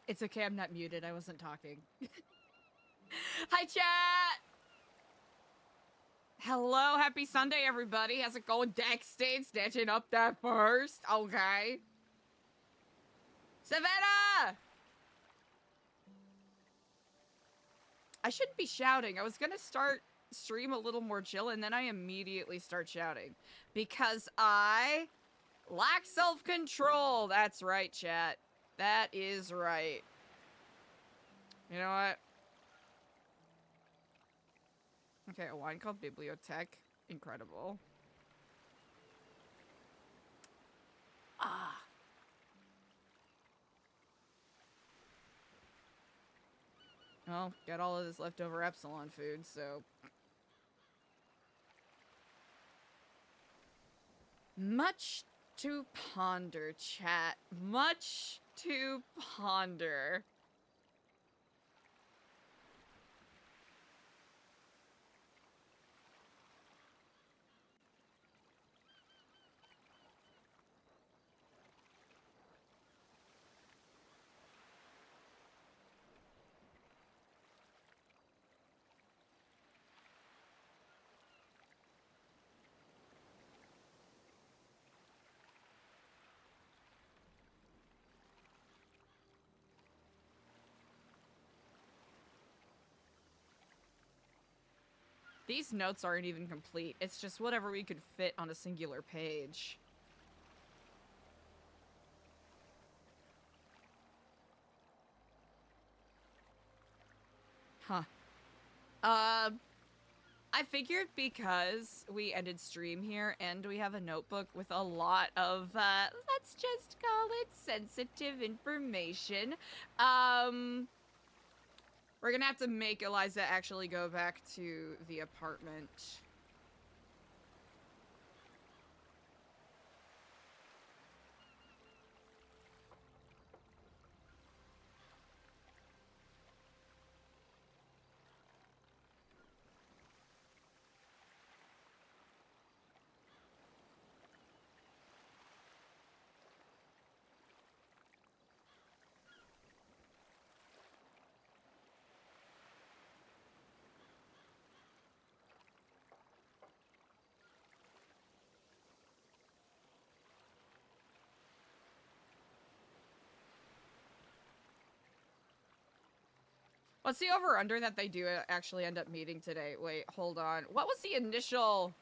It's okay, I'm not muted. I wasn't talking. Hi, chat! Hello, happy Sunday, everybody. How's it going? Deck State, snatching up that first. Okay. Savannah! I shouldn't be shouting. I was gonna start stream a little more chill, and then I immediately start shouting. Because I lack self-control. That's right, chat. That is right. You know what? Okay, a wine called Bibliotech. Incredible. Ah. Well, got all of this leftover Epsilon food, so... Much to ponder, chat. Much to ponder. These notes aren't even complete. It's just whatever we could fit on a singular page. Huh. I figured because we ended stream here and we have a notebook with a lot of, let's just call it sensitive information, we're gonna have to make ELIZA actually go back to the apartment. What's the over-under that they do actually end up meeting today? Wait, hold on. What was the initial...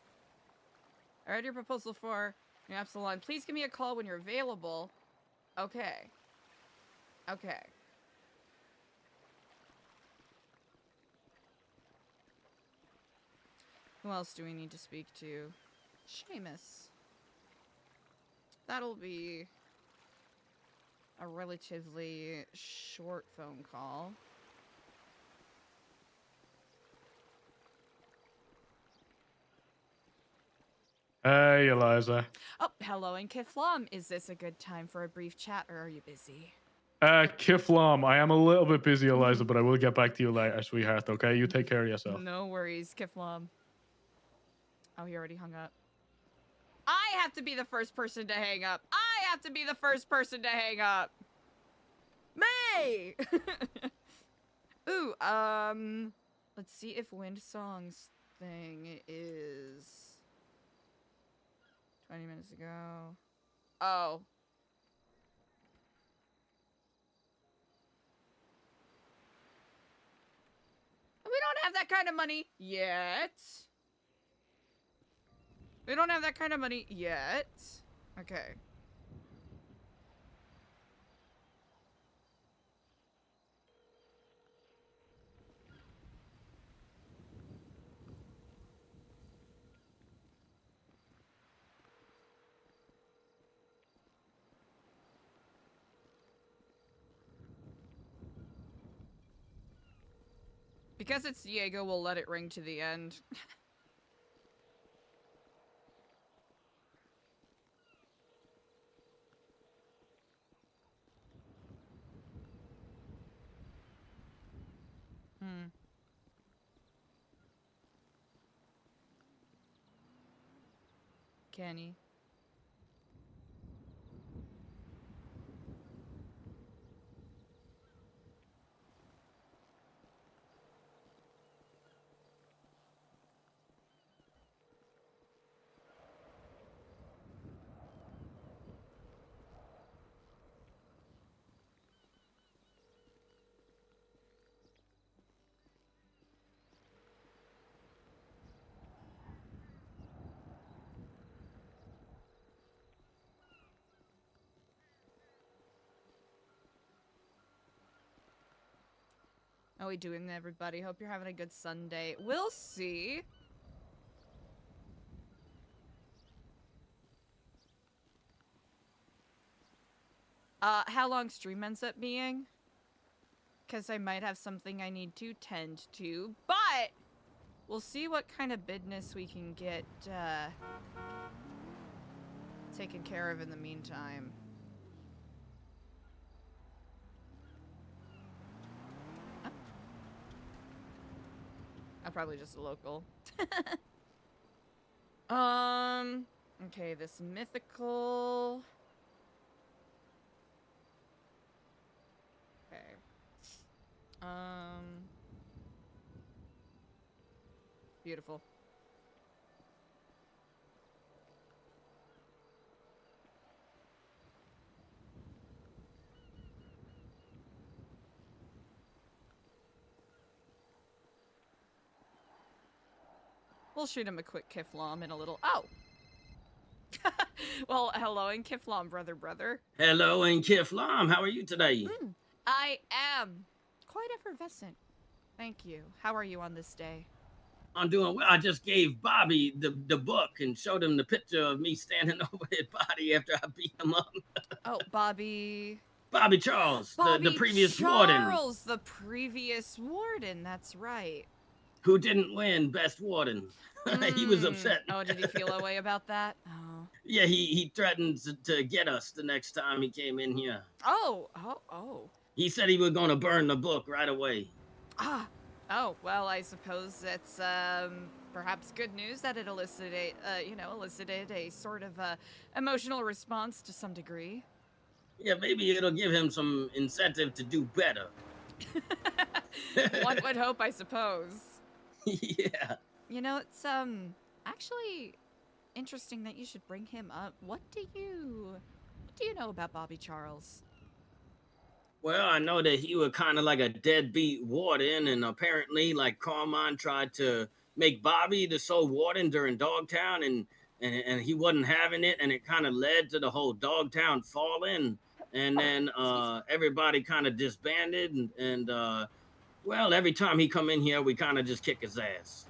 I read your proposal for New Epsilon. Please give me a call when you're available. Okay. Okay. Who else do we need to speak to? Seamus. That'll be a relatively short phone call. Hey, ELIZA. Oh, hello and Kiflam. Is this a good time for a brief chat, or are you busy? Kiflam, I am a little bit busy, ELIZA, but I will get back to you later, sweetheart, okay? You take care of yourself. No worries, Kiflam. Oh, he already hung up. I have to be the first person to hang up. I have to be the first person to hang up. Me! Ooh, let's see if Wind Song's thing is 20 minutes ago. Oh. We don't have that kind of money yet. We don't have that kind of money yet. Okay. Because it's Diego, we'll let it ring to the end. Kenny. How we doing, everybody? Hope you're having a good Sunday. We'll see. How long stream ends up being? Because I might have something I need to tend to, but we'll see what kind of business we can get, taken care of in the meantime. I'm probably just a local. Okay, this mythical. Okay. Beautiful. We'll shoot him a quick Kiflom in a little. Oh! Well, hello and Kiflom, brother. Hello and Kiflam, how are you today? I am quite effervescent. Thank you. How are you on this day? I'm doing well. I just gave Bobby the book and showed him the picture of me standing over his body after I beat him up. Oh, Bobby. Bobby Charles, Bobby the previous warden. Charles, the previous warden. That's right. Who didn't win Best Warden. He was upset. Oh, did he feel a way about that? Oh. Yeah, he threatened to get us the next time he came in here. Oh. He said he was going to burn the book right away. Ah. Oh, well, I suppose it's, perhaps good news that it elicited a sort of, emotional response to some degree. Yeah, maybe it'll give him some incentive to do better. One would hope, I suppose. Yeah. You know, it's, actually interesting that you should bring him up. What do you know about Bobby Charles? Well, I know that he was kind of like a deadbeat warden, and apparently, like, Carmine tried to make Bobby the sole warden during Dogtown, and he wasn't having it, and it kind of led to the whole Dogtown falling, and then everybody kind of disbanded, and well, every time he come in here, we kind of just kick his ass.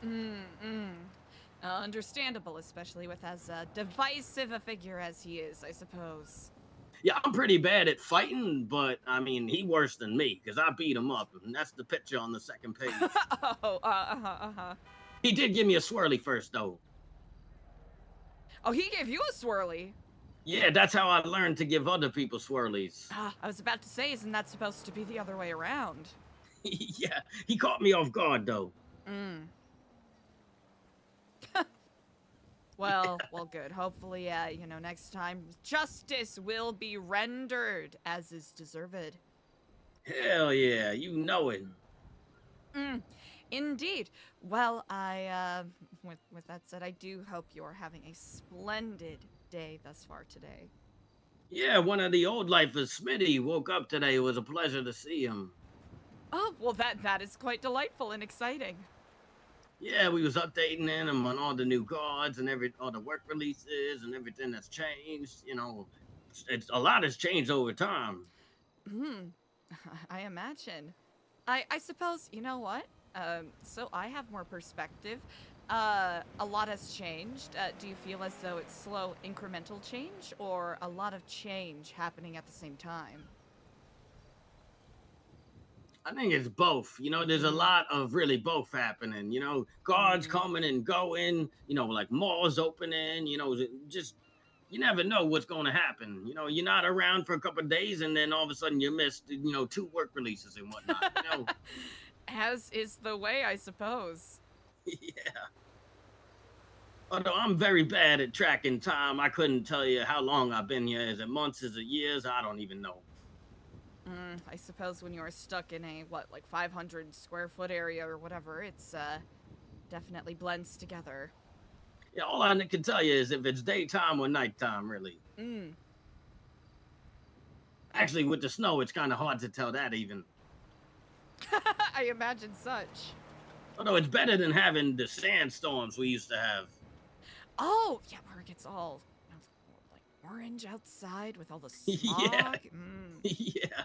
Understandable, especially with as divisive a figure as he is, I suppose. Yeah, I'm pretty bad at fighting, but I mean, he worse than me, because I beat him up, and that's the picture on the second page. He did give me a swirly first, though. Oh, he gave you a swirly? Yeah, that's how I learned to give other people swirlies. I was about to say, isn't that supposed to be the other way around? Yeah, he caught me off guard, though. Well, good. Hopefully, next time justice will be rendered as is deserved. Hell yeah, you know it. Indeed. Well, with that said, I do hope you're having a splendid day thus far today. Yeah, one of the old lifers, Smitty, woke up today. It was a pleasure to see him. Oh, well, that is quite delightful and exciting. Yeah, we was updating him on all the new guards and all the work releases and everything that's changed. You know, a lot has changed over time. I imagine. I suppose, you know what? So I have more perspective. A lot has changed. Do you feel as though it's slow, incremental change, or a lot of change happening at the same time? I think it's both. You know, there's a lot of really both happening. You know, guards coming and going. You know, like malls opening. You know, just you never know what's going to happen. You know, you're not around for a couple of days, and then all of a sudden you missed, 2 work releases and whatnot. You know, as is the way, I suppose. Yeah. Although I'm very bad at tracking time, I couldn't tell you how long I've been here. Is it months? Is it years? I don't even know. I suppose when you're stuck in a, 500 square foot area or whatever, it's, definitely blends together. Yeah, all I can tell you is if it's daytime or nighttime, really. Actually, with the snow, it's kind of hard to tell that even. I imagine such. Although it's better than having the sandstorms we used to have. Oh, yeah, where it gets all, orange outside with all the smog. Yeah. Yeah.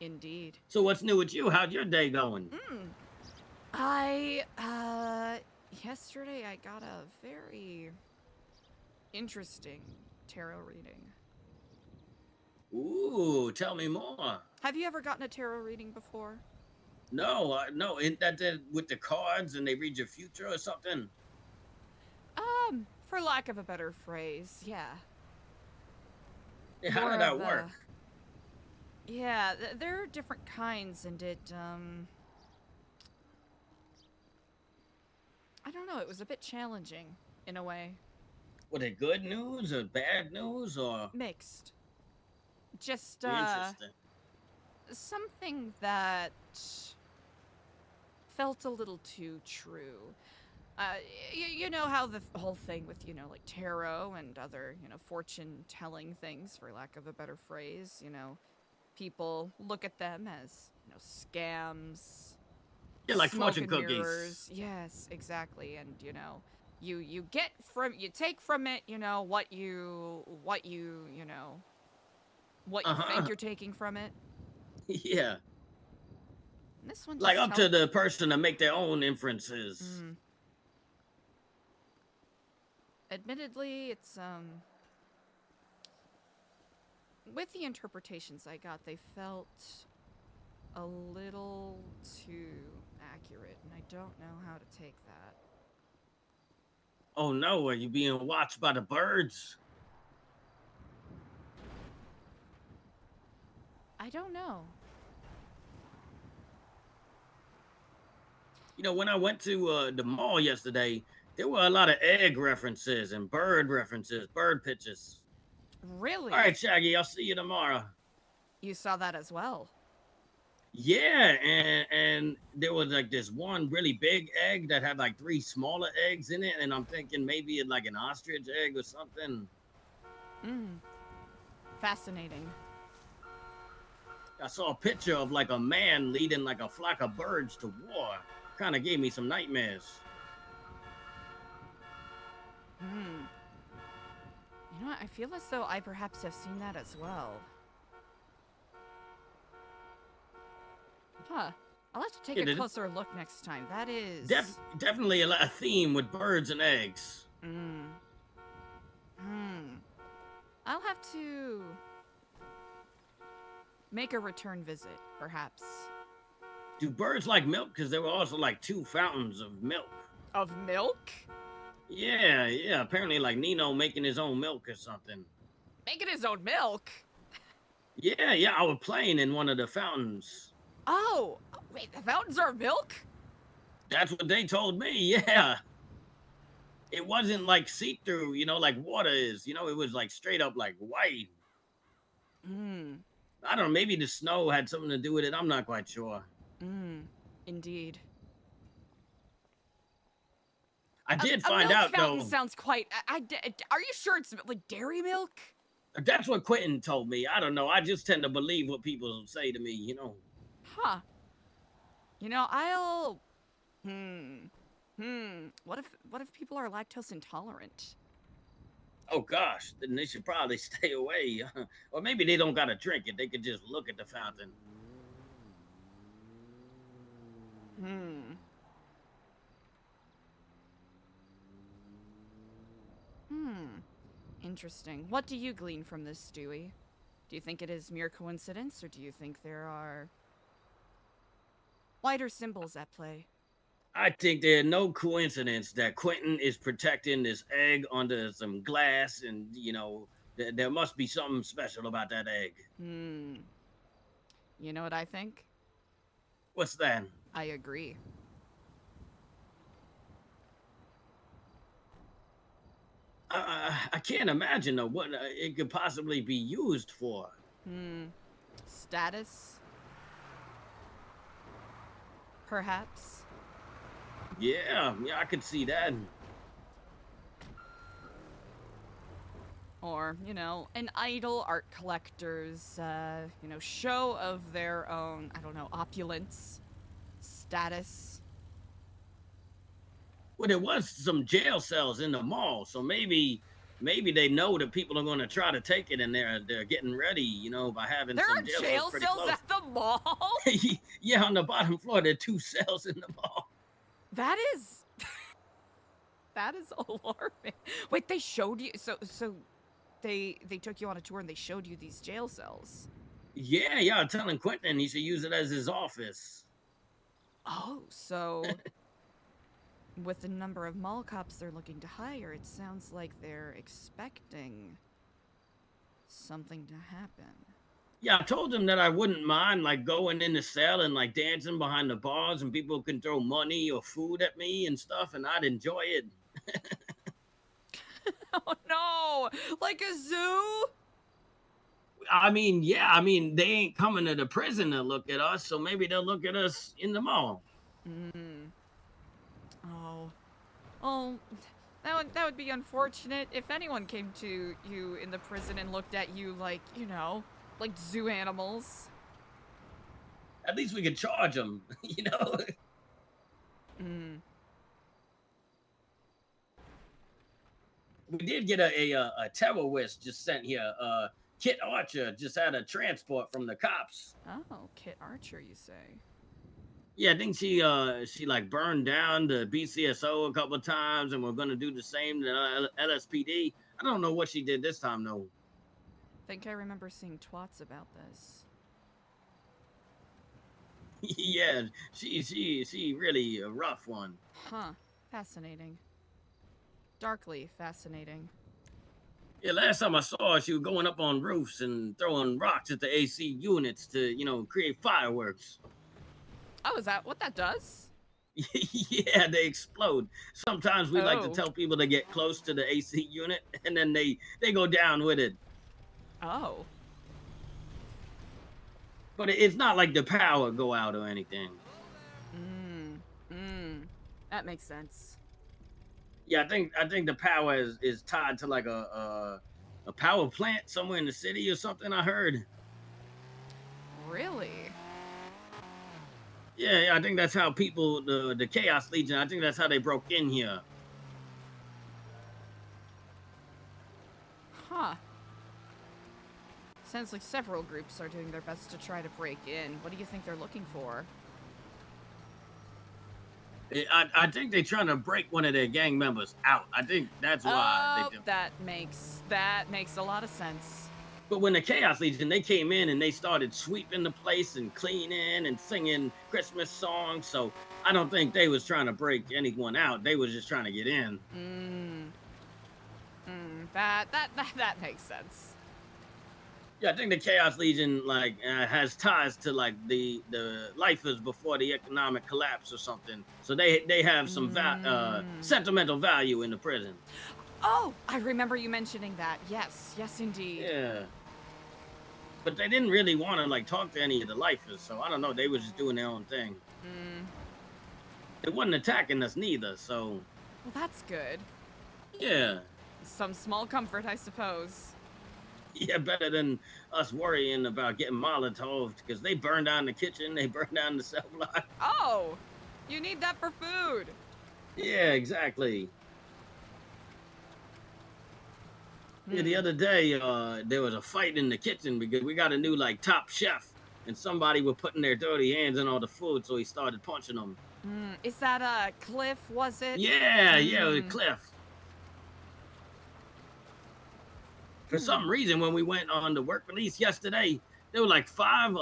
Indeed. So what's new with you? How'd your day going? Yesterday I got a very interesting tarot reading. Ooh, tell me more. Have you ever gotten a tarot reading before? No, ain't that with the cards and they read your future or something? For lack of a better phrase, yeah. Yeah, how More did that of work? Yeah, there are different kinds, and I don't know, it was a bit challenging, in a way. Was it good news or bad news or Mixed. Just, interesting? something that felt a little too true. You know how the whole thing with, like tarot and other, fortune-telling things, for lack of a better phrase, people look at them as, scams, Yeah, like smoke fortune and cookies. mirrors. Yes, exactly. And, you take from it, what you think you're taking from it. Yeah, And this one like just up to the person to make their own inferences. Admittedly, it's, with the interpretations I got, they felt a little too accurate, and I don't know how to take that. Oh no, are you being watched by the birds? I don't know. You know, when I went to the mall yesterday, there were a lot of egg references and bird references, bird pictures. Really? All right, Shaggy, I'll see you tomorrow. You saw that as well? Yeah, and there was like this one really big egg that had like 3 smaller eggs in it, and I'm thinking maybe it's like an ostrich egg or something. Fascinating. I saw a picture of like a man leading like a flock of birds to war. Kind of gave me some nightmares. You know what? I feel as though I perhaps have seen that as well. Huh. I'll have to take a closer look next time. That is... Definitely a theme with birds and eggs. I'll have to make a return visit, perhaps. Do birds like milk? Because there were also like 2 fountains of milk. Of milk? Yeah. Apparently like Nino making his own milk or something. Making his own milk? Yeah, I was playing in one of the fountains. Oh, wait, the fountains are milk? That's what they told me, yeah. It wasn't like see-through, like water is. It was like straight up like white. I don't know, maybe the snow had something to do with it. I'm not quite sure. Indeed. I did find out, though. Fountain sounds quite... are you sure it's like dairy milk? That's what Quentin told me. I don't know. I just tend to believe what people say to me, Huh. I'll... What if people are lactose intolerant? Oh, gosh. Then they should probably stay away. Or maybe they don't gotta drink it. They could just look at the fountain. Interesting. What do you glean from this, Stewie? Do you think it is mere coincidence, or do you think there are wider symbols at play? I think there's no coincidence that Quentin is protecting this egg under some glass, and, there must be something special about that egg. You know what I think? What's that? I agree. I can't imagine, though, what it could possibly be used for. Status? Perhaps? Yeah, I could see that. Or, an idle art collector's, show of their own, I don't know, opulence, status. Well, there was some jail cells in the mall, so maybe maybe they know that people are going to try to take it, and they're getting ready, you know, by having There some are jail jail cells pretty cells close. at the mall? Yeah, on the bottom floor, there are 2 cells in the mall. That is... that is alarming. Wait, they showed you... So they took you on a tour and they showed you these jail cells. Yeah, I'm telling Quentin he should use it as his office. Oh, so... with the number of mall cops they're looking to hire, it sounds like they're expecting something to happen. Yeah, I told him that I wouldn't mind like going in the cell and like dancing behind the bars, and people can throw money or food at me and stuff, and I'd enjoy it. Oh no! Like a zoo? I mean, yeah, I mean, they ain't coming to the prison to look at us, so maybe they'll look at us in the mall. Mm. Oh. Oh, that would be unfortunate if anyone came to you in the prison and looked at you like, you know, like zoo animals. At least we could charge them, you know? Mm. We did get a terrorist just sent here. Kit Archer just had a transport from the cops. Oh, Kit Archer, you say? Yeah, I think she like burned down the BCSO a couple of times, and we're gonna do the same to LSPD. I don't know what she did this time though. Think I remember seeing twats about this. Yeah, she really a rough one. Huh. Fascinating. Darkly fascinating. Yeah, last time I saw her, she was going up on roofs and throwing rocks at the AC units to, you know, create fireworks. Oh, is that what that does? Yeah, they explode. Sometimes we like to Oh. tell people to get close to the AC unit, and then they go down with it. Oh. But it's not like the power go out or anything. That makes sense. Yeah, I think the power is tied to like a power plant somewhere in the city or something. I heard. Really? Yeah, I think that's how people the Chaos Legion. I think that's how they broke in here. Huh. Sounds like several groups are doing their best to try to break in. What do you think they're looking for? I think they're trying to break one of their gang members out. I think that's why they do. That makes a lot of sense. But when the Chaos Legion, they came in and they started sweeping the place and cleaning and singing Christmas songs. So I don't think they was trying to break anyone out. They was just trying to get in. That makes sense. Yeah, I think the Chaos Legion like has ties to like the lifers before the economic collapse or something. So they have some sentimental value in the prison. Oh, I remember you mentioning that. Yes, indeed. Yeah. But they didn't really want to like talk to any of the lifers, so I don't know. They were just doing their own thing. They wasn't attacking us neither, so. Well, that's good. Yeah. Some small comfort, I suppose. Yeah, better than us worrying about getting Molotoved, because they burned down the kitchen, they burned down the cell block. Oh, you need that for food. Yeah, exactly. Yeah, the other day, there was a fight in the kitchen because we got a new like top chef, and somebody was putting their dirty hands in all the food, so he started punching them. Is that Cliff? Was it? Yeah, it was Cliff. For some reason, when we went on the work release yesterday, there were like 5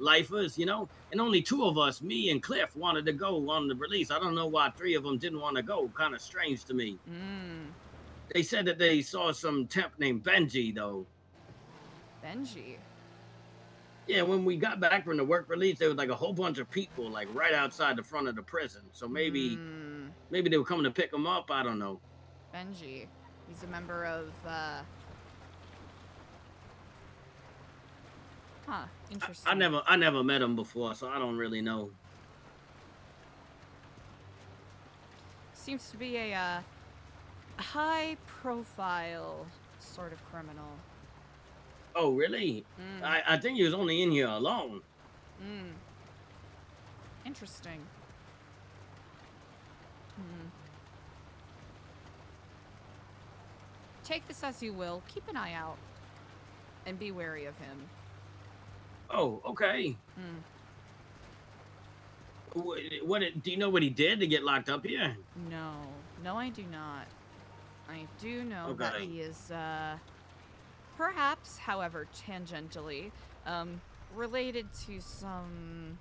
lifers, you know, and only 2 of us, me and Cliff, wanted to go on the release. I don't know why 3 of them didn't want to go. Kind of strange to me. They said that they saw some temp named Benji, though. Benji? Yeah, when we got back from the work release, there was like a whole bunch of people like right outside the front of the prison. So maybe they were coming to pick him up. I don't know. Benji. He's a member of, Huh, interesting. I never met him before, so I don't really know. Seems to be a high-profile sort of criminal. Oh, really? I think he was only in here alone. Interesting. take this as you will. Keep an eye out. And be wary of him. Oh, okay. Hmm. Do you know what he did to get locked up here? No. No, I do not. I do know that Okay. he is, perhaps, however, tangentially, related to some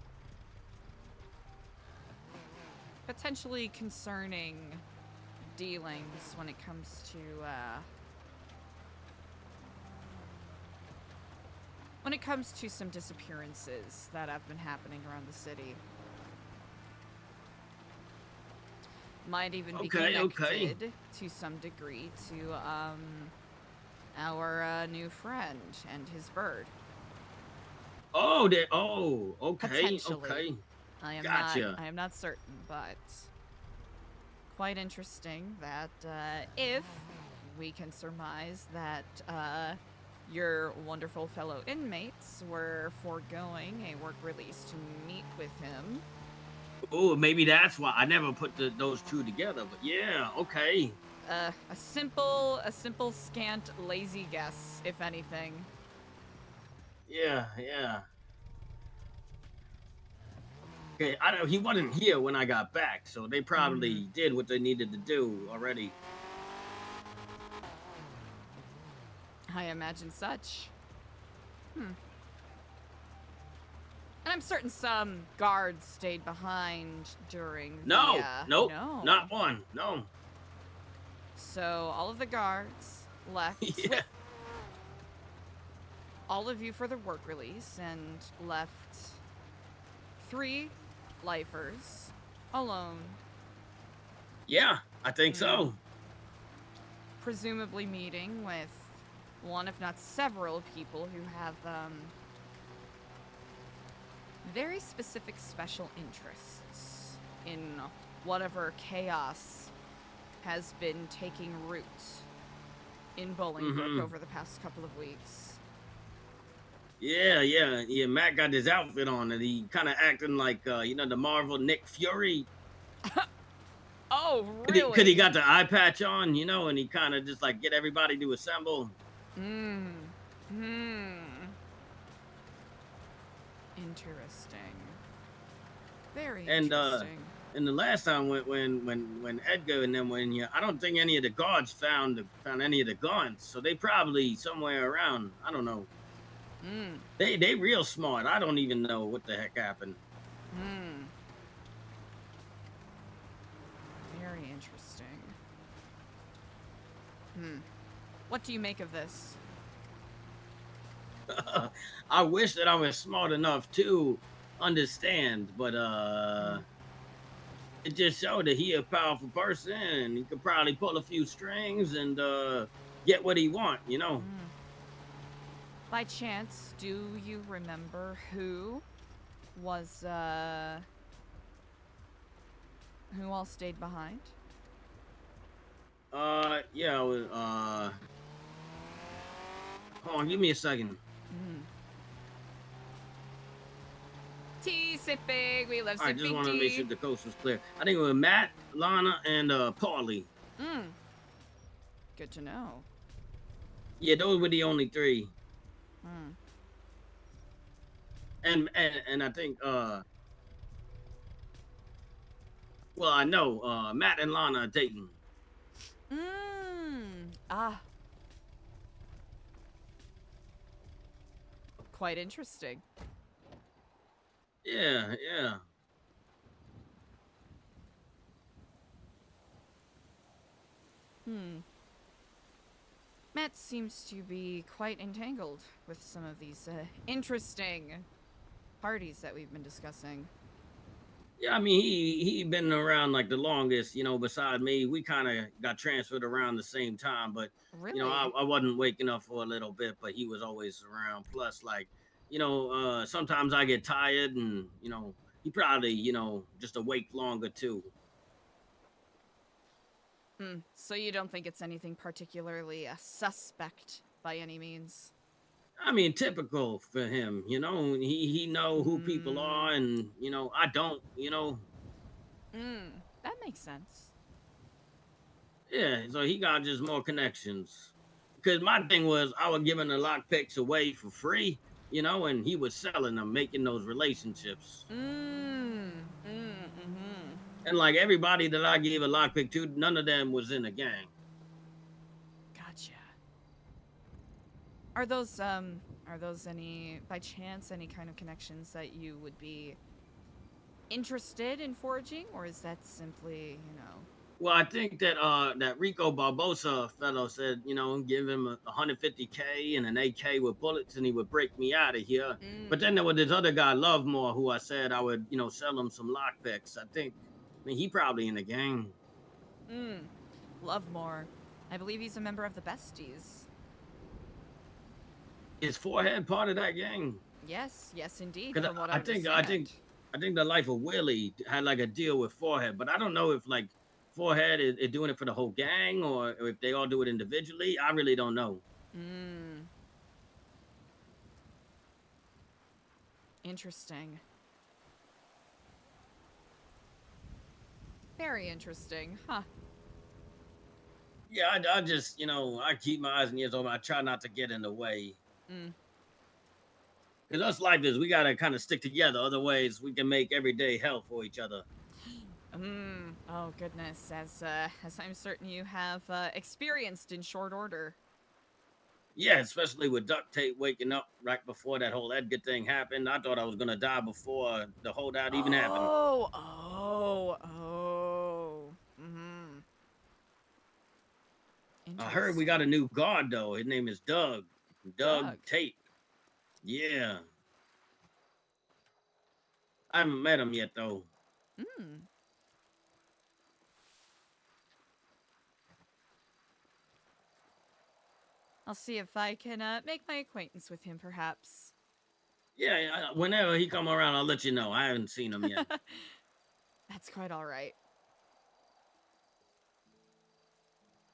potentially concerning dealings when it comes to, some disappearances that have been happening around the city. Might even be connected to some degree to, our, new friend and his bird. Oh, okay, Potentially. okay. I am not certain, but quite interesting that, if we can surmise that, your wonderful fellow inmates were foregoing a work release to meet with him. Oh, maybe that's why I never put those two together. But yeah, okay. A simple, scant, lazy guess, if anything. Yeah, yeah. Okay, I don't. He wasn't here when I got back, so they probably did what they needed to do already. I imagine such. And I'm certain some guards stayed behind during No, the, nope, no. not one. No. So all of the guards left Yeah. with all of you for the work release and left 3 lifers alone. Yeah, I think so. Presumably meeting with one, if not several, people who have very specific special interests in whatever chaos has been taking root in Bolingbroke over the past couple of weeks. Yeah. Matt got his outfit on, and he kind of acting like the Marvel Nick Fury. Oh, really? Because he got the eye patch on, and he kind of just like get everybody to assemble. Interesting. Very And interesting. and the last time when Edgar and them went in here, I don't think any of the guards found any of the guns, so they probably somewhere around. I don't know. They real smart. I don't even know what the heck happened. Very interesting. What do you make of this? I wish that I was smart enough to understand, but it just showed that he a powerful person and he could probably pull a few strings and get what he want. By chance, do you remember who was who all stayed behind? Yeah, I was, hold on, give me a second. Tea sipping, we love I sipping just want to tea. make sure the coast was clear. I think it was Matt, Lana, and Paulie. Good to know. Yeah, those were the only 3. And I think well, I know Matt and Lana are dating. Quite interesting. Yeah. Matt seems to be quite entangled with some of these interesting parties that we've been discussing. Yeah, I mean, he been around like the longest, beside me. We kind of got transferred around the same time, but Really? I wasn't waking up for a little bit, but he was always around. Plus, like, sometimes I get tired, and he probably, just awake longer too. So you don't think it's anything particularly suspect by any means? I mean, typical for him, he know who people are, and I don't, That makes sense. Yeah, so he got just more connections. Because my thing was, I was giving the lockpicks away for free, and he was selling them, making those relationships. Mm-hmm. And like everybody that I gave a lockpick to, none of them was in a gang. Gotcha. Are those any, by chance, any kind of connections that you would be interested in forging, or is that simply, Well, I think that that Rico Barbosa fellow said, give him 150K and an AK with bullets, and he would break me out of here. But then there was this other guy, Lovemore, who I said I would, sell him some lockpicks. I mean, he probably in the gang. Lovemore. I believe he's a member of the Besties. His forehead part of that gang. Yes, indeed. Because From what I understand. I think the Life of Willie had like a deal with Forehead, but I don't know if like Forehead is doing it for the whole gang or if they all do it individually. I really don't know. Interesting. Very interesting, huh? Yeah, I just, I keep my eyes and ears open. I try not to get in the way. Because us lifers, we got to kind of stick together. Otherwise, we can make everyday hell for each other. Oh, goodness. As I'm certain you have experienced in short order. Yeah, especially with duct tape waking up right before that whole Edgar thing happened. I thought I was going to die before the holdout even happened. I heard we got a new guard, though. His name is Doug. Doug Tate. Yeah. I haven't met him yet, though. I'll see if I can make my acquaintance with him, perhaps. Yeah, whenever he come around, I'll let you know. I haven't seen him yet. That's quite all right.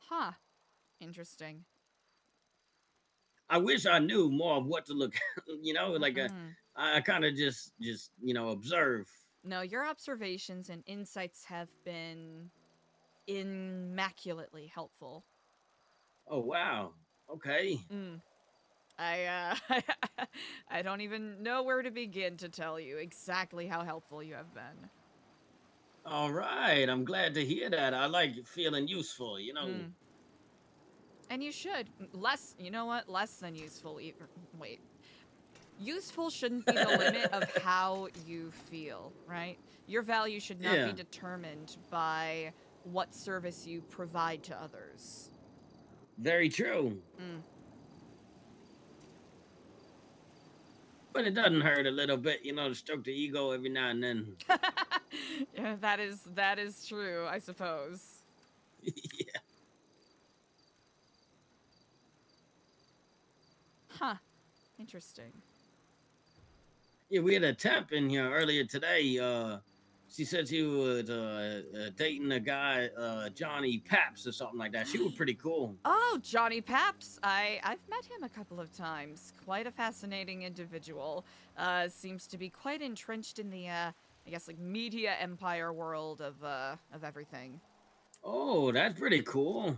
Huh. Interesting. I wish I knew more of what to look, I kind of just, observe. No, your observations and insights have been immaculately helpful. Oh, wow. Okay. I don't even know where to begin to tell you exactly how helpful you have been. All right. I'm glad to hear that. I like feeling useful, And you should. Less, you know what? Less than useful. Wait. Useful shouldn't be the limit of how you feel, right? Your value should not be determined by what service you provide to others. Very true. But it doesn't hurt a little bit, to stroke the ego every now and then. Yeah, that is true, I suppose. Yeah. Huh. Interesting. Yeah, we had a temp in here earlier today. She said she was dating a guy, Johnny Paps or something like that. She was pretty cool. Oh, Johnny Paps. I've met him a couple of times. Quite a fascinating individual. Seems to be quite entrenched in the, I guess, like, media empire world of everything. Oh, that's pretty cool.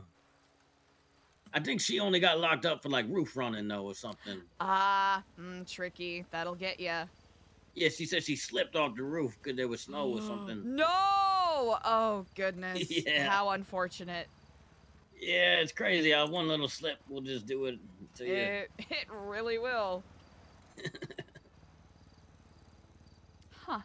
I think she only got locked up for, like, roof running, though, or something. Tricky. That'll get ya. Yeah, she said she slipped off the roof because there was snow or something. No! Oh, goodness. Yeah. How unfortunate. Yeah, it's crazy how one little slip will just do it to you. It really will. Huh.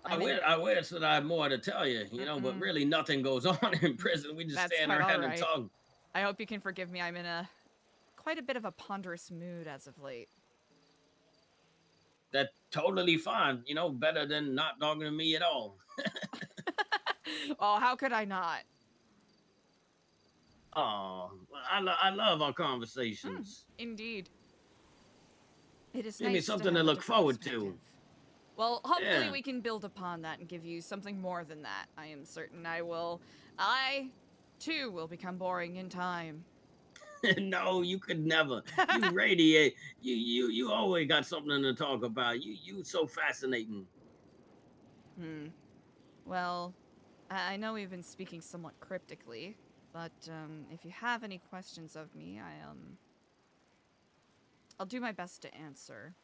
I wish that I had more to tell you, but really nothing goes on in prison. We just stand around and talk. I hope you can forgive me. I'm in quite a bit of a ponderous mood as of late. That's totally fine. Better than not talking to me at all. Oh, how could I not? Oh, I love our conversations. Indeed. It is Give nice me something to to look forward to. Well, hopefully we can build upon that and give you something more than that. I am certain I, too, will become boring in time. No, you could never. You radiate. You always got something to talk about. You so fascinating. Hmm. Well, I know we've been speaking somewhat cryptically, but if you have any questions of me, I'll do my best to answer.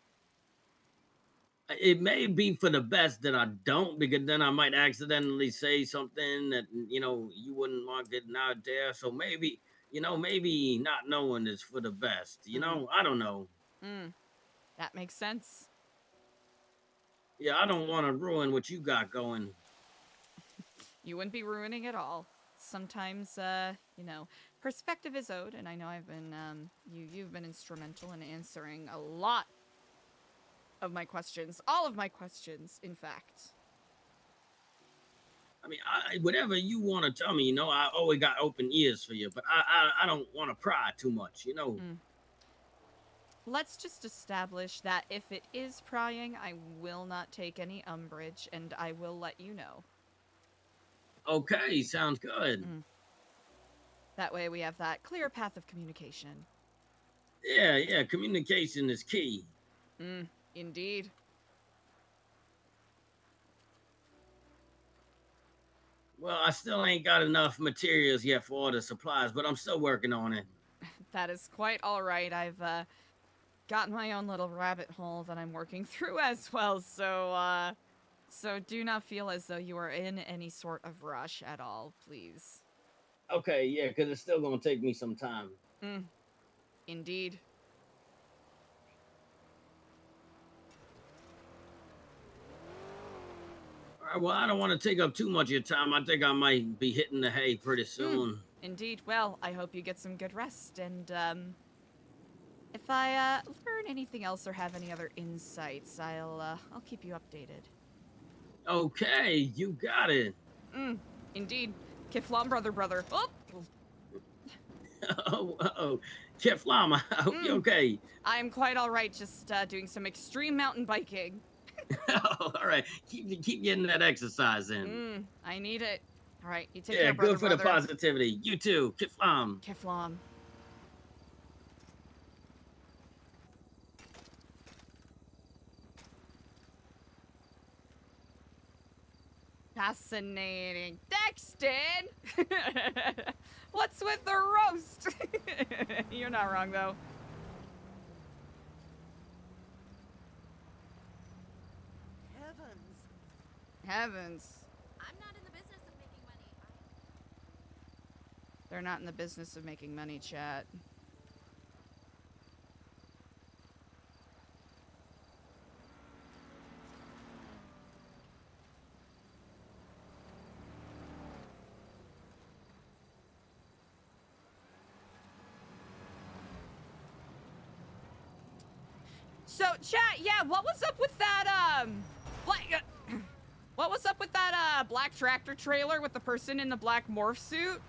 It may be for the best that I don't, because then I might accidentally say something that you wouldn't want getting out there. So maybe maybe not knowing is for the best. I don't know. That makes sense. Yeah, I don't want to ruin what you got going. You wouldn't be ruining it all. Sometimes, perspective is owed, and I know I've been, you've been instrumental in answering a lot of my questions. All of my questions, in fact. I mean, whatever you want to tell me, I always got open ears for you, but I don't want to pry too much. Let's just establish that if it is prying, I will not take any umbrage, and I will let you know. Okay, sounds good. That way we have that clear path of communication. Yeah, communication is key. Indeed. Well, I still ain't got enough materials yet for all the supplies, but I'm still working on it. That is quite all right. I've got my own little rabbit hole that I'm working through as well, so do not feel as though you are in any sort of rush at all, please. Okay, yeah, because it's still gonna take me some time. Indeed. All right, well, I don't want to take up too much of your time. I think I might be hitting the hay pretty soon. Indeed. Well, I hope you get some good rest, and if I learn anything else or have any other insights, I'll keep you updated. Okay, you got it. Indeed. Kiflam, brother. Oh! Oh, Keflam, I hope you okay. I'm quite all right, just doing some extreme mountain biking. All right, keep getting that exercise in. I need it. All right, you take Yeah, care, brother. good for the positivity. You too, Keflam. Kiflam. Fascinating. Dexton! What's with the roast? You're not wrong, though. Heavens. I'm not in the business of making money. They're not in the business of making money, chat. So, chat, yeah, what was up with that, what was up with that, black tractor trailer with the person in the black morph suit?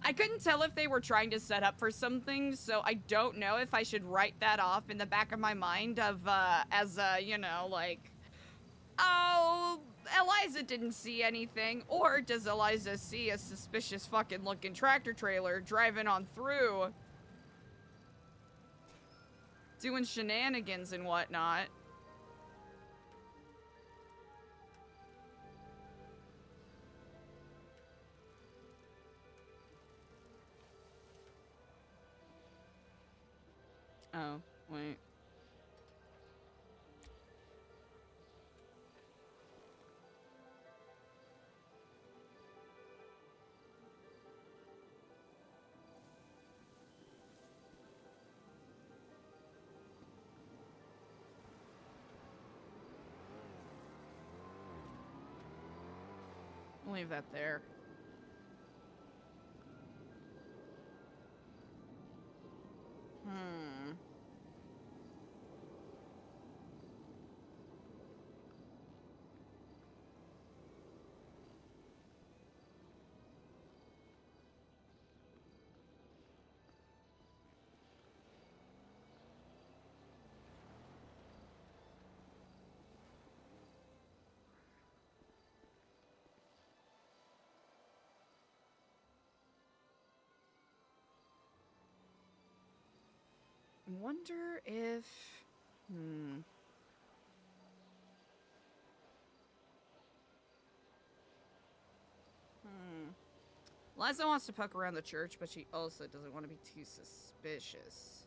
I couldn't tell if they were trying to set up for something, so I don't know if I should write that off in the back of my mind of, as a, like, oh, ELIZA didn't see anything, or does ELIZA see a suspicious fucking looking tractor trailer driving on through, doing shenanigans and whatnot? Oh, wait. I'll leave that there. Wonder if... Eliza wants to poke around the church, but she also doesn't want to be too suspicious.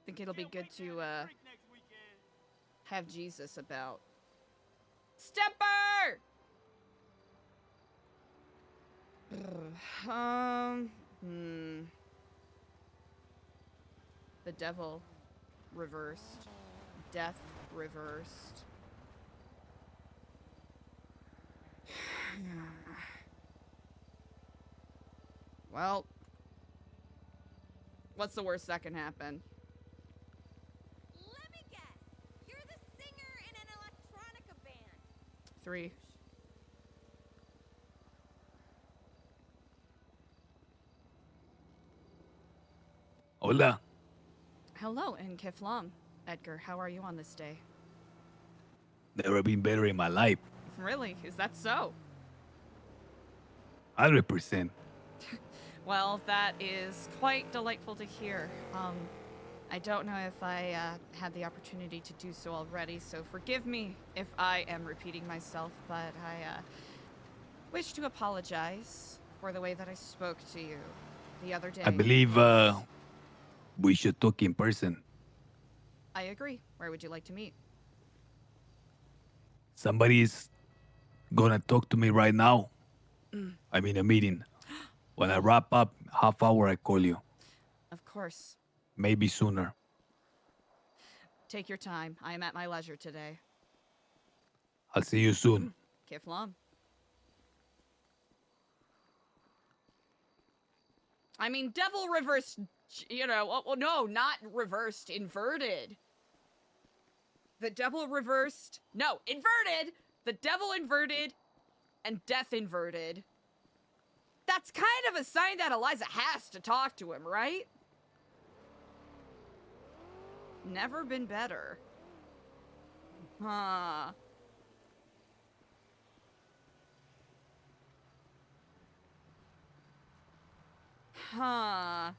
Think it'll be good to have Jesus about. Stepper! The devil reversed. Death reversed. Well, what's the worst that can happen? Let me guess. You're the singer in an electronica band. 3. Hola. Hello, and Kiflam. Edgar, how are you on this day? Never been better in my life. Really? Is that so? 100%. Well, that is quite delightful to hear. I don't know if I had the opportunity to do so already, so forgive me if I am repeating myself, but I wish to apologize for the way that I spoke to you the other day. I believe we should talk in person. I agree. Where would you like to meet? Somebody's gonna talk to me right now. I'm in a meeting. When I wrap up, half hour, I call you. Of course. Maybe sooner. Take your time. I am at my leisure today. I'll see you soon. Kiflam. I mean, devil reversed, you know, well, no, not reversed, inverted. The devil reversed, no, inverted! The devil inverted, and death inverted. That's kind of a sign that Eliza has to talk to him, right? Never been better. Huh. Huh.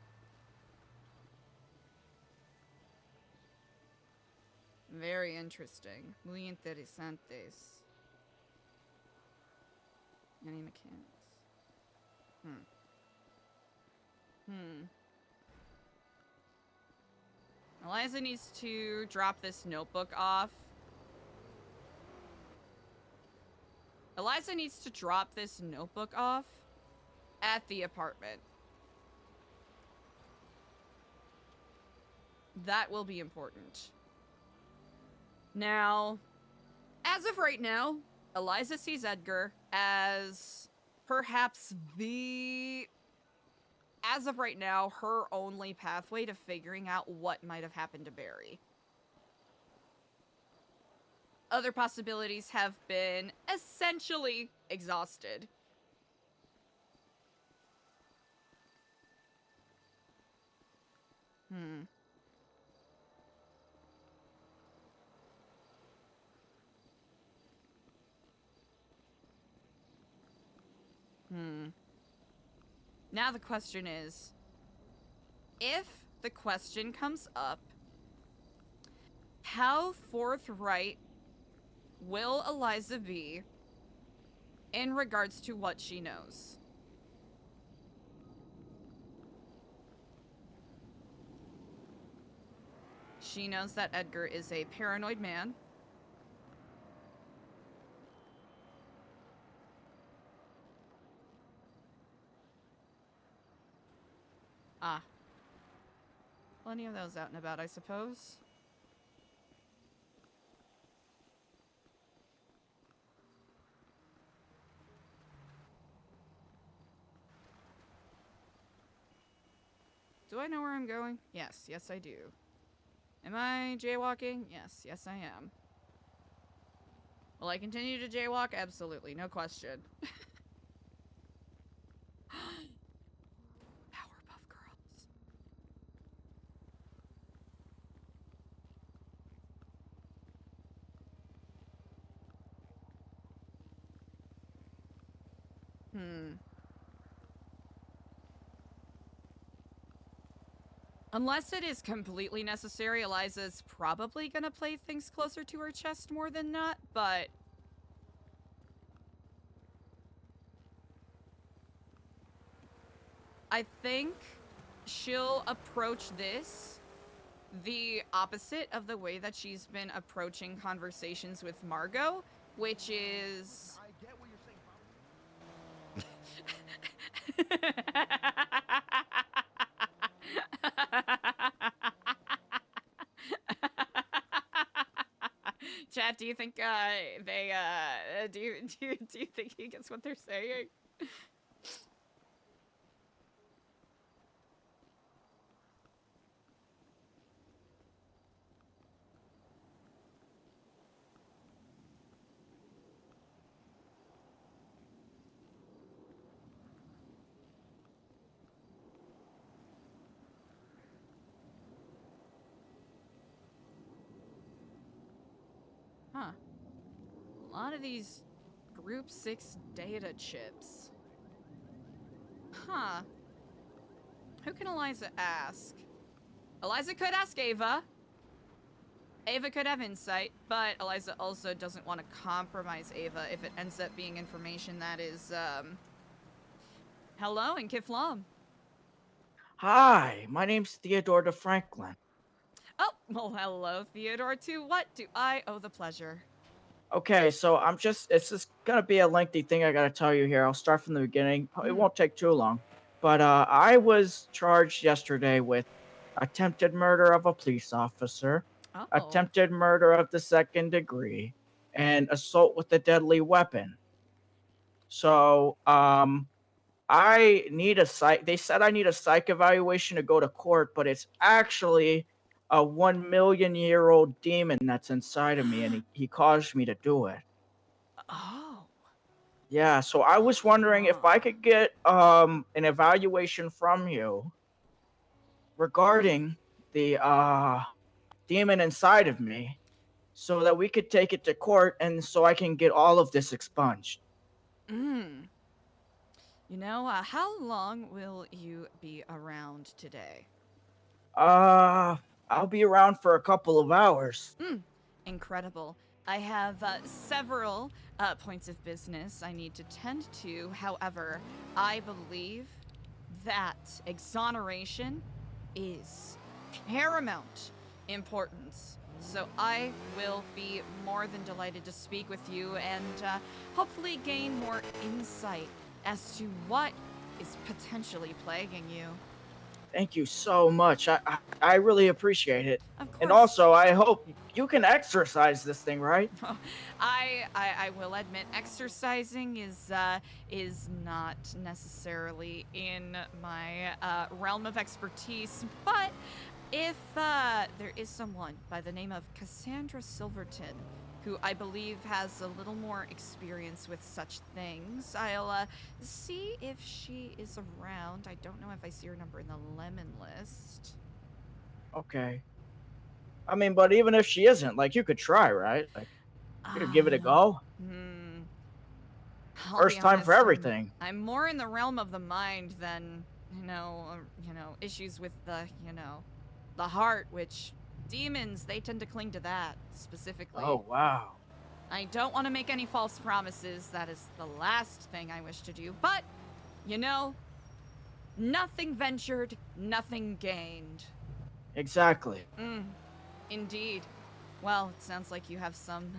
Very interesting. Muy interesantes. Any mechanics? Eliza needs to drop this notebook off. Eliza needs to drop this notebook off at the apartment. That will be important. Now, as of right now, Eliza sees Edgar as perhaps as of right now, her only pathway to figuring out what might have happened to Barry. Other possibilities have been essentially exhausted. Now the question is, if the question comes up, how forthright will Eliza be in regards to what she knows? She knows that Edgar is a paranoid man. Ah. Plenty of those out and about, I suppose. Do I know where I'm going? Yes, yes I do. Am I jaywalking? Yes, yes I am. Will I continue to jaywalk? Absolutely, no question. Powerpuff Girls. Unless it is completely necessary, Eliza's probably gonna play things closer to her chest more than not, but... I think she'll approach this the opposite of the way that she's been approaching conversations with Margot, which is... I get what you're saying, Chat, do you think do you think he gets what they're saying? Huh. A lot of these Group 6 data chips. Huh. Who can Eliza ask? Eliza could ask Ava. Ava could have insight, but Eliza also doesn't want to compromise Ava if it ends up being information that is, Hello, and Kiflam. Hi, my name's Theodore de Franklin. Oh, well, hello, Theodore. To what do I owe the pleasure? Okay, so it's just gonna be a lengthy thing I gotta tell you here. I'll start from the beginning. It won't take too long. But I was charged yesterday with attempted murder of a police officer, Oh. attempted murder of the second degree, and assault with a deadly weapon. So, I need a psych. They said I need a psych evaluation to go to court, but it's actually a 1 million-year-old demon that's inside of me, and he caused me to do it. Oh. Yeah, so I was wondering if I could get an evaluation from you regarding the demon inside of me, so that we could take it to court, and so I can get all of this expunged. You know, how long will you be around today? I'll be around for a couple of hours. Incredible. I have several points of business I need to tend to. However, I believe that exoneration is paramount importance. So I will be more than delighted to speak with you and hopefully gain more insight as to what is potentially plaguing you. Thank you so much. I really appreciate it. Of course. And also, I hope you can exercise this thing, right? I will admit, exercising is not necessarily in my realm of expertise, but if there is someone by the name of Cassandra Silverton, who I believe has a little more experience with such things, I'll see if she is around. I don't know if I see her number in the lemon list. Okay. I mean, but even if she isn't, like, you could try, right? Like, you could give it a go. I'll First be time for honest, everything. I'm more in the realm of the mind than, issues with the heart, which demons, they tend to cling to that specifically. Oh, wow. I don't want to make any false promises. That is the last thing I wish to do. But, nothing ventured, nothing gained. Exactly. Indeed. Well, it sounds like you have some,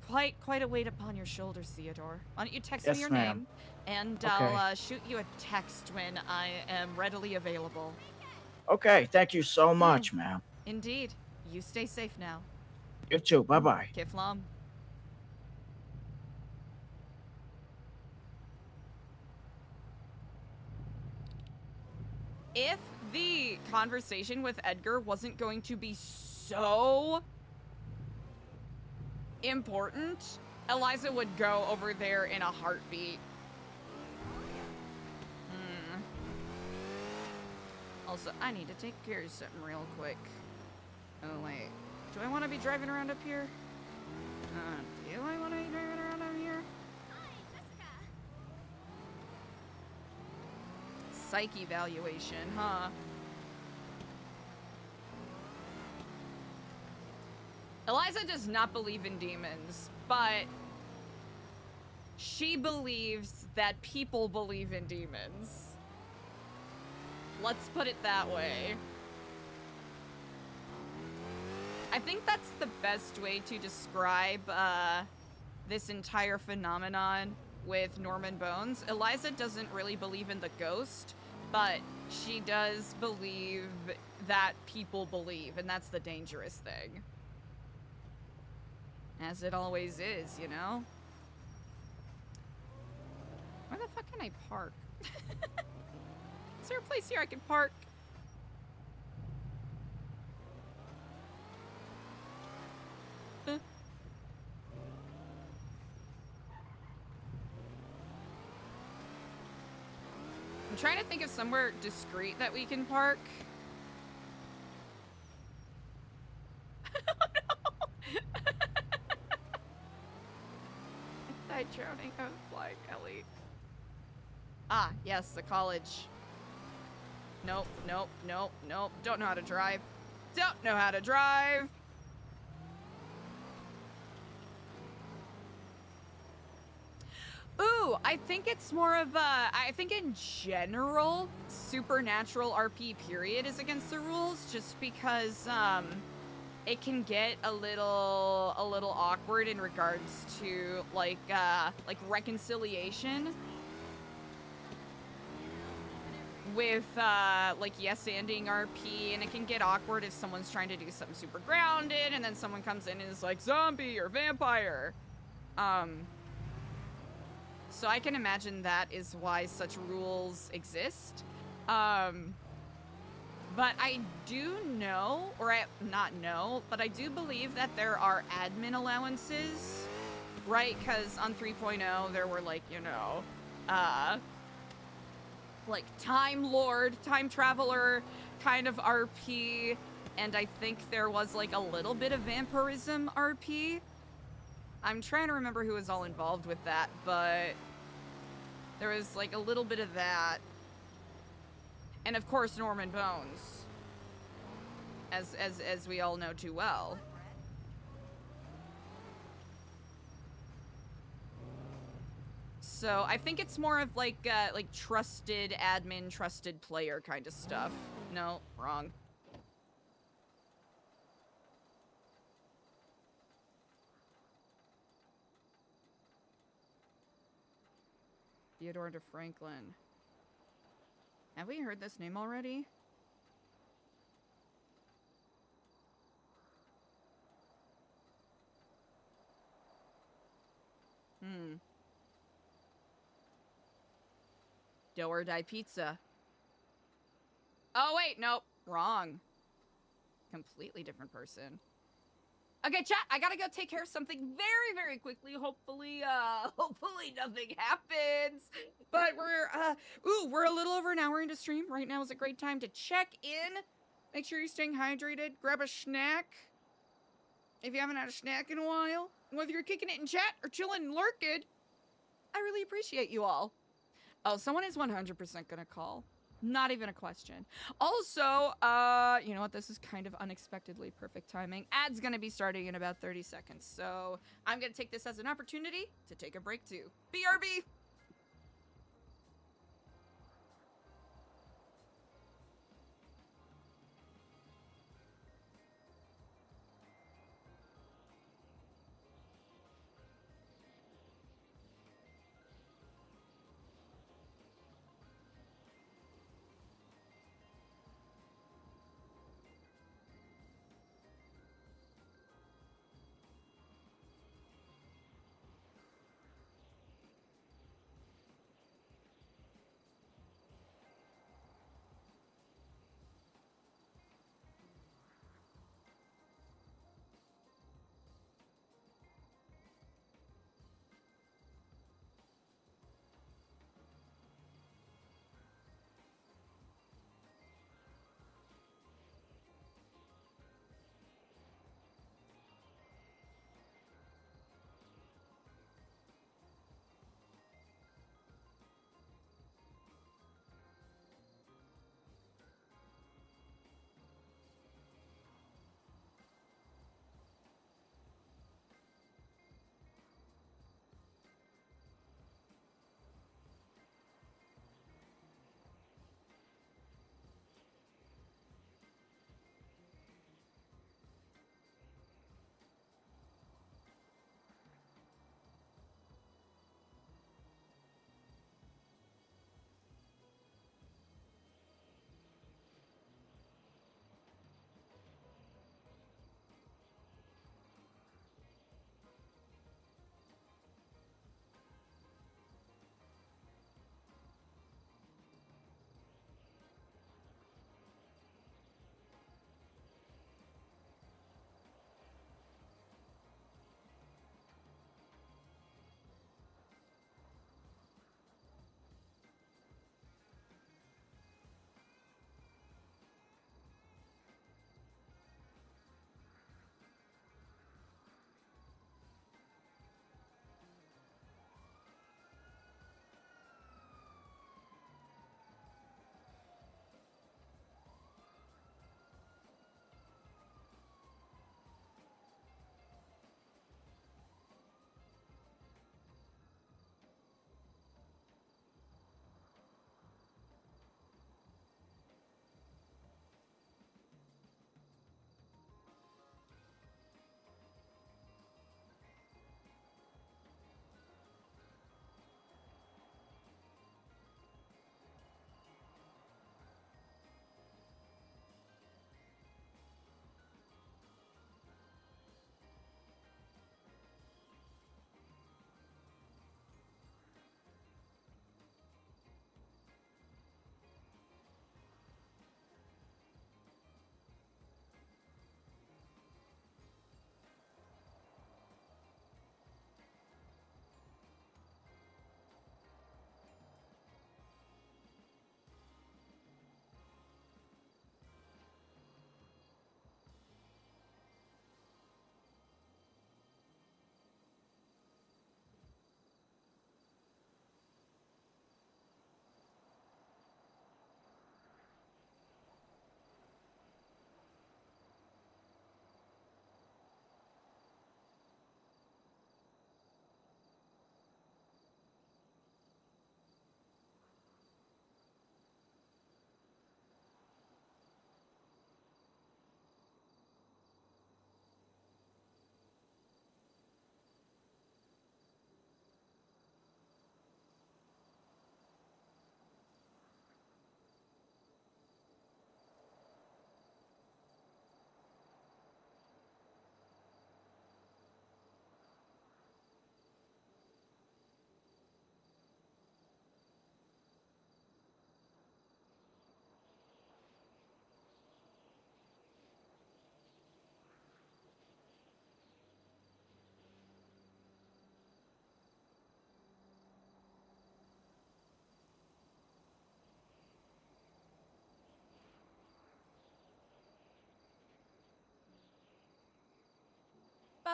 quite a weight upon your shoulders, Theodore. Why don't you text me your name, and Okay. I'll shoot you a text when I am readily available. Okay, thank you so much, ma'am. Indeed. You stay safe now. You too. Bye-bye. Kiflam. If the conversation with Edgar wasn't going to be so important, Eliza would go over there in a heartbeat. Also, I need to take care of something real quick. Oh, wait. Do I want to be driving around up here? Do I want to be driving around up here? Hi, Jessica. psych evaluation, huh? Eliza does not believe in demons, but she believes that people believe in demons. Let's put it that way. I think that's the best way to describe this entire phenomenon with Norman Bones. Eliza doesn't really believe in the ghost, but she does believe that people believe, and that's the dangerous thing. As it always is, you know? Where the fuck can I park? Is there a place here I can park? I'm trying to think of somewhere discreet that we can park. Oh no! I died drowning. I was flying, Ellie. Ah, yes, the college. Nope, nope, nope, nope. Don't know how to drive. Don't know how to drive. Ooh, I think it's more of a, I think in general, supernatural RP period is against the rules just because, it can get a little awkward in regards to, like reconciliation with, like, yes-anding RP, and it can get awkward if someone's trying to do something super grounded, and then someone comes in and is like, zombie or vampire. So I can imagine that is why such rules exist. But I do know, or not know, but I do believe that there are admin allowances, right? Because on 3.0, there were, like, you know, like Time Lord, Time Traveler kind of RP, and I think there was, like, a little bit of vampirism RP. I'm trying to remember who was all involved with that, but there was, like, a little bit of that. And of course, Norman Bones, as we all know too well. So I think it's more of like trusted admin, trusted player kind of stuff. No, wrong. Theodore de Franklin. Have we heard this name already? Dough or die pizza. Oh, wait, nope. Wrong. Completely different person. Okay, chat, I gotta go take care of something very, very quickly. Hopefully nothing happens. But we're a little over an hour into stream. Right now is a great time to check in. Make sure you're staying hydrated. Grab a snack if you haven't had a snack in a while. Whether you're kicking it in chat or chilling and lurking, I really appreciate you all. Oh, someone is 100% gonna call. Not even a question. Also, you know what? This is kind of unexpectedly perfect timing. Ad's gonna be starting in about 30 seconds, so I'm gonna take this as an opportunity to take a break too. BRB!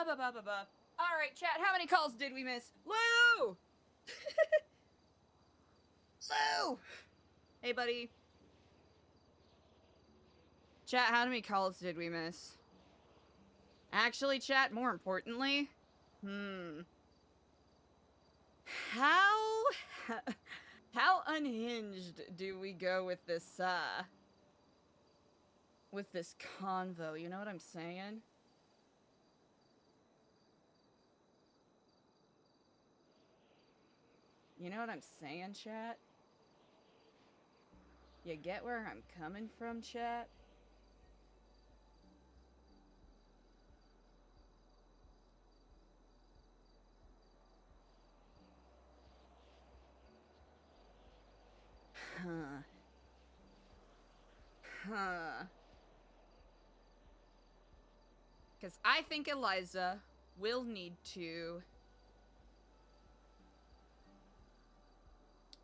All right, chat. How many calls did we miss? Lou! Lou! Hey, buddy. Chat, how many calls did we miss? Actually, chat, more importantly, how unhinged do we go with this convo? You know what I'm saying? You know what I'm saying, chat? You get where I'm coming from, chat? Huh. Because I think Eliza will need to...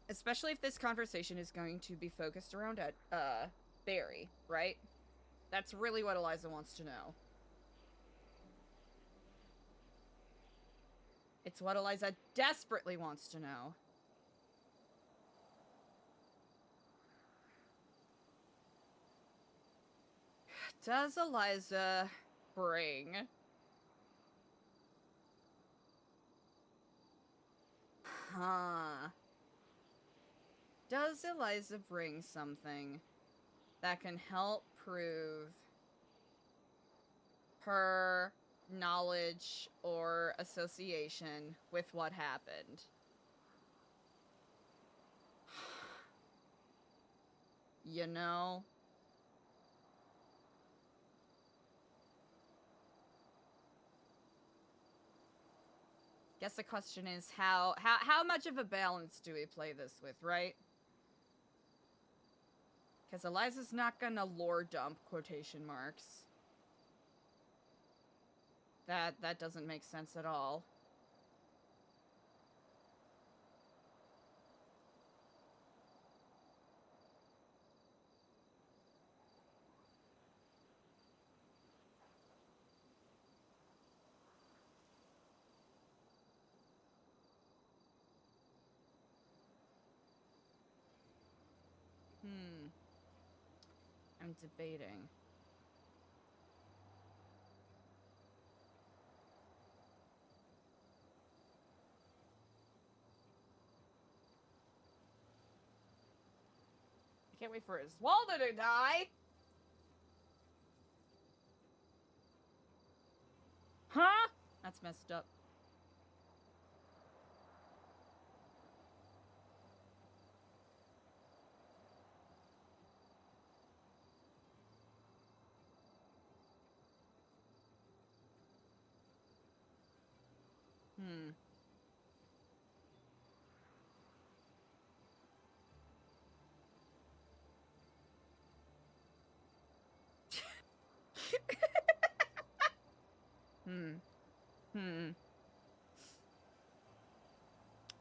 Especially if this conversation is going to be focused around Barry, right? That's really what Eliza wants to know. It's what Eliza desperately wants to know. Does Eliza bring... Does Eliza bring something that can help prove her knowledge or association with what happened? You know? Guess the question is how much of a balance do we play this with, right? Because Eliza's not gonna lore dump quotation marks. That doesn't make sense at all. I'm debating. I can't wait for Iswalda to die! Huh? That's messed up.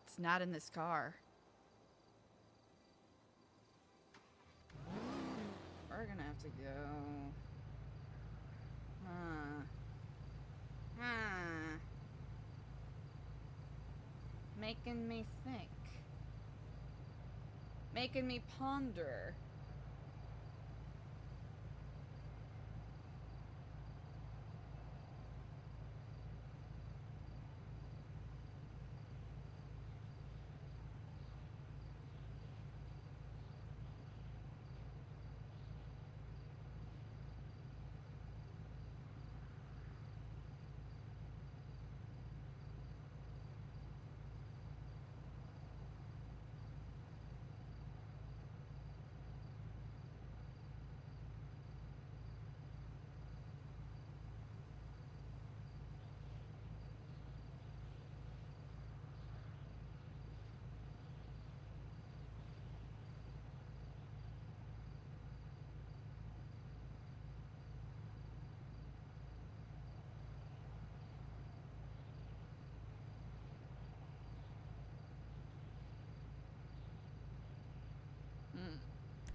It's not in this car. We're gonna have to go. Making me think. Making me ponder.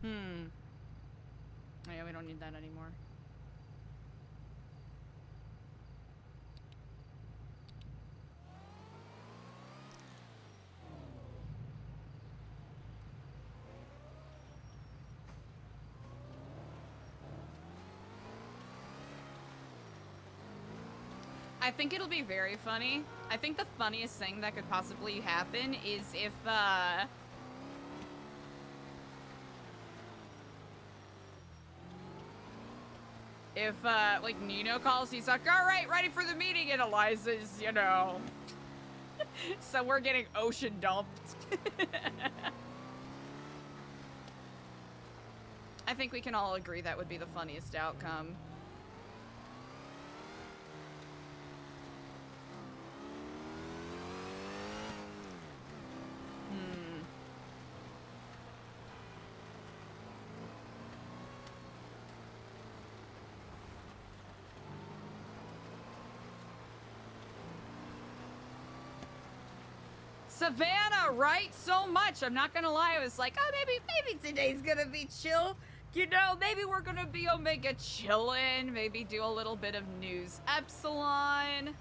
Oh, yeah, we don't need that anymore. I think it'll be very funny. I think the funniest thing that could possibly happen is if like Nino calls, he's like, all right, ready for the meeting, and Eliza's, you know, so we're getting ocean dumped. I think we can all agree that would be the funniest outcome. Savannah, right? So much. I'm not gonna lie. I was like, oh, maybe today's gonna be chill. You know, maybe we're gonna be Omega chillin'. Maybe do a little bit of news Epsilon.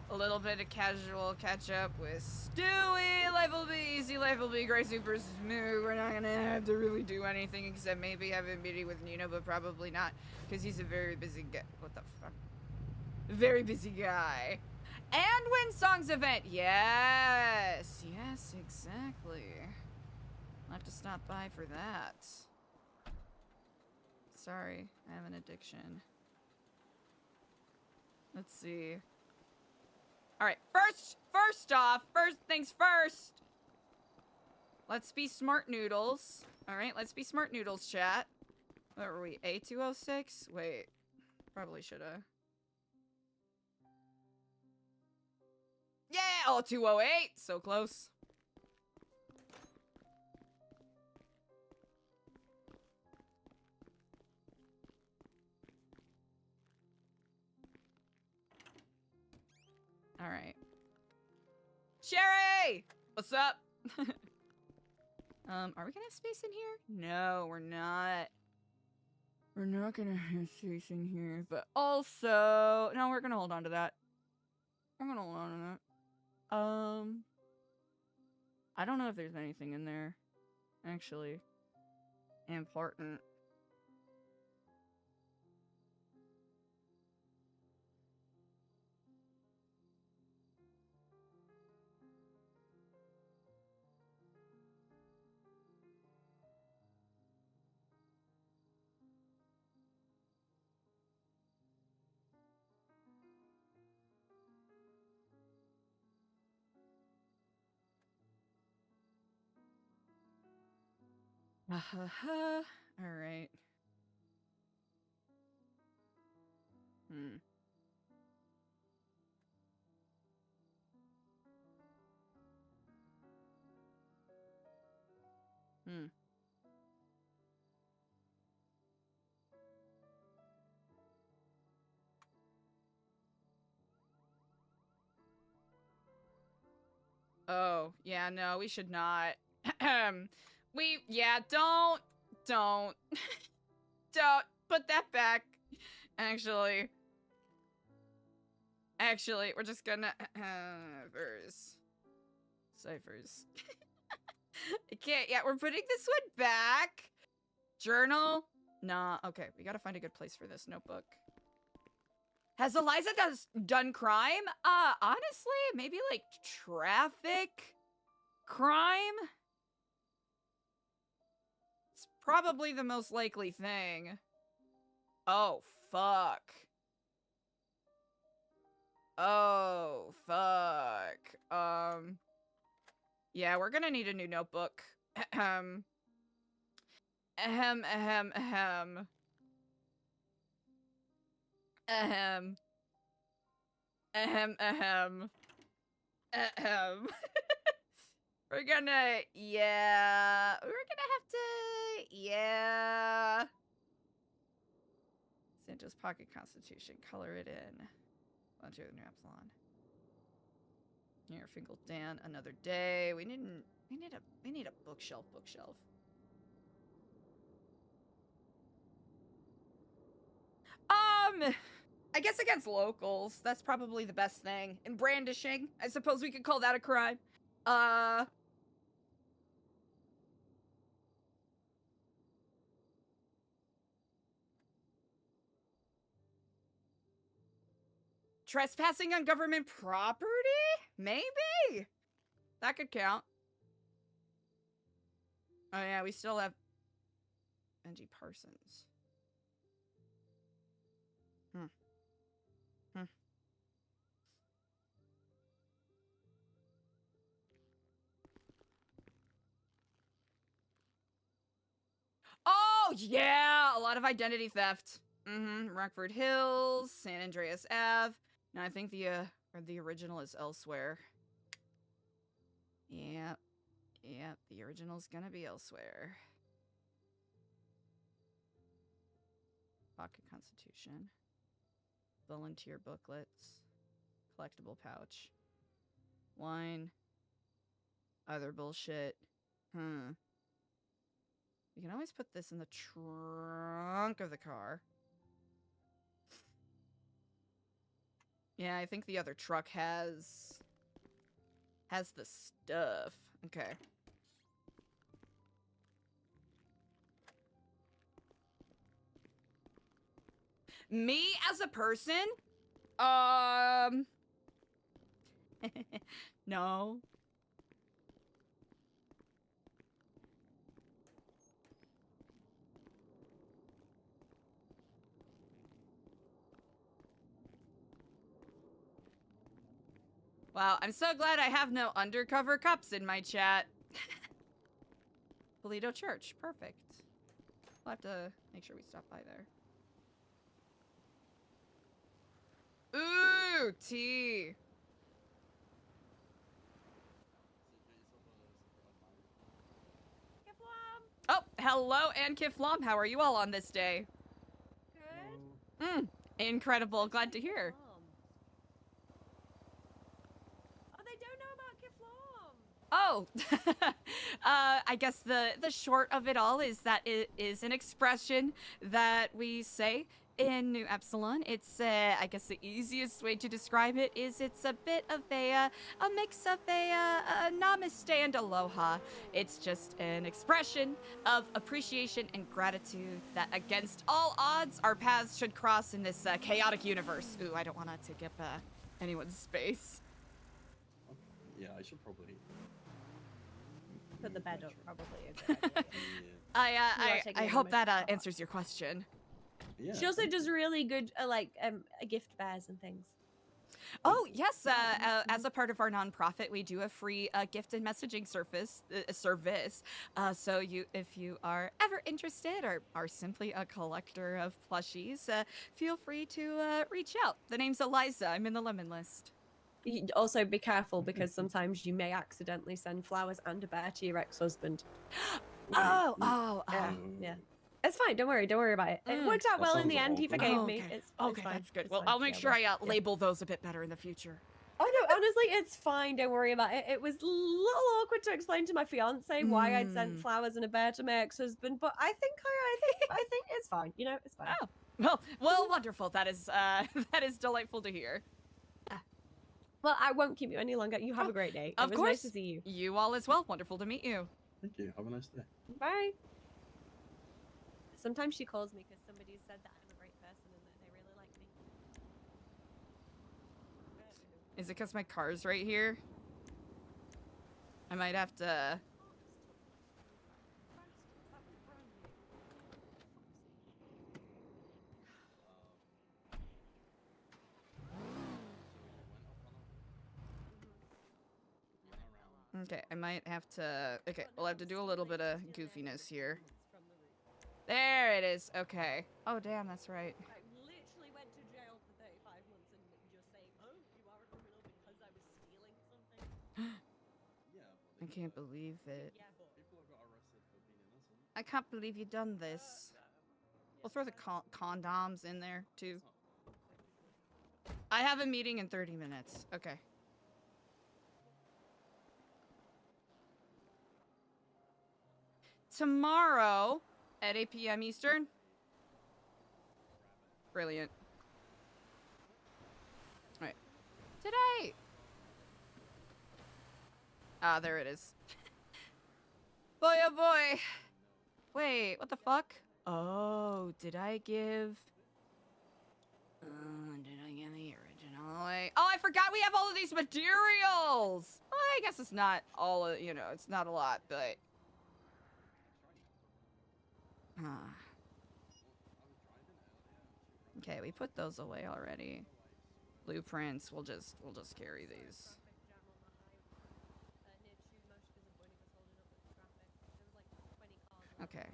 A little bit of casual catch up with Stewie. Life will be easy. Life will be great. Super smooth. We're not gonna have to really do anything except maybe have a meeting with Nino, but probably not, because he's a very busy guy. What the fuck? Very busy guy. And win songs event. Yes. Yes, exactly. I'll have to stop by for that. Sorry, I have an addiction. Let's see. All right, first off, first things first. Let's be smart noodles. All right, let's be smart noodles, chat. What were we, A206? Wait, probably shoulda. Yeah, oh, 208, so close. All right. Sherry! What's up? Are we gonna have space in here? No, we're not. We're not gonna have space in here, but also... No, we're gonna hold on to that. We're gonna hold on to that. I don't know if there's anything in there, actually, important. All right. Hmm. Oh, yeah, no, we should not. Yeah, don't don't put that back. Actually, we're just gonna ciphers. I can't. Yeah, we're putting this one back. Journal. Nah. Okay, we gotta find a good place for this notebook. Has Eliza done crime? Honestly, maybe like traffic crime. It's probably the most likely thing. Oh, fuck. Oh, fuck. Yeah, we're gonna need a new notebook. Ahem. Ahem, ahem, ahem. Ahem. Ahem, ahem. Ahem. We're gonna, yeah. We're gonna have to, yeah. Santos Pocket Constitution, color it in. Volunteer with New Epsilon. Near Finkel Dan, another day. We need a bookshelf. I guess against locals, that's probably the best thing. And brandishing, I suppose we could call that a crime. Trespassing on government property? Maybe? That could count. Oh yeah, we still have Benji Parsons. Oh, yeah! A lot of identity theft. Rockford Hills, San Andreas Ave. No, I think the original is elsewhere. Yeah. Yeah, the original's gonna be elsewhere. Pocket Constitution. Volunteer booklets. Collectible pouch. Wine. Other bullshit. You can always put this in the trunk of the car. Yeah, I think the other truck has the stuff. Okay. Me as a person? No. Wow, I'm so glad I have no undercover cops in my chat. Toledo Church, perfect. We'll have to make sure we stop by there. Ooh, tea. Oh, hello, Ann Kiflom. How are you all on this day? Good. Incredible. Glad to hear. Oh, they don't know about Kiflom. Oh, I guess the short of it all is that it is an expression that we say in New Epsilon. It's, I guess the easiest way to describe it is it's a bit of a mix of a namaste and aloha. It's just an expression of appreciation and gratitude that against all odds, our paths should cross in this chaotic universe. Ooh, I don't want to take up anyone's space. Yeah, I should probably Put the bed up, probably. A good idea. I hope that answers your question. Yeah. She also does really good, gift bears and things. Oh, yes. As a part of our nonprofit, we do a free gift and messaging service. So if you are ever interested or are simply a collector of plushies, feel free to reach out. The name's Eliza. I'm in the lemon list. Also, be careful because sometimes you may accidentally send flowers and a bear to your ex-husband. Yeah. It's fine. Don't worry about it. It worked out That well in sounds the end. He awful. forgave Oh, me. okay. It's Okay, fine. that's good. It's Well, fine. I'll make Yeah, sure I well, label those a bit better in the future. Oh no, honestly, it's fine. Don't worry about it. It was a little awkward to explain to my fiance why I'd sent flowers and a bear to my ex-husband, but I think it's fine. You know, it's fine. Oh, well, wonderful. That is that is delightful to hear. Well, I won't keep you any longer. You have a great day. Of It was course. nice to see you. You all as well. Wonderful to meet you. Thank you. Have a nice day. Bye. Sometimes she calls me because somebody said that I'm a great person and that they really like me. Is it because my car's right here? I might have to... Okay, I might have to... Okay, we'll have to do a little bit of goofiness here. There it is. Okay. Oh, damn, that's right. I literally went to jail for 35 months and just saying, oh, you are a criminal because I was stealing something. Yeah. I can't believe it. Yeah, but People have got arrested for being innocent. I can't believe you done this. We'll throw the condoms in there, too. I have a meeting in 30 minutes. Okay. Tomorrow at 8 p.m. Eastern. Brilliant. All right. Today. Ah, there it is. Boy, oh boy. Wait, what the fuck? Oh, did I give the original? Definitely. Oh, I forgot we have all of these materials. Well, I guess it's not all, you know, it's not a lot, but. Okay, we put those away already. Blueprints, we'll just carry these. Okay.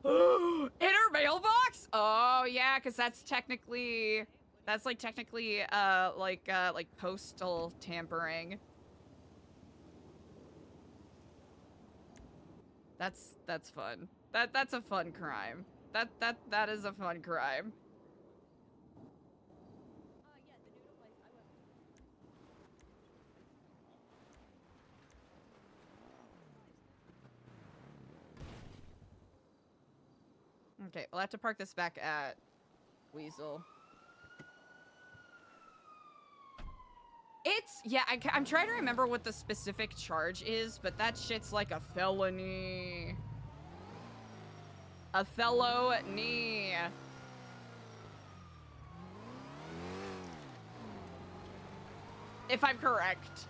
Inner mailbox? Oh yeah, because that's technically like postal tampering. That's fun. That's a fun crime. That is a fun crime. Okay, we'll have to park this back at Weasel. It's, yeah, I'm trying to remember what the specific charge is, but that shit's like a felony. A felony. If I'm correct.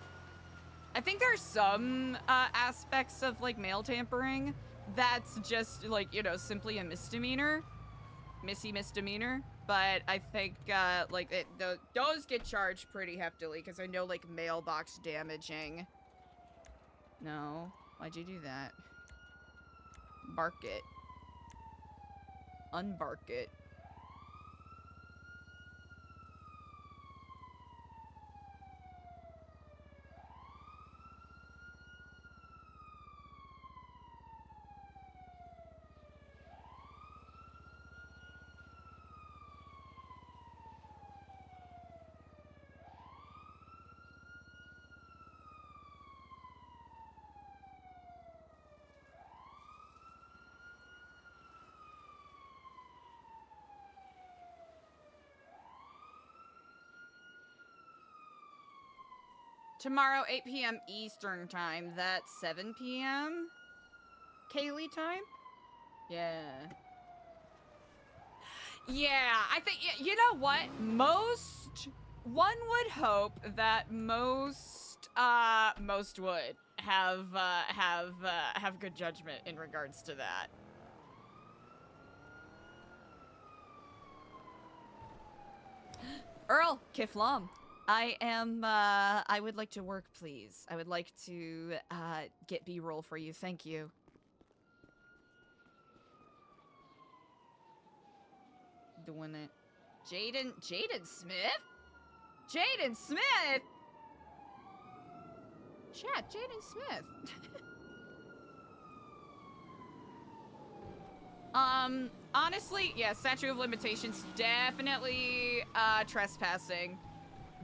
I think there's some aspects of like mail tampering that's just like, you know, simply a misdemeanor. Misdemeanor. But I think like those get charged pretty heftily because I know like mailbox damaging. No. Why'd you do that? Bark it. Unbark it. Tomorrow, 8 p.m. Eastern time. That's 7 p.m. Kaylee time? Yeah. Yeah, I think, you know what? One would hope that most would have good judgment in regards to that. Earl, Kiflam. I would like to work, please. I would like to, get B-roll for you. Thank you. Doing it. Jaden Smith? Jaden Smith? Chat, Jaden Smith. Honestly, yeah, statute of limitations, definitely, trespassing.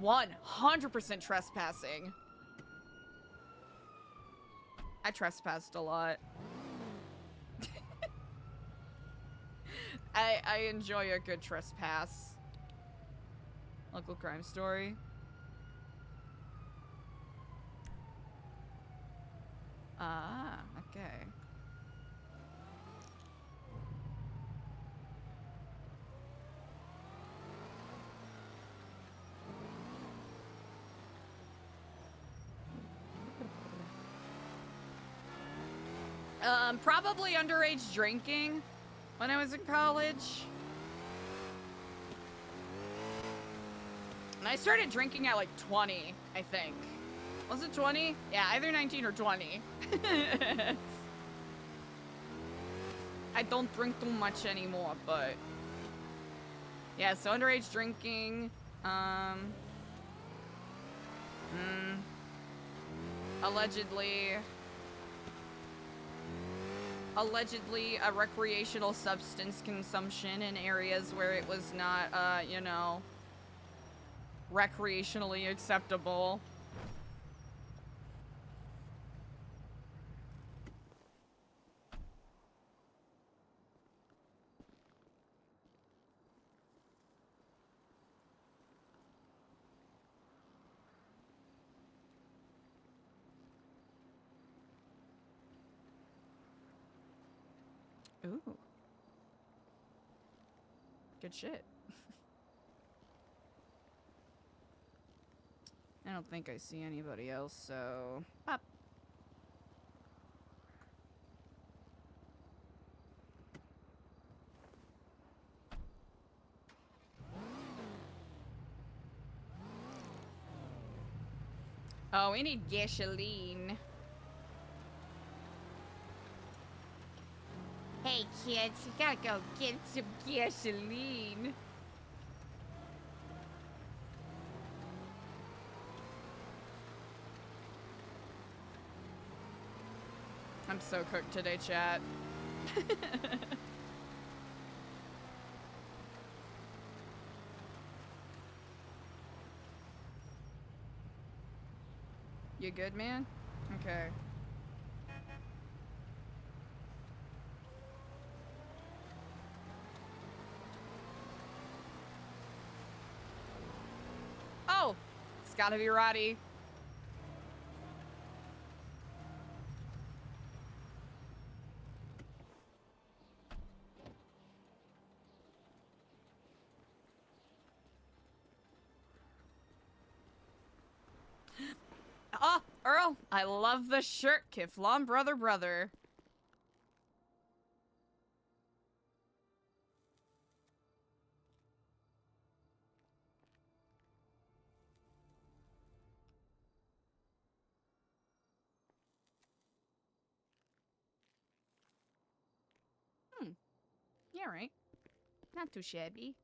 100% trespassing. I trespassed a lot. I enjoy a good trespass. Local crime story. Ah, okay. Probably underage drinking when I was in college. And I started drinking at like 20, I think. Was it 20? Yeah, either 19 or 20. I don't drink too much anymore, but yeah, so underage drinking, allegedly a recreational substance consumption in areas where it was not, you know, recreationally acceptable. Ooh. Good shit. I don't think I see anybody else, so... Pop. Oh, we need gasoline. Hey, kids, you gotta go get some gasoline. I'm so cooked today, chat. You good, man? Okay. Oh! It's gotta be Roddy. Oh, Earl, I love the shirt. Kiflon, brother. Yeah, right. Not too shabby.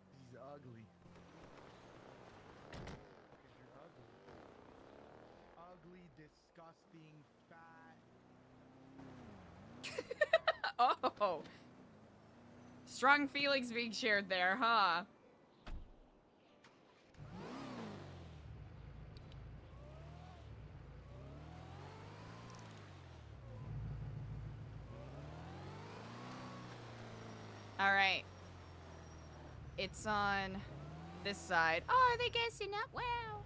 He's ugly. Because you're ugly. Ugly, disgusting, fat. Oh. Strong feelings being shared there, huh? All right. It's on this side. Oh, are they guessing up? Wow.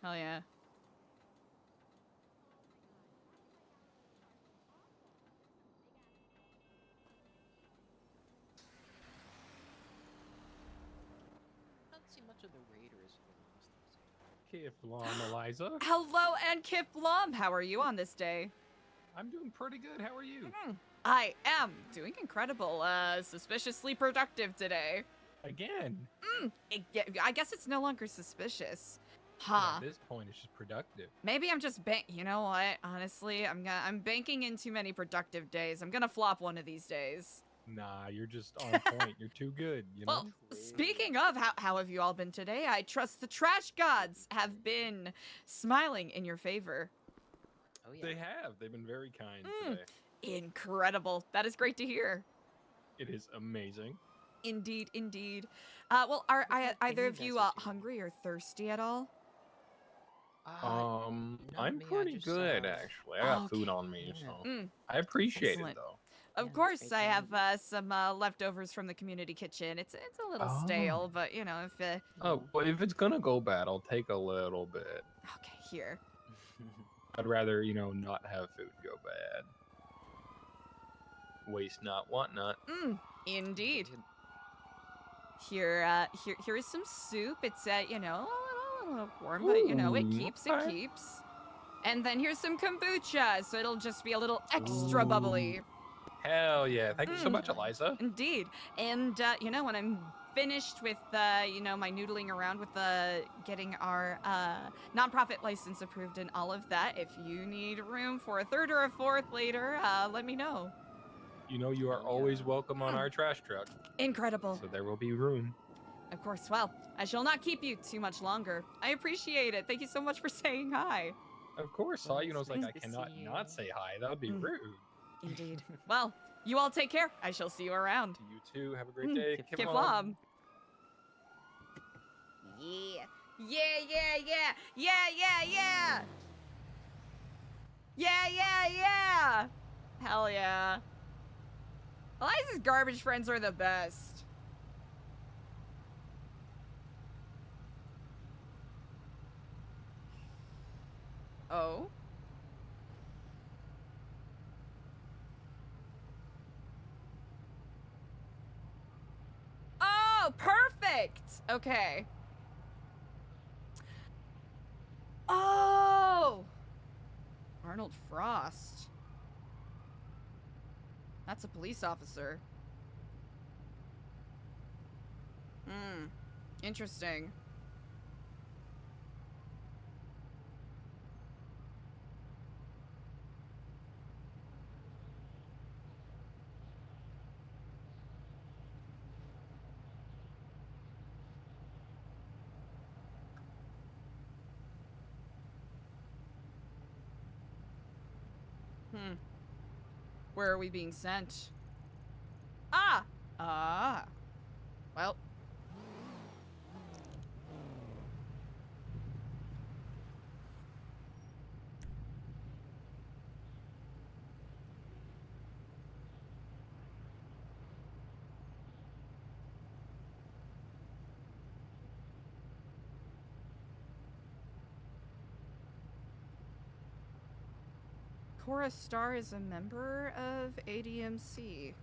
Hell yeah. I don't see much of the Raiders for the last Kiflom, Eliza. Hello, and Kip Blum. How are you on this day? I'm doing pretty good. How are you? I am doing incredible. Suspiciously productive today. Again. I guess it's no longer suspicious. Yeah, Huh. at this point, it's just productive. Maybe I'm just you know what? Honestly, I'm banking in too many productive days. I'm gonna flop one of these days. Nah, you're just on point. You're too good, you know? Well, speaking of, how have you all been today? I trust the trash gods have been smiling in your favor. Oh, yeah. They have. They've been very kind today. Incredible. That is great to hear. It is amazing. Indeed, indeed. Well, are that either thingy of you message you hungry or thirsty at all? I'm me, I pretty just, good, actually. I got food on me, yeah. so I appreciate Excellent. it, though. Of Yeah, course, great I to have some leftovers from the community kitchen. It's a little stale, but you know, if Oh, well, if it's gonna go bad, I'll take a little bit. okay, here. I'd rather, you know, not have food go bad. Waste not, want not. Indeed. Here is some soup. It's you know, a little warm, but you know, it keeps. And then here's some kombucha, so it'll just be a little extra bubbly. Hell yeah! Thank you so much, Eliza. Indeed. And you know, when I'm finished with you know, my noodling around with getting our nonprofit license approved and all of that, if you need room for a third or a fourth later, let me know. You know you are always welcome on our trash truck. Incredible. So there will be room. Of course. Well, I shall not keep you too much longer. I appreciate it. Thank you so much for saying hi. Of course, saw you and I was like, nice I to cannot see not you. say hi. That would be rude. Indeed. Well, you all take care. I shall see you around. You too. Have a great day. Kiflom. Yeah. Yeah. Yeah! Hell yeah. Eliza's garbage friends are the best. Oh? Oh, perfect! Okay. Oh! Arnold Frost. That's a police officer. Hmm. Interesting. Hmm. Where are we being sent? Ah! Ah. Well. Cora Star is a member of ADMC.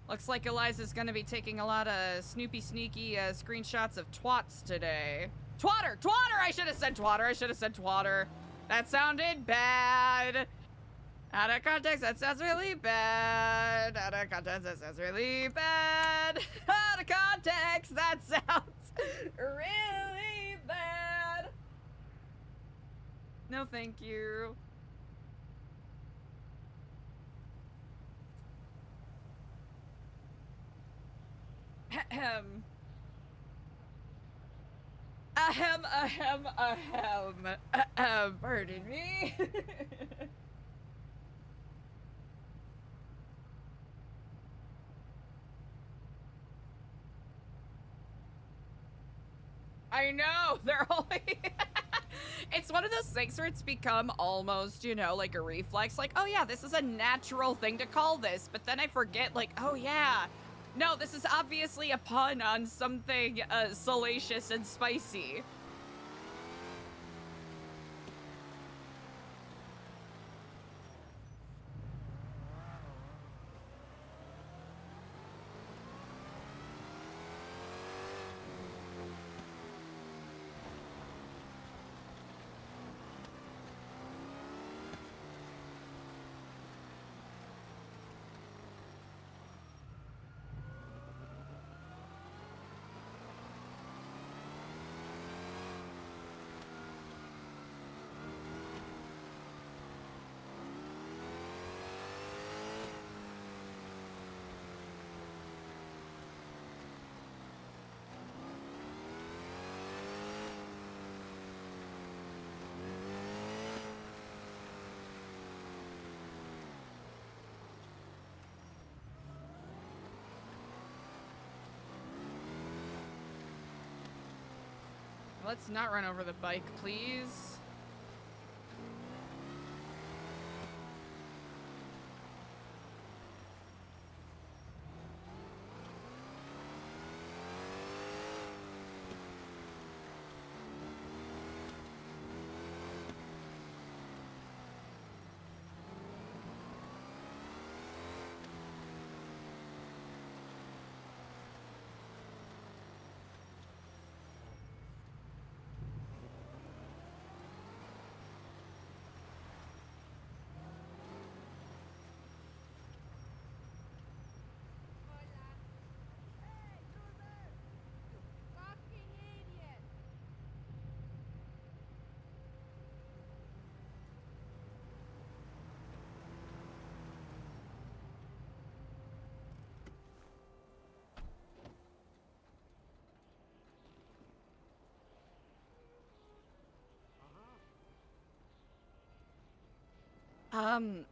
Looks like Eliza's gonna be taking a lot of sneaky screenshots of twats today. Twatter! Twatter! I should have said twatter. That sounded bad. Out of context, that sounds really bad. Out of context, that sounds really bad. Out of context, that sounds really bad. No, thank you. Ahem. Pardon me. I know, they're always... It's one of those things where it's become almost, you know, like a reflex. Like, oh yeah, this is a natural thing to call this. But then I forget, like, oh yeah. No, this is obviously a pun on something salacious and spicy. Let's not run over the bike, please.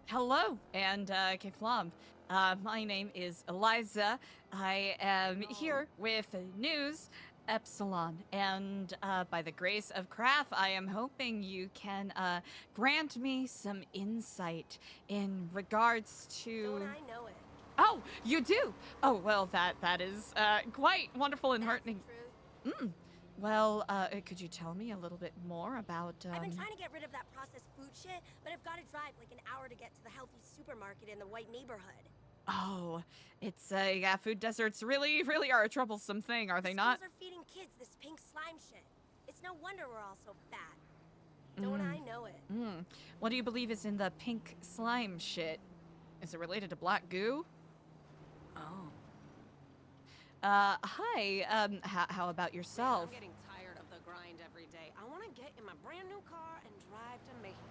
Hello, and, Keflam. My name is Eliza. I am here with news. Epsilon, and by the grace of Craft, I am hoping you can grant me some insight in regards to. Don't I know it? Oh, you do. Oh well, that is quite wonderful and heartening. Mm. Well, could you tell me a little bit more about? I've been trying to get rid of that processed food shit, but I've got to drive like an hour to get to the healthy supermarket in the white neighborhood. Oh, it's yeah, food deserts really are a troublesome thing, are they not? Schools are feeding kids this pink slime shit. It's no wonder we're all so fat. Don't I know it? What do you believe is in the pink slime shit? Is it related to black goo? Oh. Hi. How about yourself? I'm getting tired of the grind every day. I want to get in my brand new car and drive to Mexico.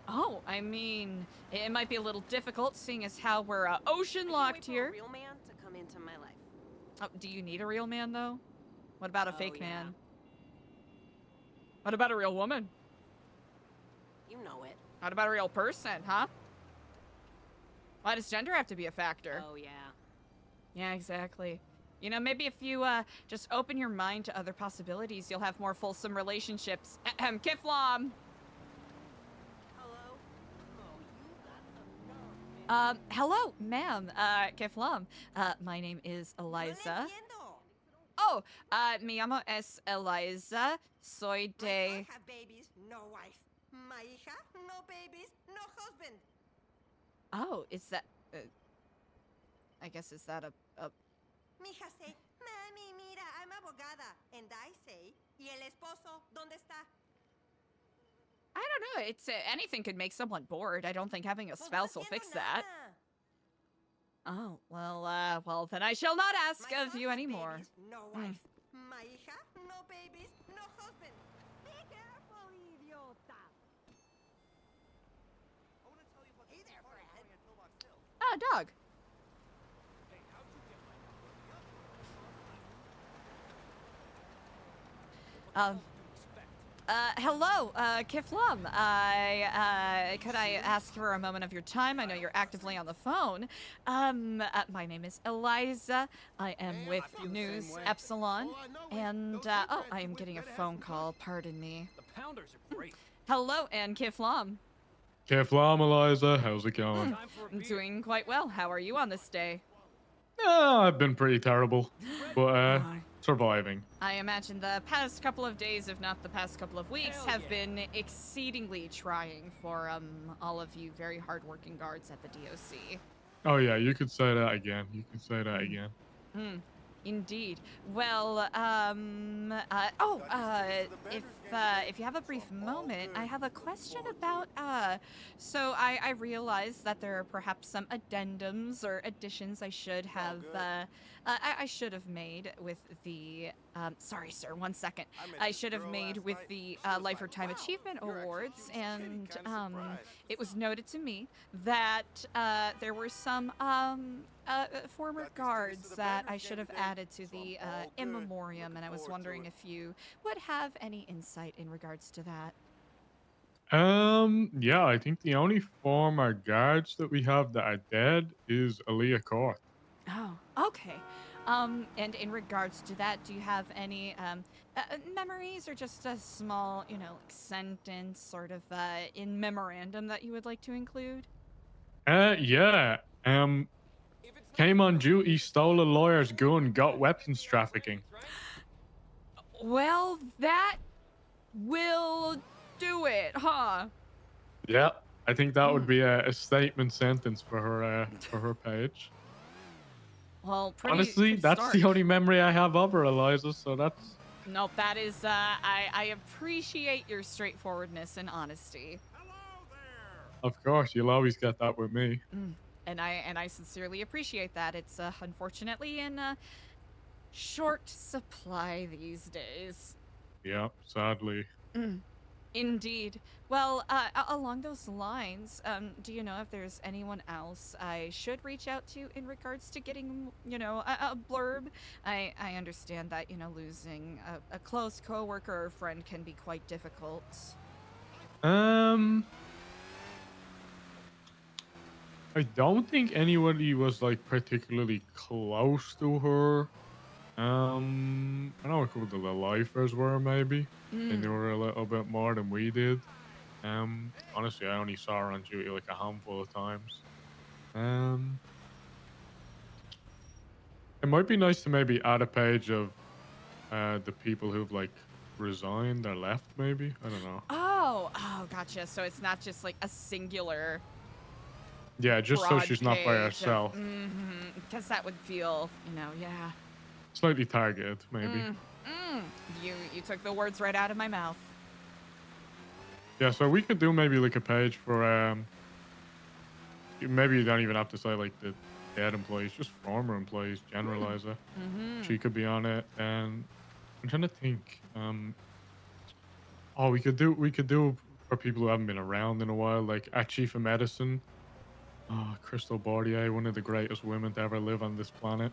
Oh, I mean, it might be a little difficult seeing as how we're ocean locked here. A real man to come into my life. Oh, do you need a real man though? What about a fake yeah. man? What about a real woman? You know it. What about a real person, huh? Why does gender have to be a factor? Oh yeah. Yeah, exactly. You know, maybe if you just open your mind to other possibilities, you'll have more fulsome relationships. Ahem, Kiflam! Hello? Oh, you got some nerve, man. Hello, ma'am, Kiflam. My name is Eliza. Oh, me llamo es Eliza. Soy de... My son have babies, no wife. My hija, no babies, no husband. Oh, is that... I guess, is that a... Mija say, mami, mira, I'm abogada. And I say, ¿y el esposo dónde está? I don't know. It's anything could make someone bored. I don't think having a spouse will fix that. Oh, well, then I shall not ask of you anymore. Babies, no wife. My hija, no babies, no husband. Be careful, idiota. I want to tell you about Hey there, party Fred. going at Pillbox Hill. Ah, dog. Hey, how'd you get my number? Hello, Kiflam. Could I ask for a moment of your time? I know you're actively on the phone. My name is Eliza. I am with News Epsilon, and, I am getting a phone call. Pardon me. The Pounders are great. Hello, and Kiflam. Kiflam, Eliza, how's it going? Time for a I'm beer. doing quite well. How are you on this day? I've been pretty terrible, but surviving. I imagine the past couple of days, if not the past couple of weeks, Hell have yeah. been exceedingly trying for all of you very hardworking guards at the DOC. Oh yeah, you could say that again. You can say that again. Indeed. Well, if you have a brief moment, I have a question about, so I realize that there are perhaps some addendums or additions I should have, I should have made with the, sorry sir, one second. I should have made with the, Lifetime Achievement Awards, and, it was noted to me that, there were some, former guards that I should have added to the in memoriam, and I was wondering if you would have any insight in regards to that. Yeah, I think the only former guards that we have that are dead is Aaliyah Court. Oh, okay. And in regards to that, do you have any memories or just a small, like sentence sort of in memorandum that you would like to include? Yeah. Came on duty, stole a lawyer's gun, got weapons trafficking. Well, that will do it, huh? Yeah, I think that would be a statement sentence for her page. Well, pretty Honestly, that's stark. the only memory I have of her, Eliza. So that's. Nope, that is. I appreciate your straightforwardness and honesty. Of course, you'll always get that with me. And I sincerely appreciate that. It's unfortunately in short supply these days. Yeah, sadly. Indeed. Well, along those lines, do you know if there's anyone else I should reach out to in regards to getting, a blurb? I understand that, losing a close coworker or friend can be quite difficult. I don't think anybody was like particularly close to her. I know a couple of the lifers were maybe. They knew her a little bit more than we did. Honestly, I only saw her on duty like a handful of times. It might be nice to maybe add a page of the people who've like resigned or left. Maybe I don't know. Oh, gotcha. So it's not just like a singular Yeah, just so broad she's not by page herself. because that would feel, yeah. Slightly targeted, maybe. You took the words right out of my mouth. Yeah, so we could do maybe like a page for maybe you don't even have to say like the dead employees, just former employees, generalizer. She could be on it. And I'm trying to think. Oh, we could do for people who haven't been around in a while, like our chief of medicine. Oh, Crystal Bordier, one of the greatest women to ever live on this planet.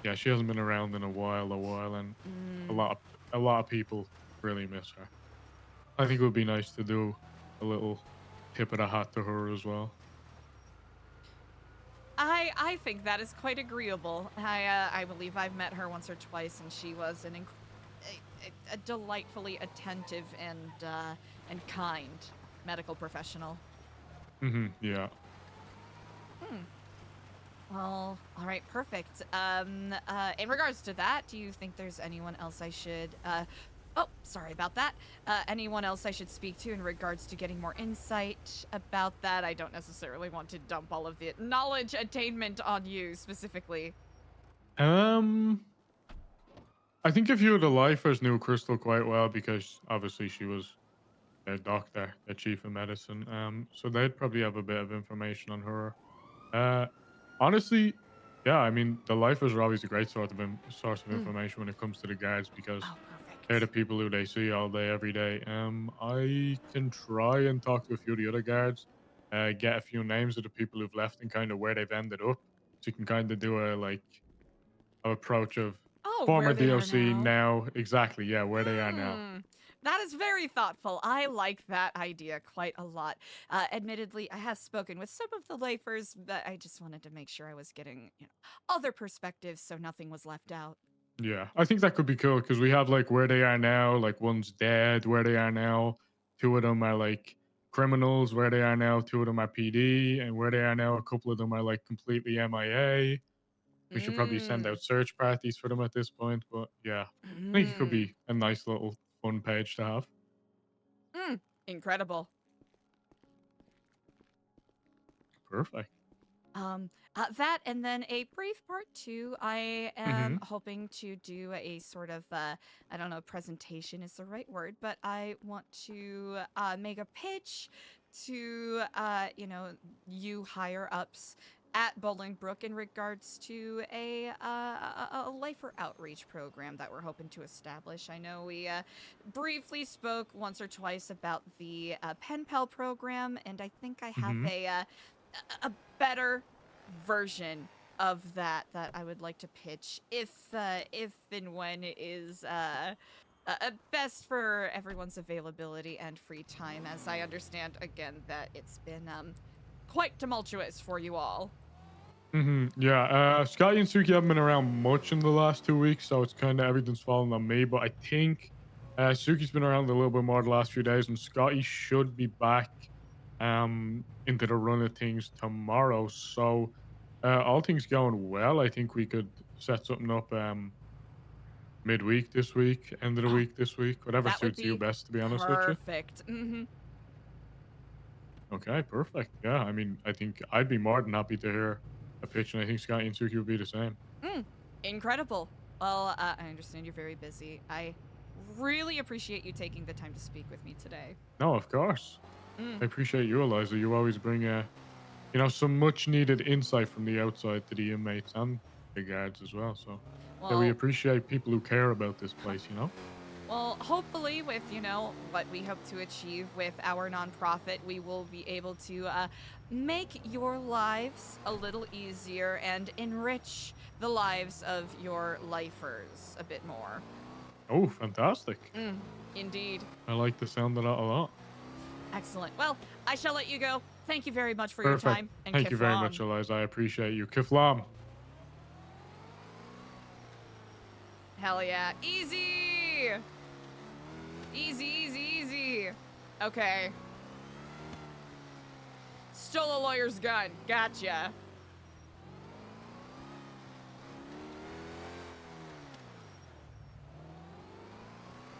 Yeah, she hasn't been around in a while, and a lot of people really miss her. I think it would be nice to do a little tip of the hat to her as well. I think that is quite agreeable. I believe I've met her once or twice, and she was a delightfully attentive and kind medical professional. Yeah. Well, all right, perfect. In regards to that, do you think there's anyone else I should, oh, sorry about that. Anyone else I should speak to in regards to getting more insight about that? I don't necessarily want to dump all of the knowledge attainment on you specifically. I think a few of the lifers knew Crystal quite well because obviously she was their doctor, their chief of medicine. So they'd probably have a bit of information on her. Honestly, yeah, I mean, the lifers are always a great source of information when it comes to the guards because they're the people who they see all day, every day. I can try and talk to a few of the other guards, get a few names of the people who've left and kind of where they've ended up, so you can kind of do a approach of former where they are DOC now. now. Exactly, yeah, where they are now. That is very thoughtful. I like that idea quite a lot. Admittedly, I have spoken with some of the lifers, but I just wanted to make sure I was getting, other perspectives so nothing was left out. Yeah, I think that could be cool because we have like where they are now, like one's dead, where they are now. Two of them are like criminals, where they are now. Two of them are PD, and where they are now, a couple of them are like completely MIA. We should probably send out search parties for them at this point, but yeah, I think it could be a nice little fun page to have. Incredible. Perfect. That and then a brief part 2. I am hoping to do a sort of, I don't know, presentation is the right word, but I want to make a pitch to, you higher ups at Bolingbrook in regards to a lifer outreach program that we're hoping to establish. I know we briefly spoke once or twice about the pen pal program, and I think I have a better version of that I would like to pitch if and when it is best for everyone's availability and free time, as I understand again that it's been quite tumultuous for you all. Yeah, Scotty and Suki haven't been around much in the last 2 weeks, so it's kind of everything's fallen on me. But I think Suki's been around a little bit more the last few days, and Scotty should be back into the run of things tomorrow. So all things going well, I think we could set something up midweek this week, end of the week this week, whatever suits you best, to be honest with you. Perfect. Okay, perfect. Yeah, I mean, I think I'd be more than happy to hear a pitch, and I think Scotty and Suki would be the same. Incredible. Well, I understand you're very busy. I really appreciate you taking the time to speak with me today. No, of course. I appreciate you, Eliza. You always bring some much needed insight from the outside to the inmates and the guards as well. So yeah, we appreciate people who care about this place, Well, hopefully with, what we hope to achieve with our nonprofit, we will be able to make your lives a little easier and enrich the lives of your lifers a bit more. Oh, fantastic. Indeed. I like the sound of that a lot. Excellent. Well, I shall let you go. Thank you very much for your Perfect. time. And Thank you very much, Eliza. I appreciate you. Kiflam. Hell yeah. Easy! Easy, easy, easy. Okay. Stole a lawyer's gun. Gotcha.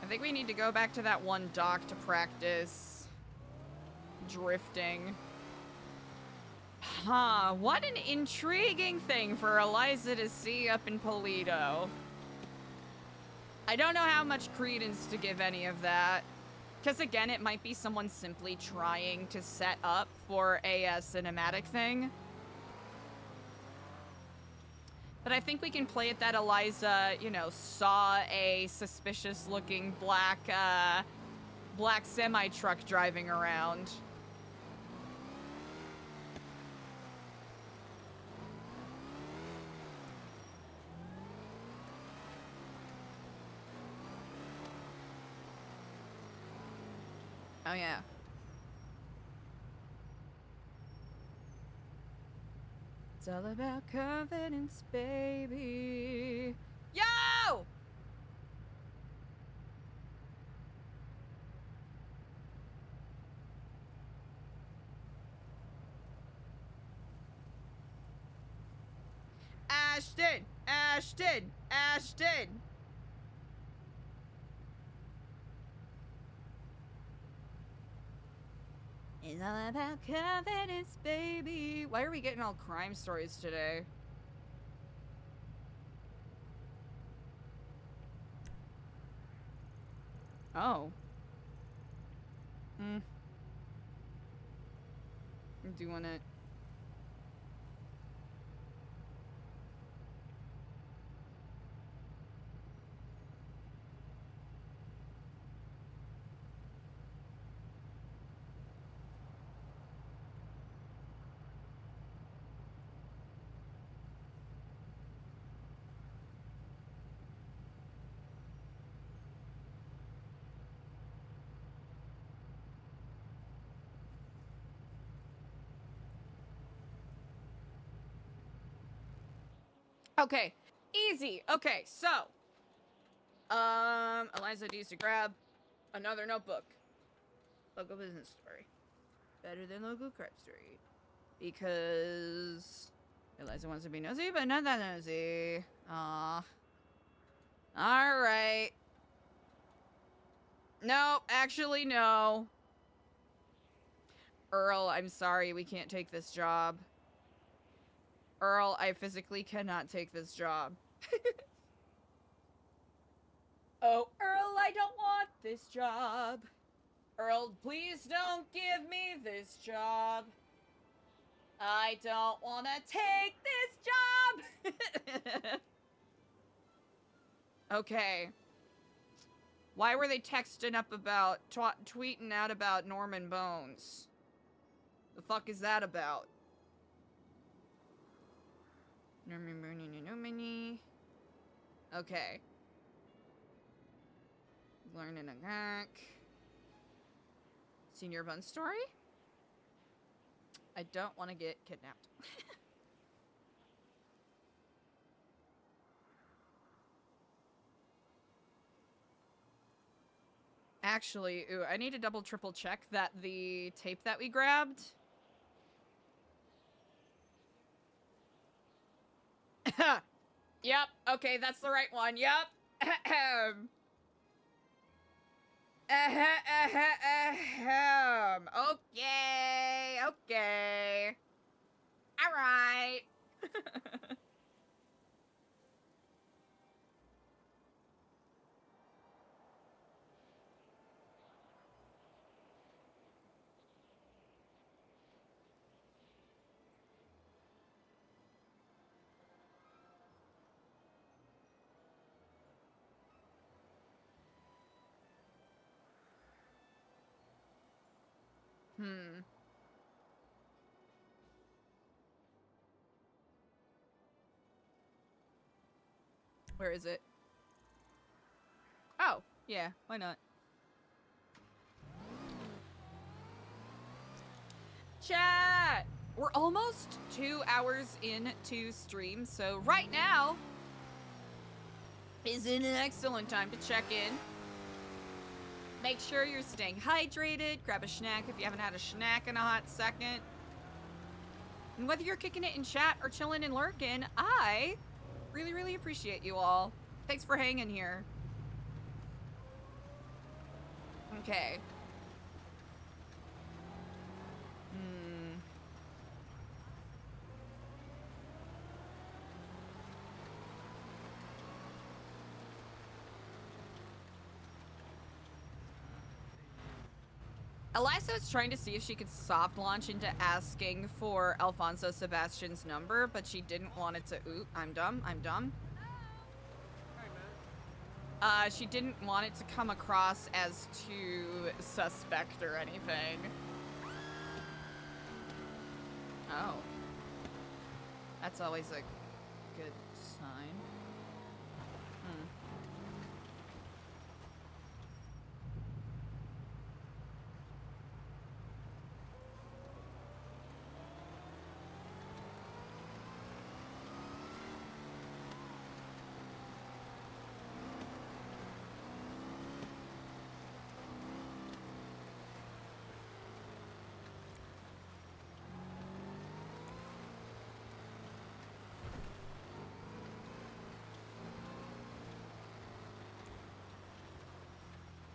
I think we need to go back to that one dock to practice drifting. Huh, what an intriguing thing for ELIZA to see up in Polito. I don't know how much credence to give any of that. Because again, it might be someone simply trying to set up for a cinematic thing. But I think we can play it that ELIZA, you know, saw a suspicious-looking black semi-truck driving around. Oh, yeah. It's all about confidence, baby. Yo! Ashton! Ashton! Ashton! It's all about confidence, baby. Why are we getting all crime stories today? Oh. I'm doing it. Okay, easy. Okay, so, ELIZA needs to grab another notebook. Local business story. Better than local crime story. Because ELIZA wants to be nosy, but not that nosy. Aw. Alright. No, actually, no. Earl, I'm sorry, we can't take this job. Earl, I physically cannot take this job. Oh, Earl, I don't want this job. Earl, please don't give me this job. I don't want to take this job. Okay. Why were they texting up about, tweeting out about Norman Bones? The fuck is that about? Okay. Learning a hack. Senior Bun story? I don't want to get kidnapped. Actually, ooh, I need to double triple check that the tape that we grabbed. Yep, okay, that's the right one. Yep. Okay, okay. All right. Where is it? Oh, yeah, why not? Chat! We're almost 2 hours into stream, so right now, is an excellent time to check in. Make sure you're staying hydrated. Grab a snack if you haven't had a snack in a hot second. And whether you're kicking it in chat or chilling and lurking, I really, really appreciate you all. Thanks for hanging here. Okay. Eliza was trying to see if she could soft launch into asking for Alfonso Sebastian's number, but she didn't want it to. Ooh, I'm dumb. She didn't want it to come across as too suspect or anything. Oh. That's always a good sign.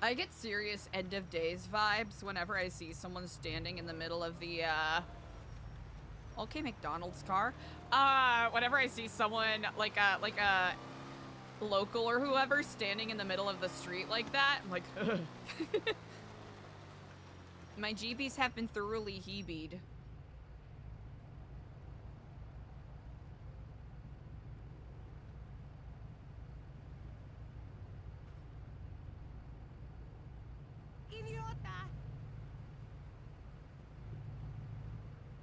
I get serious end of days vibes whenever I see someone standing in the middle of the, okay, McDonald's car. Whenever I see someone, like a local or whoever standing in the middle of the street like that, I'm like, ugh. My GBs have been thoroughly heebied.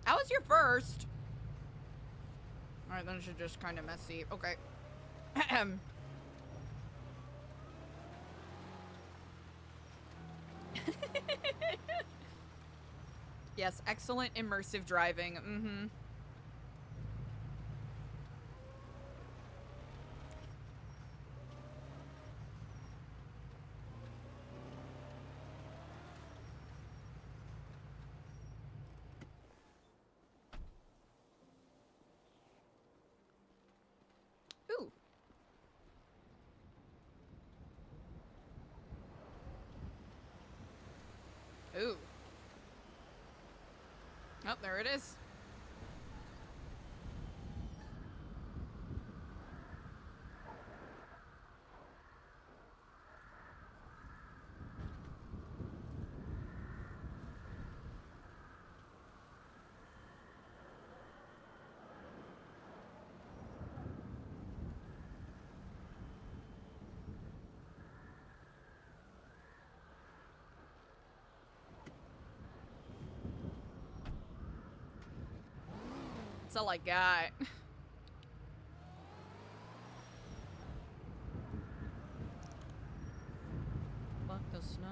How was your first? Alright, then it's just kind of messy. Okay. Yes, excellent immersive driving. Mm-hmm. Ooh. Ooh. Oh, there it is. That's all I got. Fuck the snow.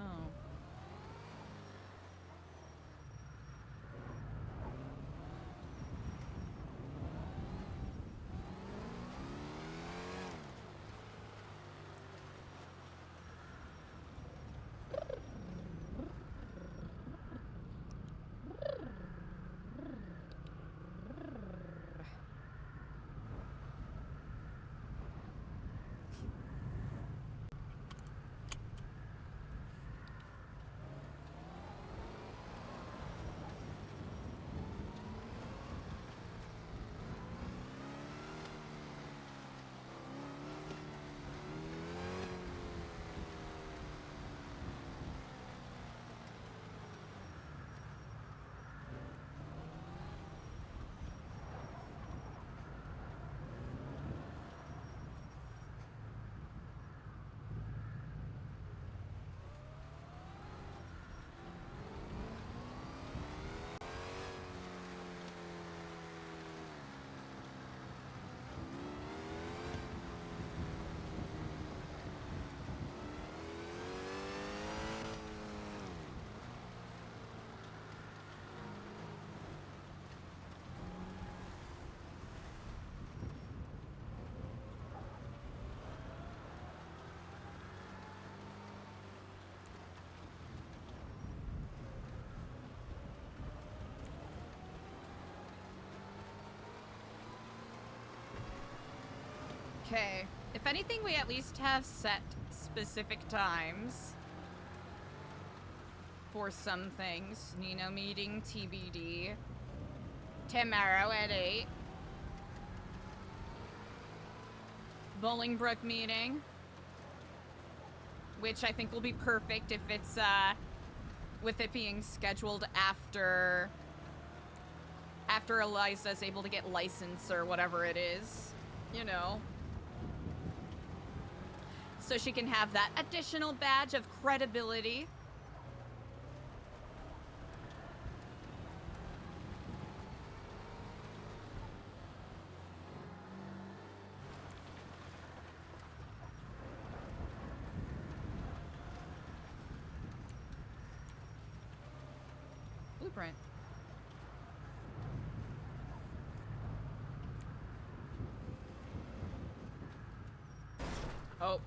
Okay. If anything, we at least have set specific times for some things. Nino meeting TBD. Tomorrow at 8. Bolingbrook meeting. Which I think will be perfect if it's, with it being scheduled after Eliza's able to get licensed or whatever it is, you know. So she can have that additional badge of credibility. Blueprint. Oh.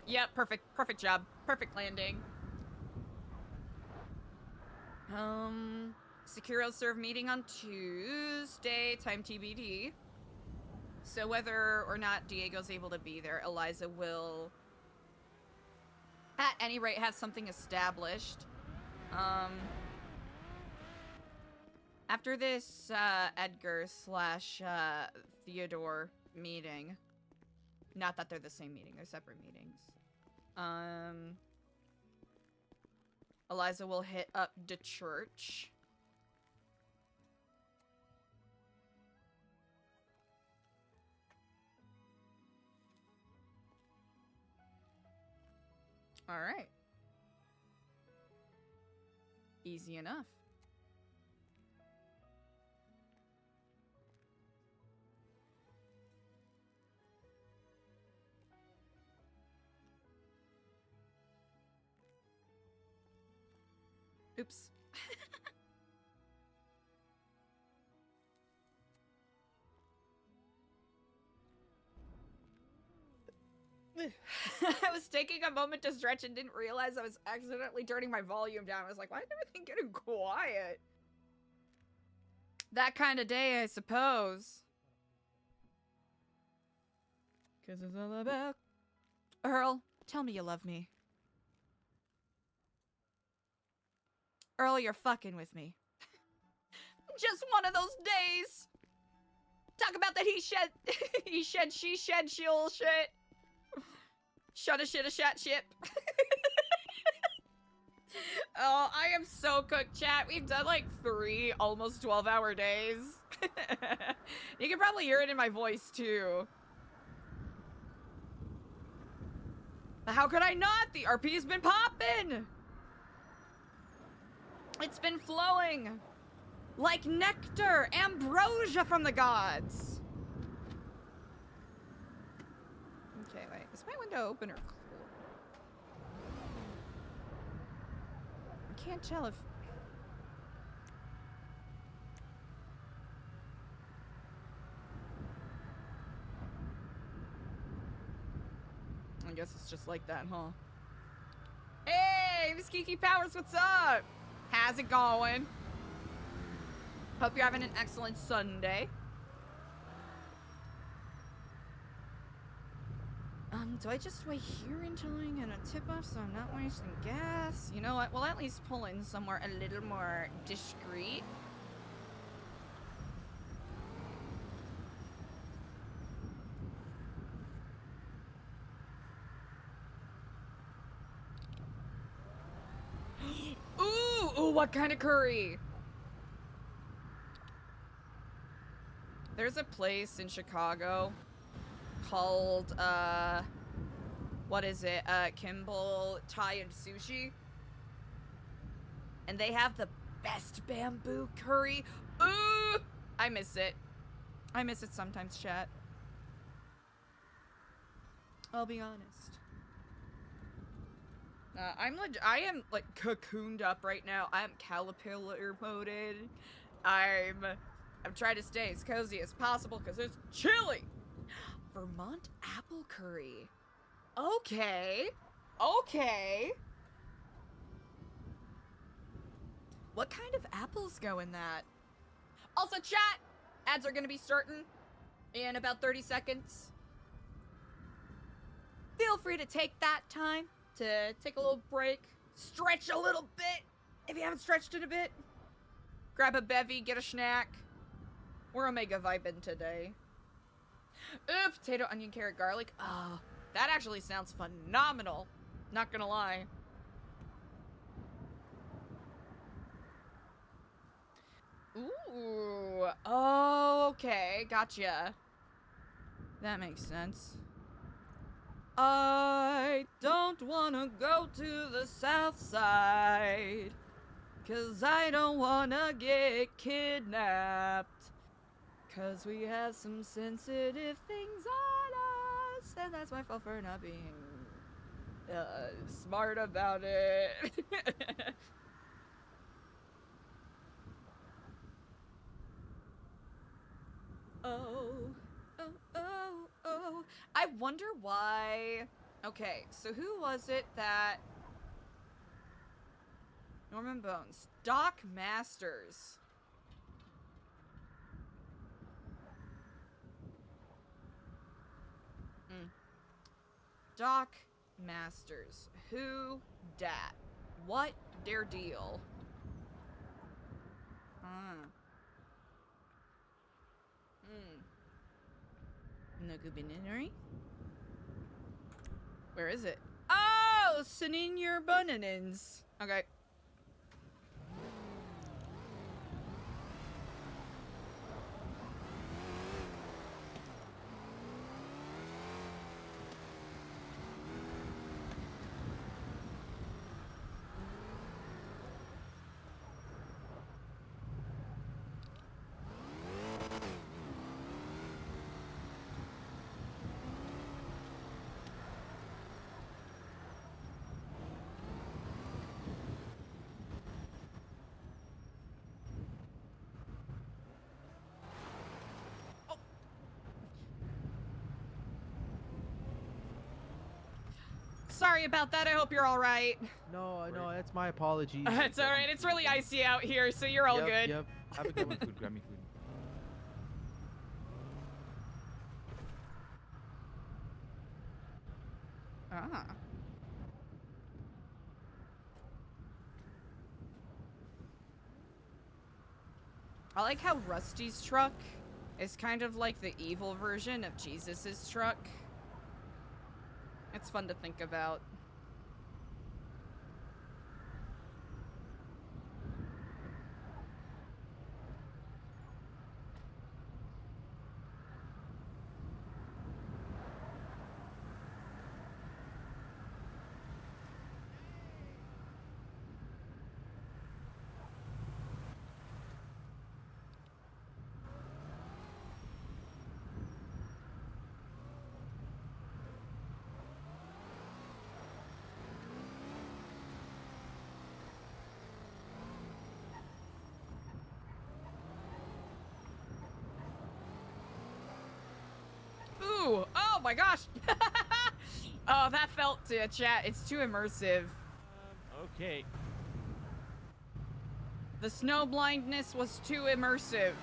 Yeah, perfect job. Perfect landing. Securo serve meeting on Tuesday, time TBD. So whether or not Diego's able to be there, Eliza will at any rate have something established. After this Edgar / Theodore meeting, not that they're the same meeting, they're separate meetings. Eliza will hit up the church. All right. Easy enough. Oops. I was taking a moment to stretch and didn't realize I was accidentally turning my volume down. I was like, why is everything getting quiet? That kind of day, I suppose. Cause it's all about... Earl, tell me you love me. Earl, you're fucking with me. Just one of those days. Talk about that he shed, she shed, she'll shit. Shut a shit a shat ship. Oh, I am so cooked, chat. We've done like 3 almost 12-hour days. You can probably hear it in my voice too. How could I not? The RP's been popping. It's been flowing like nectar, ambrosia from the gods. Okay, wait. Is my window open or closed? I can't tell if... I guess it's just like that, huh? Hey, Miss Kiki Powers, what's up? How's it going? Hope you're having an excellent Sunday. Do I just wait here until I get a tip-off so I'm not wasting gas? You know what? We'll at least pull in somewhere a little more discreet. Ooh, what kind of curry? There's a place in Chicago called, what is it? Kimball Thai and Sushi. And they have the best bamboo curry. Ooh! I miss it. I miss it sometimes, chat. I'll be honest. I am like cocooned up right now. I'm caterpillar moded. I'm trying to stay as cozy as possible because it's chilly. Vermont apple curry. Okay. Okay. What kind of apples go in that? Also, chat, ads are gonna be starting in about 30 seconds. Feel free to take that time to take a little break, stretch a little bit if you haven't stretched in a bit. Grab a bevy, get a snack. We're Omega vibing today. Ooh, potato, onion, carrot, garlic. Ah, that actually sounds phenomenal. Not gonna lie. Ooh. Oh, okay. Gotcha. That makes sense. I don't wanna go to the south side, 'cause I don't wanna get kidnapped. 'Cause we have some sensitive things on us, and that's my fault for not being smart about it. Oh, oh, oh, oh. I wonder why. Okay, so who was it that... Norman Bones. Doc Masters. Doc Masters. Who dat? What their deal? Nukubininary? Where is it? Oh! Senior Bunninins. Okay. Sorry about that. I hope you're all right. No, that's my apologies. It's all right. It's really icy out here, so you're all good. Yep. Have a good one, food. Grab me food. Ah. I like how Rusty's truck is kind of like the evil version of Jesus's truck. It's fun to think about. Ooh, oh my gosh. Oh, that felt to chat. It's too immersive. Okay. The snow blindness was too immersive.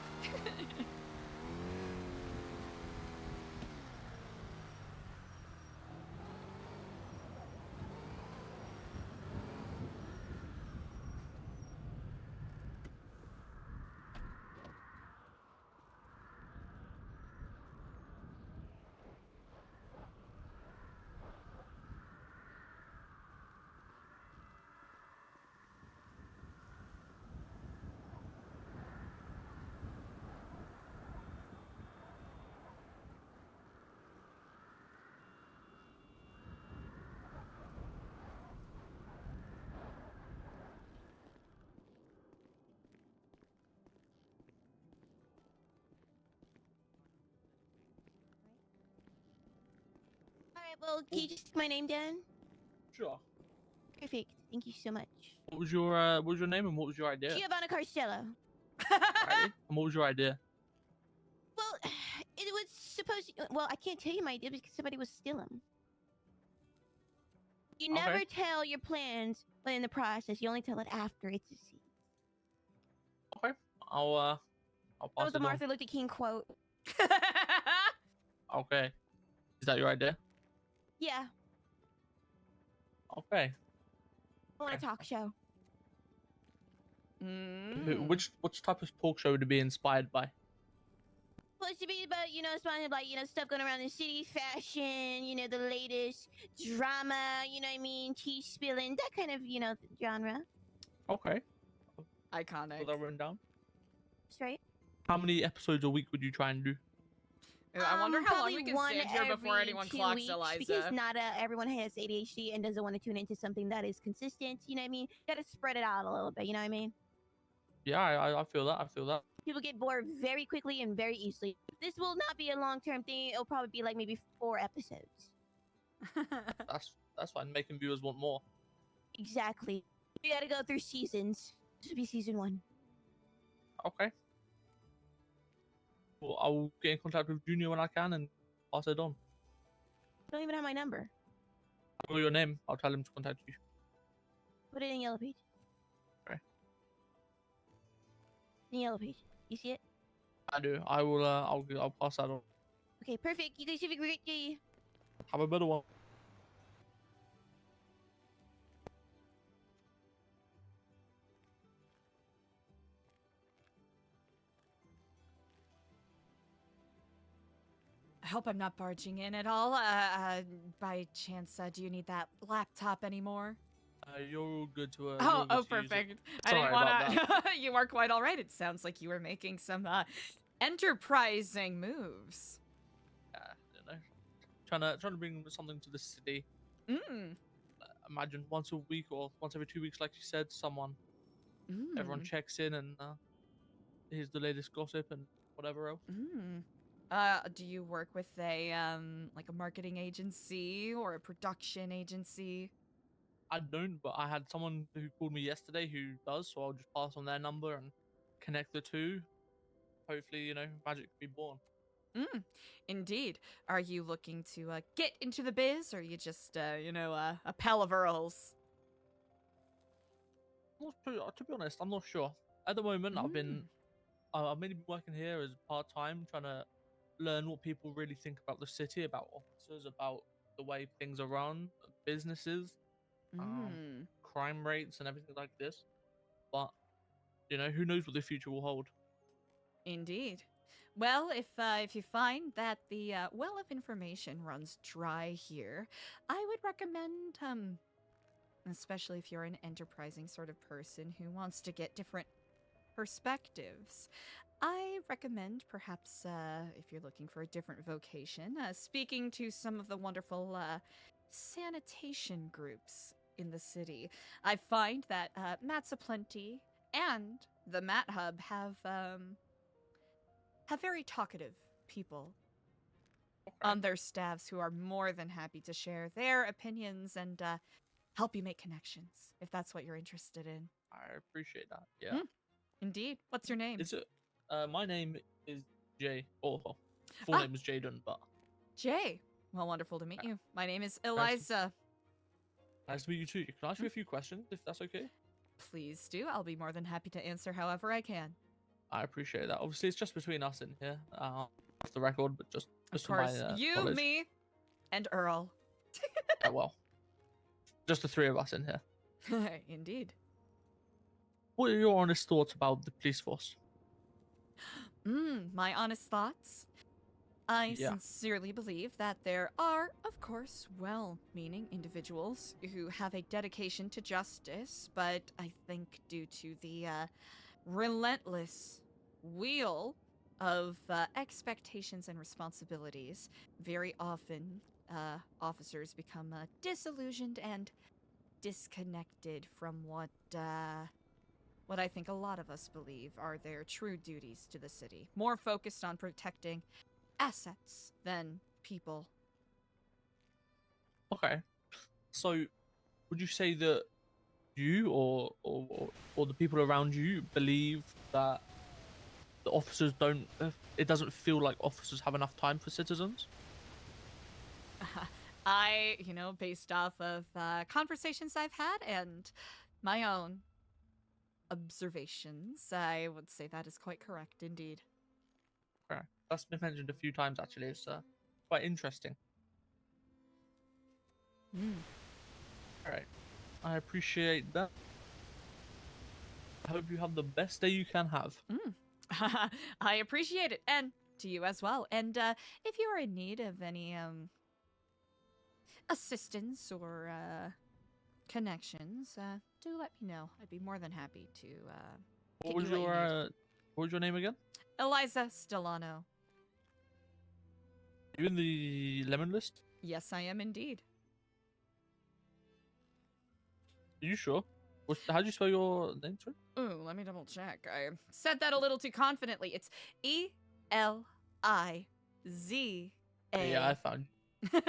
Alright, well, can you just take my name down? Sure. Perfect. Thank you so much. What was your name and what was your idea? Giovanna Carstello. Alright, and what was your idea? Well, it was supposed to... Well, I can't tell you my idea because somebody will steal them. You never tell your plans in the process. You only tell it after it's a scene. Okay. I'll That pass was a it on. Martin Luther King quote. Okay. Is that your idea? Yeah, Okay. I want a talk show. Which type of talk show would it be inspired by? Supposed to be about, something about, stuff going around the city, fashion, the latest drama, you know what I mean? Tea spilling, that kind of, genre. Okay. Iconic. Put that written down. That's right. How many episodes a week would you try and do? I wonder how long Probably we can one stand here before every anyone 2 clocks weeks, Eliza. because not everyone has ADHD and doesn't want to tune into something that is consistent. You know what I mean? Got to spread it out a little bit. You know what I mean? Yeah, I feel that. I feel that. People get bored very quickly and very easily. This will not be a long-term thing. It'll probably be like maybe 4 episodes. That's fine. Making viewers want more. Exactly. We got to go through seasons. This will be season 1. Okay. Well, I will get in contact with Junior when I can and pass it on. I don't even have my number. I'll know your name. I'll tell him to contact you. Put it in Yellow Page. Okay. In Yellow Page. You see it? I do. I will. I'll pass that on. Okay, perfect. You guys have a great day. Have a better one. I hope I'm not barging in at all. By chance, do you need that laptop anymore? You're all good to. Oh, you're all good to use it. Perfect. I Sorry didn't about want to. You are quite all right. It sounds like you were making some enterprising moves. Yeah, you know, trying to bring something to the city. Imagine once a week or once every 2 weeks, like you said, everyone checks in and here's the latest gossip and whatever else. Do you work with a like a marketing agency or a production agency? I don't, but I had someone who called me yesterday who does, so I'll just pass on their number and connect the two. Hopefully, magic can be born. Indeed. Are you looking to get into the biz, or are you just, a pal of Earl's? To be honest, I'm not sure. At the moment, I've mainly been working here as part-time, trying to learn what people really think about the city, about officers, about the way things are run, businesses, crime rates, and everything like this. But, who knows what the future will hold. Indeed. Well, if you find that the well of information runs dry here, I would recommend, especially if you're an enterprising sort of person who wants to get different perspectives, I recommend perhaps, if you're looking for a different vocation, speaking to some of the wonderful sanitation groups in the city. I find that Mats Aplenty and the Mat Hub have very talkative people on their staffs who are more than happy to share their opinions and help you make connections, if that's what you're interested in. I appreciate that. Yeah. Indeed. What's your name? Is it? My name is Jay. Or full name is Jaden, but Jay. Well, wonderful to meet you. My name is Eliza. Nice to meet you too. Can I ask you a few questions, if that's okay? Please do. I'll be more than happy to answer however I can. I appreciate that. Obviously, it's just between us in here, off the record, but just Of for my course, you, knowledge. me, and Earl. Well, just the 3 of us in here. Indeed. What are your honest thoughts about the police force? My honest thoughts? I Yeah. sincerely believe that there are, of course, well-meaning individuals who have a dedication to justice, but I think due to the relentless wheel of expectations and responsibilities, very often officers become disillusioned and disconnected from what I think a lot of us believe are their true duties to the city. More focused on protecting assets than people. Okay. So, would you say that you or the people around you believe that the officers don't? It doesn't feel like officers have enough time for citizens. I, based off of conversations I've had and my own observations, I would say that is quite correct indeed. Okay. That's been mentioned a few times actually. It's quite interesting. All right, I appreciate that. I hope you have the best day you can have. I appreciate it, and to you as well. And if you are in need of any assistance or connections, do let me know. I'd be more than happy to What get was you what you need. what was your name again? ELIZA Stellano. Are you in the lemon list? Yes, I am indeed. Are you sure? How do you spell your name, sorry? Ooh, let me double check. I said that a little too confidently. It's ELIZA. Yeah, I found you.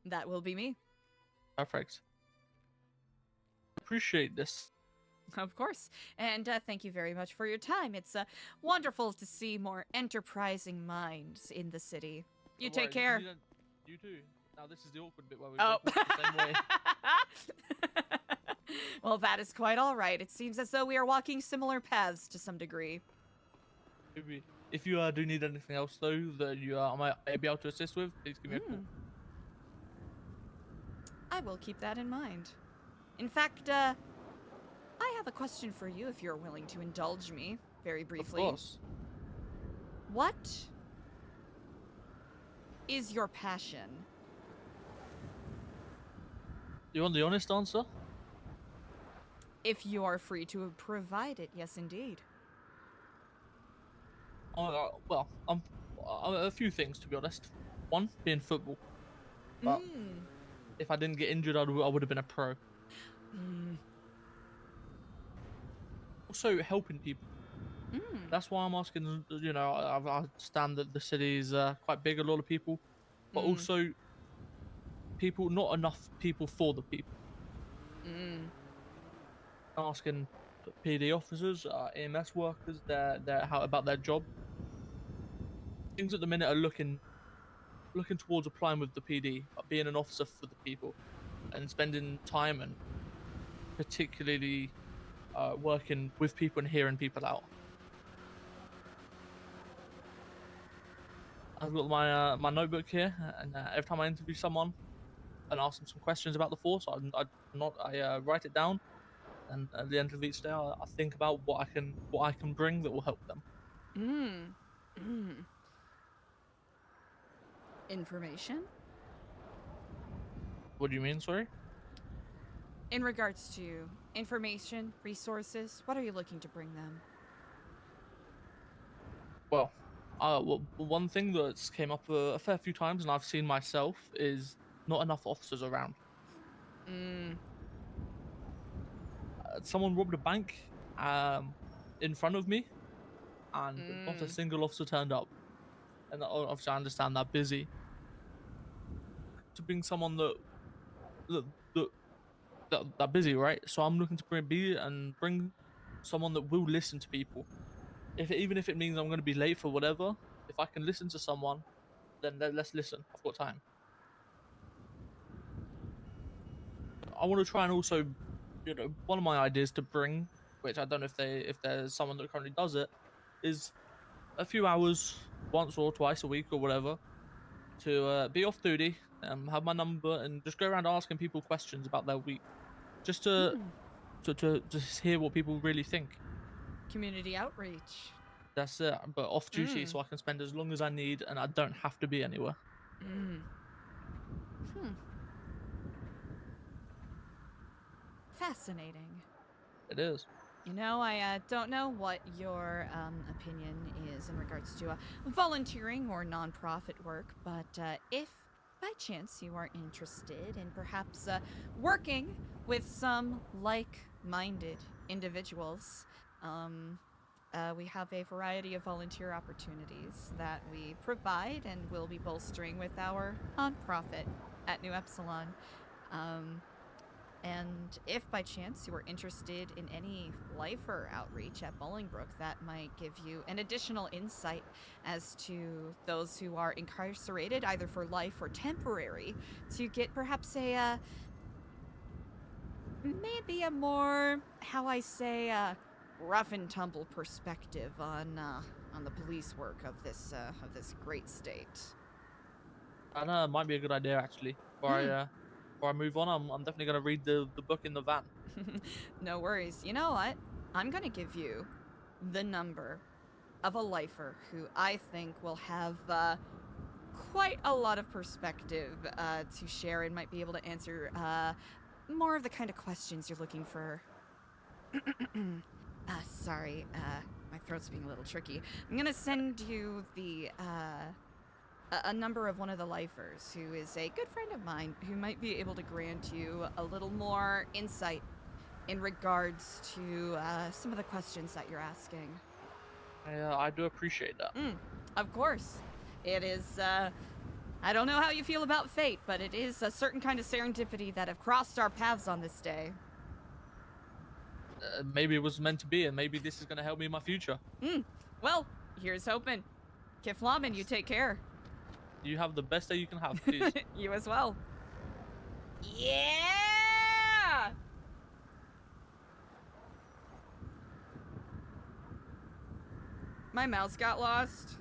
That will be me. Perfect. Appreciate this. Of course. And thank you very much for your time. It's wonderful to see more enterprising minds in the city. You Don't take worry, care. You too. Now this is the awkward bit where we Oh. both look the same way. Well, that is quite all right. It seems as though we are walking similar paths to some degree. Maybe. If you do need anything else though that you I might be able to assist with, please give me a call. I will keep that in mind. In fact, I have a question for you if you're willing to indulge me very briefly. Of course. What is your passion? You want the honest answer? If you are free to provide it, yes indeed. Well, a few things to be honest. One, being football. But if I didn't get injured, I would have been a pro. Also, helping people. That's why I'm asking. You know, I understand that the city is quite big, a lot of people, but also people, not enough people for the people. Asking PD officers, EMS workers, how about their job. Things at the minute are looking towards applying with the PD, being an officer for the people, and spending time and particularly working with people and hearing people out. I've got my notebook here, and every time I interview someone and ask them some questions about the force, I write it down, and at the end of each day, I think about what I can bring that will help them. Information? What do you mean, sorry? In regards to information, resources, what are you looking to bring them? Well, one thing that's came up a fair few times, and I've seen myself, is not enough officers around. Someone robbed a bank in front of me, and not a single officer turned up. And obviously, I understand they're busy. To bring someone that busy, right? So I'm looking to bring someone that will listen to people. Even if it means I'm going to be late for whatever, if I can listen to someone, then let's listen. I've got time. I want to try and also, you know, one of my ideas to bring, which I don't know if there's someone that currently does it, is a few hours once or twice a week or whatever to be off duty, have my number, and just go around asking people questions about their week, just to just hear what people really think. Community outreach. That's it, but off duty, so I can spend as long as I need, and I don't have to be anywhere. Fascinating. It is. You know, I don't know what your opinion is in regards to volunteering or nonprofit work, but if by chance you are interested in perhaps working with some like-minded individuals, we have a variety of volunteer opportunities that we provide and will be bolstering with our nonprofit at New Epsilon. And if by chance you are interested in any lifer outreach at Bolingbrook, that might give you an additional insight as to those who are incarcerated, either for life or temporary, to get perhaps maybe a more, rough and tumble perspective on the police work of this great state. That might be a good idea actually. Before I move on, I'm definitely gonna read the book in the van. No worries. You know what? I'm gonna give you the number of a lifer who I think will have quite a lot of perspective to share and might be able to answer more of the kind of questions you're looking for. Sorry, my throat's being a little tricky. I'm gonna send you the a number of one of the lifers who is a good friend of mine who might be able to grant you a little more insight in regards to some of the questions that you're asking. I do appreciate that. Of course. It is, I don't know how you feel about fate, but it is a certain kind of serendipity that have crossed our paths on this day. Maybe it was meant to be, and maybe this is gonna help me in my future. Well, here's hoping. Kiflamin, you take care. You have the best day you can have, please. You as well. Yeah! My mouse got lost.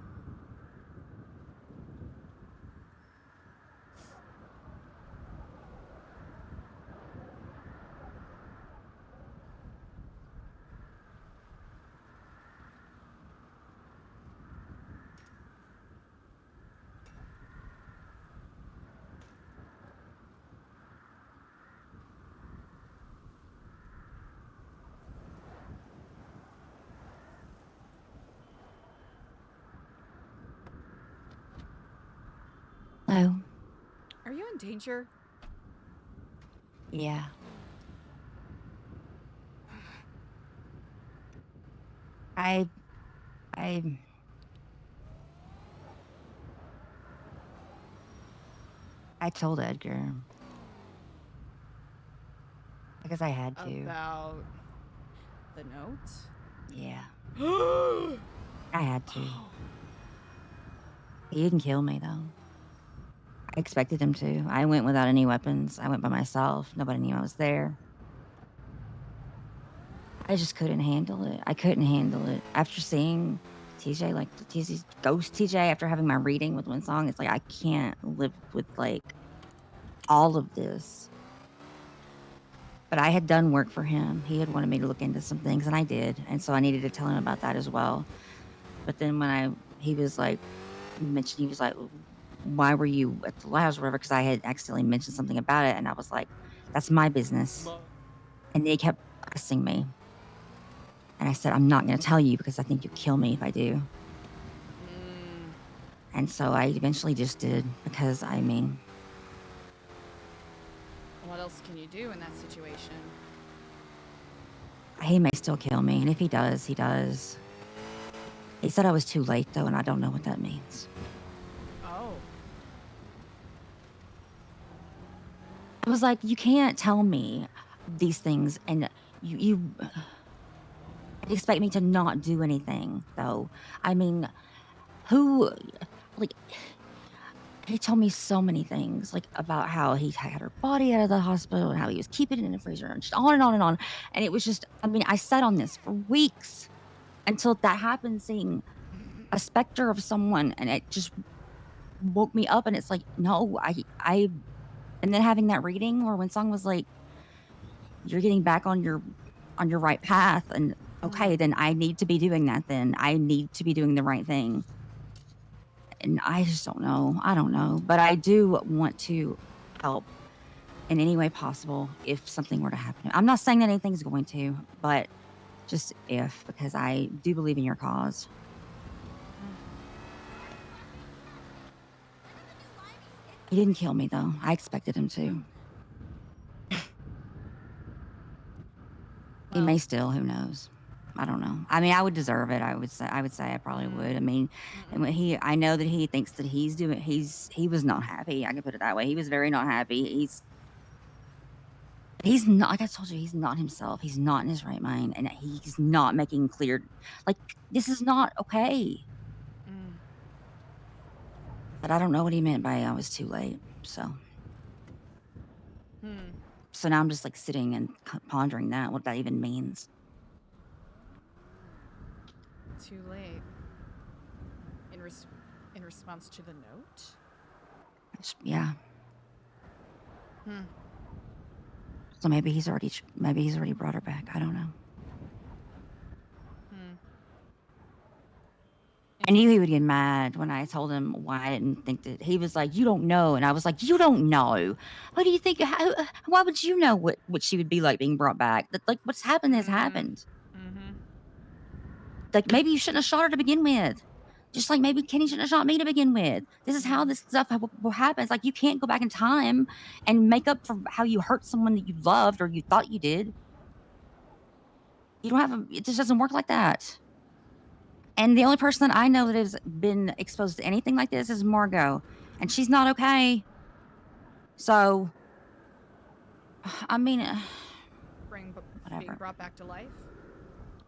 Hello. Are you in danger? Yeah. I told Edgar. Because I had to. About the note? Yeah. I had to. He didn't kill me, though. I expected him to. I went without any weapons. I went by myself. Nobody knew I was there. I just couldn't handle it. I couldn't handle it. After seeing TJ, like, TJ's ghost TJ, after having my reading with one song, it's like, I can't live with, like, all of this. But I had done work for him. He had wanted me to look into some things, and I did. And so I needed to tell him about that as well. But then when he was like, why were you at the labs or whatever? Because I had accidentally mentioned something about it. And I was like, that's my business. And they kept pressing me. And I said, I'm not going to tell you because I think you'll kill me if I do. And so I eventually just did because, I mean... What else can you do in that situation? He may still kill me. And if he does, he does. He said I was too late, though, and I don't know what that means. Oh. I was like, you can't tell me these things, and you expect me to not do anything, though. I mean, he told me so many things, like, about how he had her body out of the hospital and how he was keeping it in the freezer and just on and on and on. And it was just, I mean, I sat on this for weeks until that happened, seeing a specter of someone, and it just woke me up. And it's like, no, and then having that reading where Winsong was like, you're getting back on your right path, and okay, then I need to be doing that. Then I need to be doing the right thing. And I just don't know. I don't know. But I do want to help in any way possible if something were to happen. I'm not saying that anything's going to, but just if, because I do believe in your cause. He didn't kill me, though. I expected him to. He may still, who knows? I don't know. I mean, I would deserve it. I would say I probably would. I mean, and when I know that he thinks that he was not happy. I can put it that way. He was very not happy. He's not, like I told you, he's not himself. He's not in his right mind, and he's not making clear, like, this is not okay. But I don't know what he meant by I was too late. So now I'm just like sitting and pondering what that even means. Too late. In response to the note? Yeah. Hmm. So maybe he's already brought her back. I don't know. Hmm. I knew he would get mad when I told him why I didn't think that. He was like, "You don't know," and I was like, "You don't know. What do you think? Why would you know what she would be like being brought back? That like what's happened has happened. Mm-hmm. Like maybe you shouldn't have shot her to begin with. Just like maybe Kenny shouldn't have shot me to begin with. This is how this stuff happens. Like you can't go back in time and make up for how you hurt someone that you loved or you thought you did. You don't have it just doesn't work like that." And the only person that I know that has been exposed to anything like this is Margot, and she's not okay. So, I mean, Being whatever. brought back to life?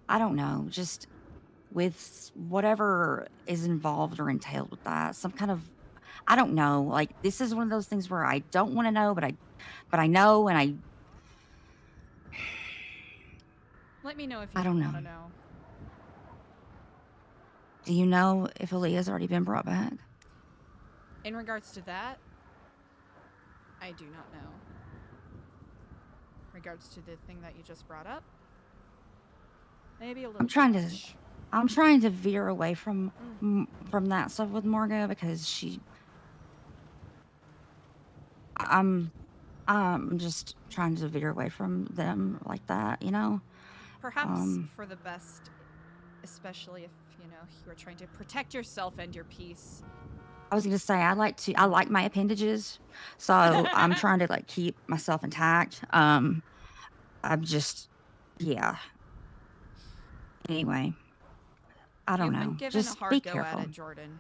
I don't know. Just with whatever is involved or entailed with that, some kind of, I don't know. Like this is one of those things where I don't want to know, but I know, and I Let me know if you don't want to know. know. Do you know if Aaliyah's already been brought back? In regards to that, I do not know. In regards to the thing that you just brought up, maybe a little. I'm trying to veer away from that stuff with Margot because I'm just trying to veer away from them like that, you know? Perhaps for the best, especially if, you are trying to protect yourself and your peace. I was gonna say I like my appendages, so I'm trying to like keep myself intact. I'm just, yeah. Anyway, I don't You've know. been given Just a hard be go careful. at it, Jordan.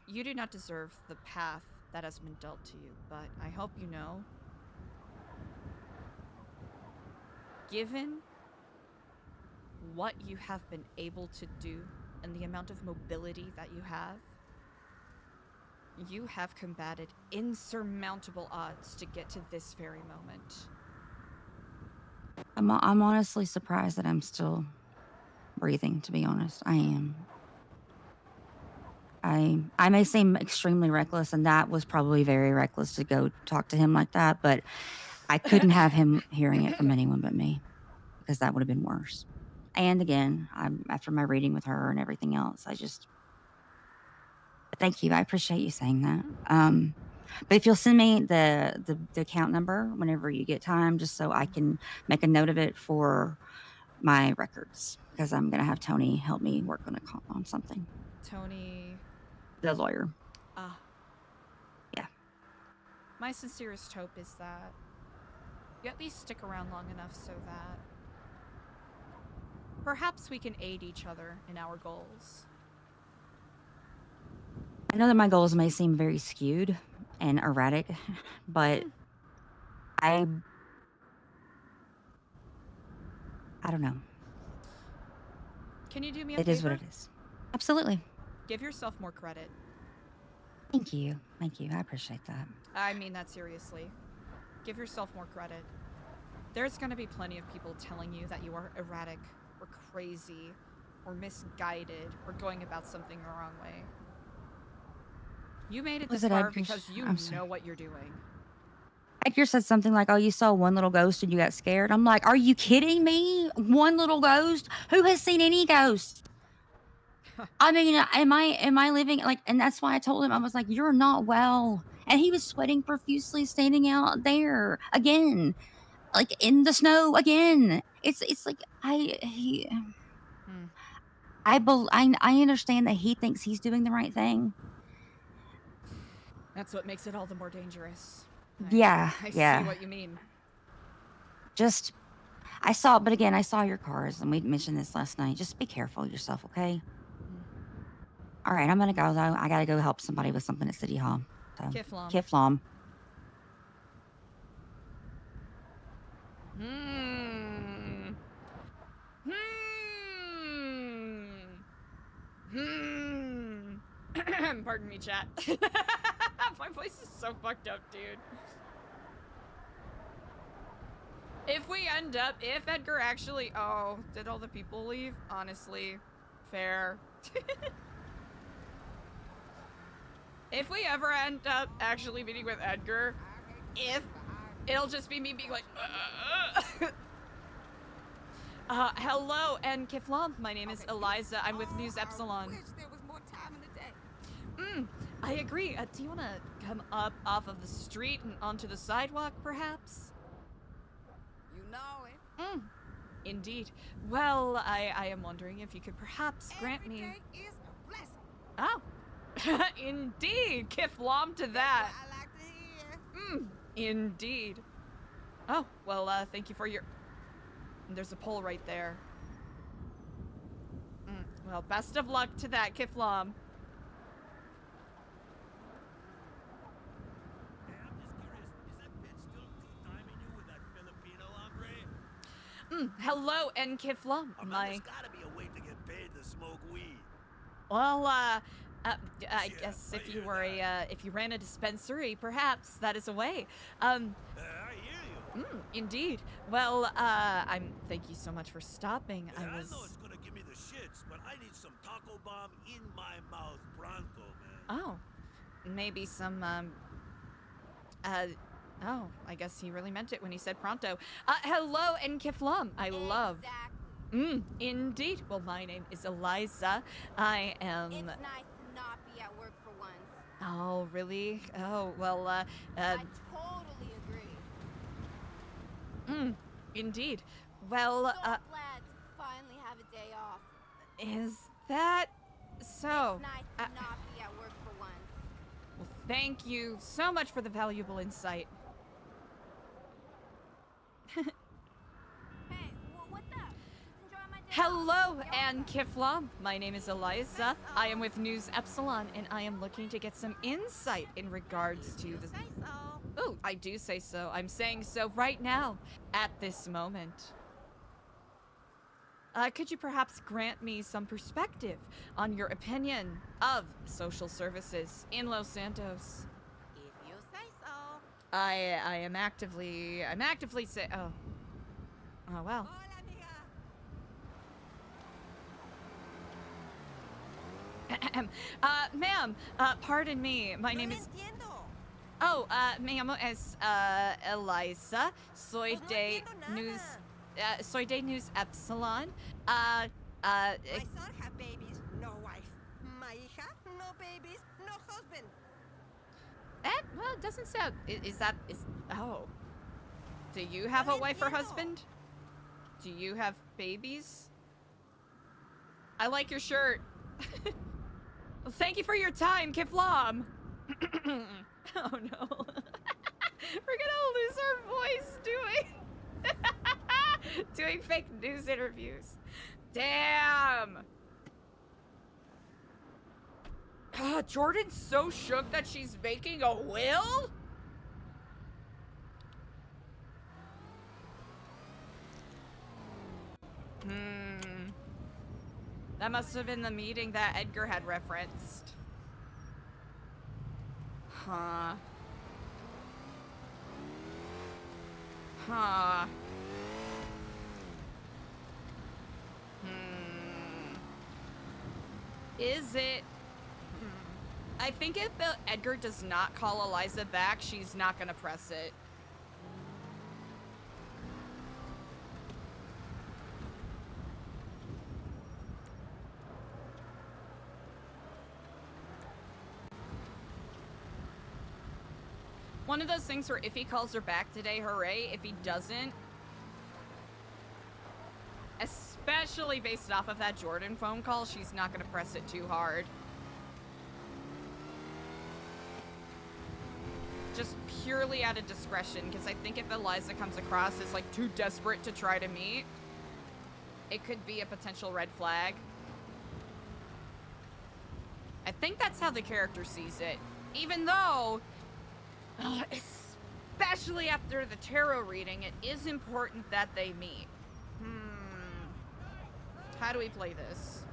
You do not deserve the path that has been dealt to you, but I hope you know, given what you have been able to do and the amount of mobility that you have combated insurmountable odds to get to this very moment. I'm honestly surprised that I'm still breathing, to be honest. I am. I may seem extremely reckless, and that was probably very reckless to go talk to him like that, but I couldn't have him hearing it from anyone but me because that would have been worse. And again, after my reading with her and everything else, thank you. I appreciate you saying that. But if you'll send me the account number whenever you get time, just so I can make a note of it for my records, because I'm gonna have Tony help me work on something. Tony, the lawyer. Yeah. My sincerest hope is that you at least stick around long enough so that perhaps we can aid each other in our goals. I know that my goals may seem very skewed and erratic, but I don't know. Can you do me a favor? It is what it is. Absolutely. Give yourself more credit. Thank you. Thank you. I appreciate that. I mean that seriously. Give yourself more credit. There's going to be plenty of people telling you that you are erratic or crazy or misguided or going about something the wrong way. You made it this far because you know what you're doing. Edgar said something like, "Oh, you saw one little ghost and you got scared." I'm like, "Are you kidding me? One little ghost? Who has seen any ghosts?" I mean, am I living like? And that's why I told him, I was like, "You're not well." And he was sweating profusely, standing out there again, like in the snow again. It's like I understand that he thinks he's doing the right thing. That's what makes it all the more dangerous. Yeah, I yeah. see what you mean. I saw your cars, and we mentioned this last night. Just be careful yourself, okay? All right, I'm gonna go though. I gotta go help somebody with something at City Hall. So, Kiflom. Kiflom. Pardon me, chat. My voice is so fucked up, dude. If Edgar actually, oh, did all the people leave? Honestly, fair. If we ever end up actually meeting with Edgar, it'll just be me being like, hello, and Kiflam. My name is Eliza. I'm with News Epsilon. Wish there was more time in the day. I agree. Do you want to come up off of the street and onto the sidewalk, perhaps? You know it. Indeed. Well, I am wondering if you could perhaps grant me... Every day is a blessing. Oh, indeed. Kiflam to that. That's what I like to hear. Indeed. Oh, well, thank you for your... There's a pole right there. Well, best of luck to that, Kiflam. Hello, and Kiflam. There's gotta be a way to get paid to smoke weed. Well, I guess if you were if you ran a dispensary, perhaps that is a way. I hear you. Indeed. Well, thank you so much for stopping. I know it's gonna give me the shits, but I need some taco bomb in my mouth pronto, man. Oh, maybe some, oh, I guess he really meant it when he said pronto. Hello, and Kiflam. I love. Indeed. Well, my name is Eliza. I am. It's nice to not be at work for once. Oh, really? Oh, well, I totally agree. Indeed. Well, So glad to finally have a day off. is that so? It's nice to not be at work for once. Well, thank you so much for the valuable insight. Hey, what's up? Just enjoying my day Hello, off. and Kiflam. My name is Eliza. I am with News Epsilon, and I am looking to get some insight in regards to the... Say so. Oh, I do say so. I'm saying so right now, at this moment. Could you perhaps grant me some perspective on your opinion of social services in Los Santos? If you say so. I'm actively say, oh well. Hola, amiga. Ma'am, pardon me. My name is... Entiendo. Oh, me llamo es, Eliza. Soy Pues no de entiendo News... nada. soy de News Epsilon. My son have babies, no wife. My hija, no babies, no husband. Well, it doesn't sound... Oh. Do you have a wife or husband? Do you have babies? I like your shirt. Well, thank you for your time, Kiflam. Oh no. We're gonna lose our voice doing fake news interviews. Damn. Jordan's so shook that she's making a will? That must have been the meeting that Edgar had referenced. Huh. Is it? I think if Edgar does not call Eliza back, she's not gonna press it. One of those things where if he calls her back today, hooray. If he doesn't, especially based off of that Jordan phone call, she's not gonna press it too hard. Just purely out of discretion, because I think if Eliza comes across as like too desperate to try to meet, it could be a potential red flag. I think that's how the character sees it. Even though, especially after the tarot reading, it is important that they meet. How do we play this?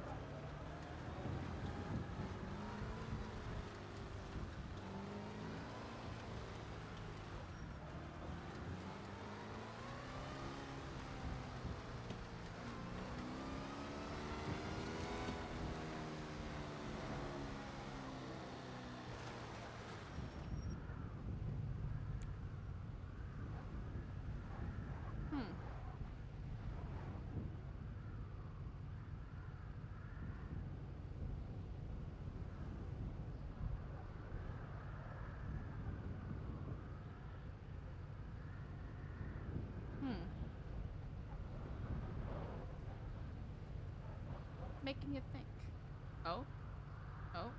making you think. Oh. Oh.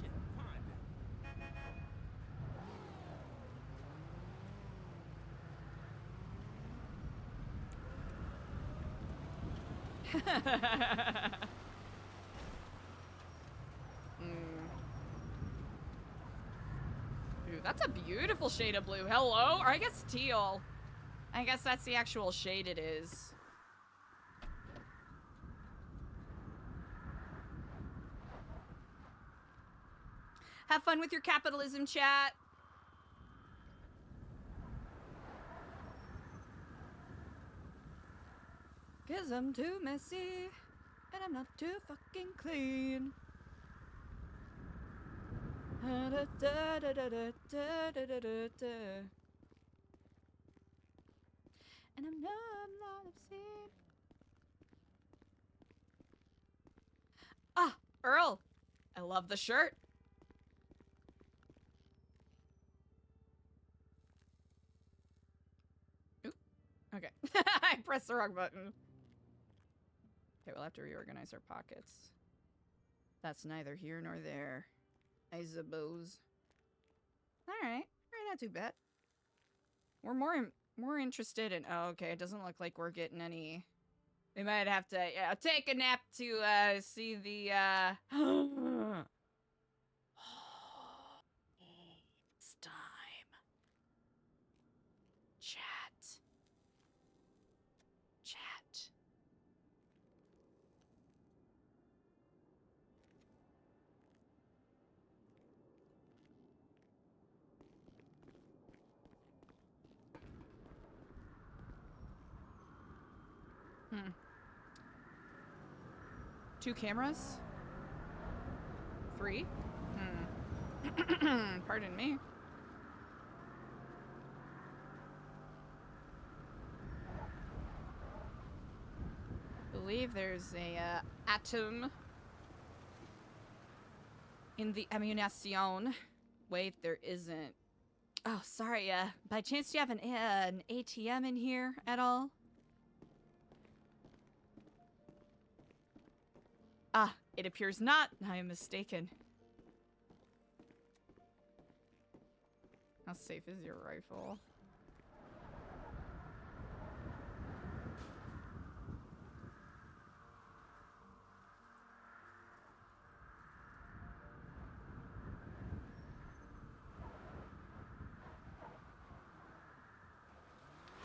Shit, fine. Ooh, that's a beautiful shade of blue. Hello? Or I guess teal. I guess that's the actual shade it is. Have fun with your capitalism, chat. Cause I'm too messy, and I'm not too fucking clean. Da, da, da, da, da, da, da, da, da. And I'm not obscene. Ah, Earl. I love the shirt. Oop. Okay. I pressed the wrong button. Okay, we'll have to reorganize our pockets. That's neither here nor there, I suppose. Alright. Not too bad. We're more interested in... Oh, okay. It doesn't look like we're getting any... We might have to take a nap to see the... It's time. Chat. Chat. Hmm. 2 cameras? 3? Pardon me. Believe there's a atom in the ammunition. Wait, there isn't. Oh, sorry. By chance, do you have an ATM in here at all? Ah, it appears not. I am mistaken. How safe is your rifle?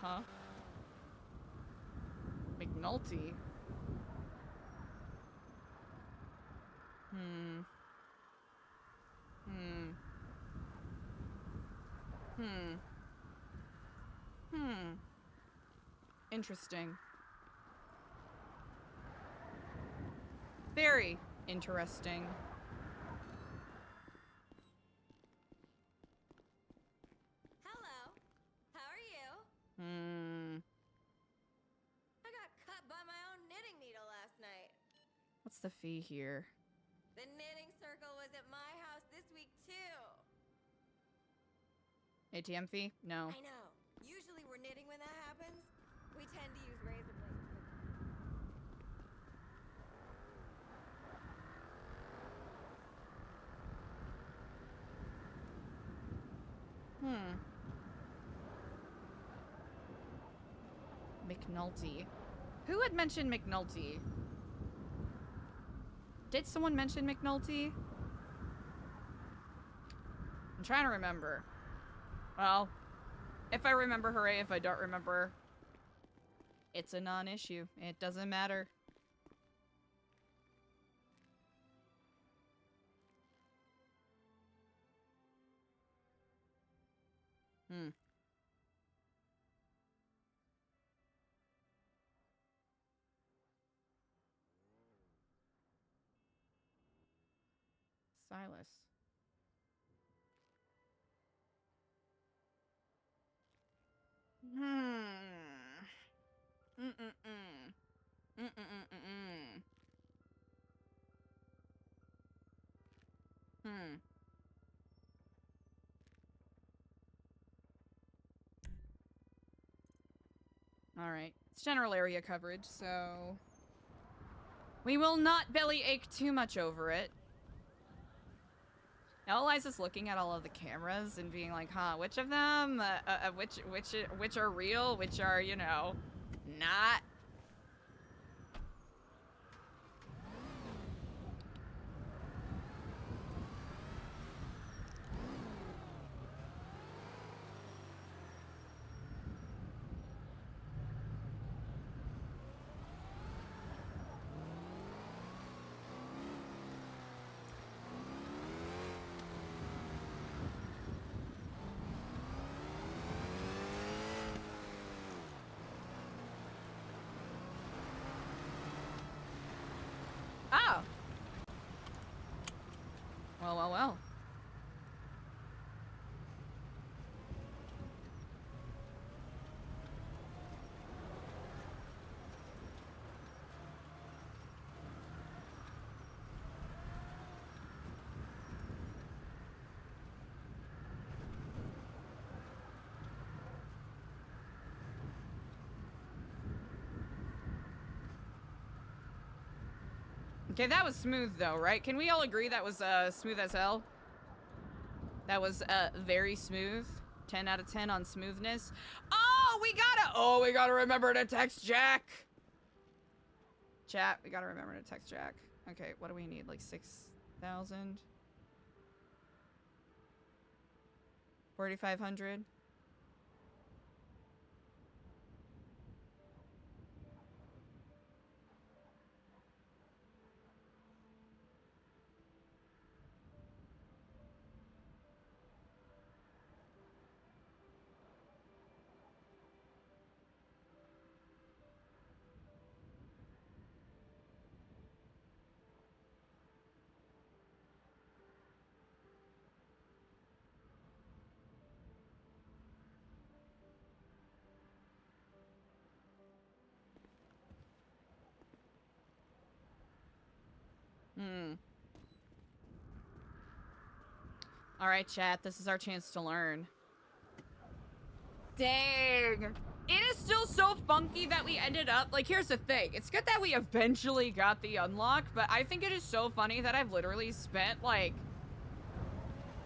Huh? McNulty? Interesting. Very interesting. Hello. How are you? I got cut by my own knitting needle last night. What's the fee here? The knitting circle was at my house this week too. ATM fee? No. I know. Usually we're knitting when that happens. We tend to use razor blades. McNulty. Who had mentioned McNulty? Did someone mention McNulty? I'm trying to remember. Well, if I remember, hooray. If I don't remember, it's a non-issue. It doesn't matter. Silas. It's general area coverage, so we will not bellyache too much over it. Now Eliza's looking at all of the cameras and being like, huh, which of them, which are real, which are, you know, not. Oh. Well, well, well. Okay, that was smooth though, right? Can we all agree that was smooth as hell? That was very smooth. 10 out of 10 on smoothness. Oh, we gotta remember to text Jack. Chat, we gotta remember to text Jack. Okay, what do we need? Like 6,000? 4,500? All right, chat, this is our chance to learn. Dang. It is still so funky that we ended up, like, here's the thing. It's good that we eventually got the unlock, but I think it is so funny that I've literally spent, like,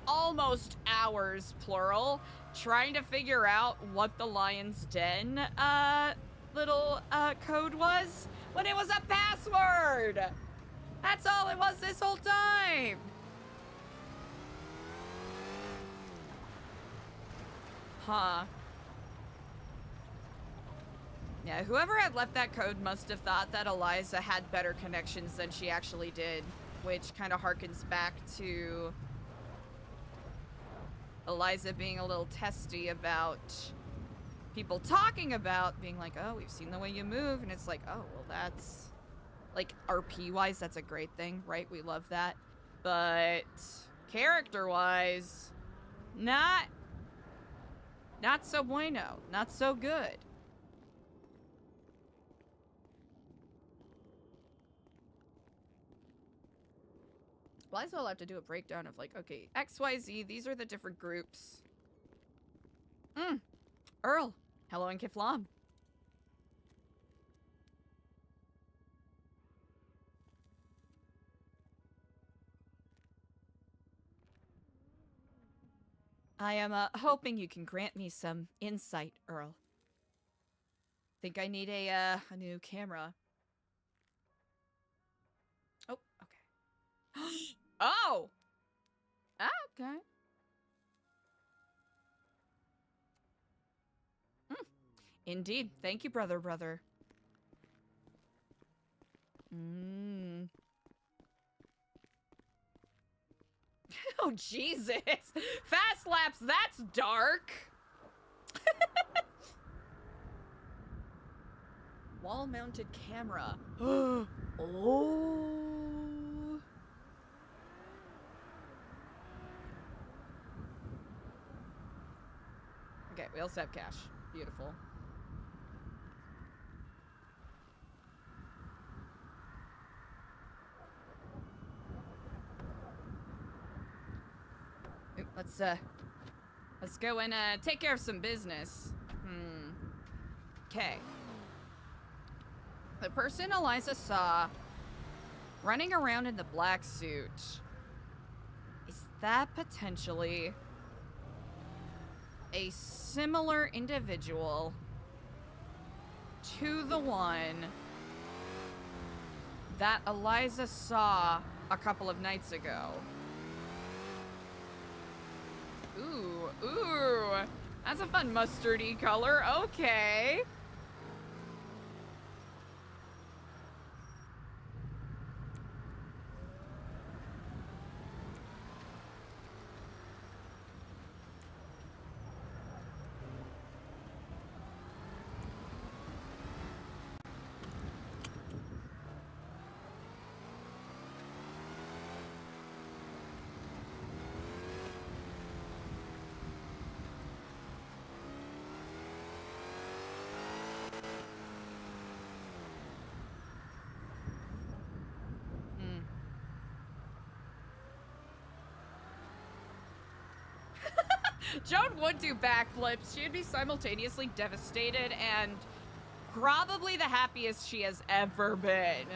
almost hours, plural, trying to figure out what the Lion's Den, little, code was, when it was a password! That's all it was this whole time! Huh. Yeah, whoever had left that code must have thought that Eliza had better connections than she actually did, which kind of harkens back to Eliza being a little testy about people talking about being like, oh, we've seen the way you move, and it's like, oh, well, that's, like, RP-wise, that's a great thing, right? We love that. But character-wise, not so bueno, not so good. Well, I still have to do a breakdown of like, okay, XYZ, these are the different groups. Earl, hello and Kiflam. I am hoping you can grant me some insight, Earl. Think I need a new camera. Oh, okay. Oh! Okay. Indeed. Thank you, brother. Oh, Jesus. Fast laps, that's dark. Wall-mounted camera. Oh. Okay, we also have cash. Beautiful. Ooh, let's go and take care of some business. Okay. The person Eliza saw running around in the black suit, is that potentially a similar individual to the one that Eliza saw a couple of nights ago? Ooh, that's a fun mustardy color. Okay. Joan would do backflips. She'd be simultaneously devastated and probably the happiest she has ever been.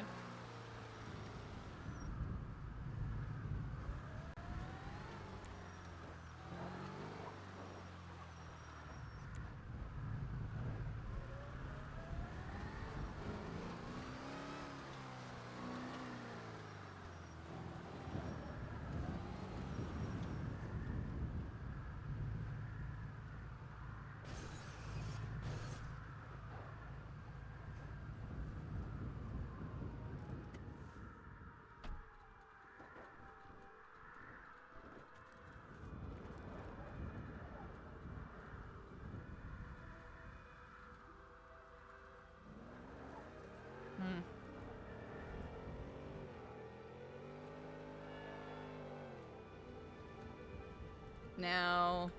Now,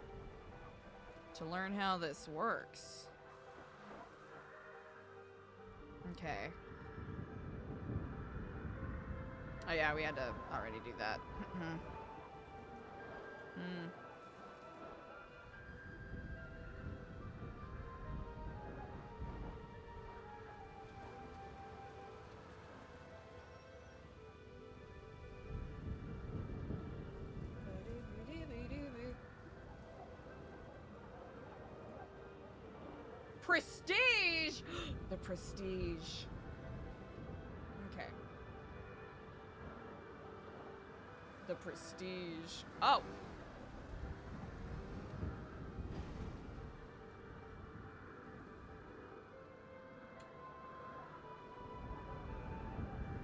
to learn how this works. Okay. Oh yeah, we had to already do that. Prestige! The prestige. Okay. The prestige. Oh!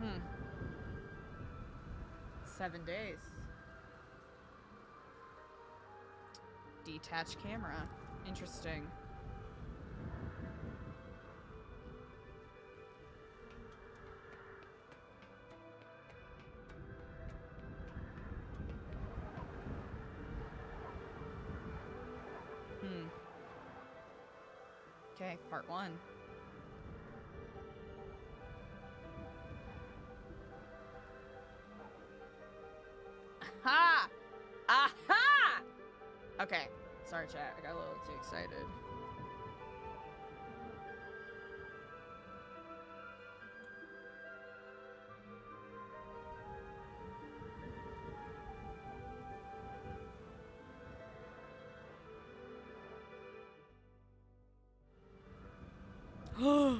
Hmm. 7 days. Detached camera. Interesting. Okay, part 1. Aha! Aha! Okay, sorry chat, I got a little too excited. Oh!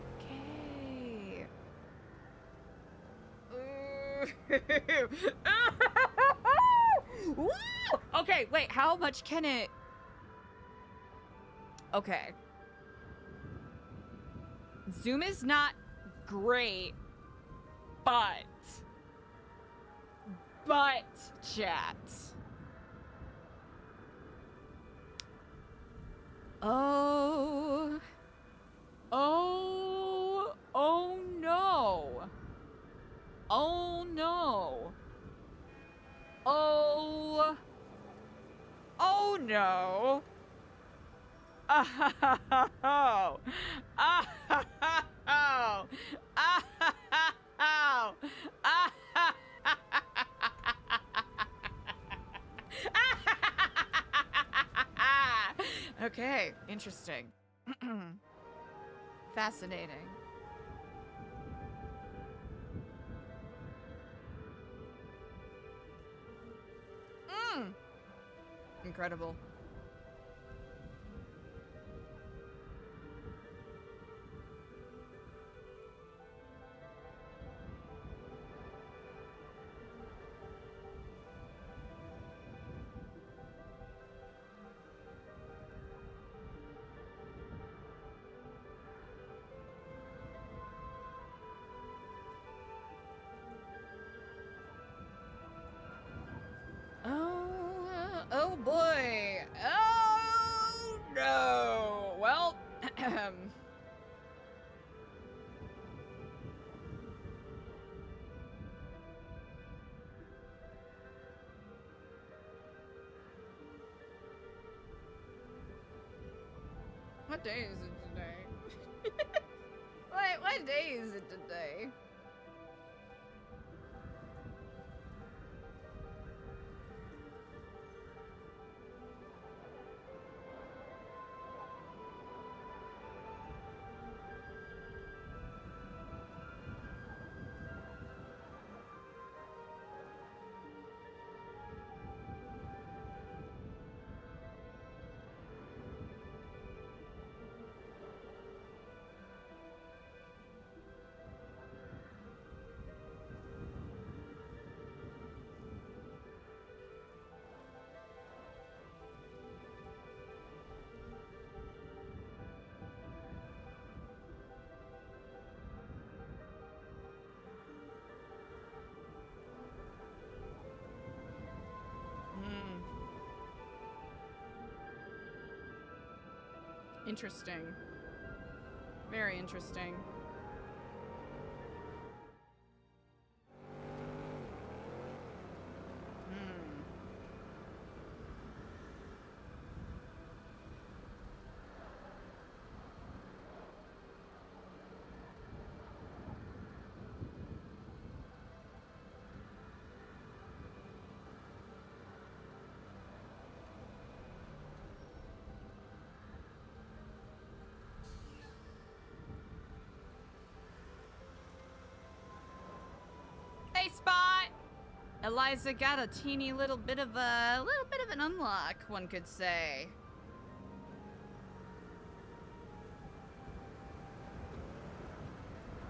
Okay. Ooh. Okay, wait, how much can it... Okay. Zoom is not great, but chat. Oh no. Oh no. Oh no. Oh. Oh. Okay, interesting. Fascinating. Incredible. Oh boy. Oh no. Well, what day is it today? What day is it today? Interesting. Very interesting. Hey, Spot! Eliza got a teeny little bit of an unlock, one could say.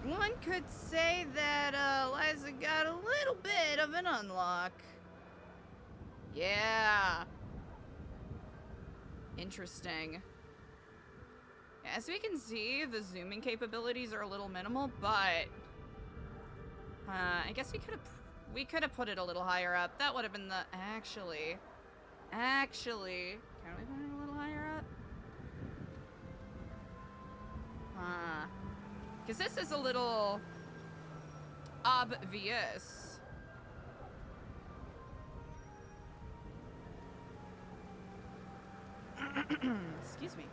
One could say that Eliza got a little bit of an unlock. Yeah. Interesting. As we can see, the zooming capabilities are a little minimal, but I guess we could have put it a little higher up. That would have been the actually, can we put it a little higher up? Because this is a little obvious. Excuse me.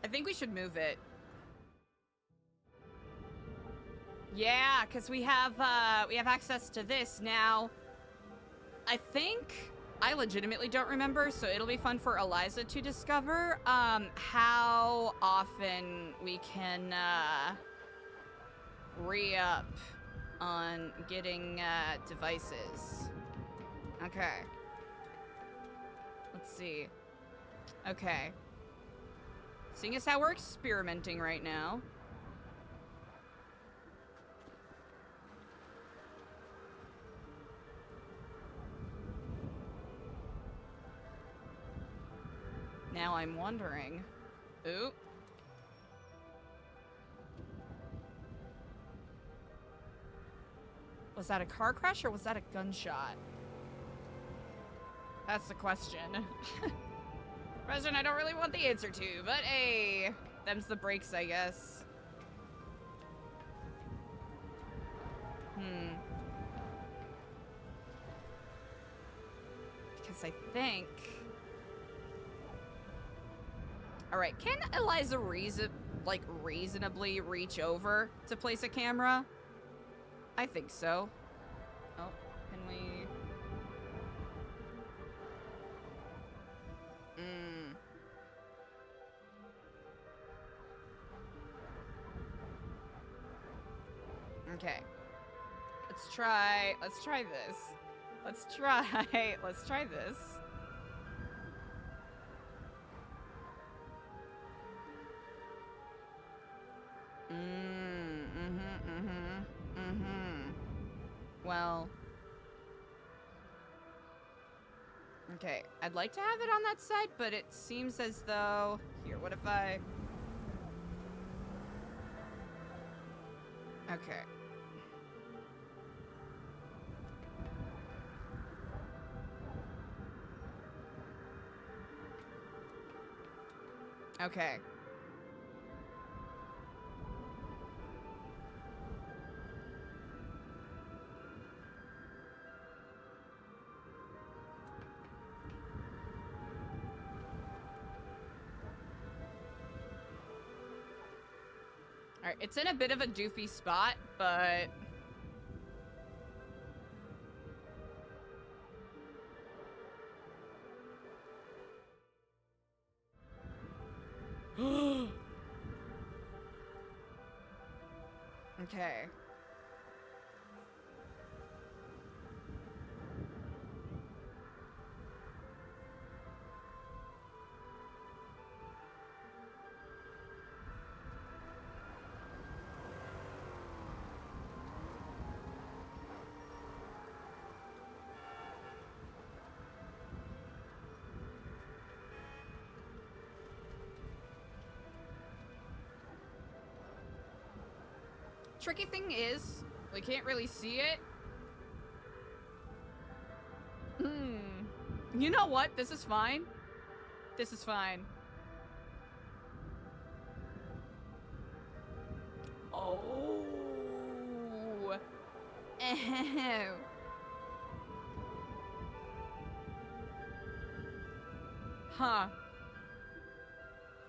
I think we should move it. Yeah, because we have access to this now. I think I legitimately don't remember, so it'll be fun for Eliza to discover how often we can re-up on getting devices. Okay. Let's see. Okay. Seeing as how we're experimenting right now. Now I'm wondering. Ooh. Was that a car crash or was that a gunshot? That's the question. Question I don't really want the answer to, but hey, them's the breaks, I guess. Because I think... Alright, can ELIZA reasonably reach over to place a camera? I think so. Oh, can we... Okay. Let's try this. Let's try this. Well. Okay, I'd like to have it on that side, but it seems as though... Here, what if I... Okay. Okay. Alright, it's in a bit of a doofy spot, but... Okay. Tricky thing is, we can't really see it. You know what? This is fine. This is fine. Oh. Ew. Huh.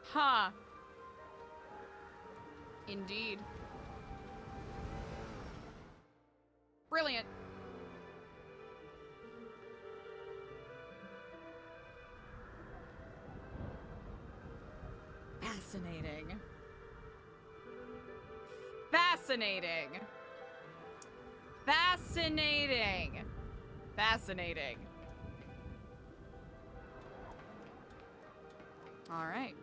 Huh. Indeed. Brilliant. Fascinating. Fascinating. Fascinating. Fascinating. All right.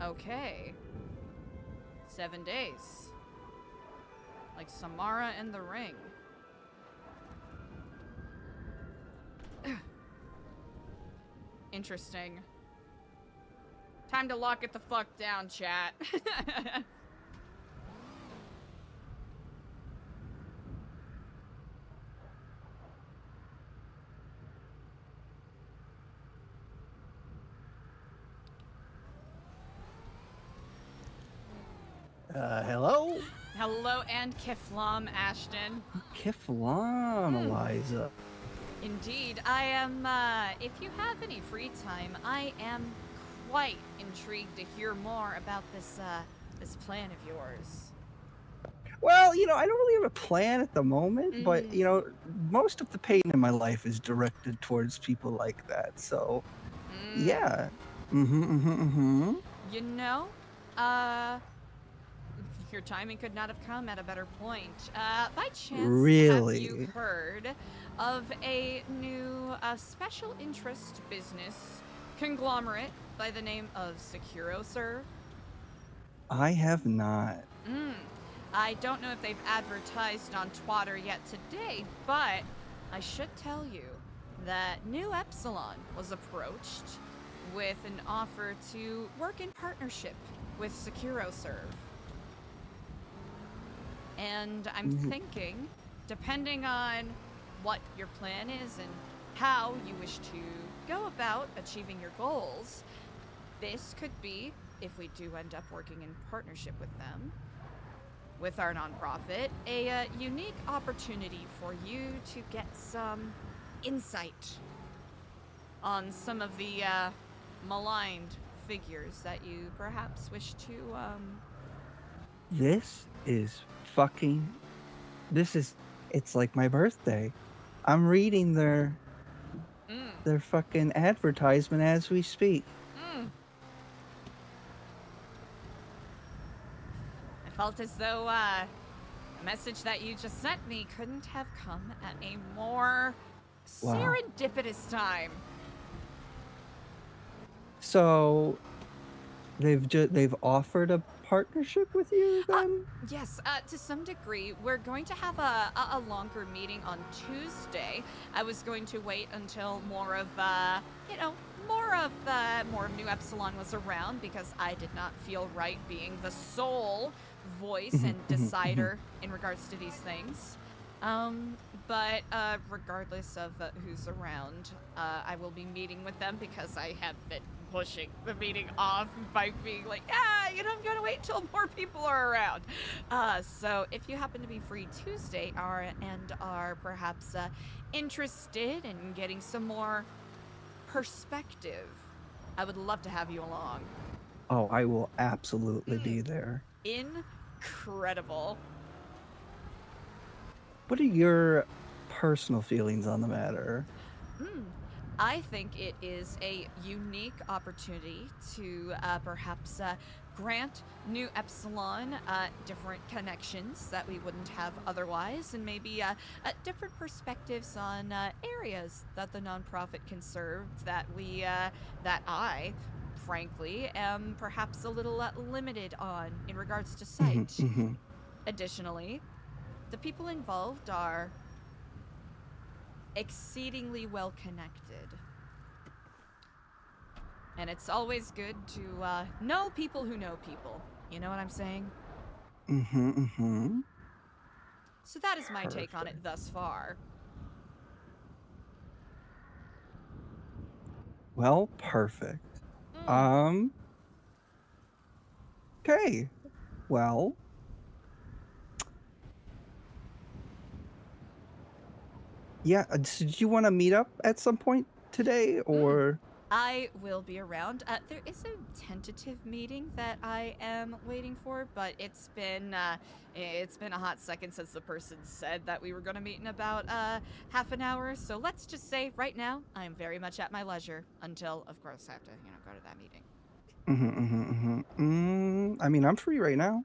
Okay. 7 days. Like Samara and the Ring. Interesting. Time to lock it the fuck down, chat. Hello? Hello and Kiflam, Ashton. Kiflam, ELIZA. Indeed, I am, if you have any free time, I am quite intrigued to hear more about this, this plan of yours. Well, I don't really have a plan at the moment, but, most of the pain in my life is directed towards people like that, so, yeah. You know, your timing could not have come at a better point. By chance, Really? have you heard of a new special interest business conglomerate by the name of SecuroServe? I have not. I don't know if they've advertised on Twitter yet today, but I should tell you that New Epsilon was approached with an offer to work in partnership with SecuroServe. And I'm thinking, depending on what your plan is and how you wish to go about achieving your goals, this could be, if we do end up working in partnership with them, with our nonprofit, a unique opportunity for you to get some insight on some of the maligned figures that you perhaps wish to This is fucking. It's like my birthday. I'm reading their fucking advertisement as we speak. I felt as though the message that you just sent me couldn't have come at a more serendipitous time. So, they've offered a partnership with you then? Yes, to some degree. We're going to have a longer meeting on Tuesday. I was going to wait until more of New Epsilon was around because I did not feel right being the sole voice and decider in regards to these things. But regardless of who's around, I will be meeting with them because I have been pushing the meeting off by being like, I'm gonna wait till more people are around. So if you happen to be free Tuesday and are perhaps interested in getting some more perspective, I would love to have you along. Oh, I will absolutely be there. Incredible. What are your personal feelings on the matter? I think it is a unique opportunity to perhaps grant New Epsilon different connections that we wouldn't have otherwise, and maybe different perspectives on areas that the nonprofit can serve that I, frankly, am perhaps a little limited on in regards to sight. Additionally, the people involved are exceedingly well connected. And it's always good to know people who know people. You know what I'm saying? So that is my take on it thus far. Well, perfect. Okay. Well, yeah, did you want to meet up at some point today, or? I will be around. There is a tentative meeting that I am waiting for, but it's been a hot second since the person said that we were going to meet in about half an hour. So let's just say right now I am very much at my leisure until, of course, I have to go to that meeting. I mean, I'm free right now.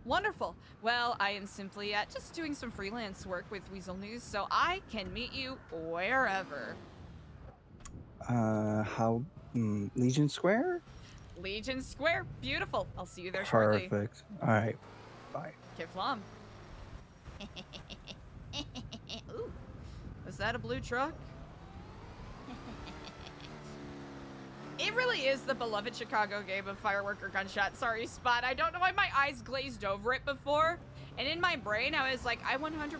Wonderful. Well, I am simply just doing some freelance work with Weasel News, so I can meet you wherever. Legion Square? Legion Square. Beautiful. I'll see you there shortly. Perfect. All right. Bye. Kiflam. Ooh. Was that a blue truck? It really is the beloved Chicago game of firework or gunshot. Sorry, Spot. I don't know why my eyes glazed over it before. And in my brain, I was like, I 100%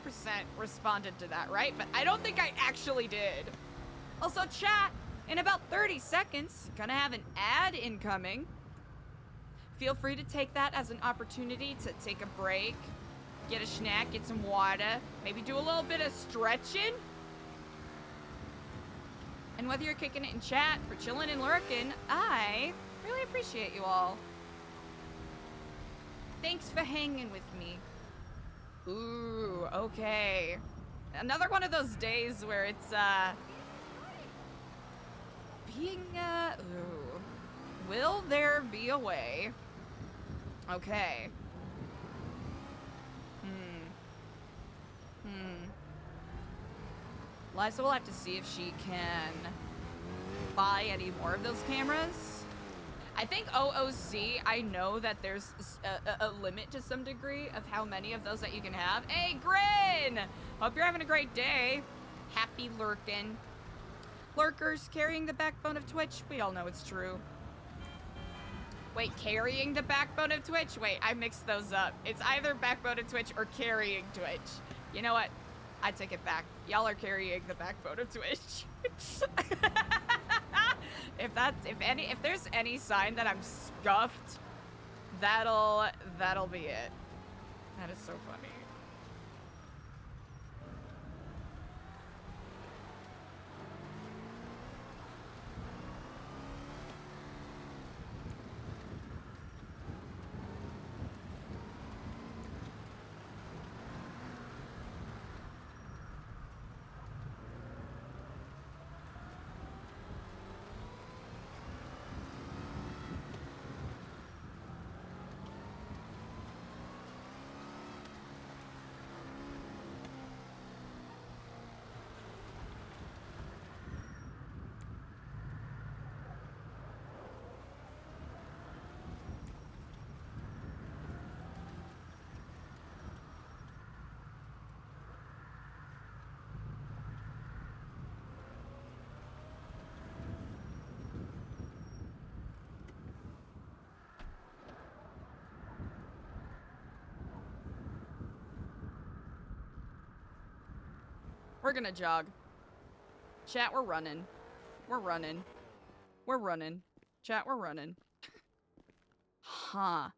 responded to that, right? But I don't think I actually did. Also, chat, in about 30 seconds, gonna have an ad incoming. Feel free to take that as an opportunity to take a break, get a snack, get some water, maybe do a little bit of stretching. And whether you're kicking it in chat or chilling and lurking, I really appreciate you all. Thanks for hanging with me. Ooh, okay. Another one of those days where it's, ooh. Will there be a way? Okay. Liza will have to see if she can buy any more of those cameras. I think OOC, I know that there's a limit to some degree of how many of those that you can have. Hey, Grin! Hope you're having a great day. Happy lurking. Lurkers carrying the backbone of Twitch. We all know it's true. Wait, carrying the backbone of Twitch? Wait, I mixed those up. It's either backbone of Twitch or carrying Twitch. You know what? I take it back. Y'all are carrying the backbone of Twitch. If there's any sign that I'm scuffed, that'll be it. That is so funny. We're gonna jog. Chat, we're running. We're running. We're running. Chat, we're running. Huh.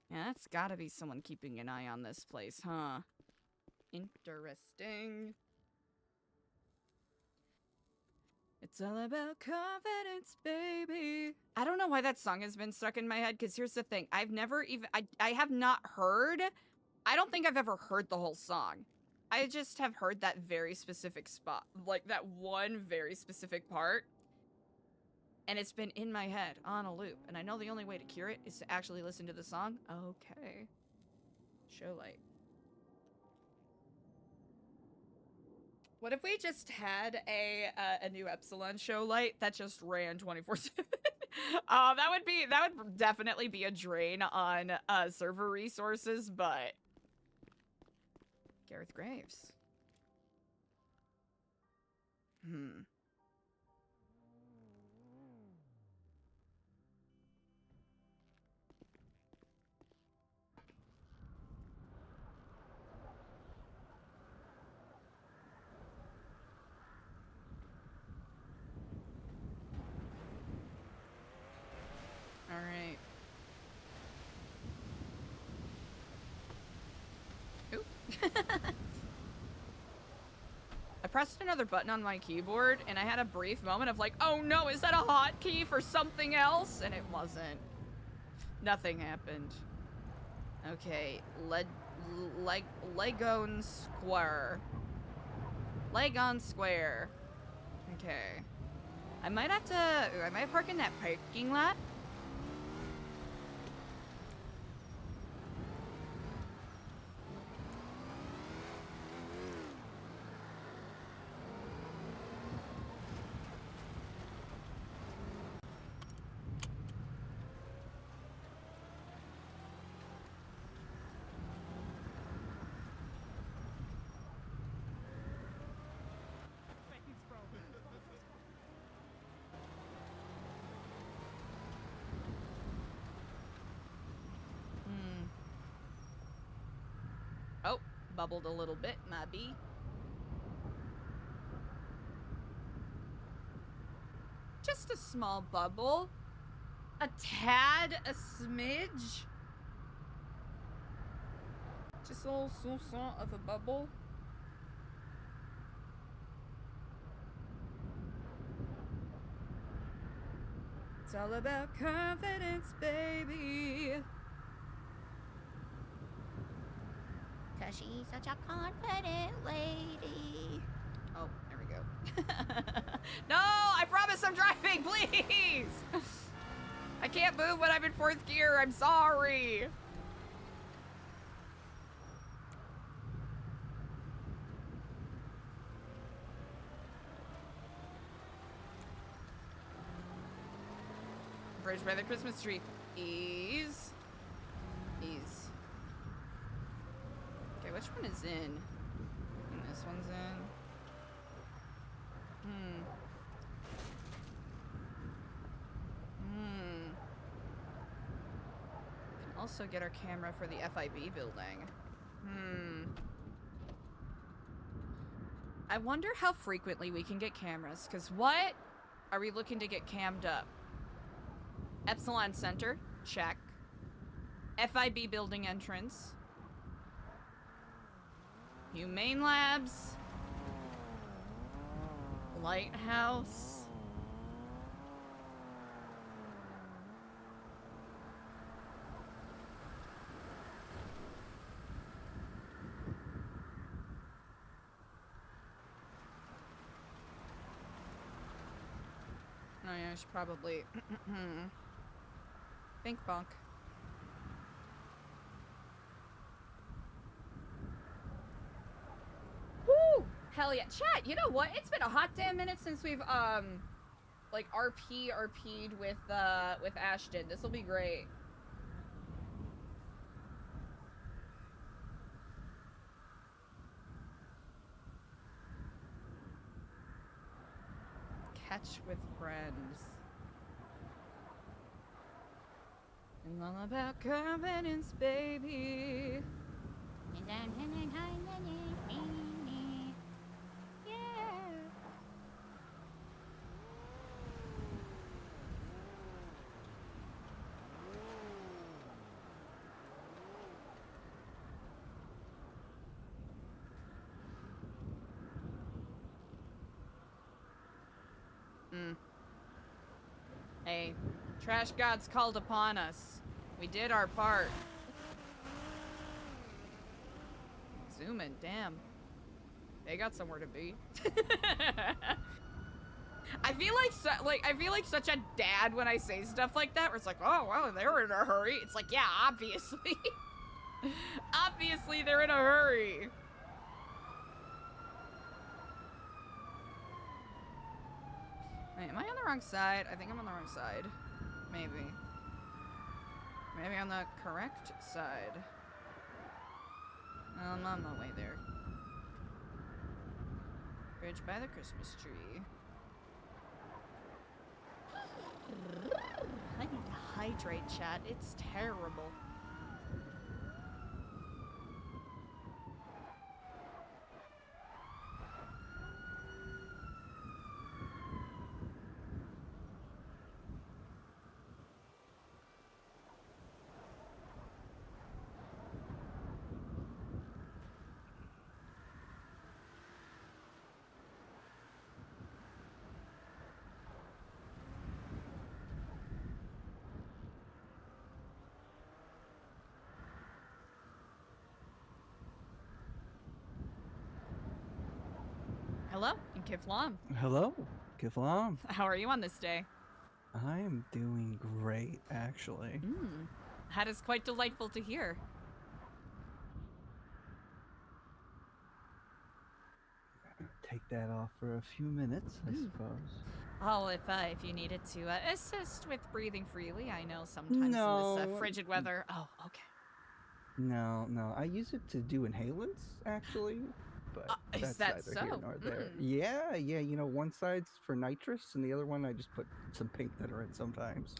Yeah, that's gotta be someone keeping an eye on this place, huh? Interesting. It's all about confidence, baby. I don't know why that song has been stuck in my head, because here's the thing. I've never even... I have not heard... I don't think I've ever heard the whole song. I just have heard that very specific spot. Like, that one very specific part. And it's been in my head, on a loop. And I know the only way to cure it is to actually listen to the song. Okay. Show light. What if we just had a new Epsilon show light that just ran 24/7? That would definitely be a drain on server resources, but Gareth Graves. All right. Oop. I pressed another button on my keyboard, and I had a brief moment of like, oh no, is that a hotkey for something else? And it wasn't. Nothing happened. Okay, Legone Square. Legon Square. Okay. I might park in that parking lot. Oh, bubbled a little bit, maybe. Just a small bubble. A tad, a smidge. Just a little soupçon of a bubble. It's all about confidence, baby. 'Cause she's such a confident lady. Oh, there we go. No, I promise I'm driving, please. I can't move when I'm in 4th gear. I'm sorry. Bridge by the Christmas tree. Ease. Ease. Okay, which one is in? And this one's in. also get our camera for the FIB building. I wonder how frequently we can get cameras, because what are we looking to get cammed up? Epsilon Center, check. FIB building entrance. Humane Labs. Lighthouse. Oh yeah, I should probably think bunk. Woo! Hell yeah. Chat, you know what? It's been a hot damn minute since we've like RP'd with Ashton. This'll be great. Catch with friends. It's all about confidence, baby. Hey, trash gods called upon us. We did our part. Zoom in, damn. They got somewhere to be. I feel like such a dad when I say stuff like that, where it's like, oh well, they were in a hurry. It's like, yeah, obviously. Obviously they're in a hurry. Wait, am I on the wrong side? I think I'm on the wrong side. Maybe. Maybe on the correct side. I'm on my way there. Bridge by the Christmas tree. I need to hydrate, chat. It's terrible. Hello, and Kiflam. Hello, Kiflam. How are you on this day? I am doing great, actually. That is quite delightful to hear. Take that off for a few minutes, I suppose. Oh, if you needed to assist with breathing freely, I know sometimes in this frigid weather. Oh, okay. No, I use it to do inhalants, actually. But is that's that neither here so? nor there. Yeah, you know, one side's for nitrous, and the other one I just put some pink that are in sometimes.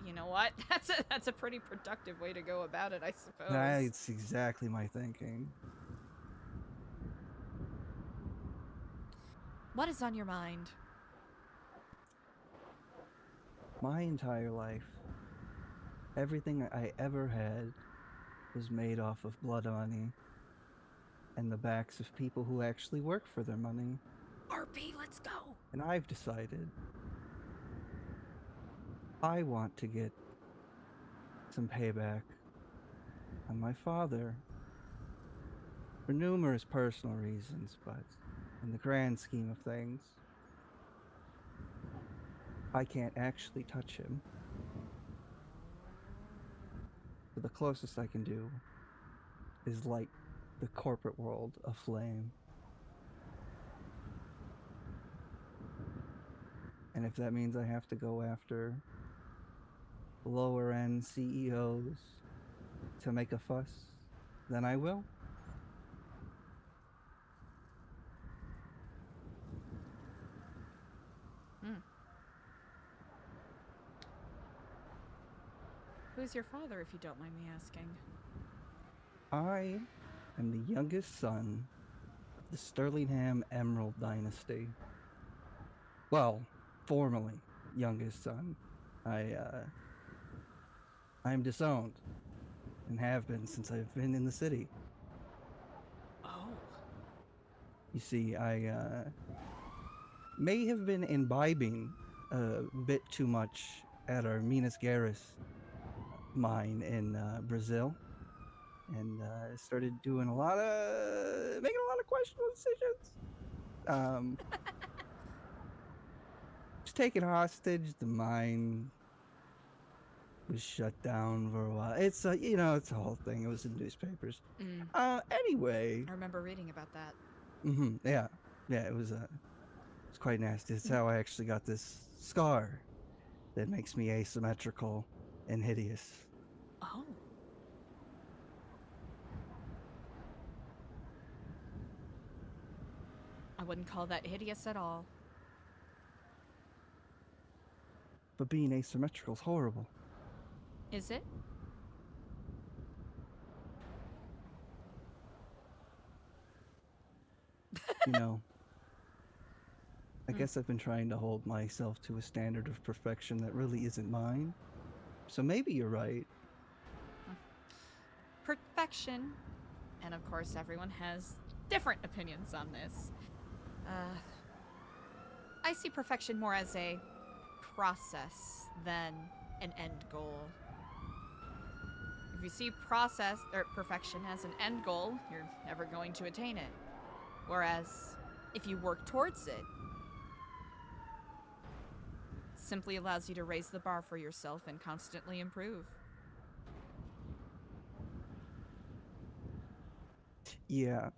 You know what? That's a pretty productive way to go about it, I suppose. That's exactly my thinking. What is on your mind? My entire life, everything I ever had was made off of blood money and the backs of people who actually work for their money. RP, let's go. And I've decided I want to get some payback on my father for numerous personal reasons, but in the grand scheme of things, I can't actually touch him. So the closest I can do is light the corporate world aflame. And if that means I have to go after lower end CEOs to make a fuss, then I will. Who's your father, if you don't mind me asking? I am the youngest son of the Sterlingham Emerald Dynasty. Well, formerly youngest son. I'm disowned and have been since I've been in the city. Oh. You see, I may have been imbibing a bit too much at our Minas Gerais mine in Brazil, and started doing making a lot of questionable decisions. Was taken hostage. The mine was shut down for a while. It's it's a whole thing. It was in newspapers. Anyway, I remember reading about that. Yeah, it was quite nasty. It's how I actually got this scar that makes me asymmetrical and hideous. Oh. I wouldn't call that hideous at all. But being asymmetrical is horrible. Is it? You know, I guess I've been trying to hold myself to a standard of perfection that really isn't mine. So maybe you're right. Perfection. And of course, everyone has different opinions on this. I see perfection more as a process than an end goal. If you see perfection as an end goal, you're never going to attain it. Whereas, if you work towards it, simply allows you to raise the bar for yourself and constantly improve. Yeah.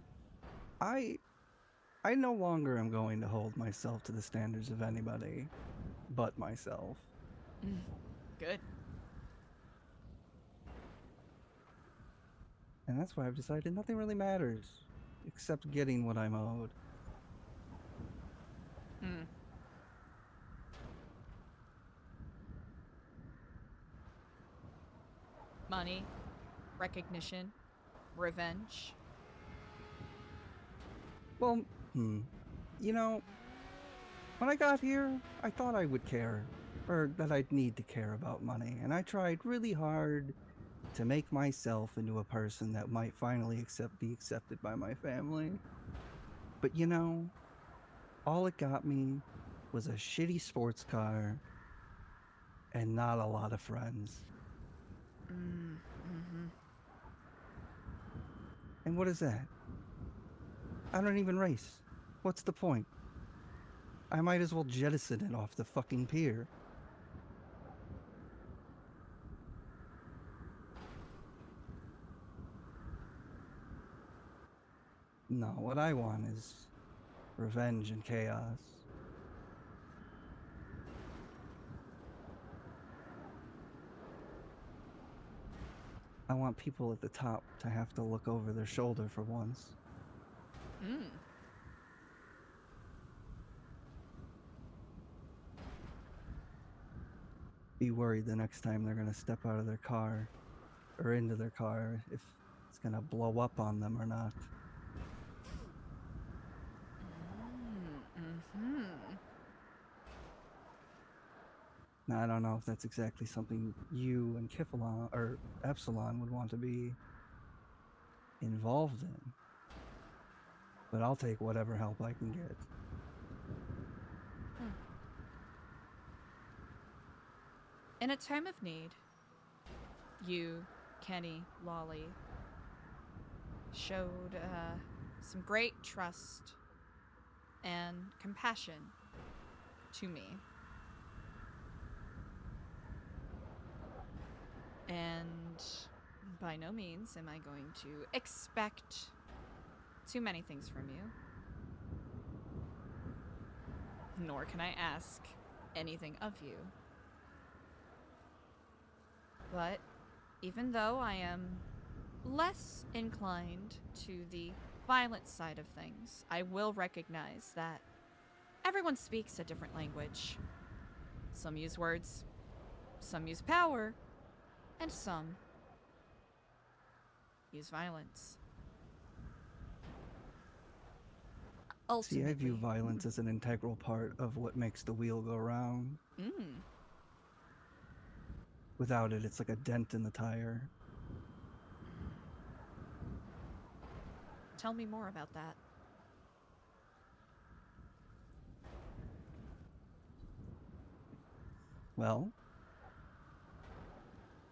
I no longer am going to hold myself to the standards of anybody but myself. Good. And that's why I've decided nothing really matters except getting what I'm owed. Money, recognition, revenge. Well, you know, when I got here, I thought I would care, or that I'd need to care about money, and I tried really hard to make myself into a person that might finally be accepted by my family. But you know, all it got me was a shitty sports car and not a lot of friends. And what is that? I don't even race. What's the point? I might as well jettison it off the fucking pier. No, what I want is revenge and chaos. I want people at the top to have to look over their shoulder for once. Be worried the next time they're gonna step out of their car or into their car if it's gonna blow up on them or not. Now, I don't know if that's exactly something you and Kifalon or Epsilon would want to be involved in, but I'll take whatever help I can get. In a time of need, you, Kenny, Lolly, showed some great trust and compassion to me. And by no means am I going to expect too many things from you. Nor can I ask anything of you. But even though I am less inclined to the violent side of things, I will recognize that everyone speaks a different language. Some use words, some use power, And some use violence. See, I view Ultimately. violence as an integral part of what makes the wheel go round. Mm. Without it, it's like a dent in the tire. Tell me more about that. Well,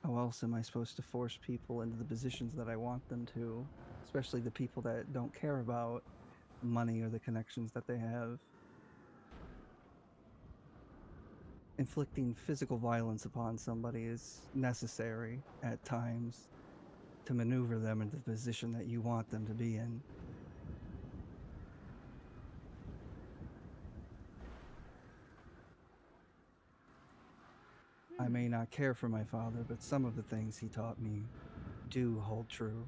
how else am I supposed to force people into the positions that I want them to? Especially the people that don't care about money or the connections that they have. Inflicting physical violence upon somebody is necessary at times to maneuver them into the position that you want them to be in. I may not care for my father, but some of the things he taught me do hold true.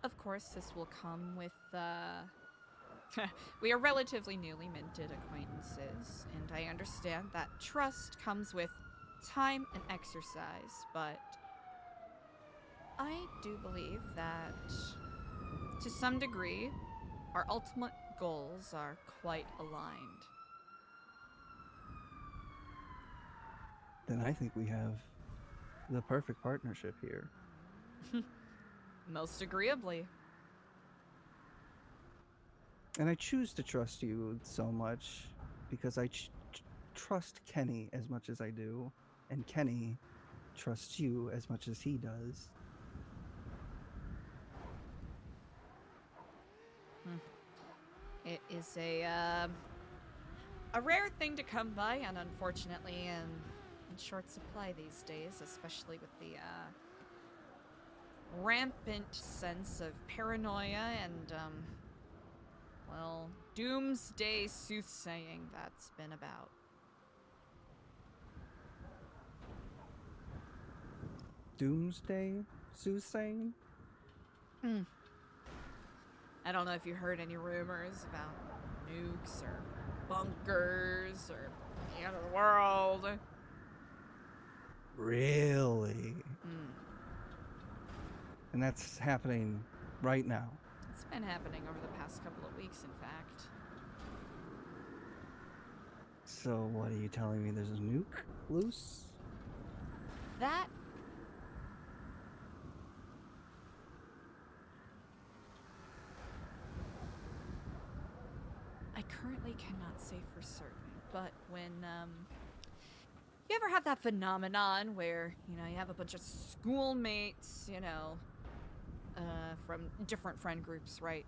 Of course, this will come with, we are relatively newly minted acquaintances, and I understand that trust comes with time and exercise, but I do believe that, to some degree, our ultimate goals are quite aligned. Then I think we have the perfect partnership here. Most agreeably. And I choose to trust you so much because I trust Kenny as much as I do, and Kenny trusts you as much as he does. It is a rare thing to come by, and unfortunately in short supply these days, especially with the rampant sense of paranoia and well, doomsday soothsaying that's been about. Doomsday soothsaying? I don't know if you heard any rumors about nukes or bunkers or the end of the world. Really? And that's happening right now. It's been happening over the past couple of weeks, in fact. So what are you telling me? There's a nuke loose? That I currently cannot say for certain, but when you ever have that phenomenon where, you know, you have a bunch of schoolmates, you know, from different friend groups, right?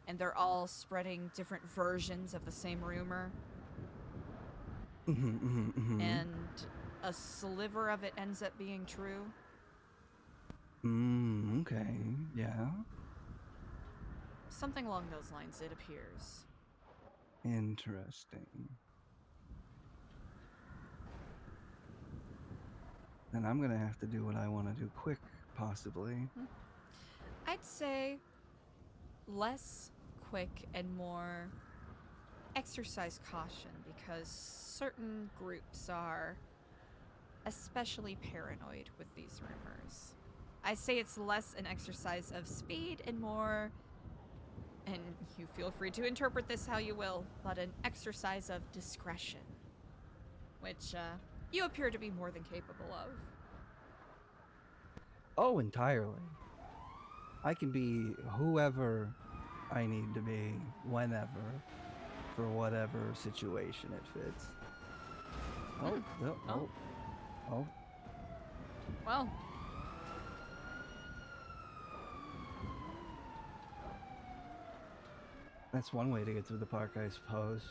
And they're all spreading different versions of the same rumor. And a sliver of it ends up being true. Okay, yeah. Something along those lines, it appears. Interesting. Then I'm gonna have to do what I want to do quick, possibly. I'd say less quick and more exercise caution, because certain groups are especially paranoid with these rumors. I say it's less an exercise of speed and more, and you feel free to interpret this how you will, but an exercise of discretion, which you appear to be more than capable of. Oh, entirely. I can be whoever I need to be, whenever, for whatever situation it fits. Oh. Well. That's one way to get through the park, I suppose.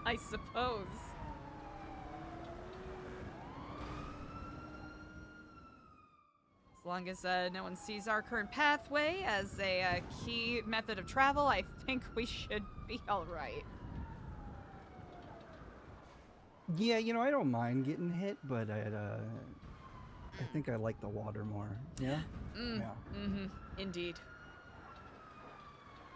I suppose. As long as no one sees our current pathway as a key method of travel, I think we should be all right. Yeah, you know, I don't mind getting hit, but I think I like the water more. Yeah? Yeah. Indeed.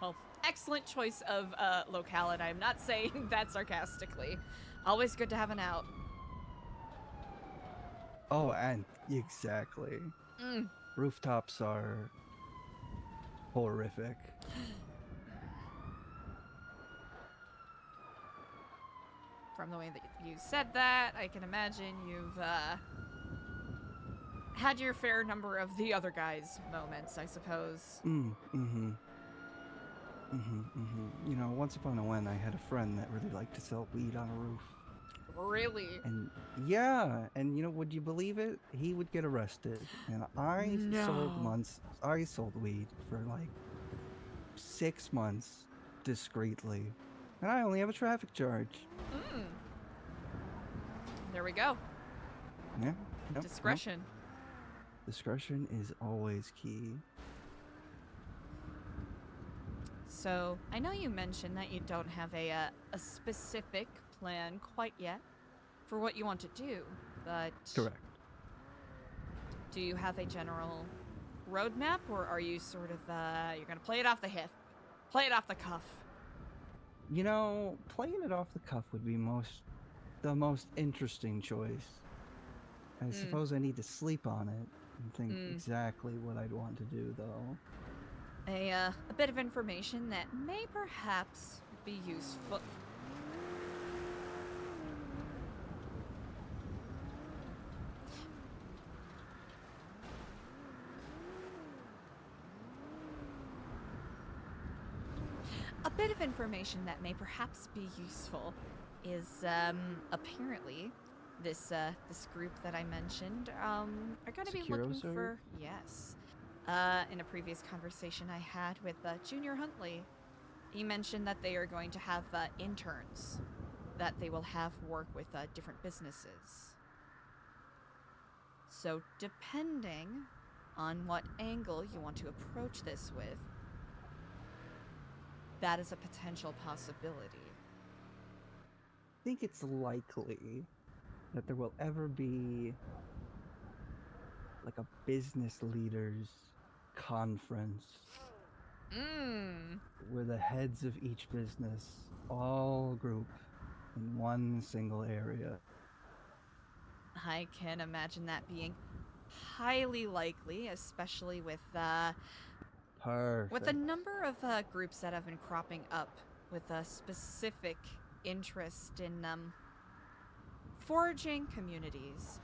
Well, excellent choice of locale, and I'm not saying that sarcastically. Always good to have an out. Oh, and exactly. Mm. Rooftops are horrific. From the way that you said that, I can imagine you've had your fair number of the other guys' moments, I suppose. You know, once upon a when, I had a friend that really liked to sell weed on a roof. Really? And yeah, and you know, would you believe it? He would get arrested, and I sold weed for like 6 months discreetly, and I only have a traffic charge. Mm. There we go. Yeah. Yep, Discretion. Yep. Discretion is always key. So, I know you mentioned that you don't have a specific plan quite yet for what you want to do, but... Correct. Do you have a general roadmap, or are you sort of, you're gonna play it off the hip? Play it off the cuff? You know, playing it off the cuff would be the most interesting choice. I suppose I need to sleep on it and think exactly what I'd want to do, though. A bit of information that may perhaps be useful. A bit of information that may perhaps be useful is apparently this group that I mentioned are going to be looking for in a previous conversation I had with Junior Huntley. He mentioned that they are going to have interns that they will have work with different businesses. So depending on what angle you want to approach this with, that is a potential possibility. I think it's likely that there will ever be like a business leaders conference where the heads of each business all group in one single area. I can imagine that being highly likely, especially with Perfect. the number of groups that have been cropping up with a specific interest in foraging communities.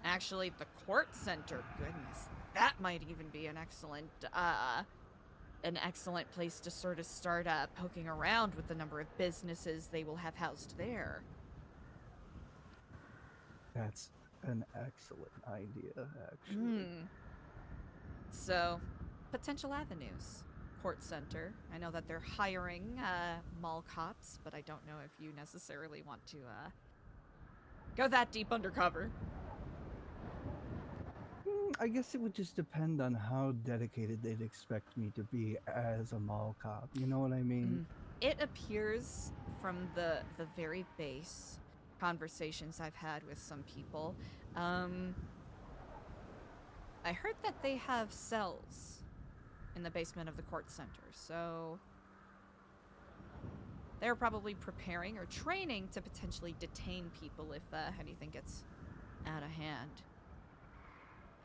Actually, the court center, goodness, that might even be an excellent place to sort of start poking around with the number of businesses they will have housed there. That's an excellent idea, actually. So, potential avenues. Court center. I know that they're hiring mall cops, but I don't know if you necessarily want to go that deep undercover. I guess it would just depend on how dedicated they'd expect me to be as a mall cop. You know what I mean? It appears from the very base conversations I've had with some people, I heard that they have cells in the basement of the court center, so they're probably preparing or training to potentially detain people if anything gets out of hand.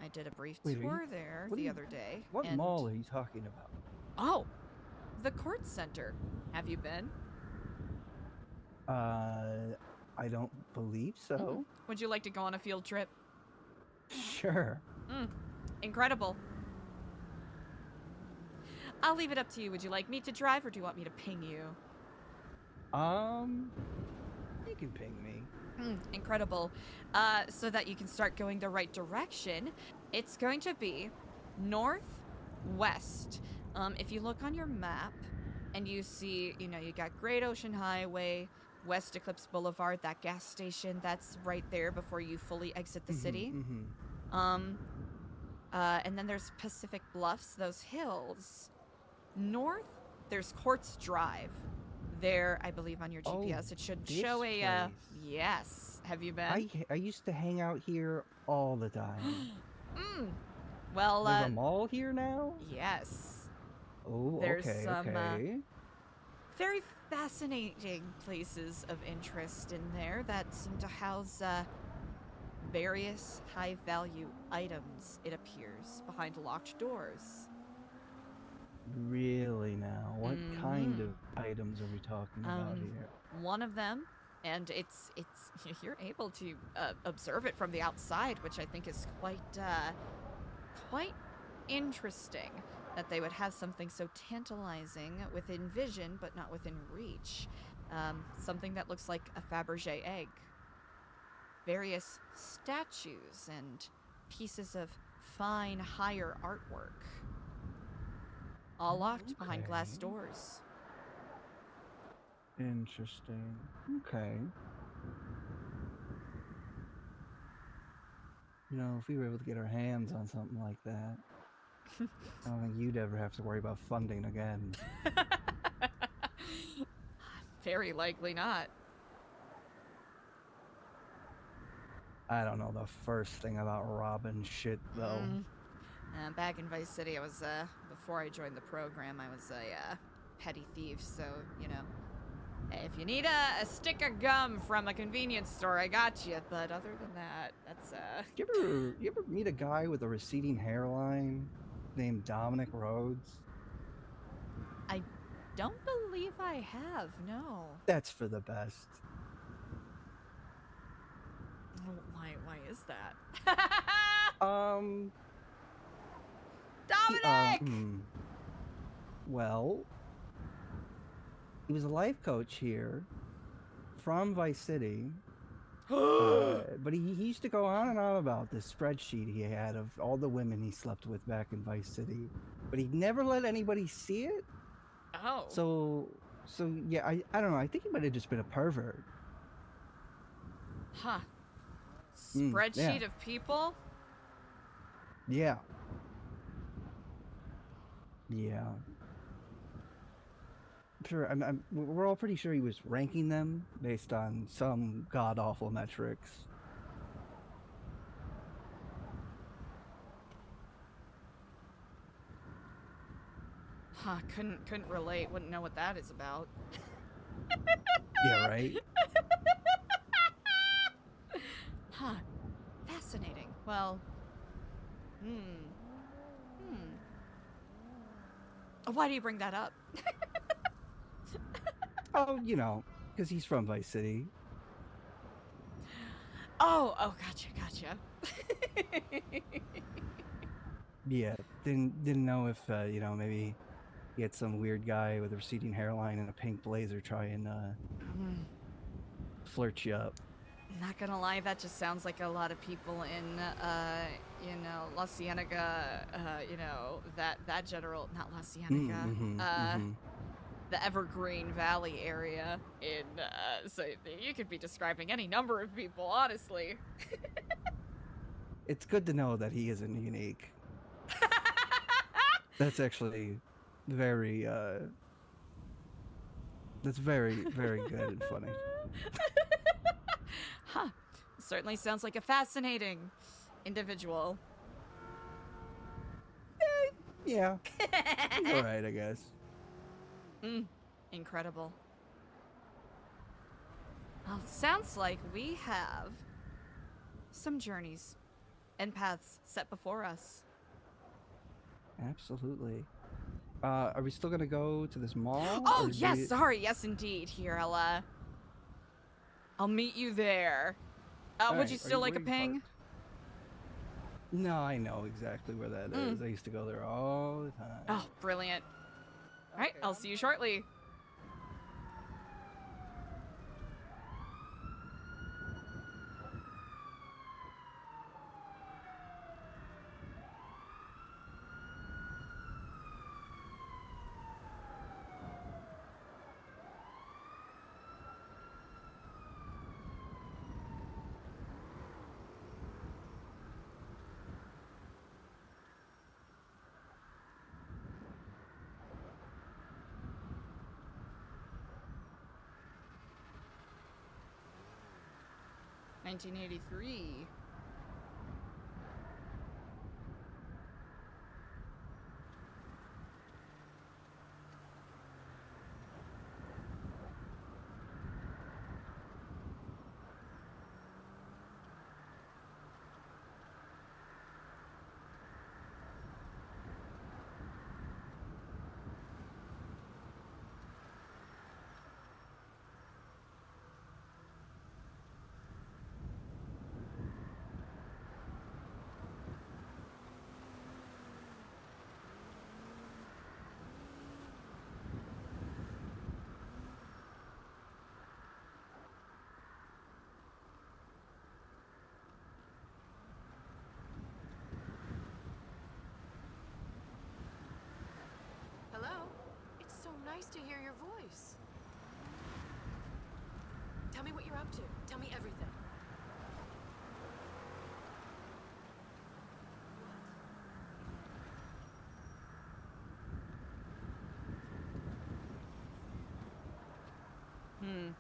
I did a brief tour there the other day. What mall are you talking about? Oh, the court center. Have you been? I don't believe so. Would you like to go on a field trip? Sure. Incredible. I'll leave it up to you. Would you like me to drive, or do you want me to ping you? You can ping me. Incredible. So that you can start going the right direction. It's going to be northwest. If you look on your map and you see, you got Great Ocean Highway, West Eclipse Boulevard, that gas station that's right there before you fully exit the city. And then there's Pacific Bluffs, those hills. North, there's Quartz Drive. There, I believe on your GPS, it should show a, yes. Have you been? I used to hang out here all the time. Well, there's a mall here now? Yes. Oh, There's okay, some okay. very fascinating places of interest in there that seem to house various high-value items, it appears, behind locked doors. Really now? What kind of Mhm. items are we talking about here? One of them, and it's you're able to observe it from the outside, which I think is quite interesting that they would have something so tantalizing within vision but not within reach. Something that looks like a Fabergé egg. Various statues and pieces of fine higher artwork. All locked behind glass Okay. doors. Interesting. Okay. You know, if we were able to get our hands on something like that, I don't think you'd ever have to worry about funding again. Very likely not. I don't know the first thing about robbing shit, though. Back in Vice City, I was, before I joined the program, I was a petty thief, so, you know, if you need a stick of gum from a convenience store, I got you, but other than that, that's, You ever meet a guy with a receding hairline named Dominic Rhodes? I don't believe I have, no. That's for the best. Oh, why is that? Dominic! Well, he was a life coach here from Vice City. But he used to go on and on about this spreadsheet he had of all the women he slept with back in Vice City. But he never let anybody see it. Oh. So yeah, I don't know. I think he might have just been a pervert. Huh. Spreadsheet of people? Yeah. Yeah. I'm sure. We're all pretty sure he was ranking them based on some god awful metrics. Huh, couldn't relate, wouldn't know what that is about. Yeah, right? Huh. Fascinating. Well, why do you bring that up? Oh, you know, because he's from Vice City. Oh, gotcha. Yeah, didn't know if you know, maybe he had some weird guy with a receding hairline and a pink blazer try and flirt you up. Not gonna lie, that just sounds like a lot of people in, you know, La Cienega, you know, that general, not La Cienega, the Evergreen Valley area in, so you could be describing any number of people, honestly. It's good to know that he isn't unique. That's actually very, that's very, very good and funny. Huh. Certainly sounds like a fascinating individual. Yeah. He's alright, I guess. Incredible. Well, sounds like we have some journeys and paths set before us. Absolutely. Are we still gonna go to this mall? Oh, yes, sorry. Yes, indeed. Here, I'll meet you there. Would you still like a ping? No, I know exactly where that is. I used to go there all the time. Oh, brilliant. All right, I'll see you shortly. $1983. nice to hear your voice. Tell me what you're up to. Tell me everything. Hmm.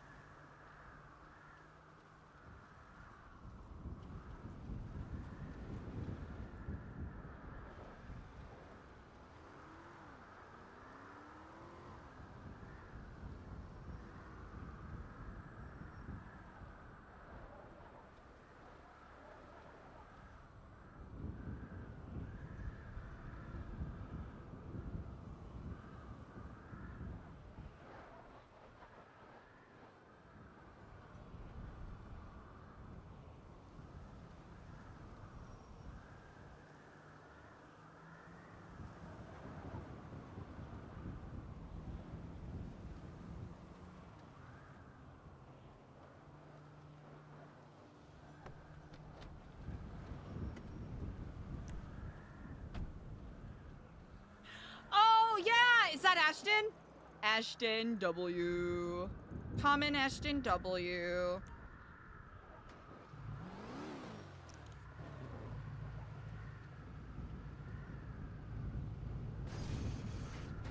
Oh, yeah! Is that Ashton? Ashton W. Common Ashton W.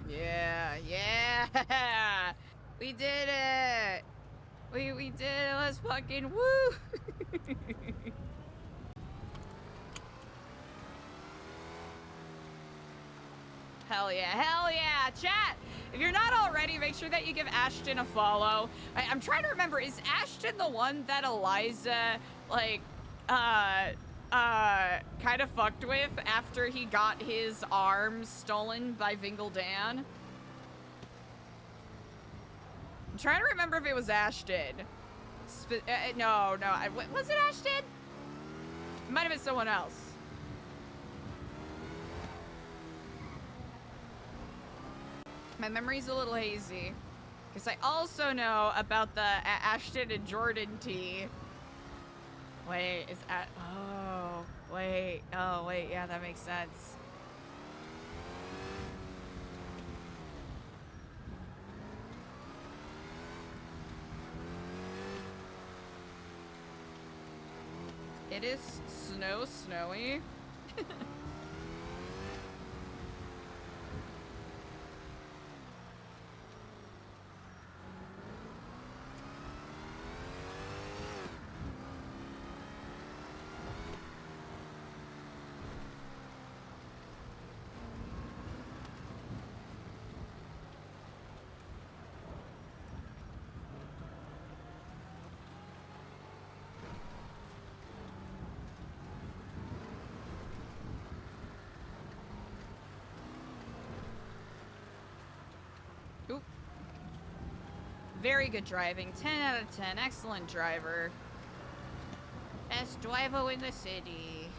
Yeah, yeah! We did it! We did it! Let's fucking woo! Hell yeah, hell yeah! Chat, if you're not already, make sure that you give Ashton a follow. I'm trying to remember, is Ashton the one that Eliza, like, kind of fucked with after he got his arms stolen by Vingle Dan? I'm trying to remember if it was Ashton. No, was it Ashton? It might have been someone else. My memory's a little hazy. Because I also know about the Ashton and Jordan tea. Wait, is that... Oh, wait. Oh, wait. Yeah, that makes sense. It is snowy. Oop. Very good driving. 10 out of 10. Excellent driver. Best driver in the city.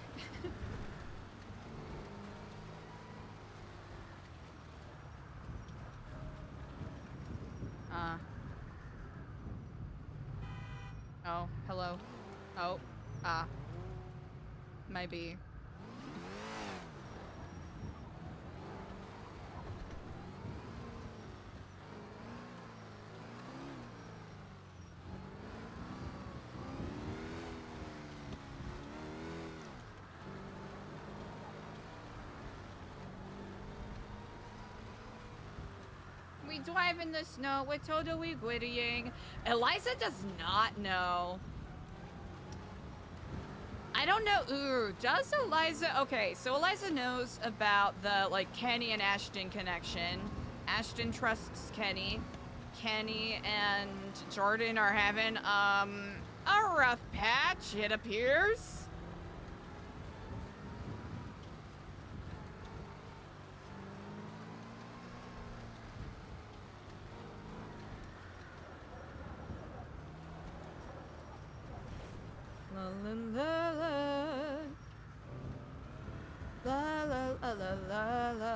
Oh, hello. Oh, maybe. We drive in the snow. We're totally grittying. Eliza does not know. I don't know. Ooh, does Eliza? Okay, so Eliza knows about the, like, Kenny and Ashton connection. Ashton trusts Kenny. Kenny and Jordan are having, a rough patch, it appears. La la la la la la la la la.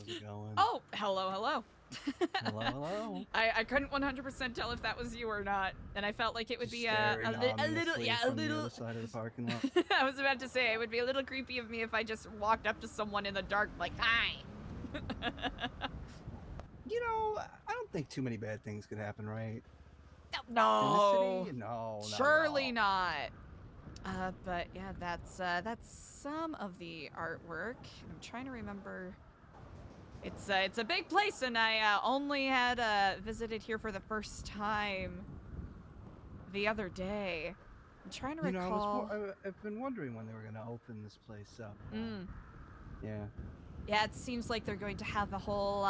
How's it going? Oh, hello, hello. Hello, hello. I couldn't 100% tell if that was you or not, and I felt like it would Just be a little, ominously yeah, a from the little. other side of the parking lot. I was about to say it would be a little creepy of me if I just walked up to someone in the dark like, hi. You know, I don't think too many bad things could happen, right? No. In the city? No, not Surely not. But yeah, that's some of the artwork. I'm trying to remember. It's a big place, and I only had visited here for the first time the other day. I'm trying to recall. I've been wondering when they were gonna open this place up. Yeah. Yeah, it seems like they're going to have a whole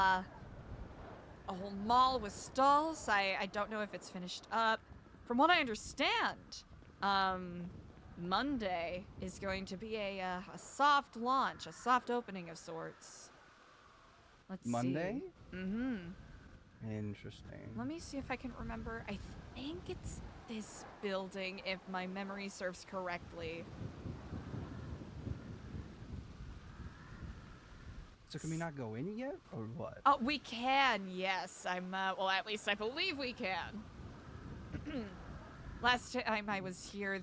mall with stalls. I don't know if it's finished up. From what I understand, Monday is going to be a soft launch, a soft opening of sorts. Let's Monday? see. Mm-hmm. Interesting. Let me see if I can remember. I think it's this building, if my memory serves correctly. So can we not go in yet, or what? Oh, we can, yes. Well, at least I believe we can. Last time I was here,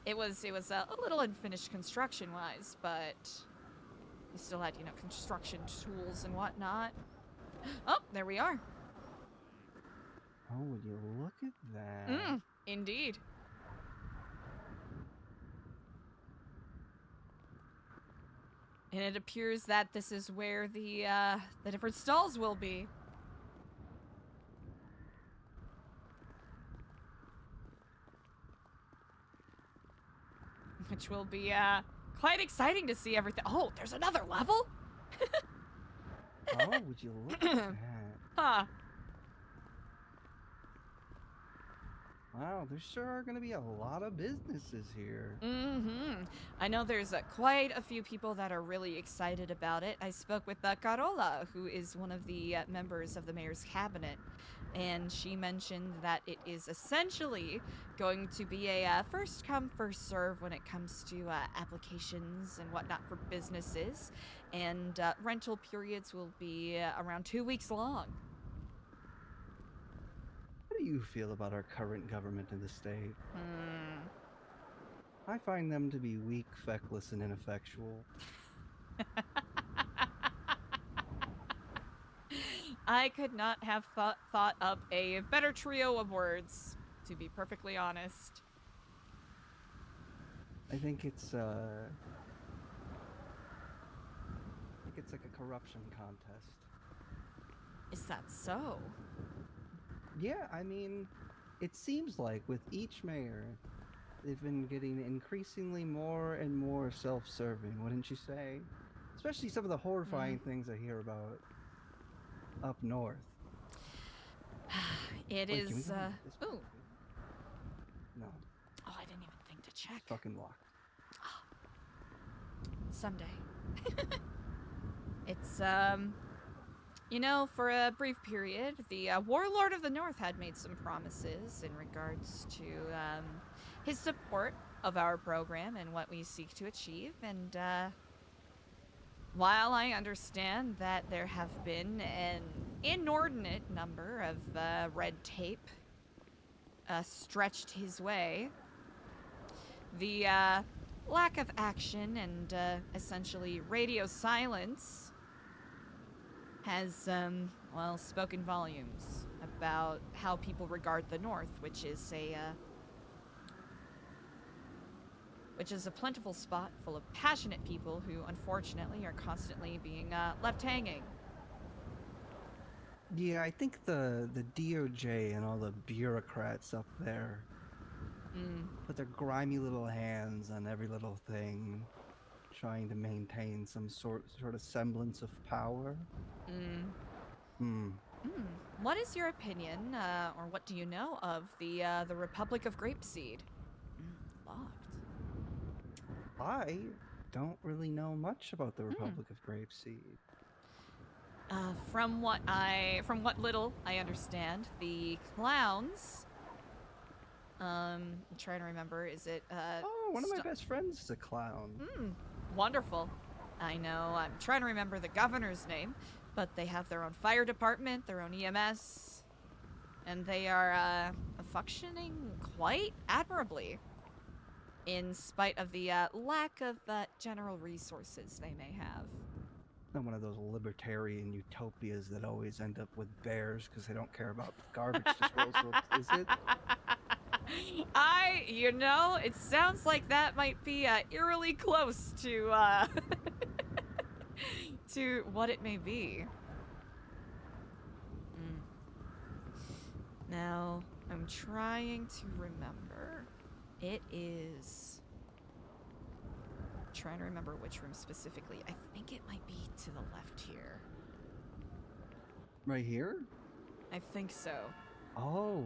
it was a little unfinished construction-wise, but we still had, construction tools and whatnot. Oh, there we are. Oh, would you look at that? Indeed. And it appears that this is where the different stalls will be. Which will be quite exciting to see everything. Oh, there's another level? Oh, would you look at that? Huh. Wow, there sure are going to be a lot of businesses here. Mm-hmm. I know there's quite a few people that are really excited about it. I spoke with Carola, who is one of the members of the mayor's cabinet, and she mentioned that it is essentially going to be a first come, first serve when it comes to applications and whatnot for businesses, and rental periods will be around 2 weeks long. How do you feel about our current government in the state? I find them to be weak, feckless, and ineffectual. I could not have thought up a better trio of words, to be perfectly honest. I think it's like a corruption contest. Is that so? Yeah, I mean, it seems like with each mayor, they've been getting increasingly more and more self-serving, wouldn't you say? Especially some of the horrifying things I hear about up north. It Wait, is, can we go this way? ooh. No. Oh, I didn't even think to check. It's fucking locked. Someday. It's, for a brief period, the Warlord of the North had made some promises in regards to his support of our program and what we seek to achieve. And while I understand that there have been an inordinate number of red tape stretched his way, the lack of action and essentially radio silence has, spoken volumes about how people regard the North, which is a plentiful spot full of passionate people who, unfortunately, are constantly being left hanging. Yeah, I think the DOJ and all the bureaucrats up there put their grimy little hands on every little thing, trying to maintain some sort of semblance of power. What is your opinion, or what do you know of the Republic of Grapeseed? Locked. I don't really know much about the Republic of Grapeseed. From what little I understand, the clowns. I'm trying to remember. Is it? One of my best friends is a clown. Wonderful. I know, I'm trying to remember the governor's name, but they have their own fire department, their own EMS, and they are functioning quite admirably, in spite of the lack of general resources they may have. Not one of those libertarian utopias that always end up with bears because they don't care about garbage disposal, is it? You know, it sounds like that might be eerily close to to what it may be. Now, I'm trying to remember. It is... trying to remember which room specifically. I think it might be to the left here. Right here? I think so. Oh.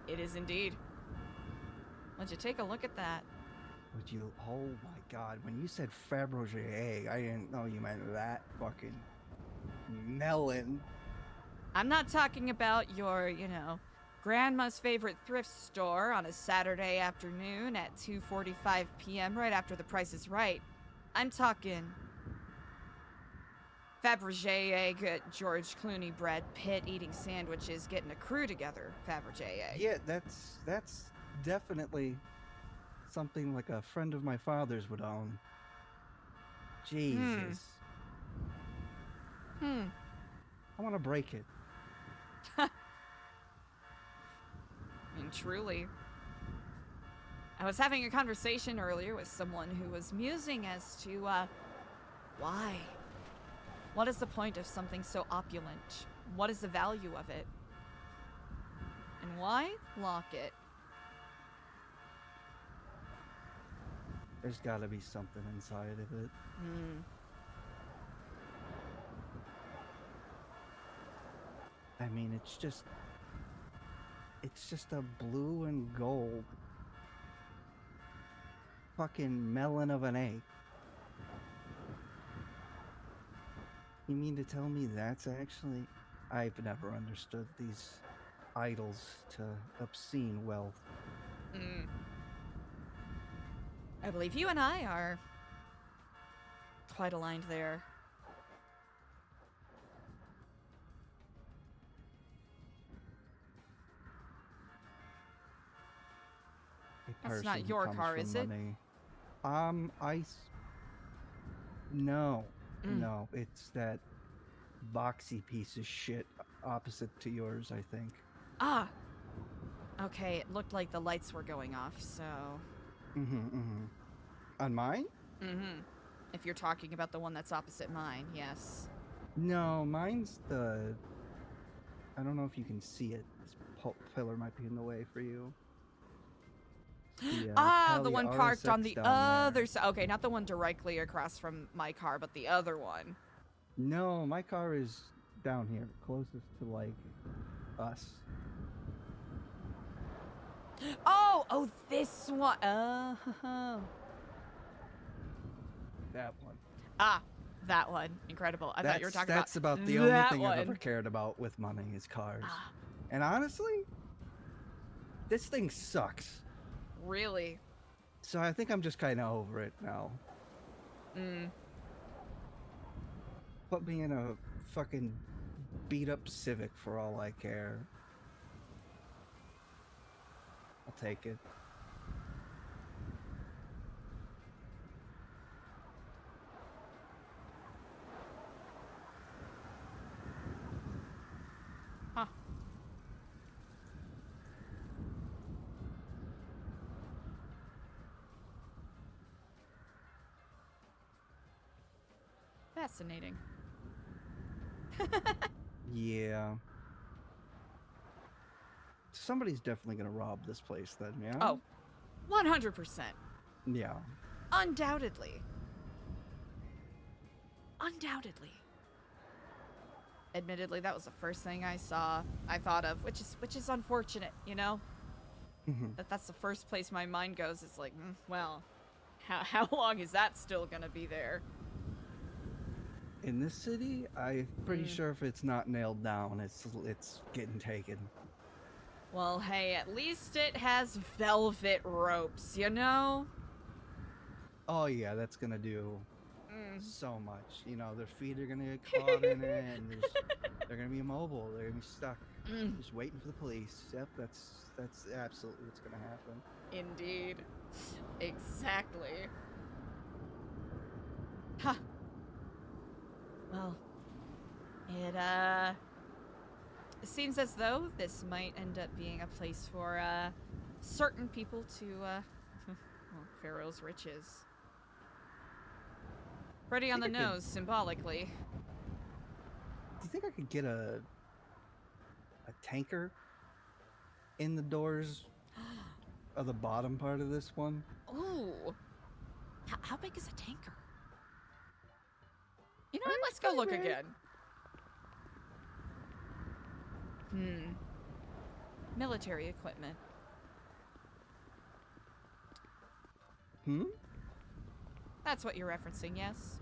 It is indeed. Would you take a look at that? Would you? Oh my God! When you said Fabergé, I didn't know you meant that fucking melon. I'm not talking about your, you know, grandma's favorite thrift store on a Saturday afternoon at 2:45 p.m. right after The Price is Right. I'm talking Fabergé egg, George Clooney bread, Pitt eating sandwiches, getting a crew together. Fabergé egg. Yeah, that's definitely something like a friend of my father's would own. Jesus. I want to break it. I mean, truly. I was having a conversation earlier with someone who was musing as to, why? What is the point of something so opulent? What is the value of it? And why lock it? There's got to be something inside of it. I mean, it's just a blue and gold fucking melon of an egg. You mean to tell me that's actually... I've never understood these idols to obscene wealth. I believe you and I are quite aligned there. That's not your car, is it? No. No, it's that boxy piece of shit opposite to yours, I think. Ah! Okay, it looked like the lights were going off, so... On mine? If you're talking about the one that's opposite mine, yes. No, mine's the... I don't know if you can see it. This pillar might be in the way for you. The one parked on the other side. Okay, not the one directly across from my car, but the other one. No, my car is down here, closest to, like, us. Oh, this one. That one. That one. Incredible. I thought you were talking That's about the only thing I've ever cared about with money is cars. And honestly, this thing sucks. Really? So I think I'm just kind of over it now. Put me in a fucking beat up Civic for all I care. I'll take it. Huh. Fascinating. Yeah. Somebody's definitely gonna rob this place then, yeah? Oh, 100%. Yeah. Undoubtedly. Undoubtedly. Admittedly, that was the first thing I thought of, which is unfortunate, you know? That's the first place my mind goes. It's like, well, how long is that still gonna be there? In this city, I'm pretty sure if it's not nailed down, it's getting taken. Well, hey, at least it has velvet ropes, you know? Oh yeah, that's gonna do so much. You know, their feet are gonna get caught in it, and they're gonna be immobile. They're gonna be stuck, just waiting for the police. Yep, that's absolutely what's gonna happen. Indeed. Exactly. Ha. Well, it seems as though this might end up being a place for certain people to well, Pharaoh's riches. Pretty on the nose, symbolically. Do you think I could get a tanker in the doors of the bottom part of this one? Ooh. How big is a tanker? You know what? Let's go look again. Military equipment. That's what you're referencing, yes?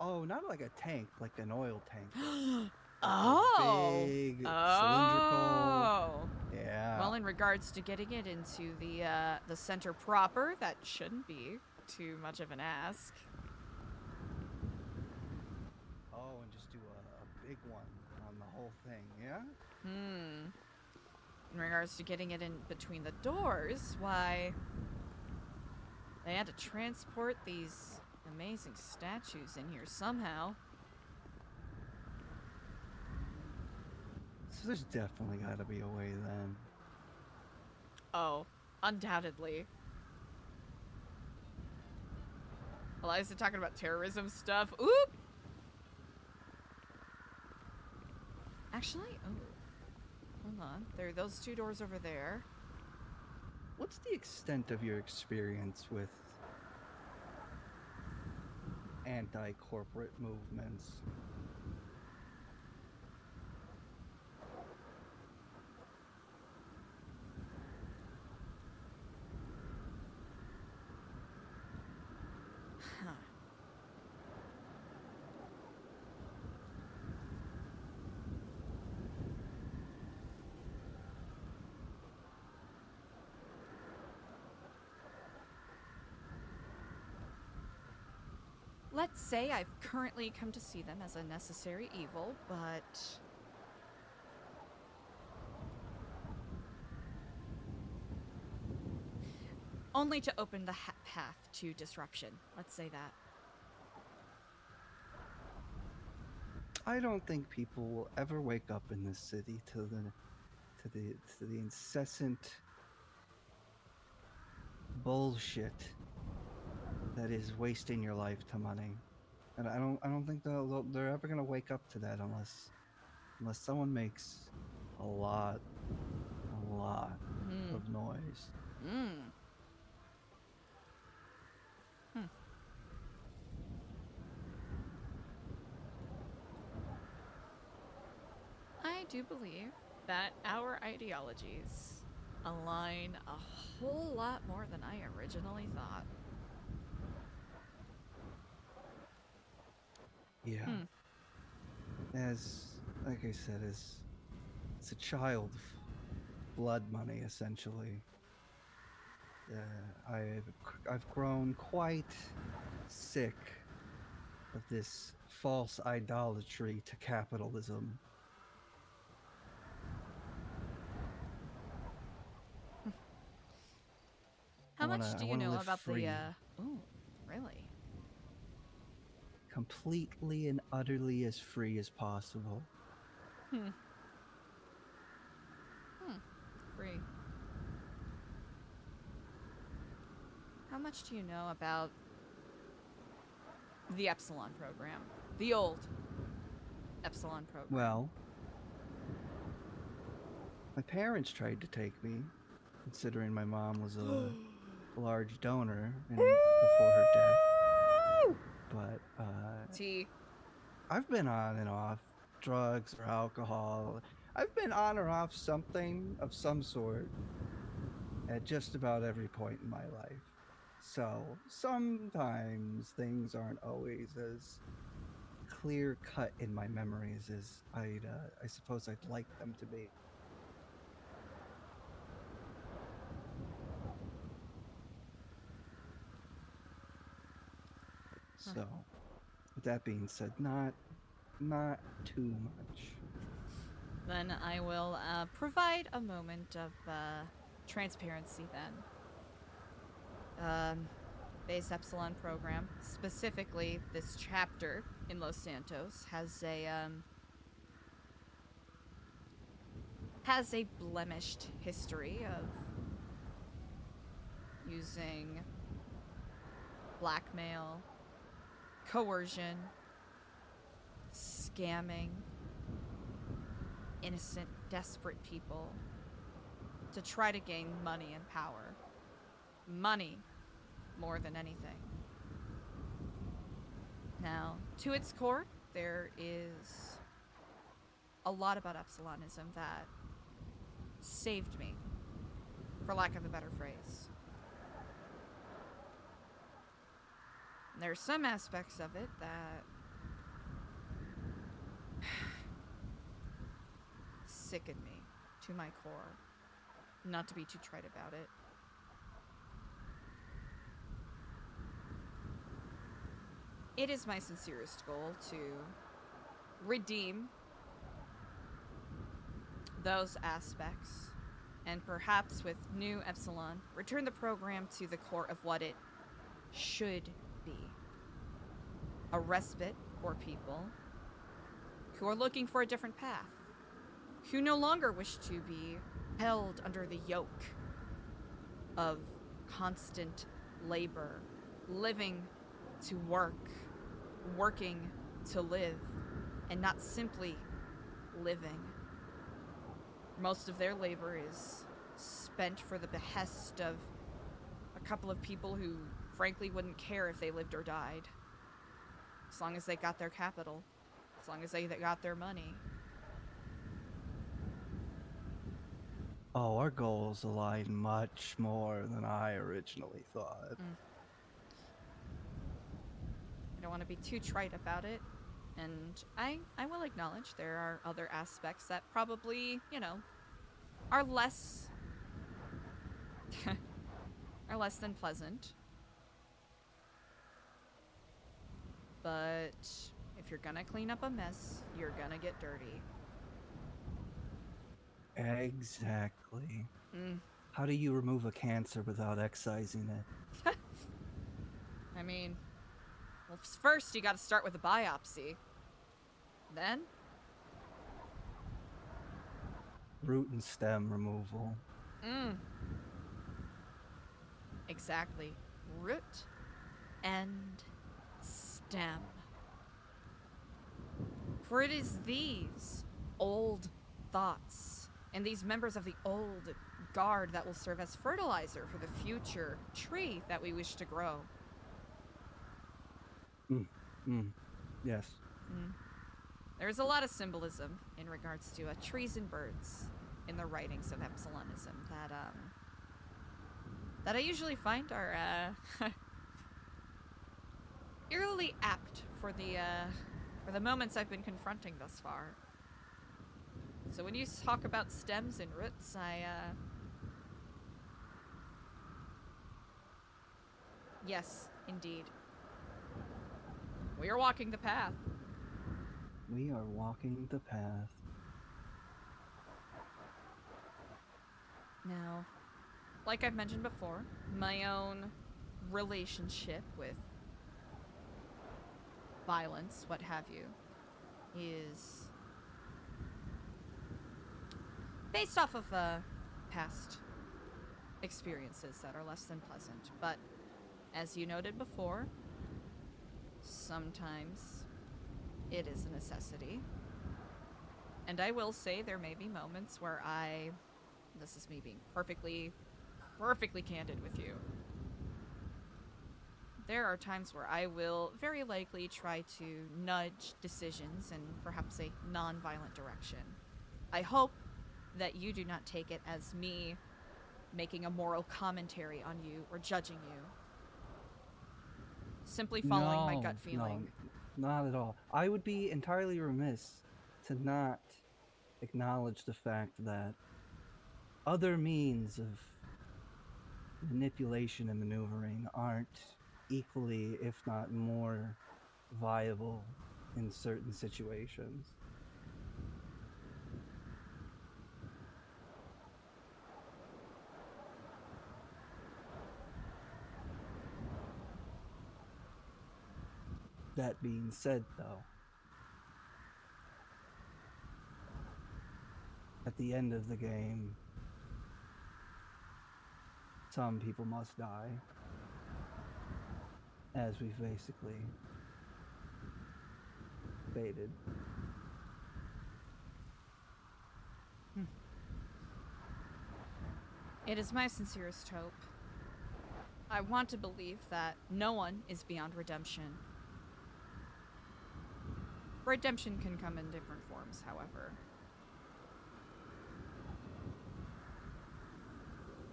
Oh, not like a tank, like an oil tank. Oh. Big, cylindrical. Yeah. Well, in regards to getting it into the center proper, that shouldn't be too much of an ask. Oh, and just do a big one on the whole thing, yeah? In regards to getting it in between the doors, why, they had to transport these amazing statues in here somehow. So there's definitely got to be a way then. Oh, undoubtedly. Eliza talking about terrorism stuff. Oop! Actually, oh, hold on. There are those two doors over there. What's the extent of your experience with anti-corporate movements? Huh. Let's say I've currently come to see them as a necessary evil, but only to open the path to disruption. Let's say that. I don't think people will ever wake up in this city to the incessant bullshit that is wasting your life to money, and I don't think they're ever gonna wake up to that unless someone makes a lot of noise. I do believe that our ideologies align a whole lot more than I originally thought. Yeah. Like I said, it's a child of blood money, essentially. I've grown quite sick of this false idolatry to capitalism. How much do you know about free. Ooh, really? Completely and utterly as free as possible. Free. How much do you know about the Epsilon program? The old Epsilon program. Well, my parents tried to take me, considering my mom was a large donor before her death. But I've been on and off drugs or alcohol. I've been on or off something of some sort at just about every point in my life. So sometimes things aren't always as clear cut in my memories as I suppose I'd like them to be. So, with that being said, not too much. Then I will provide a moment of transparency then. Base Epsilon program, specifically this chapter in Los Santos, has a blemished history of using blackmail, coercion, scamming innocent, desperate people to try to gain money and power. Money more than anything. Now, to its core, there is a lot about Epsilonism that saved me, for lack of a better phrase. There are some aspects of it that sicken me to my core. Not to be too trite about it. It is my sincerest goal to redeem those aspects, and perhaps with new Epsilon, return the program to the core of what it should be. A respite for people who are looking for a different path, who no longer wish to be held under the yoke of constant labor, living to work, working to live, and not simply living. Most of their labor is spent for the behest of a couple of people who frankly wouldn't care if they lived or died. As long as they got their capital, as long as they got their money. Oh, our goals align much more than I originally thought. I don't want to be too trite about it, and I will acknowledge there are other aspects that probably, are less are less than pleasant. But if you're gonna clean up a mess, you're gonna get dirty. Exactly. How do you remove a cancer without excising it? I mean, well, first you gotta start with a biopsy. Then? Root and stem removal. Exactly. Root and stem. For it is these old thoughts and these members of the old guard that will serve as fertilizer for the future tree that we wish to grow. Yes. There's a lot of symbolism in regards to trees and birds in the writings of Epsilonism that I usually find are eerily apt for the moments I've been confronting thus far. So when you talk about stems and roots, yes, indeed. We are walking the path. We are walking the path. Now, like I've mentioned before, my own relationship with violence, what have you, is based off of past experiences that are less than pleasant. But as you noted before, sometimes it is a necessity. And I will say there may be moments where this is me being perfectly candid with you. There are times where I will very likely try to nudge decisions in perhaps a non-violent direction. I hope that you do not take it as me making a moral commentary on you or judging you. Simply following my gut feeling. No, not at all. I would be entirely remiss to not acknowledge the fact that other means of manipulation and maneuvering aren't equally, if not more, viable in certain situations. That being said, though, at the end of the game, some people must die, as we've basically baited. It is my sincerest hope. I want to believe that no one is beyond redemption. Redemption can come in different forms, however.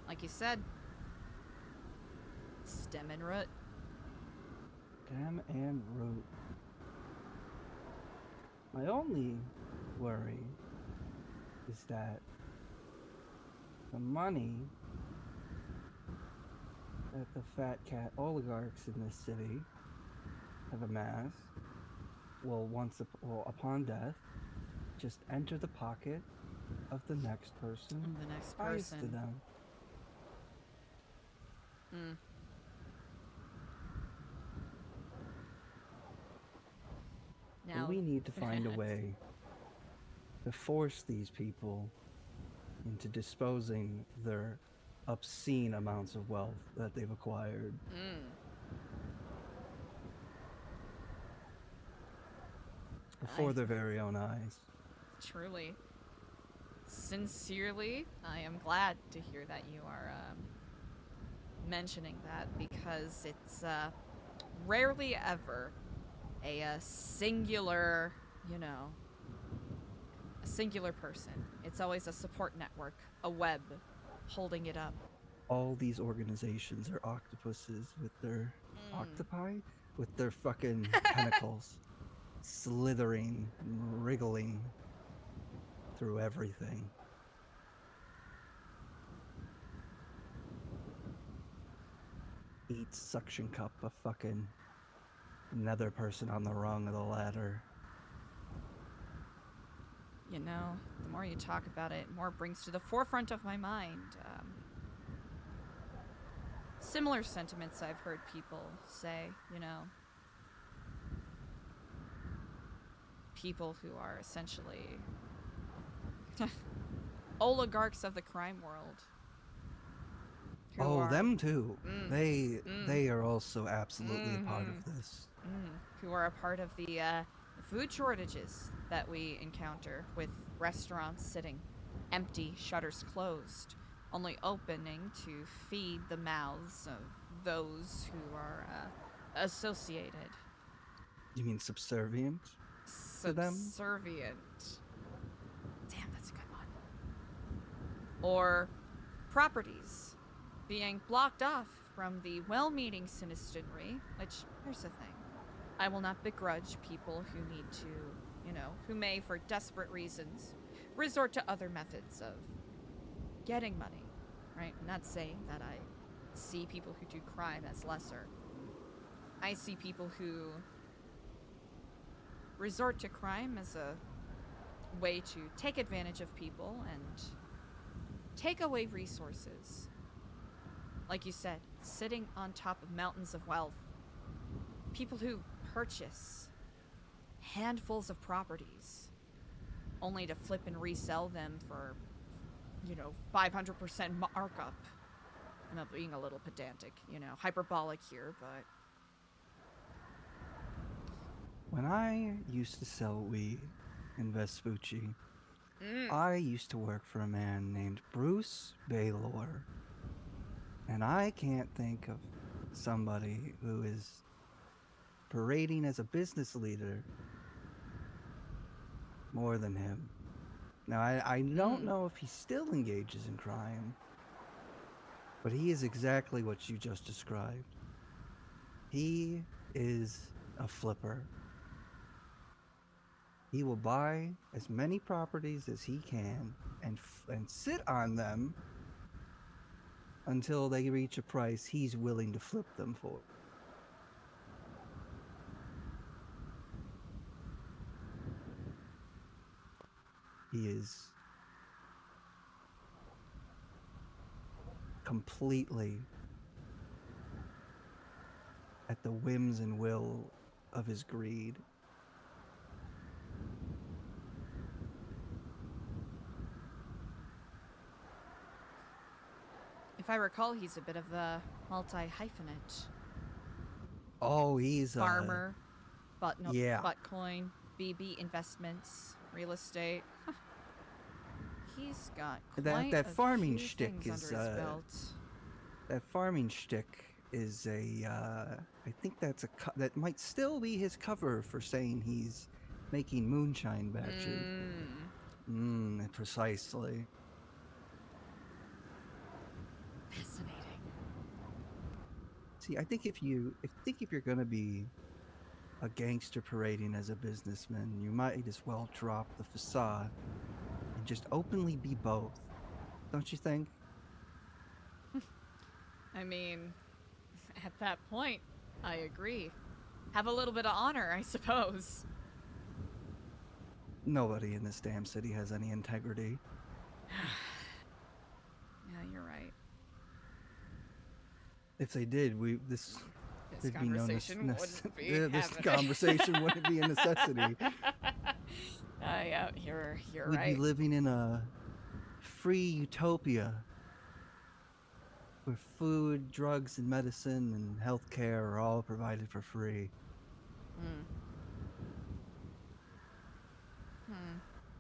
Like you said, stem and root. Stem and root. My only worry is that the money that the fat cat oligarchs in this city have amassed will upon death just enter the pocket of the next person The next highest to person. them. Hmm. And Now, we need to find a way to force these people into disposing their obscene amounts of wealth that they've acquired. Before their very own eyes. Truly. Sincerely, I am glad to hear that you are mentioning that, because it's rarely ever a singular, a singular person. It's always a support network, a web holding it up. All these organizations are octopuses with their octopi with their fucking tentacles slithering and wriggling through everything. Each suction cup a fucking another person on the rung of the ladder. The more you talk about it, more it brings to the forefront of my mind similar sentiments I've heard people say, people who are essentially oligarchs of the crime world. Them too. They are also absolutely a part of this. Who are a part of the food shortages that we encounter, with restaurants sitting empty, shutters closed, only opening to feed the mouths of those who are associated. You mean subservient to them? Subservient. Damn, that's a good one. Or properties being blocked off from the well-meaning citizenry, which, here's the thing. I will not begrudge people who need to, who may, for desperate reasons, resort to other methods of getting money, right? I'm not saying that I see people who do crime as lesser. I see people who resort to crime as a way to take advantage of people and take away resources. Like you said, sitting on top of mountains of wealth. People who purchase handfuls of properties only to flip and resell them for, 500% markup. I'm being a little pedantic, hyperbolic here, but... When I used to sell weed in Vespucci, I used to work for a man named Bruce Baylor. And I can't think of somebody who is parading as a business leader more than him. Now, I don't know if he still engages in crime, but he is exactly what you just described. He is a flipper. He will buy as many properties as he can and sit on them until they reach a price he's willing to flip them for. He is completely at the whims and will of his greed. If I recall, he's a bit of a multi-hyphenate. Oh, he's Farmer, yeah. Buttcoin, BB Investments, real estate. He's got quite that a farming few shtick things is under his belt. that farming shtick is a I think that's that might still be his cover for saying he's making moonshine batches. Precisely. Fascinating. See, I think if you're gonna be a gangster parading as a businessman, you might as well drop the facade and just openly be both. Don't you think? I mean, at that point, I agree. Have a little bit of honor, I suppose. Nobody in this damn city has any integrity. Yeah, you're right. If they did, this there'd be no conversation wouldn't be this happening. conversation wouldn't be a necessity. Yeah, you're We'd right. be living in a free utopia where food, drugs, and medicine and healthcare are all provided for free.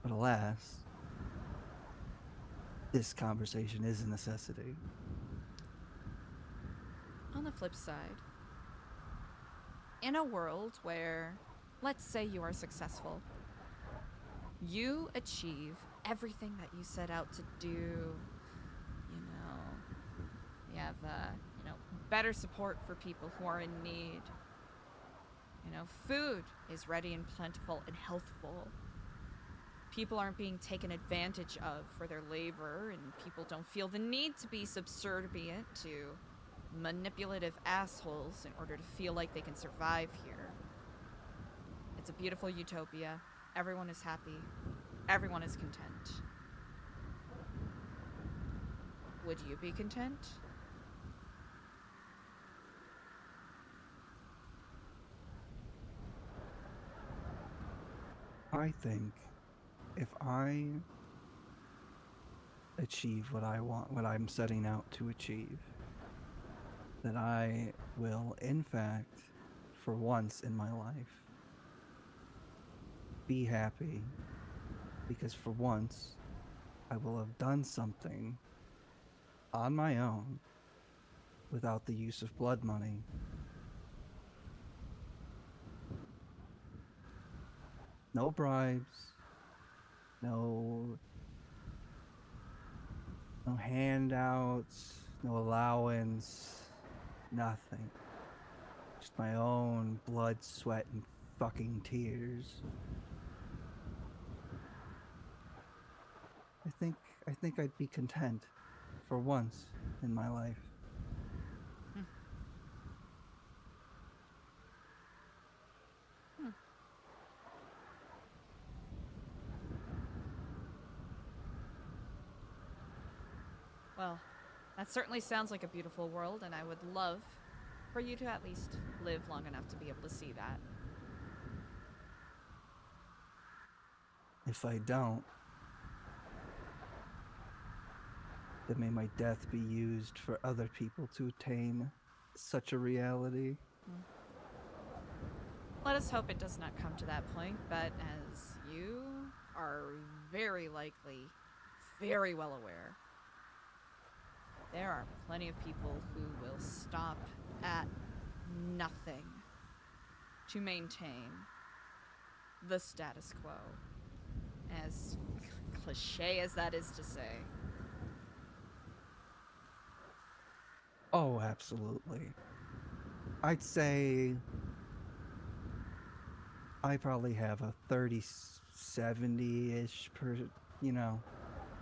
But alas, this conversation is a necessity. On the flip side, in a world where, let's say you are successful, you achieve everything that you set out to do, you have, better support for people who are in need, food is ready and plentiful and healthful. People aren't being taken advantage of for their labor, and people don't feel the need to be subservient to manipulative assholes in order to feel like they can survive here. It's a beautiful utopia. Everyone is happy. Everyone is content. Would you be content? I think if I achieve what I want, what I'm setting out to achieve, that I will, in fact, for once in my life, be happy, because for once I will have done something on my own without the use of blood money. No bribes, no handouts, no allowance, nothing. Just my own blood, sweat, and fucking tears. I think I'd be content for once in my life. Well, that certainly sounds like a beautiful world, and I would love for you to at least live long enough to be able to see that. If I don't, then may my death be used for other people to attain such a reality. Let us hope it does not come to that point, but as you are very likely, very well aware, there are plenty of people who will stop at nothing to maintain the status quo. As cliche as that is to say. Oh, absolutely. I'd say I probably have a 30-70-ish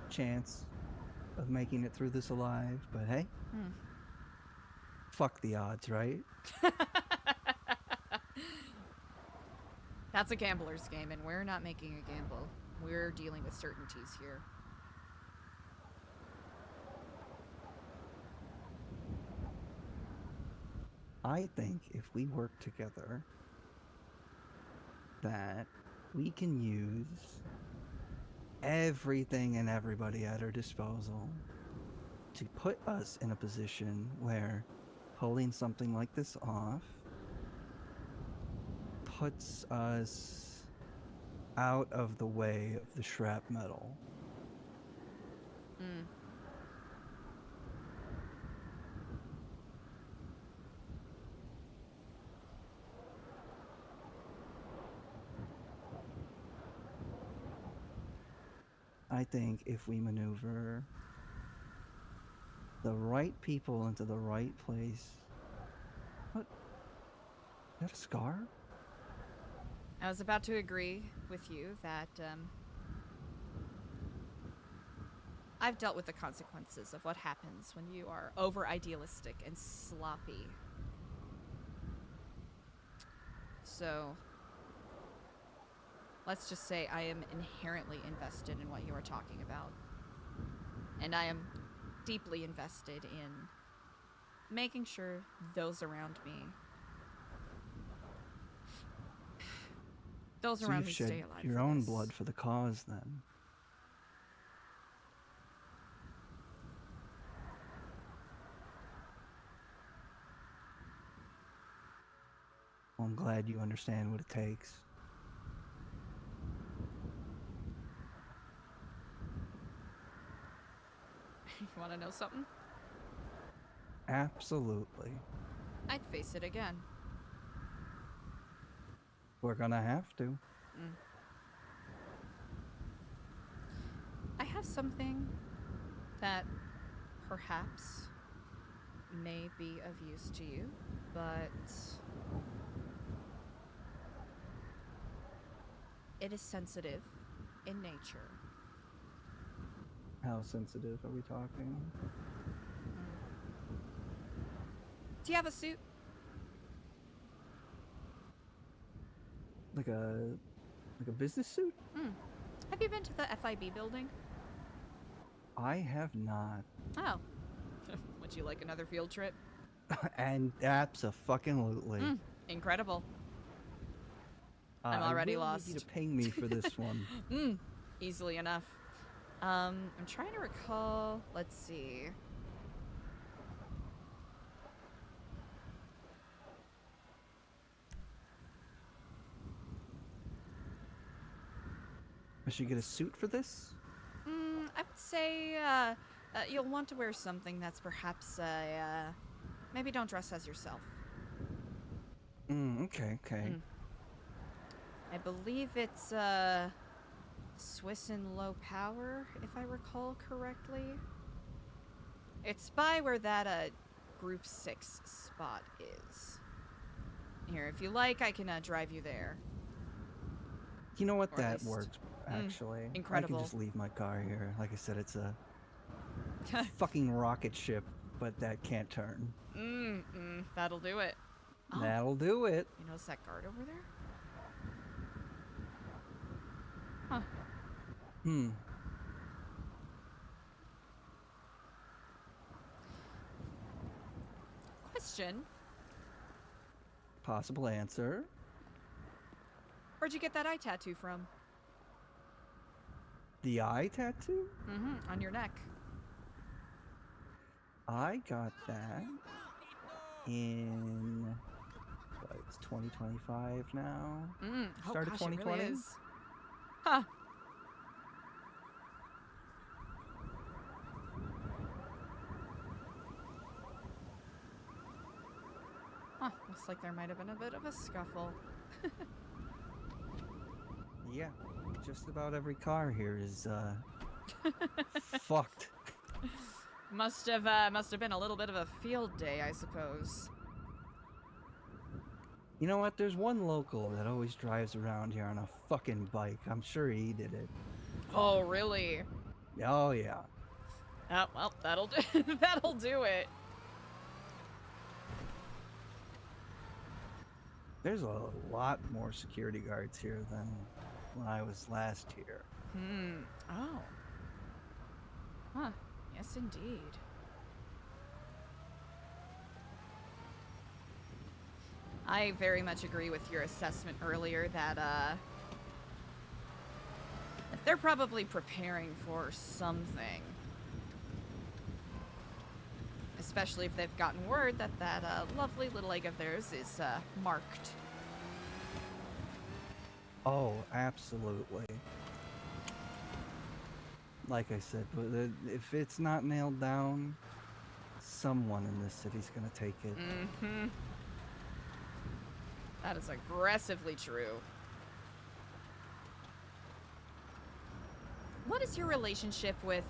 chance of making it through this alive, but hey, fuck the odds, right? That's a gambler's game, and we're not making a gamble. We're dealing with certainties here. I think if we work together, that we can use everything and everybody at our disposal to put us in a position where pulling something like this off puts us out of the way of the shrapnel. Mm. I think if we maneuver the right people into the right place. What? Is that a scar? I was about to agree with you that I've dealt with the consequences of what happens when you are over idealistic and sloppy. So let's just say I am inherently invested in what you are talking about. And I am deeply invested in making sure those around me, those So around you've me shed stay alive. your for own this. blood for the cause, then. Well, I'm glad you understand what it takes. You want to know something? Absolutely. I'd face it again. We're gonna have to. Mm. I have something that perhaps may be of use to you, but it is sensitive in nature. How sensitive are we talking? Do you have a suit? Like a business suit? Mm. Have you been to the FIB building? I have not. Oh. Would you like another field trip? And abso-fucking-lutely. Incredible. I'm already I really lost. need you to ping me for this one. Easily enough. I'm trying to recall. Let's see. I should get a suit for this? I would say you'll want to wear something that's perhaps maybe don't dress as yourself. Okay. I believe it's Swiss and low power, if I recall correctly. It's by where that group 6 spot is. Here, if you like, I can drive you there. You know what? Or at That least- works, actually. incredible. I can just leave my car here. Like I said, it's a fucking rocket ship, but that can't turn. That'll do it. Oh, That'll do it. you notice that guard over there? Huh. Question. Possible answer. Where'd you get that eye tattoo from? The eye tattoo? On your neck. I got that in, what, it's 2025 now? Oh Start of gosh, it really 2020? is. Huh. Huh, looks like there might have been a bit of a scuffle. Yeah, just about every car here is fucked. Must have been a little bit of a field day, I suppose. You know what? There's one local that always drives around here on a fucking bike. I'm sure he did it. Oh, really? Oh, yeah. Oh, well, that'll do. That'll do it. There's a lot more security guards here than when I was last here. Oh. Huh. Yes, indeed. I very much agree with your assessment earlier that, they're probably preparing for something. Especially if they've gotten word that that lovely little egg of theirs is marked. Oh, absolutely. Like I said, if it's not nailed down, someone in this city's gonna take it. Mm-hmm. That is aggressively true. What is your relationship with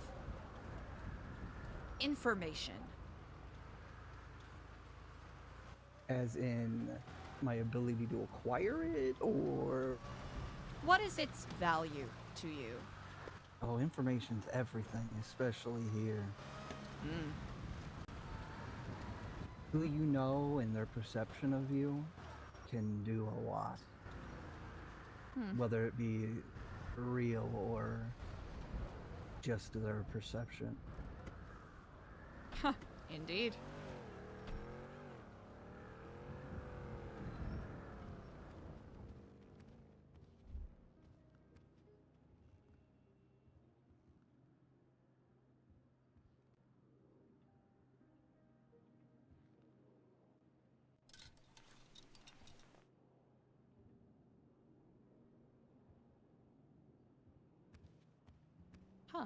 information? As in my ability to acquire it, or... What is its value to you? Oh, information's everything, especially here. Who you know and their perception of you can do a lot. Whether it be real or just their perception. Huh, indeed. Huh.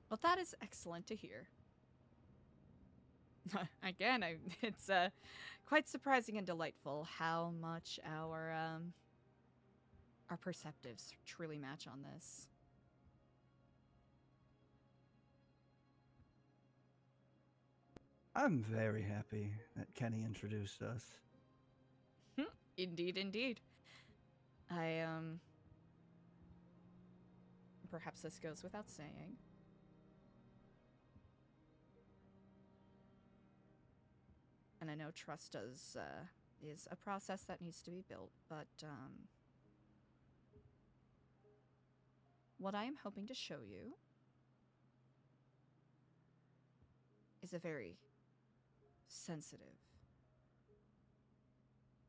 Well, that is excellent to hear. Again, it's quite surprising and delightful how much our perceptives truly match on this. I'm very happy that Kenny introduced us. Indeed, indeed. Perhaps this goes without saying. And I know trust is a process that needs to be built, but what I am hoping to show you is a very sensitive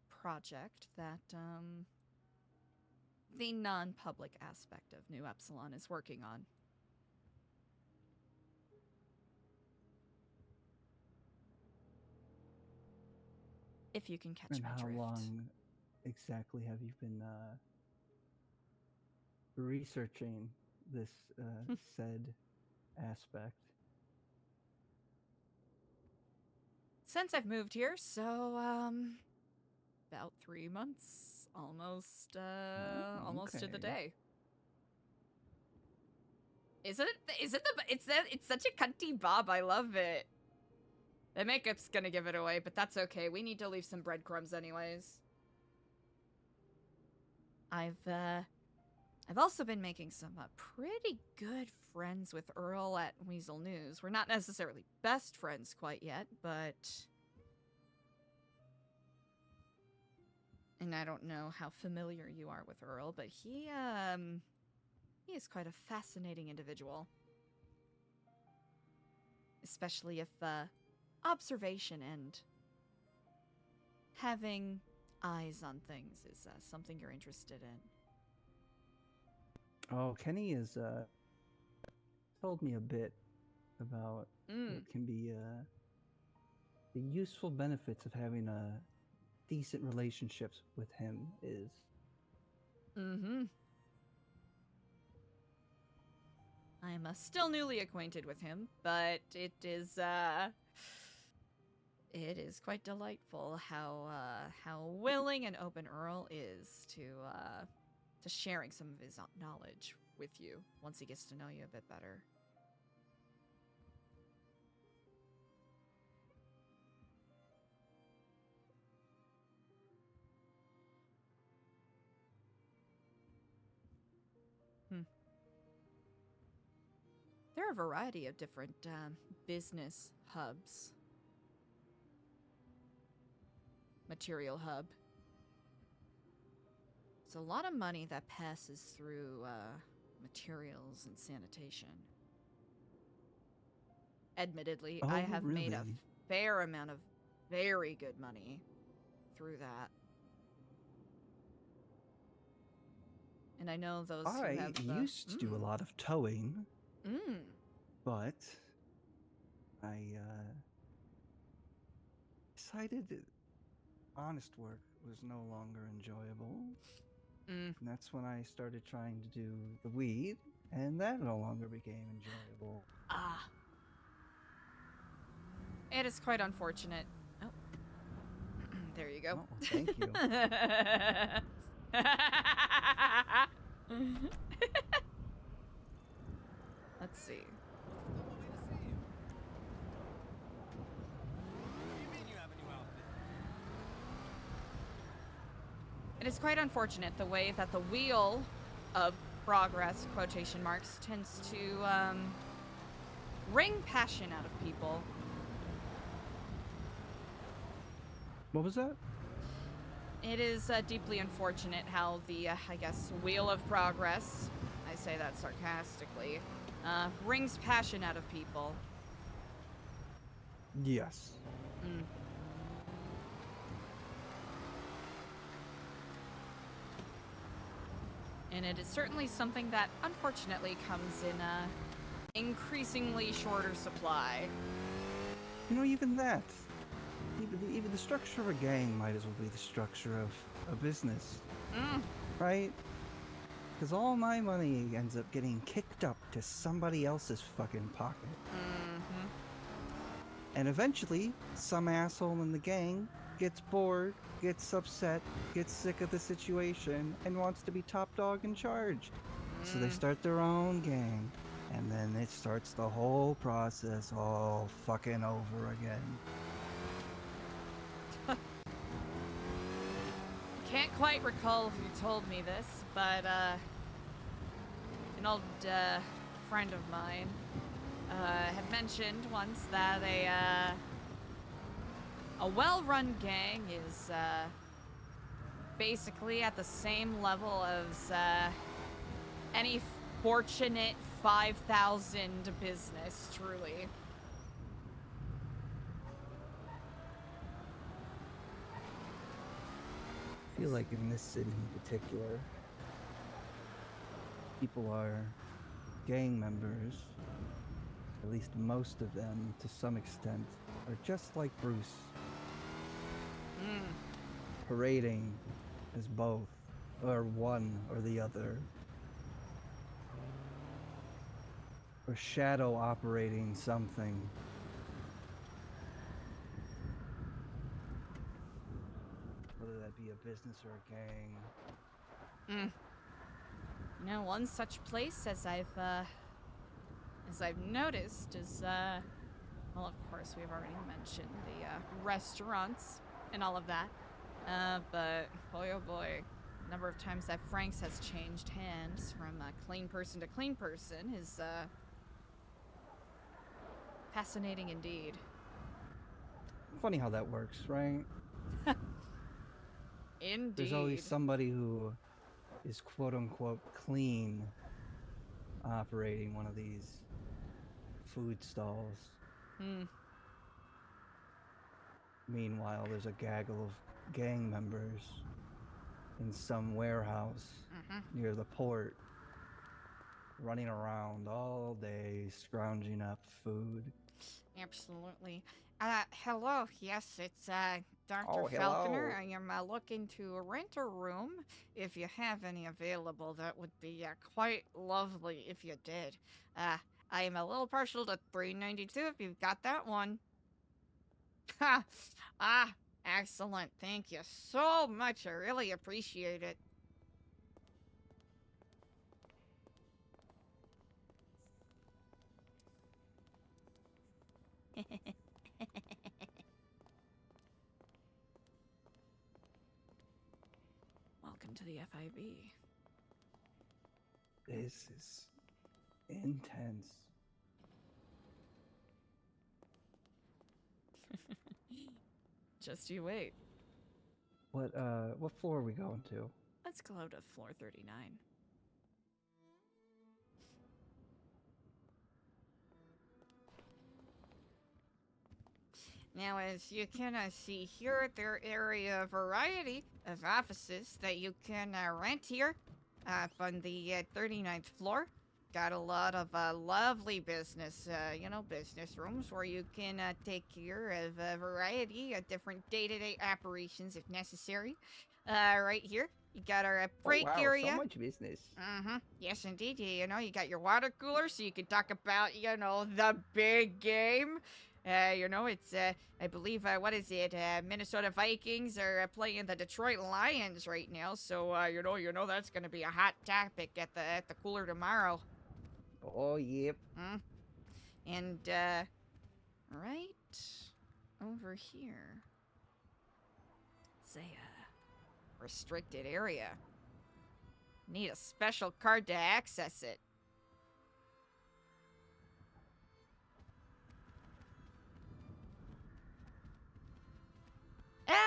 project that the non-public aspect of New Epsilon is working on. If you can catch And my how drift. long exactly have you been researching this said aspect? Since I've moved here, so about 3 months, almost almost to the Okay. day. Is it it's such a cunty bob. I love it. The makeup's gonna give it away, but that's okay. We need to leave some breadcrumbs anyways. I've also been making some pretty good friends with Earl at Weasel News. We're not necessarily best friends quite yet, but... And I don't know how familiar you are with Earl, but he is quite a fascinating individual. Especially if, observation and having eyes on things is something you're interested in. Oh, Kenny has told me a bit about what can be the useful benefits of having decent relationships with him is. Mm-hmm. I'm still newly acquainted with him, but it is quite delightful how willing and open Earl is to sharing some of his knowledge with you once he gets to know you a bit better. There are a variety of different business hubs. Material hub. It's a lot of money that passes through materials and sanitation. Admittedly, I have made a fair amount of very good money through that. And I know those who have... I used to do a lot of towing, but I decided that honest work was no longer enjoyable. And that's when I started trying to do the weed, and that no longer became enjoyable. Ah. It is quite unfortunate. Oh. There you go. Oh, thank you. Let's see. It is quite unfortunate the way that the wheel of progress, quotation marks, tends to wring passion out of people. What was that? It is deeply unfortunate how the, I guess, wheel of progress, I say that sarcastically, wrings passion out of people. Yes. And it is certainly something that, unfortunately, comes in a increasingly shorter supply. You know, even that. Even the structure of a gang might as well be the structure of a business. Right? Because all my money ends up getting kicked up to somebody else's fucking pocket. And eventually, some asshole in the gang gets bored, gets upset, gets sick of the situation, and wants to be top dog in charge. So they start their own gang. And then it starts the whole process all fucking over again. Can't quite recall who told me this, but an old friend of mine had mentioned once that a well-run gang is basically at the same level as any fortunate 5,000 business, truly. I feel like in this city in particular, people are gang members, at least most of them to some extent, are just like Bruce. Parading as both, or one or the other. Or shadow operating something. Whether that be a business or a gang. You know, one such place as I've noticed is well, of course we've already mentioned the restaurants and all of that. But boy oh boy, the number of times that Frank's has changed hands from clean person to clean person is fascinating indeed. Funny how that works, right? Indeed. There's always somebody who is quote-unquote clean operating one of these food stalls. Meanwhile, there's a gaggle of gang members in some warehouse near the port, running around all day, scrounging up food. Absolutely. Hello, yes, it's Dr. Oh, Falconer. hello. I am looking to rent a room. If you have any available, that would be quite lovely if you did. I am a little partial to $3.92 if you've got that one. Ha! Excellent. Thank you so much. I really appreciate it. Welcome to the FIB. This is intense. Just you wait. What floor are we going to? Let's go to floor 39. Now, as you can see here, there are a variety of offices that you can rent here up on the 39th floor. Got a lot of lovely business, business rooms where you can take care of a variety of different day-to-day operations if necessary. Right here, you got our break area. So much business. Yes, indeed. You got your water cooler so you can talk about, the big game. It's, I believe, what is it? Minnesota Vikings are playing the Detroit Lions right now. So, that's going to be a hot topic at the cooler tomorrow. Oh, yep. And, right over here, it's a restricted area. Need a special card to access it.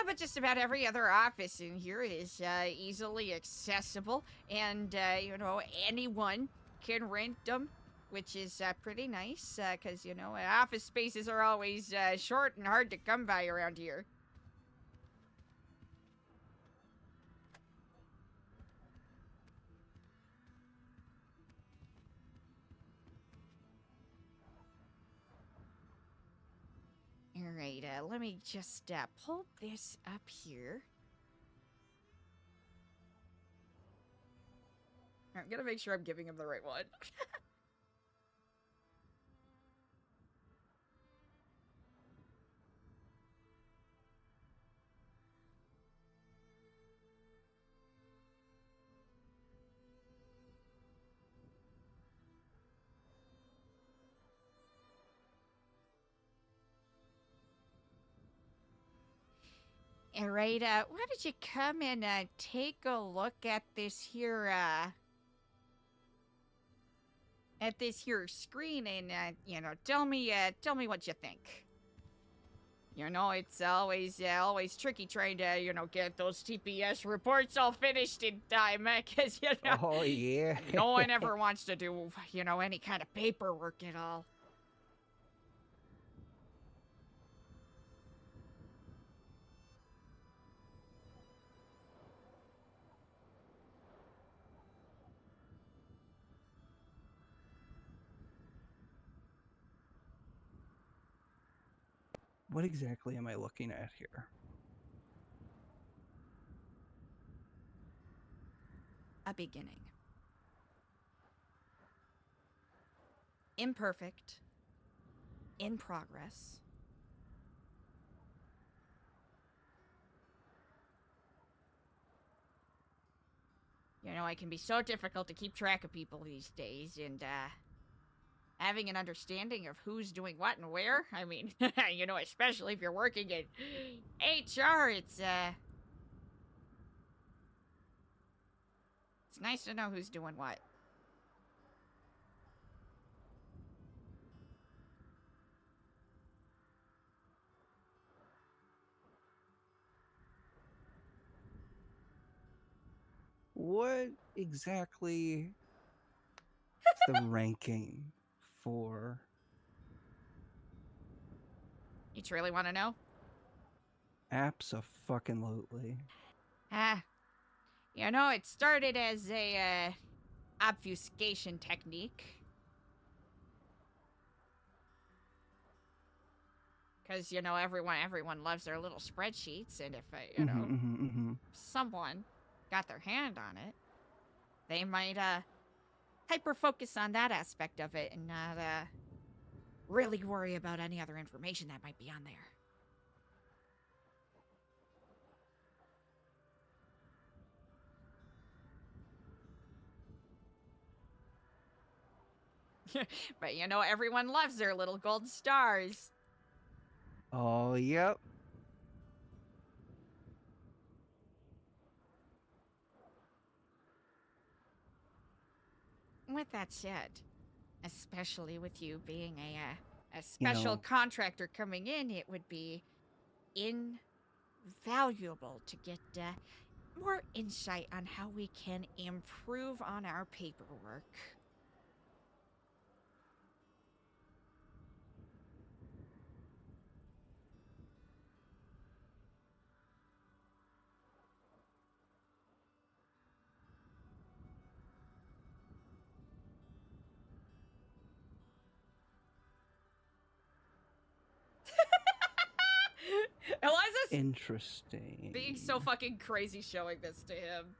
But just about every other office in here is easily accessible, and, anyone can rent them, which is pretty nice, because, office spaces are always short and hard to come by around here. Alright, let me just pull this up here. I'm gonna make sure I'm giving him the right one. Alright, why don't you come and take a look at this here, screen and, tell me what you think. It's always tricky trying to, get those TPS reports all finished in time, because, Oh, yeah. no one ever wants to do, any kind of paperwork at all. What exactly am I looking at here? A beginning. Imperfect. In progress. It can be so difficult to keep track of people these days, and, having an understanding of who's doing what and where, I mean, especially if you're working in HR, it's nice to know who's doing what. What exactly is the ranking for? You truly want to know? Abso-fucking-lutely. It started as a, obfuscation technique. Because, everyone loves their little spreadsheets, and if, someone got their hand on it, they might, hyper-focus on that aspect of it and not, really worry about any other information that might be on there. But everyone loves their little gold stars. Oh, yep. With that said, especially with you being a a special know- contractor coming in, it would be invaluable to get more insight on how we can improve on our paperwork. Eliza's Interesting. being so fucking crazy showing this to him.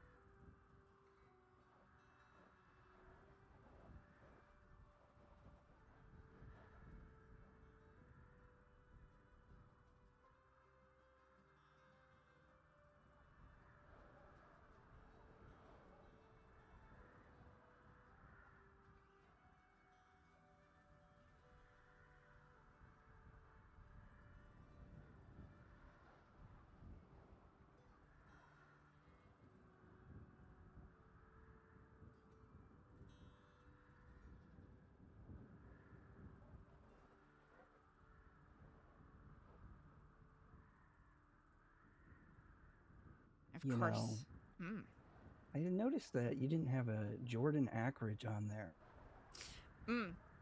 Of You course. know, Hmm. I didn't notice that you didn't have a Jordan Ackridge on there.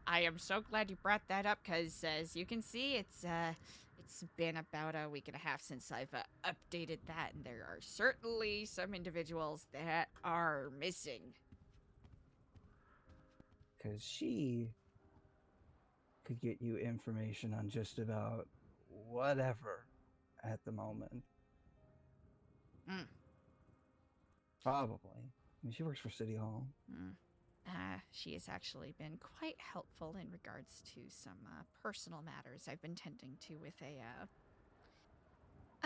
I am so glad you brought that up, because as you can see, it's been about a week and a half since I've updated that, and there are certainly some individuals that are missing. Because she could get you information on just about whatever at the moment. Mm. Probably. I mean, she works for City Hall. She has actually been quite helpful in regards to some personal matters I've been tending to with a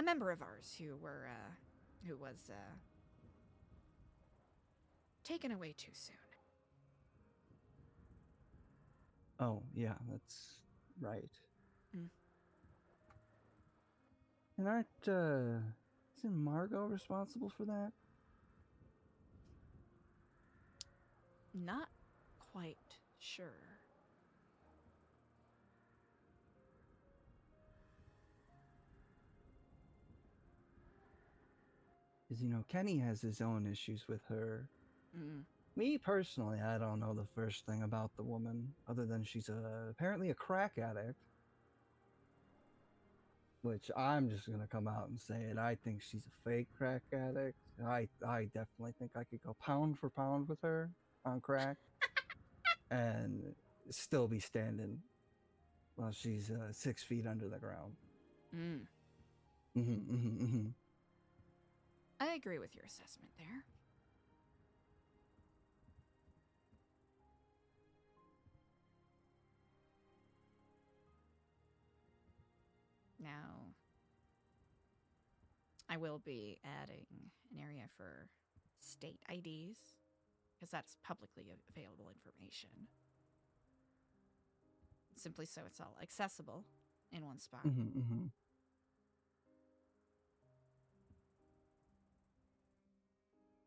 member of ours who was taken away too soon. Oh, yeah, that's right. Mm. And isn't Margot responsible for that? Not quite sure. Because, you know, Kenny has his own issues with her. Me personally, I don't know the first thing about the woman, other than she's apparently a crack addict. Which I'm just gonna come out and say it. I think she's a fake crack addict. I definitely think I could go pound for pound with her on crack, and still be standing while she's 6 feet under the ground. I agree with your assessment there. Now, I will be adding an area for state IDs, because that's publicly available information. Simply so it's all accessible in one spot.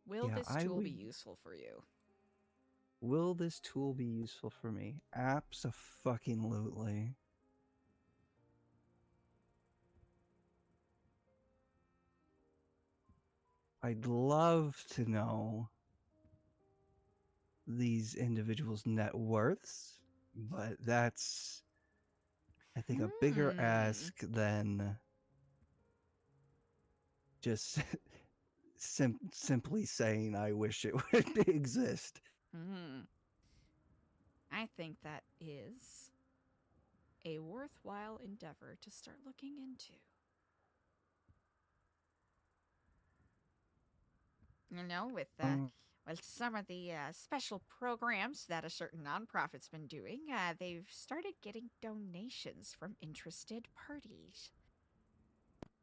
Will this tool be useful for you? Will this tool be useful for me? Abso-fucking-lutely. I'd love to know these individuals' net worths, but that's, I think, a bigger ask than just simply saying I wish it would exist. I think that is a worthwhile endeavor to start looking into. You know, with some of the special programs that a certain nonprofit's been doing, they've started getting donations from interested parties.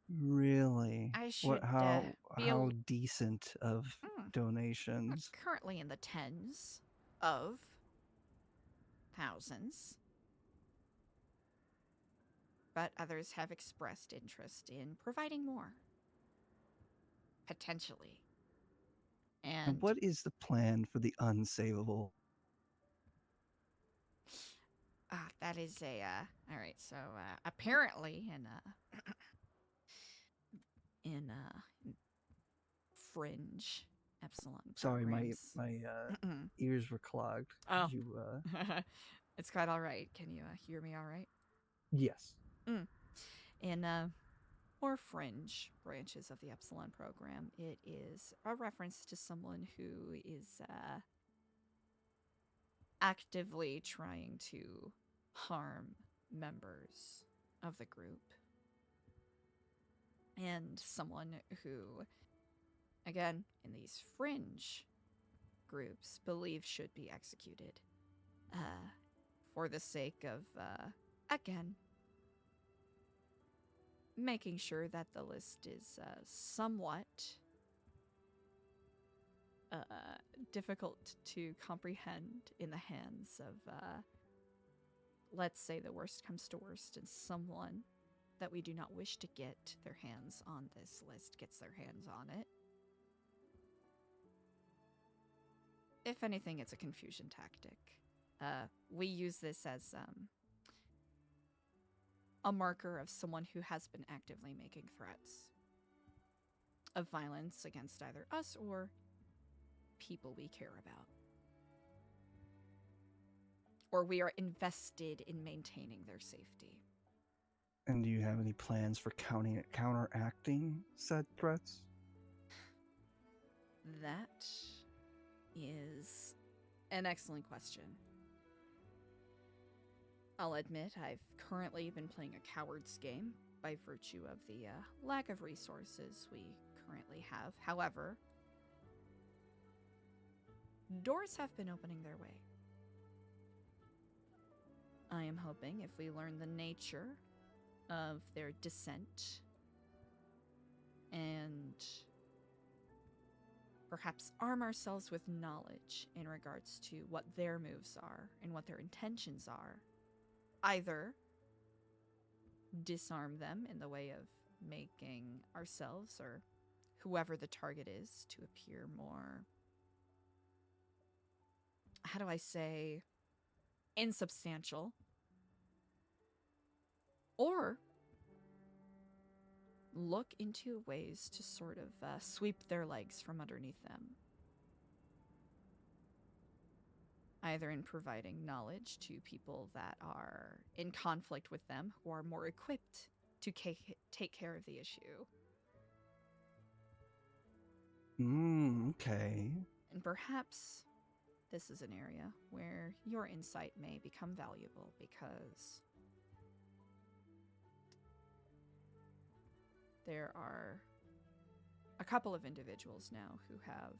Really? I should How be able- decent of donations? Currently in the tens of thousands. But others have expressed interest in providing more. Potentially. And what is the plan for the unsavable? That is a, all right, so, apparently in fringe epsilon Sorry, programs. my ears were clogged. Oh. Could you, It's quite all right. Can you hear me all right? Yes. In more fringe branches of the epsilon program, it is a reference to someone who is actively trying to harm members of the group. And someone who, again, in these fringe groups, believe should be executed. For the sake of, again, making sure that the list is somewhat difficult to comprehend in the hands of, let's say the worst comes to worst, and someone that we do not wish to get their hands on this list gets their hands on it. If anything, it's a confusion tactic. We use this as a marker of someone who has been actively making threats of violence against either us or people we care about. Or we are invested in maintaining their safety. And do you have any plans for counteracting said threats? That is an excellent question. I'll admit I've currently been playing a coward's game by virtue of the lack of resources we currently have. However, doors have been opening their way. I am hoping if we learn the nature of their descent and perhaps arm ourselves with knowledge in regards to what their moves are and what their intentions are, either disarm them in the way of making ourselves or whoever the target is to appear more, how do I say, insubstantial, or look into ways to sort of sweep their legs from underneath them. Either in providing knowledge to people that are in conflict with them, who are more equipped to take care of the issue. Okay. And perhaps this is an area where your insight may become valuable, because there are a couple of individuals now who have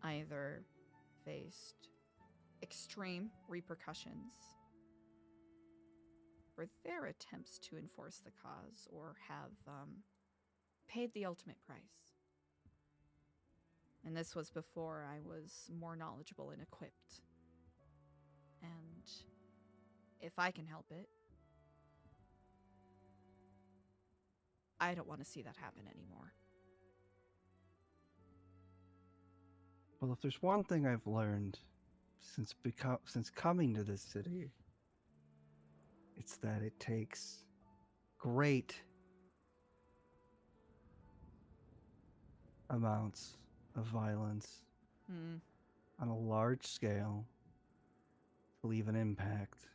either faced extreme repercussions for their attempts to enforce the cause, or have paid the ultimate price. And this was before I was more knowledgeable and equipped. And if I can help it, I don't want to see that happen anymore. Well, if there's one thing I've learned since coming to this city, it's that it takes great amounts of violence on a large scale to leave an impact.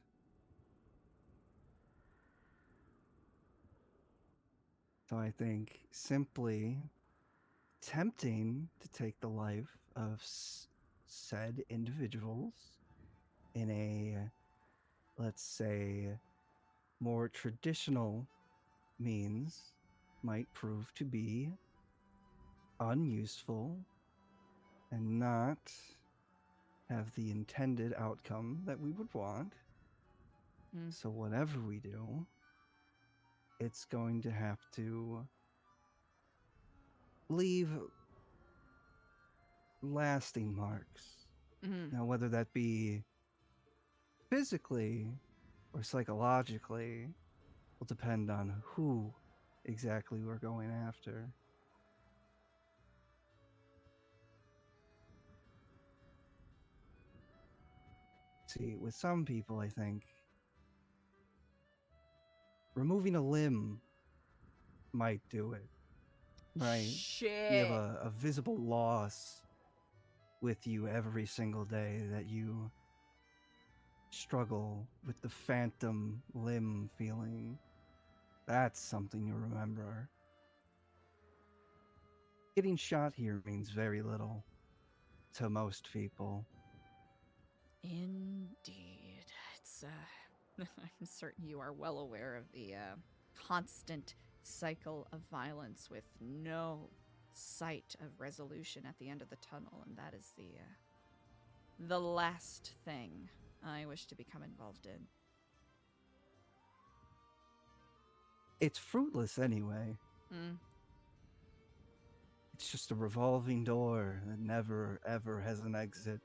So I think simply attempting to take the life of said individuals in a, let's say, more traditional means might prove to be unuseful and not have the intended outcome that we would want. So whatever we do, it's going to have to leave lasting marks. Now, whether that be physically or psychologically will depend on who exactly we're going after. See, with some people, I think removing a limb might do it. Right? Shit. You have a visible loss with you every single day that you struggle with the phantom limb feeling. That's something you remember. Getting shot here means very little to most people. Indeed. It's, I'm certain you are well aware of the, constant cycle of violence with no sight of resolution at the end of the tunnel, and that is the last thing I wish to become involved in. It's fruitless anyway. It's just a revolving door that never, ever has an exit.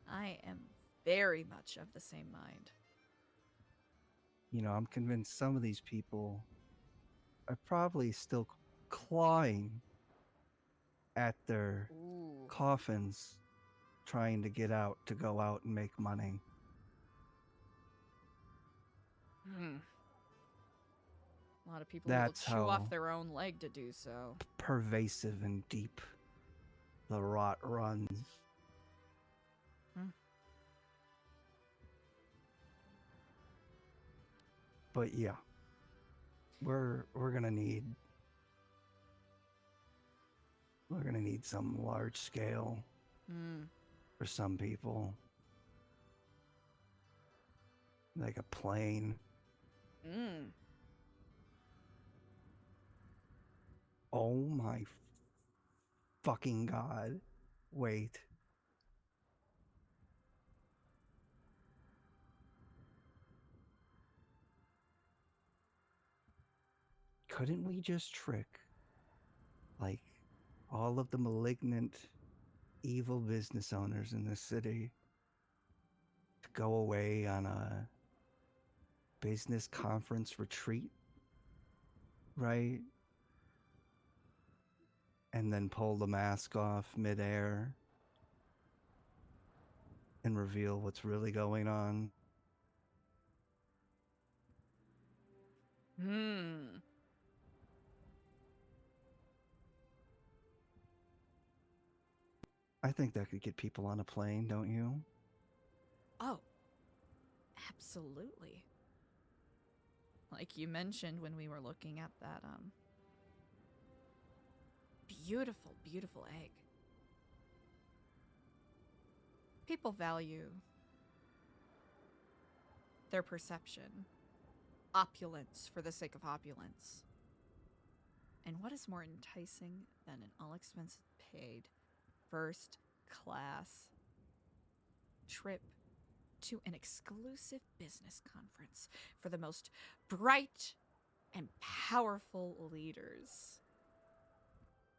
I am very much of the same mind. You know, I'm convinced some of these people are probably still clawing at their coffins, trying to get out, to go out and make money. A lot of people That's will chew off how their own leg to do so. pervasive and deep the rot runs. But yeah, we're gonna need some large scale for some people, like a plane. Oh my fucking god! Wait. Couldn't we just trick, like, all of the malignant, evil business owners in this city to go away on a business conference retreat, right? And then pull the mask off midair and reveal what's really going on? I think that could get people on a plane, don't you? Oh, absolutely. Like you mentioned when we were looking at that, beautiful, beautiful egg. People value their perception, opulence for the sake of opulence. And what is more enticing than an all-expenses paid first class trip to an exclusive business conference for the most bright and powerful leaders?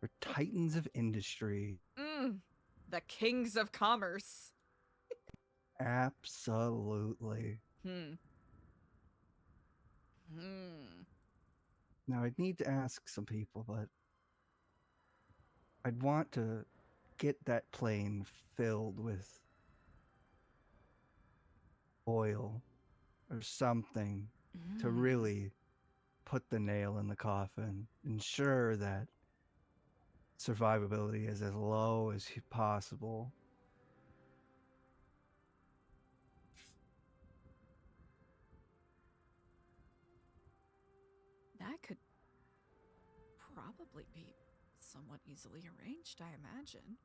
For titans of industry. The kings of commerce. Absolutely. Now, I'd need to ask some people, but I'd want to get that plane filled with oil or something to really put the nail in the coffin, ensure that survivability is as low as possible. That could probably be somewhat easily arranged, I imagine.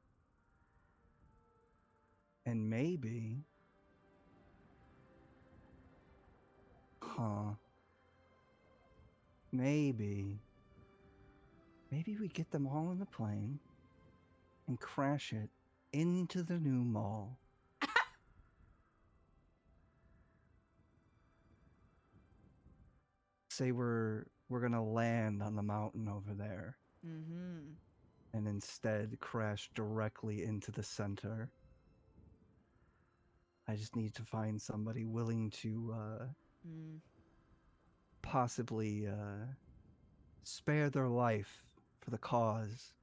And maybe... Maybe we get them all in the plane and crash it into the new mall. Say we're gonna land on the mountain over there. And instead crash directly into the center. I just need to find somebody willing to possibly spare their life for the cause.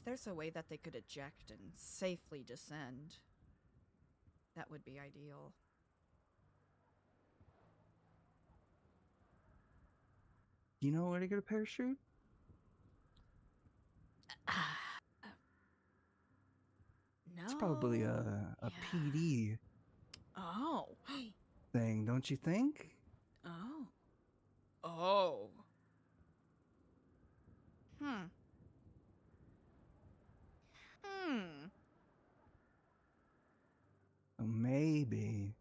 there's a way that they could eject and safely descend, that would be ideal. You know where to get a parachute? No. It's probably a PD Oh. thing, don't you think? Oh. Oh. Hmm. Maybe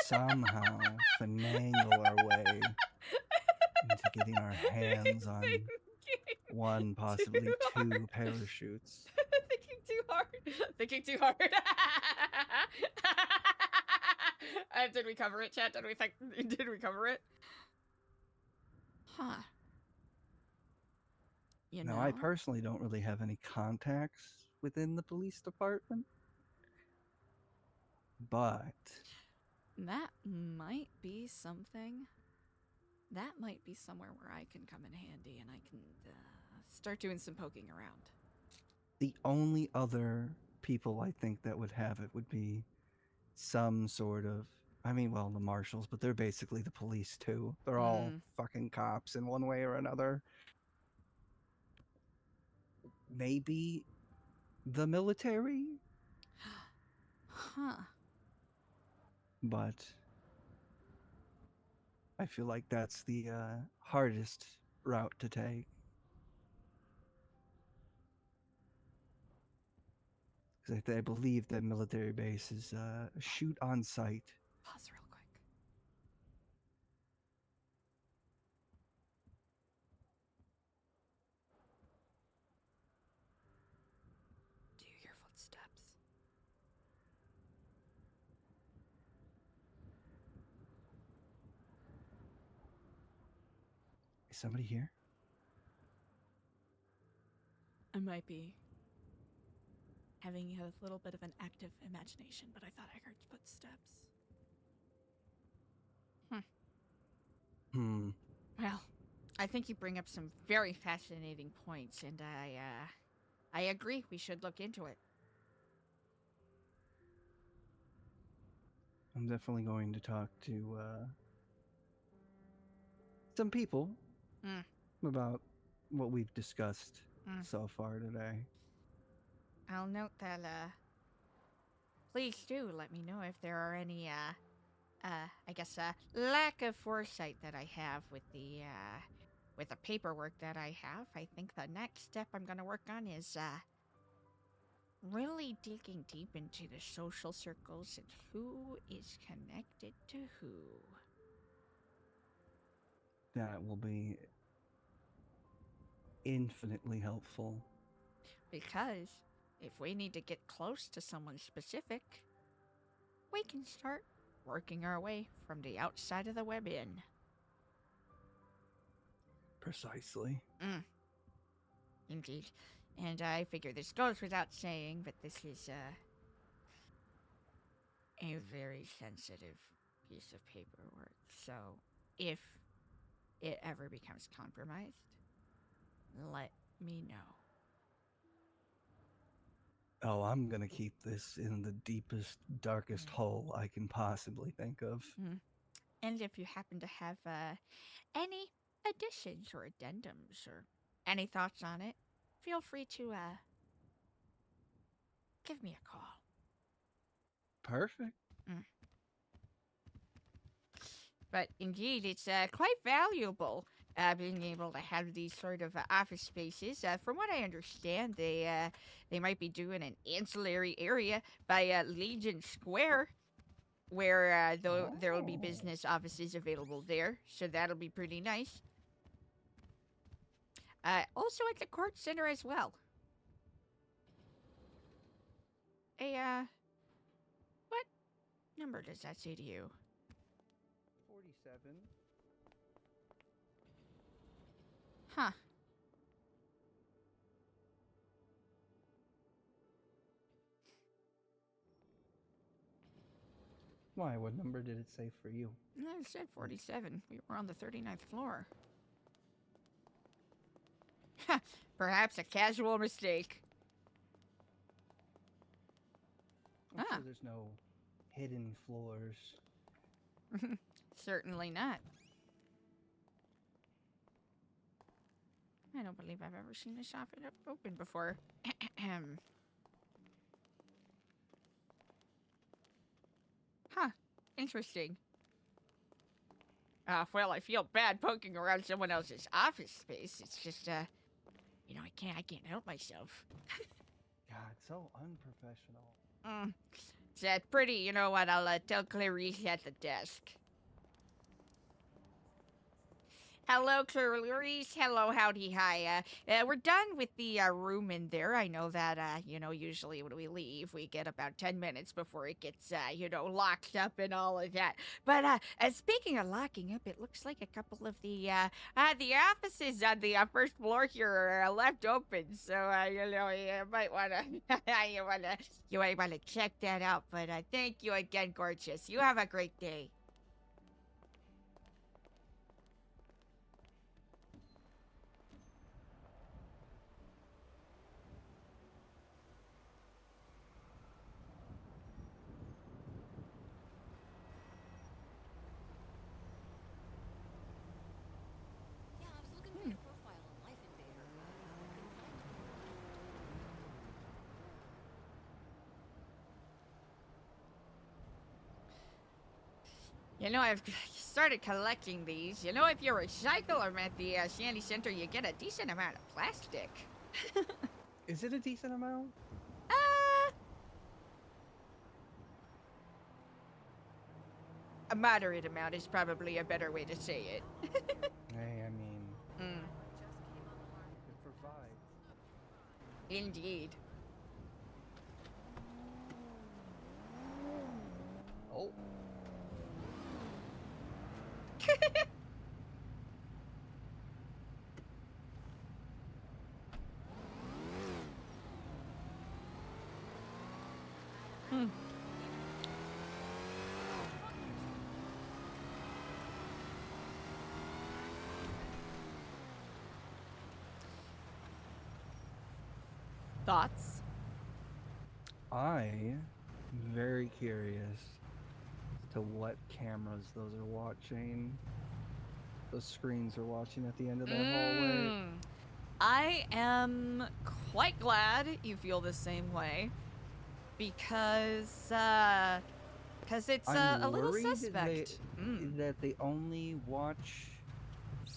somehow finagle our way into getting our hands on one, possibly two parachutes. Thinking too hard. Thinking too hard. Did we cover it, chat? Did we cover it? Huh. You know, Now, I personally don't really have any contacts within the police department, but that might be something. That might be somewhere where I can come in handy and I can start doing some poking around. the only other people I think that would have it would be some sort of, I mean, well, the marshals, but they're basically the police too. They're all fucking cops in one way or another. Maybe the military? Huh. But I feel like that's the hardest route to take. Because I believe that military base is shoot on sight. Pause real quick. Do you hear footsteps? Is somebody here? I might be having a little bit of an active imagination, but I thought I heard footsteps. Well, I think you bring up some very fascinating points, and I agree. We should look into it. I'm definitely going to talk to some people about what we've discussed so far today. I'll note that, please do let me know if there are any, I guess, lack of foresight that I have with the paperwork that I have. I think the next step I'm gonna work on is, really digging deep into the social circles and who is connected to who. That will be infinitely helpful. Because if we need to get close to someone specific, we can start working our way from the outside of the web in. Precisely. Indeed. And I figure this goes without saying, but this is a very sensitive piece of paperwork. So if it ever becomes compromised, let me know. Oh, I'm gonna keep this in the deepest, darkest hole I can possibly think of. And if you happen to have any additions or addendums or any thoughts on it, feel free to give me a call. Perfect. But indeed, it's quite valuable being able to have these sort of office spaces. From what I understand, they might be doing an ancillary area by Legion Square, where there will be business offices available there. So that'll be pretty nice. Also at the court center as well. What number does that say to you? 47. Huh. Why? What number did it say for you? It said 47. We were on the 39th floor. Perhaps a casual mistake. I'm sure there's no hidden floors. Certainly not. I don't believe I've ever seen a shop open before. Huh. Interesting. Well, I feel bad poking around someone else's office space. It's just, you know, I can't help myself. God, so unprofessional. It's pretty, you know what, I'll tell Clarice at the desk. Hello, Clarice. Hello, howdy, hi. We're done with the room in there. I know that, you know, usually when we leave, we get about 10 minutes before it gets, you know, locked up and all of that. But speaking of locking up, it looks like a couple of the offices on the first floor here are left open. So, you know, you might wanna, you might wanna check that out. But thank you again, gorgeous. You have a great day. Yeah, I was looking for your profile on Life Invader. I couldn't find it. You know, I've started collecting these. You know, if you recycle them at the Sandy Center, you get a decent amount of plastic. Is it a decent amount? A moderate amount is probably a better way to say it. Hey, I mean, Mm, it provides. indeed. Oh. Thoughts? I'm very curious as to what cameras those are watching. Those screens are watching at the end of that hallway. I am quite glad you feel the same way because it's I'm a little worried suspect. that they only watch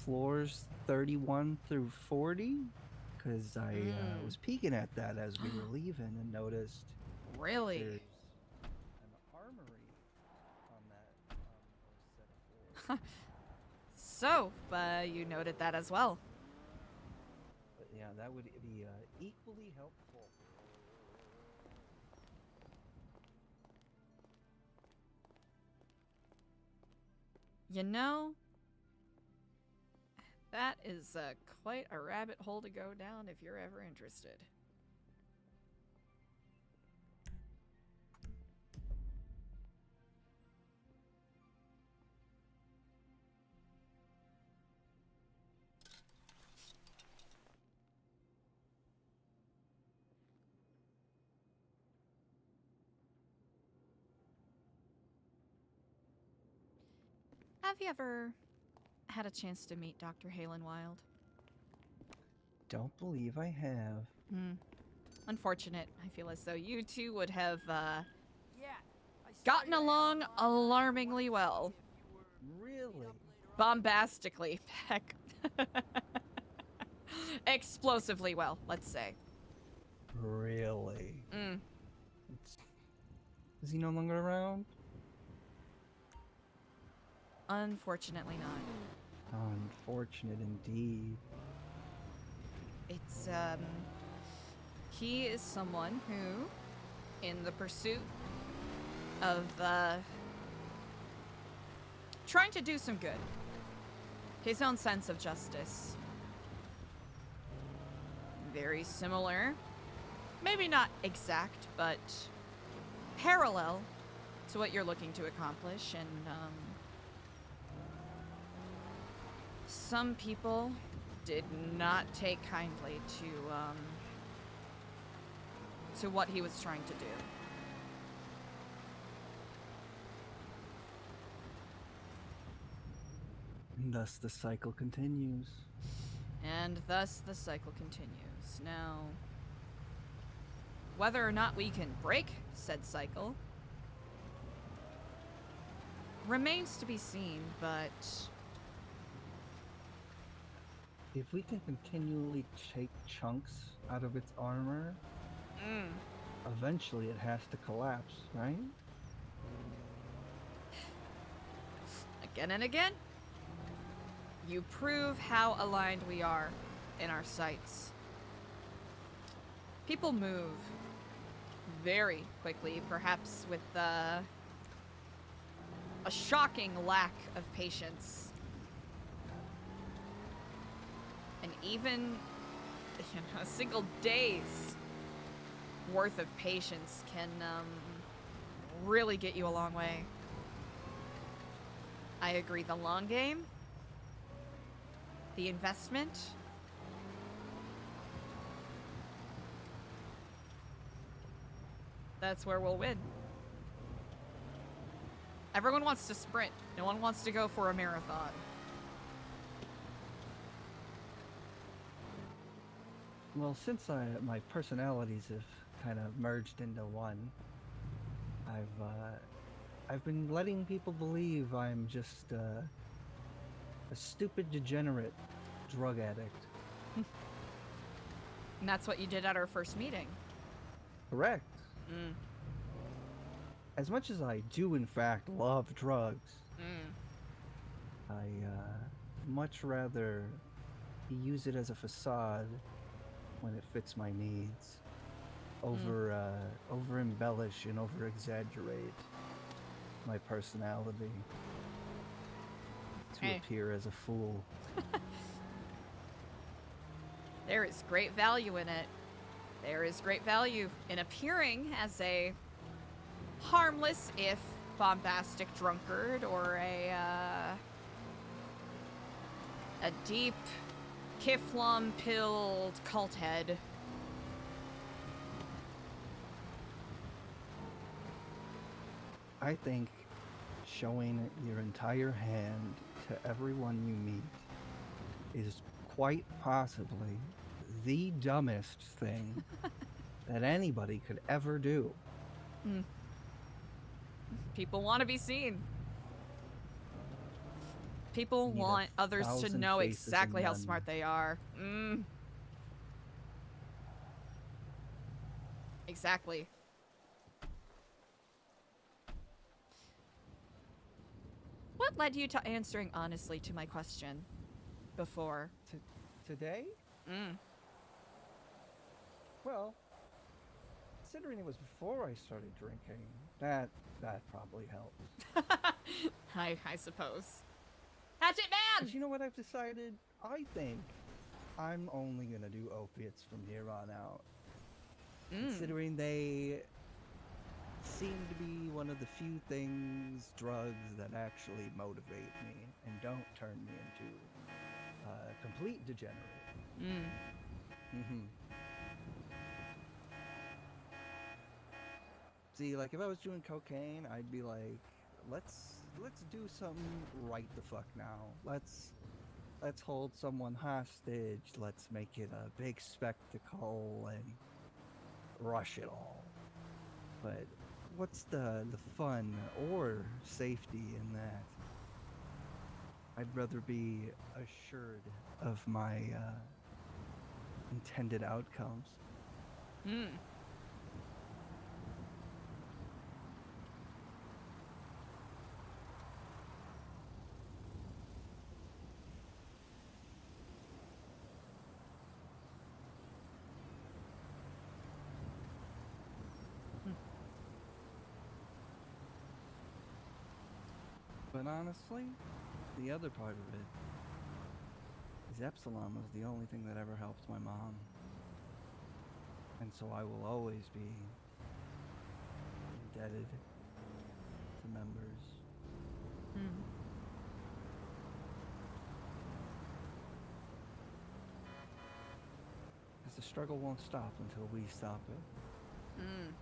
floors 31 through 40. Because I was peeking at that as we were leaving and noticed Really? there's an armory on that set of floors. So, you noted that as well. But yeah, that would be equally helpful. You know, that is quite a rabbit hole to go down if you're ever interested. Have you ever had a chance to meet Dr. Halen Wild? Don't believe I have. Unfortunate. I feel as though you two would have gotten along alarmingly well. Really? Bombastically. Heck. Explosively well, let's say. Really? Is he no longer around? Unfortunately not. Unfortunate indeed. It's, he is someone who, in the pursuit of, trying to do some good, his own sense of justice, very similar, maybe not exact, but parallel to what you're looking to accomplish, and, some people did not take kindly to what he was trying to do. And thus the cycle continues. And thus the cycle continues. Now, whether or not we can break said cycle remains to be seen, but If we can continually take chunks out of its armor, eventually it has to collapse, right? again and again, you prove how aligned we are in our sights. People move very quickly, perhaps with a shocking lack of patience. And even a single day's worth of patience can really get you a long way. I agree, the long game, the investment, that's where we'll win. Everyone wants to sprint. No one wants to go for a marathon. Well, since my personalities have kind of merged into one, I've been letting people believe I'm just a stupid, degenerate drug addict. And that's what you did at our first meeting. Correct. As much as I do, in fact, love drugs, I much rather use it as a facade when it fits my needs, over embellish and over exaggerate my personality to appear as a fool. There is great value in it. There is great value in appearing as a harmless, if bombastic drunkard, or a deep, Kiflom-pilled cult head. I think showing your entire hand to everyone you meet is quite possibly the dumbest thing that anybody could ever do. People want to be seen. People Need want others to 1,000 know faces and exactly how none. smart they are. Exactly. What led you to answering honestly to my question before? Today? Well, considering it was before I started drinking, that probably helped. I suppose. Hatchet Man! But you know what I've decided? I think I'm only gonna do opiates from here on out. Considering they seem to be one of the few drugs that actually motivate me and don't turn me into a complete degenerate. See, like if I was doing cocaine, I'd be like, let's do something right the fuck now. Let's hold someone hostage. Let's make it a big spectacle and rush it all. But what's the fun or safety in that? I'd rather be assured of my intended outcomes. But honestly, the other part of it is Epsilon was the only thing that ever helped my mom. And so I will always be indebted to members. the struggle won't stop until we stop it. Mm.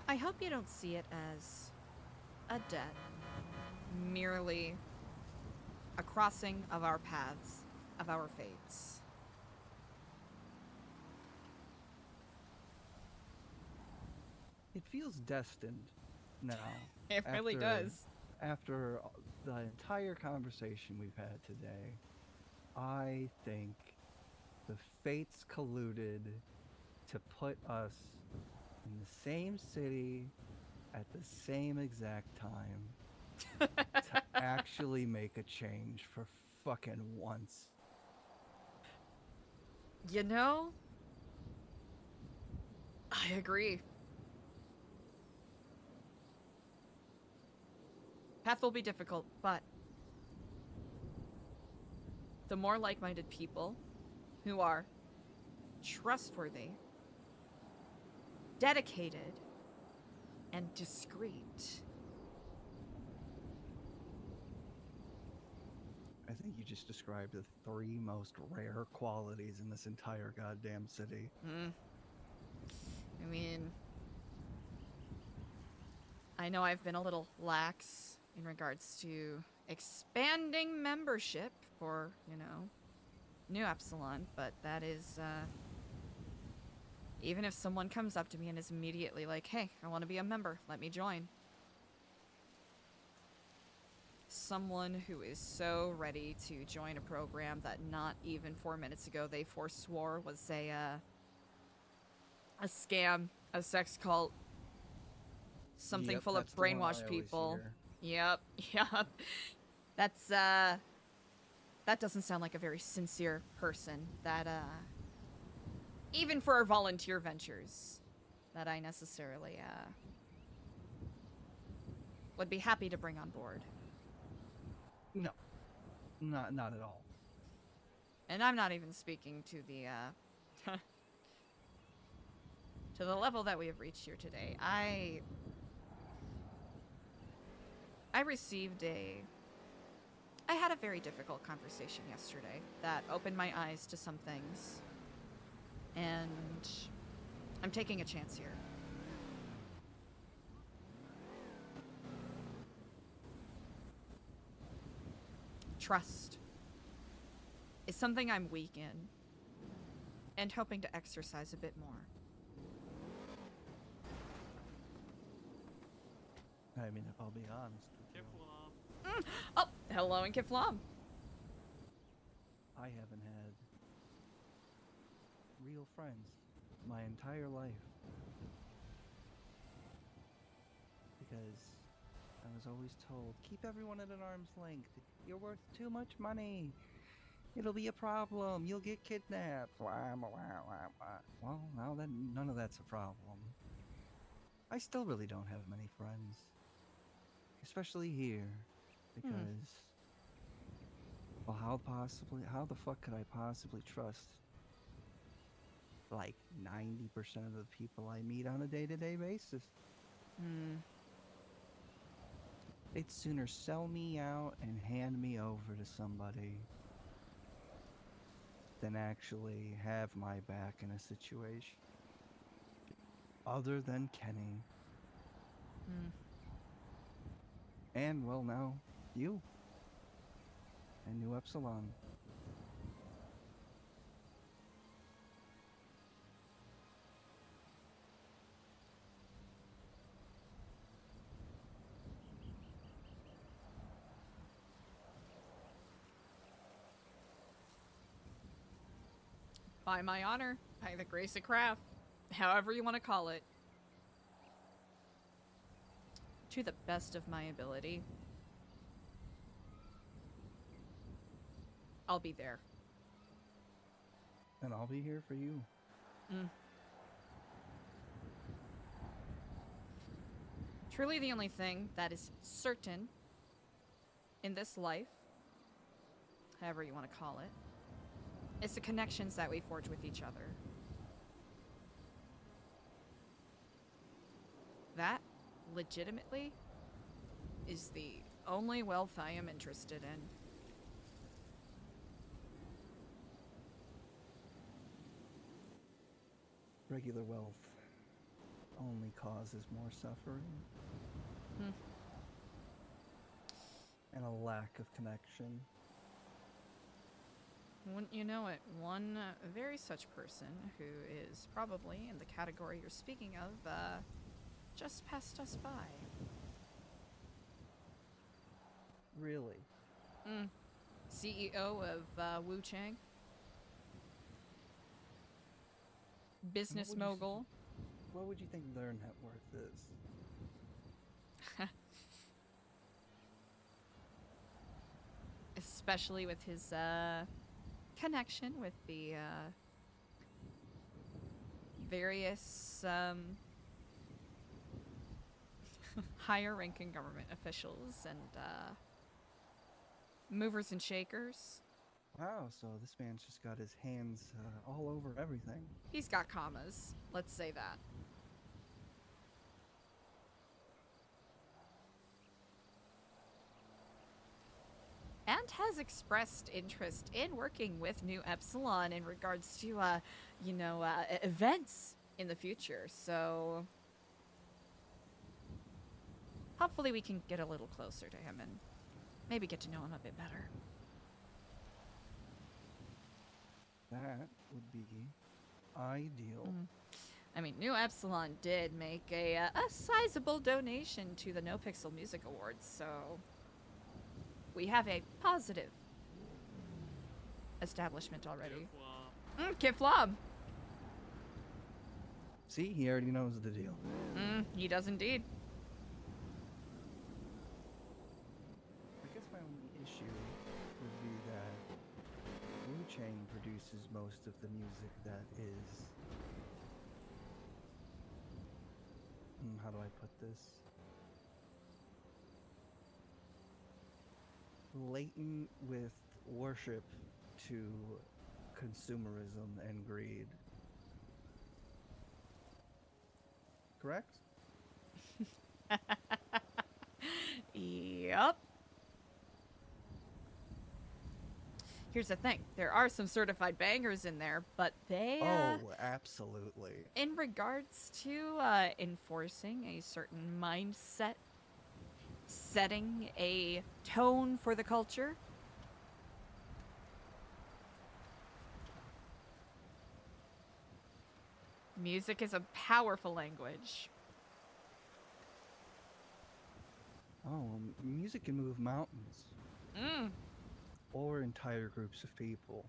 I hope you don't see it as a debt, merely a crossing of our paths, of our fates. It feels destined now. It really does. After the entire conversation we've had today, I think the fates colluded to put us in the same city at the same exact time to actually make a change for fucking once. You know, I agree. Path will be difficult, but the more like-minded people who are trustworthy, dedicated, and discreet. I think you just described the 3 most rare qualities in this entire goddamn city. I mean, I know I've been a little lax in regards to expanding membership for, you know, New Epsilon, but that is, even if someone comes up to me and is immediately like, hey, I want to be a member, let me join. Someone who is so ready to join a program that not even 4 minutes ago they forswore was a scam, a sex cult, something Yep, full of that's the one I brainwashed always people. hear. Yep. That's, that doesn't sound like a very sincere person that, even for our volunteer ventures, that I necessarily, would be happy to bring on board. No. Not at all. And I'm not even speaking to the, to the level that we have reached here today. I received I had a very difficult conversation yesterday that opened my eyes to some things. And I'm taking a chance here. Trust is something I'm weak in and hoping to exercise a bit more. I mean, if I'll be honest with you, Oh, hello in Kiflam. I haven't had real friends my entire life. Because I was always told, keep everyone at an arm's length. You're worth too much money. It'll be a problem. You'll get kidnapped. Well, now that none of that's a problem. I still really don't have many friends. Especially here. Because well, how the fuck could I possibly trust like 90% of the people I meet on a day-to-day basis? They'd sooner sell me out and hand me over to somebody than actually have my back in a situation. Other than Kenny. And, well, now, you. And New Epsilon. By my honor, by the grace of craft, however you want to call it. To the best of my ability. I'll be there. And I'll be here for you. Truly the only thing that is certain in this life, however you want to call it, is the connections that we forge with each other. That, legitimately, is the Only wealth I am interested in. Regular wealth only causes more suffering and a lack of connection. Wouldn't you know it, one very such person who is probably in the category you're speaking of, just passed us by. Really? CEO of Wu Chang. Business mogul. What would you think their net worth is? Especially with his connection with the various higher ranking government officials and movers and shakers. Wow, so this man's just got his hands all over everything. He's got commas, let's say that. And has expressed interest in working with New Epsilon in regards to, events in the future. So hopefully we can get a little closer to him and maybe get to know him a bit better. That would be ideal. I mean, New Epsilon did make a sizable donation to the NoPixel Music Awards, so we have a positive establishment already. Kiflob. See, he already knows the deal. He does indeed. I guess my only issue would be that Wu Chang produces most of the music that is... how do I put this? Latent with worship to consumerism and greed. Correct? Yep. Here's the thing. There are some certified bangers in there, but they... oh, absolutely. In regards to enforcing a certain mindset, setting a tone for the culture, music is a powerful language. Oh, music can move mountains. Or entire groups of people.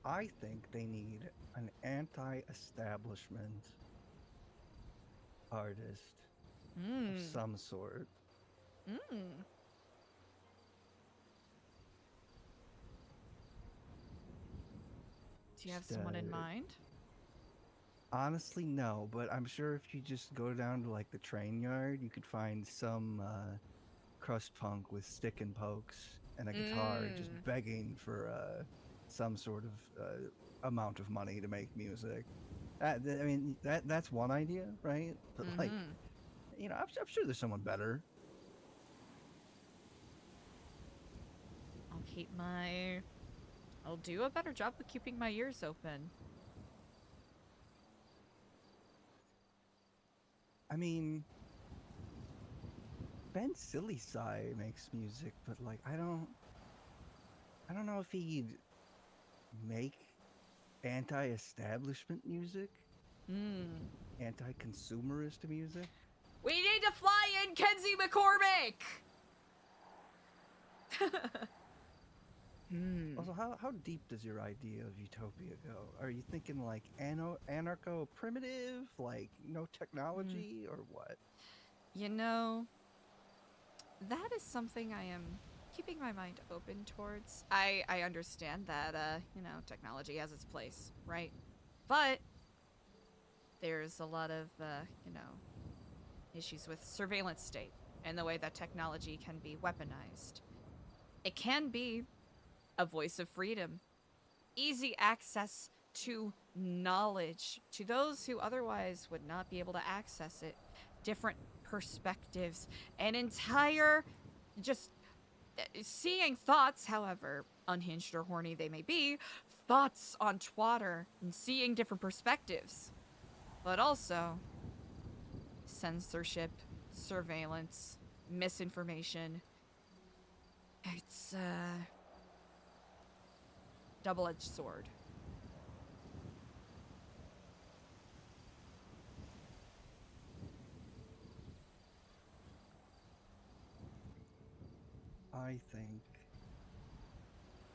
I think they need an anti-establishment artist of some sort. Do you have someone in mind? Honestly, no, but I'm sure if you just go down to like the train yard, you could find some crust punk with stick and pokes and a guitar just begging for some sort of amount of money to make music. I mean, that's one idea, right? But like, you know, I'm sure there's someone better. I'll do a better job of keeping my ears open. I mean, Ben Silly-Sai makes music, but like, I don't know if he'd make anti-establishment music, anti-consumerist music. We need to fly in Kenzie McCormick. Also, how deep does your idea of utopia go? Are you thinking like anarcho-primitive, like no technology, or what? You know, that is something I am keeping my mind open towards. I understand that, technology has its place, right? But there's a lot of, issues with surveillance state and the way that technology can be weaponized. It can be a voice of freedom, easy access to knowledge, to those who otherwise would not be able to access it, different perspectives, an entire just seeing thoughts, however unhinged or horny they may be, thoughts on Twatter and seeing different perspectives, but also censorship, surveillance, misinformation. It's a double-edged sword. I think,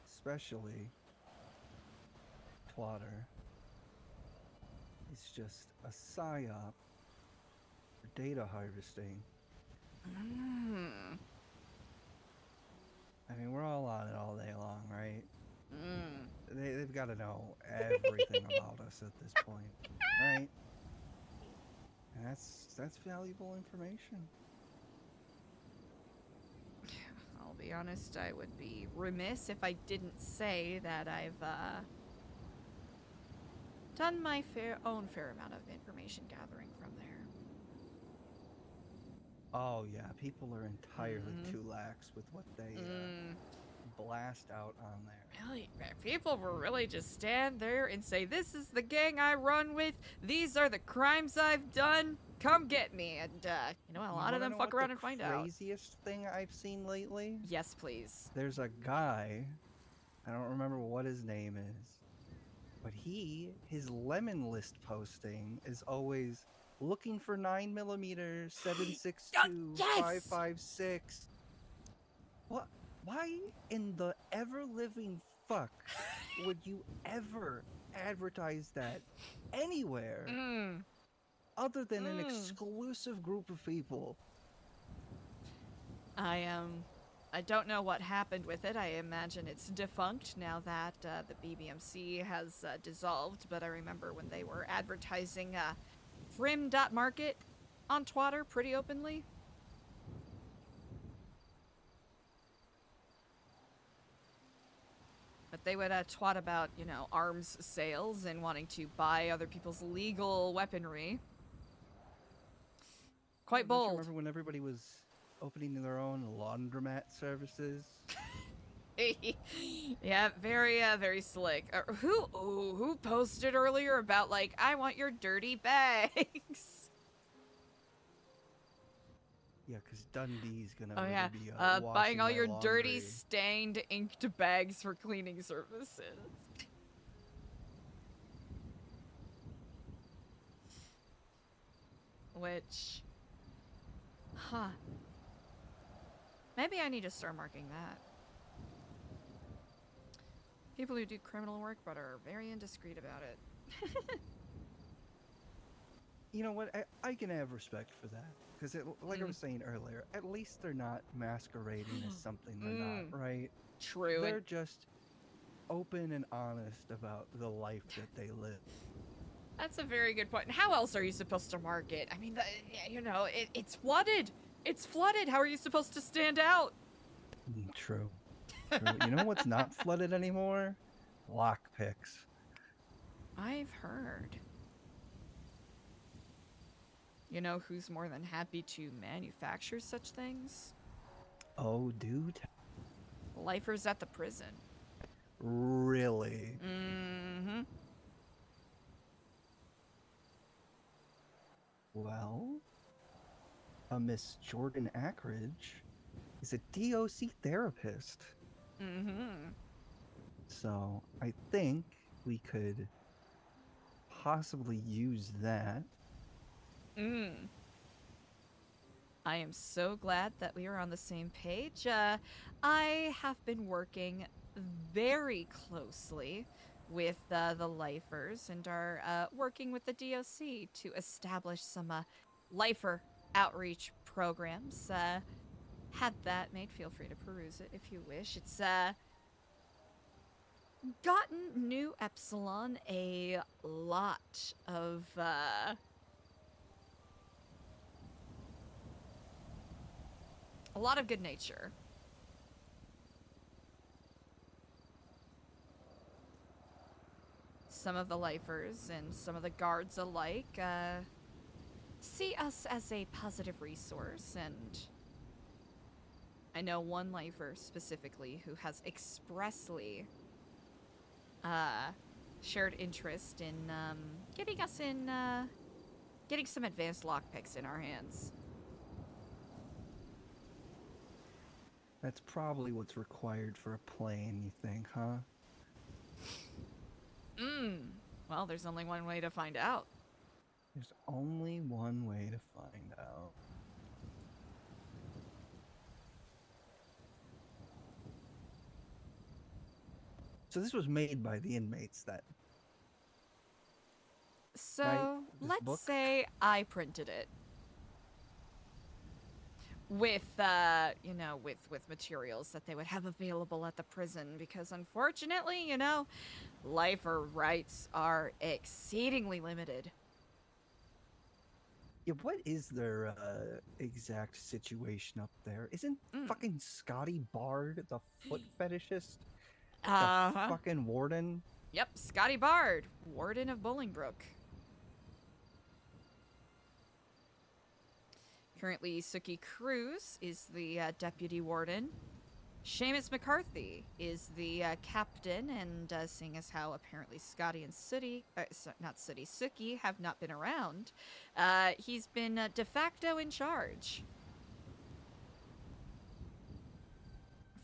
especially Twatter, is just a psyop for data harvesting. I mean, we're all on it all day long, right? They've got to know everything about us at this point, right? And that's valuable information. I'll be honest, I would be remiss if I didn't say that I've done my fair amount of information gathering from there. Oh yeah, people are entirely too lax with what they blast out on there. Really, people will really just stand there and say, "This is the gang I run with. These are the crimes I've done. Come get me." And you know, a lot of them fuck around and find out. The craziest thing I've seen lately? Yes, please. There's a guy, I don't remember what his name is, but his lemon list posting is always looking for 9mm 7.62 5.56. What? Why in the ever-living fuck would you ever advertise that anywhere other than an exclusive group of people? I don't know what happened with it. I imagine it's defunct now that the BBMC has dissolved, but I remember when they were advertising Frim.market on Twitter pretty openly. But they would twat about, you know, arms sales and wanting to buy other people's legal weaponry. Quite Don't you bold. remember when everybody was opening their own laundromat services? Yeah, very slick. Who posted earlier about, like, I want your dirty bags? Yeah, because Dundee's gonna Oh yeah, be buying washing all my your dirty, laundry. stained, inked bags for cleaning services. Which, maybe I need to start marking that. People who do criminal work but are very indiscreet about it. You know what? I can have respect for that. Because, like I was saying earlier, at least they're not masquerading as something they're not, right? True. They're just open and honest about the life that they live. That's a very good point. How else are you supposed to market? I mean, you know, it's flooded. It's flooded. How are you supposed to stand out? True. You know what's not flooded anymore? Lockpicks. I've heard. You know who's more than happy to manufacture such things? Oh, dude. Lifers at the prison. Really? Mm-hmm. Well, a Miss Jordan Ackridge is a DOC therapist. Mm-hmm. So I think we could possibly use that. I am so glad that we are on the same page. I have been working very closely with the lifers and are working with the DOC to establish some lifer outreach programs. Had that made, feel free to peruse it if you wish. It's gotten New Epsilon a lot of good nature. some of the lifers and some of the guards alike see us as a positive resource, and I know one lifer specifically who has expressly shared interest in getting us in getting some advanced lockpicks in our hands. That's probably what's required for a plane, you think, huh? Well, there's only one way to find out. There's only one way to find out. So this was made by the inmates then. So, Right, this let's book? say I printed it. With, you know, with materials that they would have available at the prison, because unfortunately, you know, lifer rights are exceedingly limited. Yeah, what is their exact situation up there? Isn't fucking Scotty Bard the foot fetishist? The fucking warden? Yep, Scotty Bard, warden of Bolingbroke. Currently, Suki Cruz is the deputy warden. Seamus McCarthy is the captain, and seeing as how apparently Scotty and Suki have not been around, he's been de facto in charge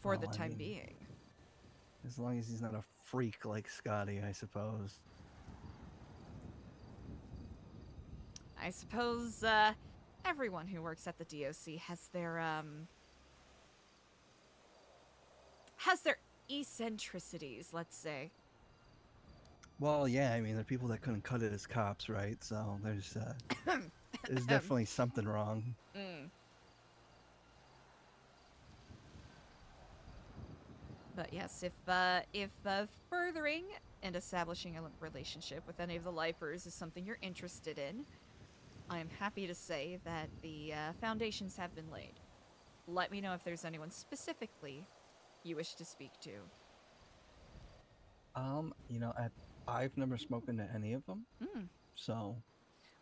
for the Well, I time mean, being. As long as he's not a freak like Scotty, I suppose. I suppose everyone who works at the DOC has their eccentricities, let's say. Well, yeah, I mean, there are people that couldn't cut it as cops, right? So there's definitely something wrong. But yes, if furthering and establishing a relationship with any of the lifers is something you're interested in, I am happy to say that the foundations have been laid. Let me know if there's anyone specifically you wish to speak to. You know, I've never spoken to any of them, so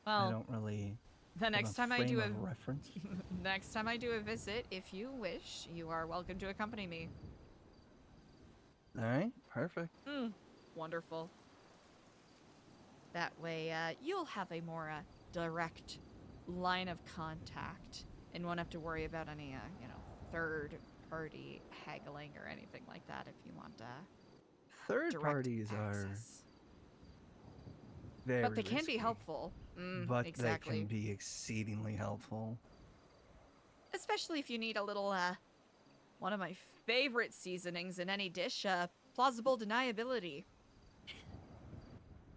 Well, I don't really. The next time I do a reference. next time I do a visit, if you wish, you are welcome to accompany me. All right, perfect. Wonderful. That way, you'll have a more direct line of contact, and won't have to worry about any, you know, third-party haggling or anything like that. If you want, Third direct parties access. very But they can be risky, helpful. but Exactly. they can be exceedingly helpful. Especially if you need a little, one of my favorite seasonings in any dish, plausible deniability.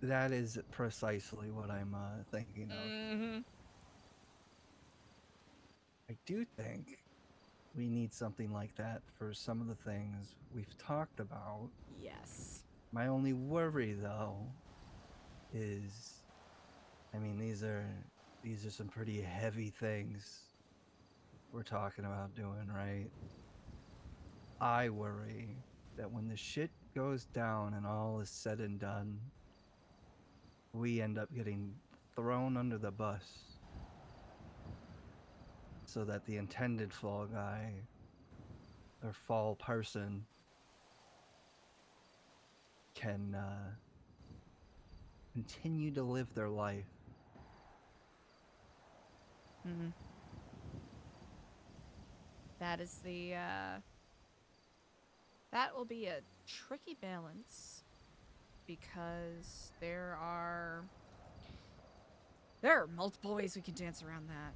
That is precisely what I'm thinking of. I do think we need something like that for some of the things we've talked about. Yes. My only worry, though, is, I mean, these are some pretty heavy things we're talking about doing, right? I worry that when the shit goes down and all is said and done, we end up getting thrown under the bus so that the intended fall guy or fall person can continue to live their life. That is the, that will be a tricky balance, because there are multiple ways we can dance around that.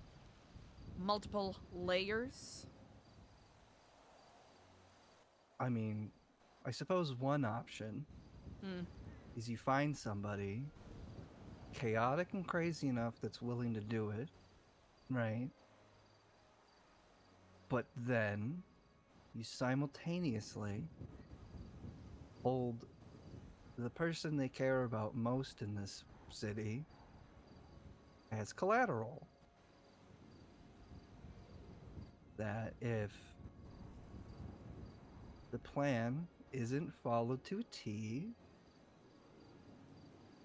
Multiple layers. I mean, I suppose one option is you find somebody chaotic and crazy enough that's willing to do it, right? But then you simultaneously hold the person they care about most in this city as collateral. That if the plan isn't followed to a T,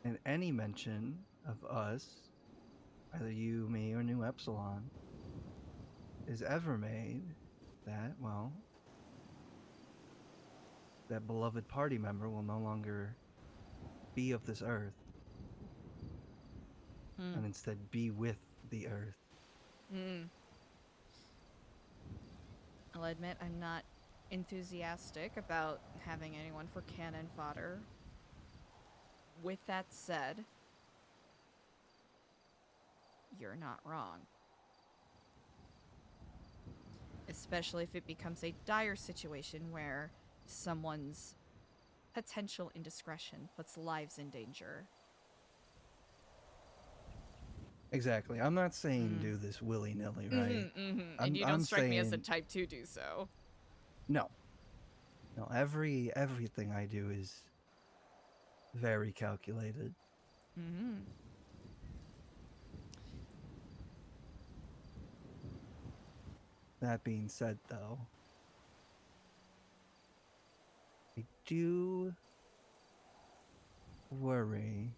And any mention of us, either you, me, or New Epsilon, is ever made, that, well, that beloved party member will no longer be of this earth, and instead be with the earth. I'll admit I'm not enthusiastic about having anyone for cannon fodder. With that said, you're not wrong. Especially if it becomes a dire situation where someone's potential indiscretion puts lives in danger. Exactly. I'm not saying do this willy-nilly, right? And you don't I'm strike me as a saying- type to do so. No. No, everything I do is very calculated. That being said, though, I do worry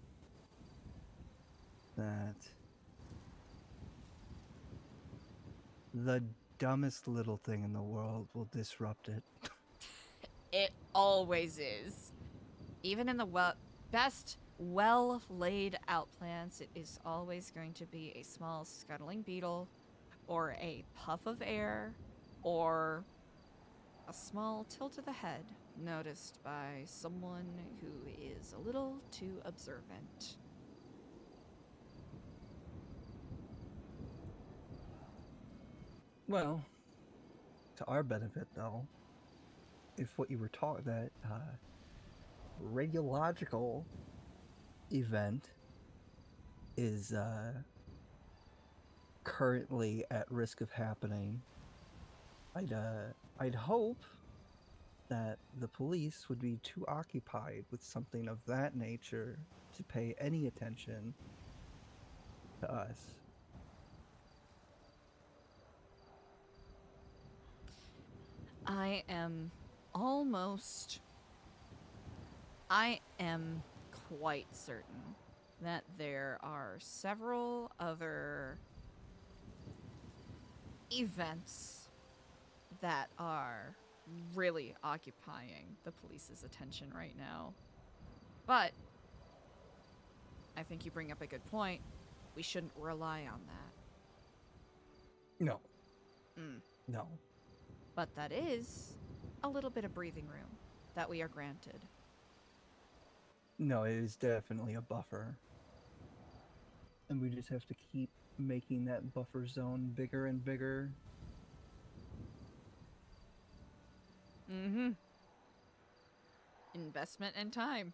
that the dumbest little thing in the world will disrupt it. It always is. Even in the best, well-laid out plans, it is always going to be a small scuttling beetle, or a puff of air, or a small tilt of the head noticed by someone who is a little too observant. Well, to our benefit, though, if what you were taught, that radiological event is currently at risk of happening, I'd hope that the police would be too occupied with something of that nature to pay any attention to us. I am quite certain that there are several other events that are really occupying the police's attention right now. But I think you bring up a good point. We shouldn't rely on that. No. No. But that is a little bit of breathing room that we are granted. No, it is definitely a buffer. And we just have to keep making that buffer zone bigger and bigger. Investment and time.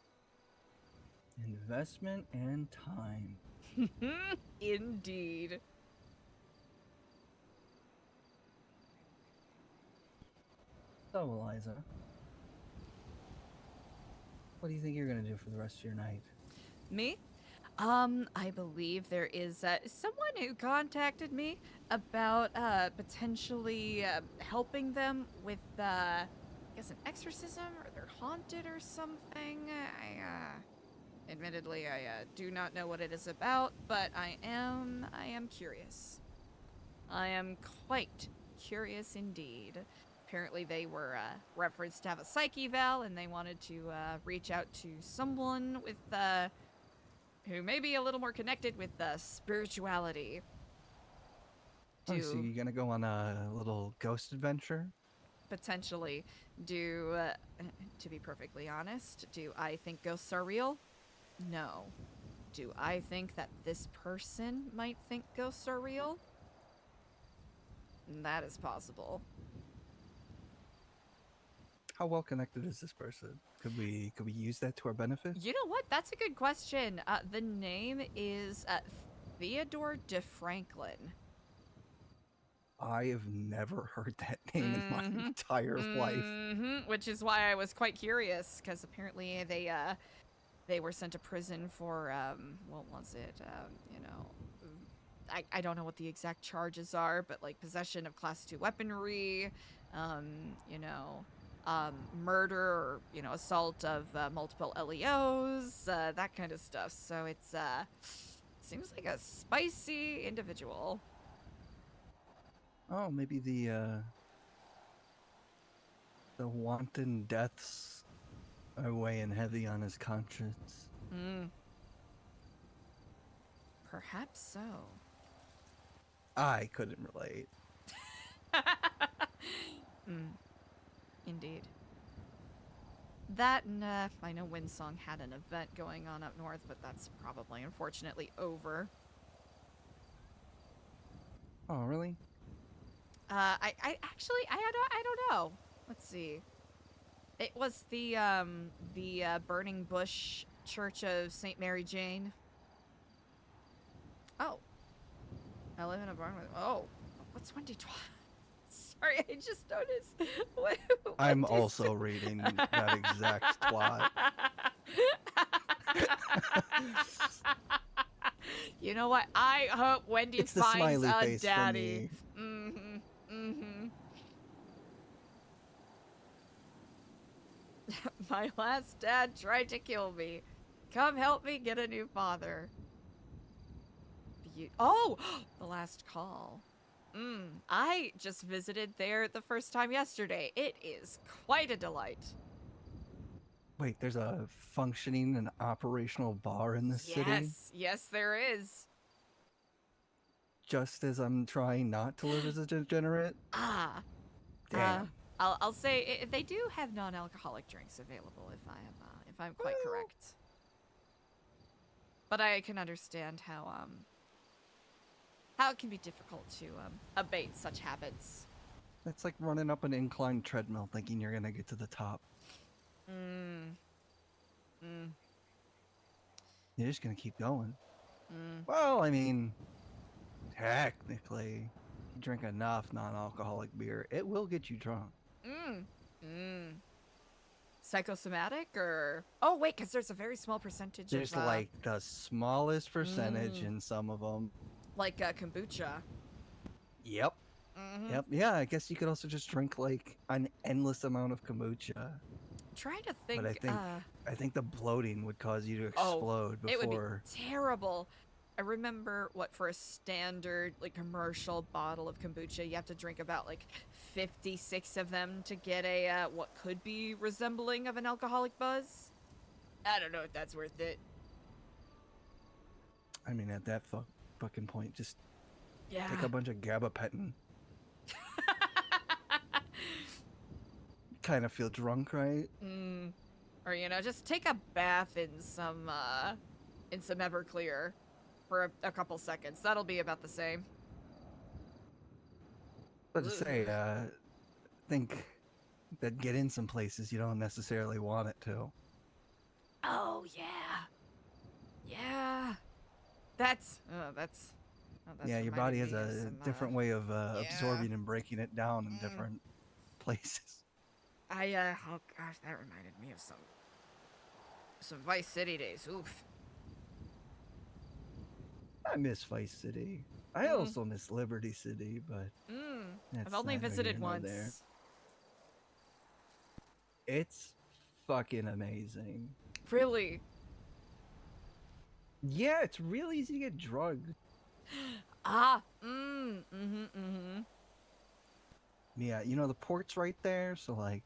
Investment and time. Indeed. So, Eliza, what do you think you're going to do for the rest of your night? Me? I believe there is someone who contacted me about potentially helping them with, I guess, an exorcism, or they're haunted or something. Admittedly, I do not know what it is about, but I am curious. I am quite curious indeed. Apparently they were referenced to have a psych eval, and they wanted to reach out to someone with who may be a little more connected with spirituality. Oh, so you're gonna go on a little ghost adventure? Potentially. To be perfectly honest, do I think ghosts are real? No. Do I think that this person might think ghosts are real? That is possible. How well connected is this person? Could we use that to our benefit? You know what? That's a good question. The name is Theodore DeFranklin. I have never heard that name in my entire life. Which is why I was quite curious, because apparently they were sent to prison for what was it? I don't know what the exact charges are, but like possession of class 2 weaponry, murder or, you know, assault of multiple LEOs, that kind of stuff. So it's seems like a spicy individual. Oh, maybe the wanton deaths are weighing heavy on his conscience. Perhaps so. I couldn't relate. Indeed. That and I know Windsong had an event going on up north, but that's probably unfortunately over. Oh, really? I actually I don't know. Let's see. It was the Burning Bush Church of St. Mary Jane. Oh. I live in a barn with... Oh. What's Wendy Twa? Sorry, I just noticed. I'm also reading that exact twat. You know what? I hope Wendy It's the finds smiley a face for daddy. me. My last dad tried to kill me. Come help me get a new father. Oh, the last call. I just visited there the first time yesterday. It is quite a delight. Wait, there's a functioning and operational bar in this city? Yes, there is. Just as I'm trying not to live as a degenerate? Damn. I'll say they do have non-alcoholic drinks available if I'm quite correct. But I can understand how it can be difficult to abate such habits. That's like running up an inclined treadmill thinking you're gonna get to the top. You're just gonna keep going. Well, I mean, technically, you drink enough non-alcoholic beer, it will get you drunk. Psychosomatic or... Oh, wait, because there's a very small percentage There's of... like the smallest percentage in some of them. Like kombucha. Yep. Yep. Yeah, I guess you could also just drink like an endless amount of kombucha. Trying to think... But I think the bloating would cause you to explode before... It would be terrible. I remember for a standard like commercial bottle of kombucha, you have to drink about like 56 of them to get a what could be resembling of an alcoholic buzz. I don't know if that's worth it. I mean, at that fucking point, just Yeah. take a bunch of gabapentin. Kind of feel drunk, right? Or just take a bath in some Everclear for a couple seconds. That'll be about the same. But to say, think that get in some places you don't necessarily want it to. Oh yeah. That's yeah, your body has reminded me a of some, different way of absorbing and breaking it down in different places. Oh gosh, that reminded me of some Vice City days. Oof. I miss Vice City. I also miss Liberty City, but I've only visited once. There. It's fucking amazing. Really? Yeah, it's really easy to get drugged. Yeah, the port's right there, so like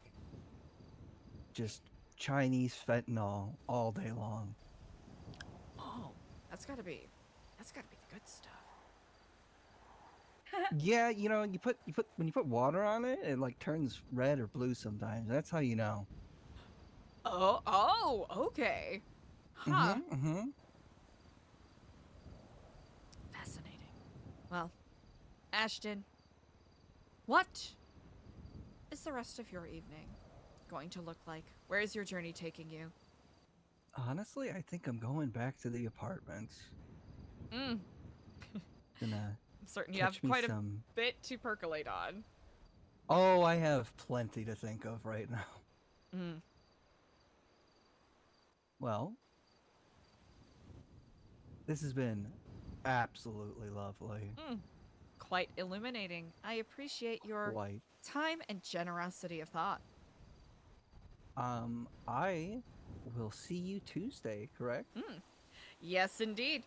just Chinese fentanyl all day long. Oh, that's gotta be the good stuff. Yeah, you put when you put water on it, it like turns red or blue sometimes. That's how you know. Oh, okay. Huh. Fascinating. Well, Ashton, what is the rest of your evening going to look like? Where is your journey taking you? Honestly, I think I'm going back to the apartments. I'm certain you catch have me quite some- a bit to percolate on. Oh, I have plenty to think of right now. Well, this has been absolutely lovely. Quite illuminating. I appreciate your Quite. time and generosity of thought. I will see you Tuesday, correct? Yes, indeed.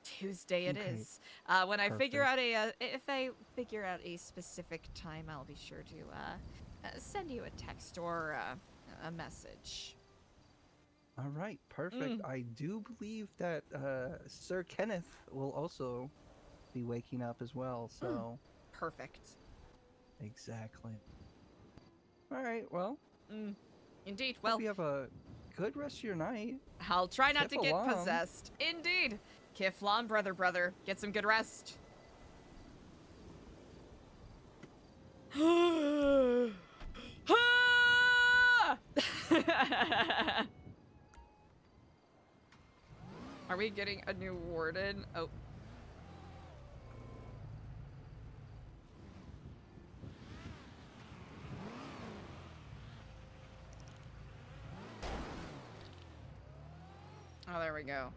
Tuesday it Okay, is. When I figure perfect. out if I figure out a specific time, I'll be sure to send you a text or a message. All right, perfect. I do believe that Sir Kenneth will also be waking up as well, so Perfect. exactly. All right, well, Indeed. hope Well, you have a good rest of your night. I'll try not to get Kifalom. possessed. Indeed. Kiflon, brother. Get some good rest. Are we getting a new warden? Oh. Oh, there we go.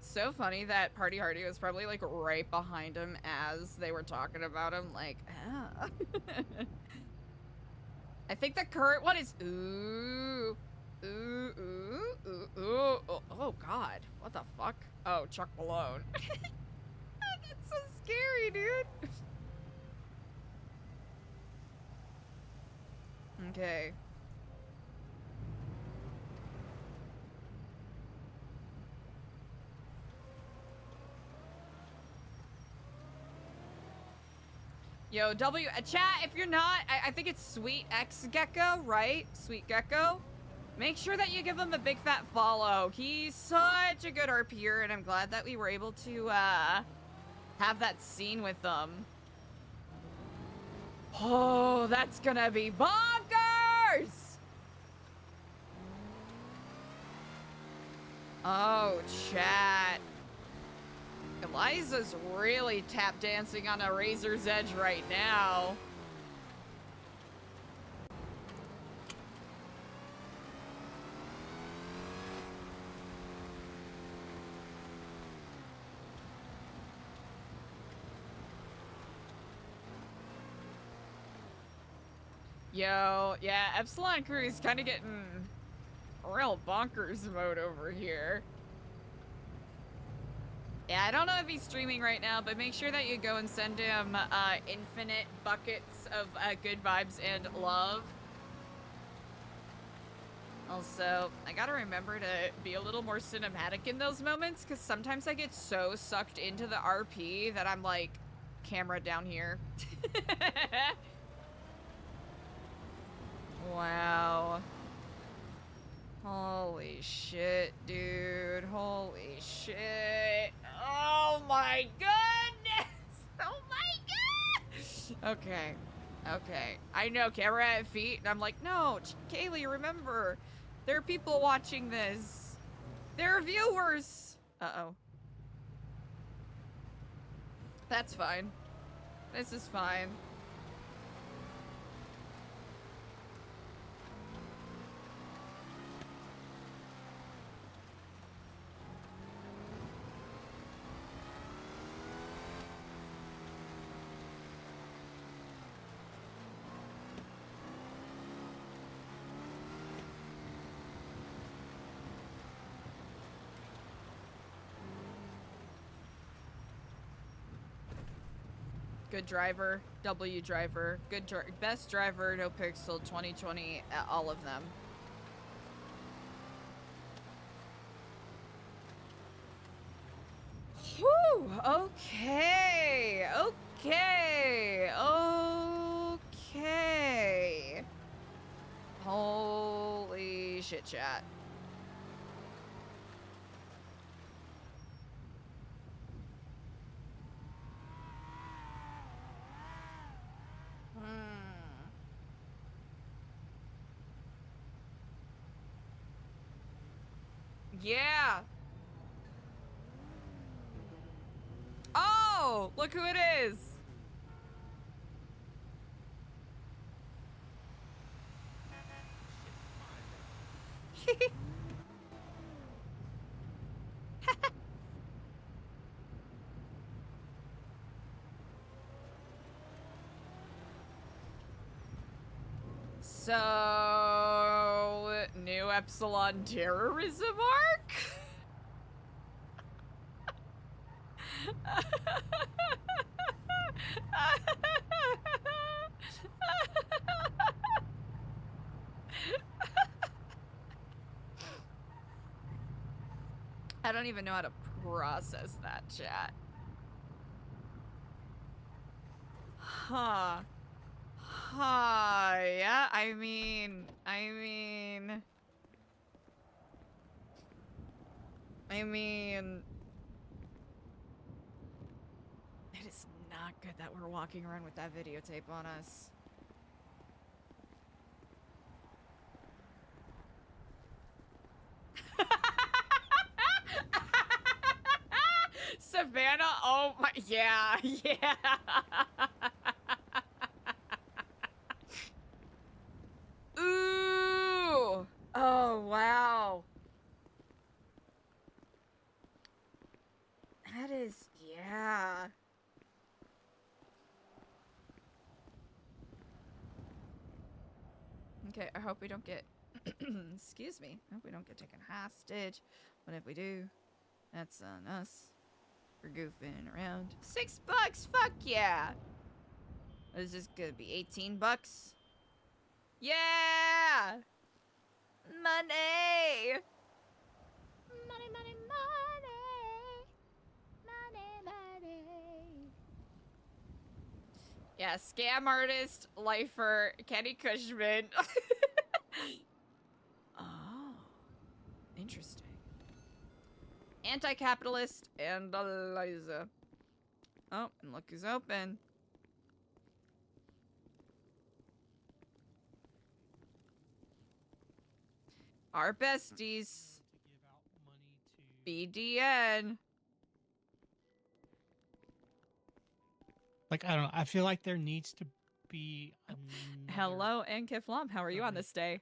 So funny that Party Hardy was probably like right behind him as they were talking about him, like, ah. I think the current one is ooh. Ooh, ooh, ooh, ooh. Oh, God. What the fuck? Oh, Chuck Malone. That's so scary, dude. Okay. Yo, chat, if you're not, I think it's Sweet X Gecko, right? Sweet Gecko? Make sure that you give him a big fat follow. He's such a good RPer, and I'm glad that we were able to, have that scene with them. Oh, that's gonna be bonkers! Oh, chat. Eliza's really tap dancing on a razor's edge right now. Yo, yeah, Epsilon Crew is kind of getting real bonkers mode over here. Yeah, I don't know if he's streaming right now, but make sure that you go and send him infinite buckets of good vibes and love. Also, I gotta remember to be a little more cinematic in those moments, because sometimes I get so sucked into the RP that I'm like, camera down here. Wow. Holy shit, dude. Holy shit. Oh my goodness. Oh my god. Okay. Okay. I know, camera at feet, and I'm like, no, Kaylee, remember, there are people watching this. There are viewers. Uh-oh. That's fine. This is fine. Good driver, W driver, best driver, NoPixel 2020, all of them. Whew, okay, okay, okay. Holy shit, chat. Yeah. Oh, look who it is. So, new Epsilon terrorism arc? I don't even know how to process that, chat. Huh. Huh, yeah, I mean... It is not good that we're walking around with that videotape on us. Savannah, oh my, yeah, yeah. Ooh, oh wow. That is, yeah. Okay, I hope we don't get, excuse me, I hope we don't get taken hostage. What if we do? That's on us. We're goofing around. $6, fuck yeah! Is this gonna be 18 bucks? Yeah! Money! Money, money, money. Money, money. Yeah, scam artist, lifer, Kenny Cushman. Oh, interesting. Anti-capitalist and ELIZA. Oh, and look who's open. Our besties. BDN. Like, I don't know. I feel like there needs to be Hello, and Kiflam. How are you on this day?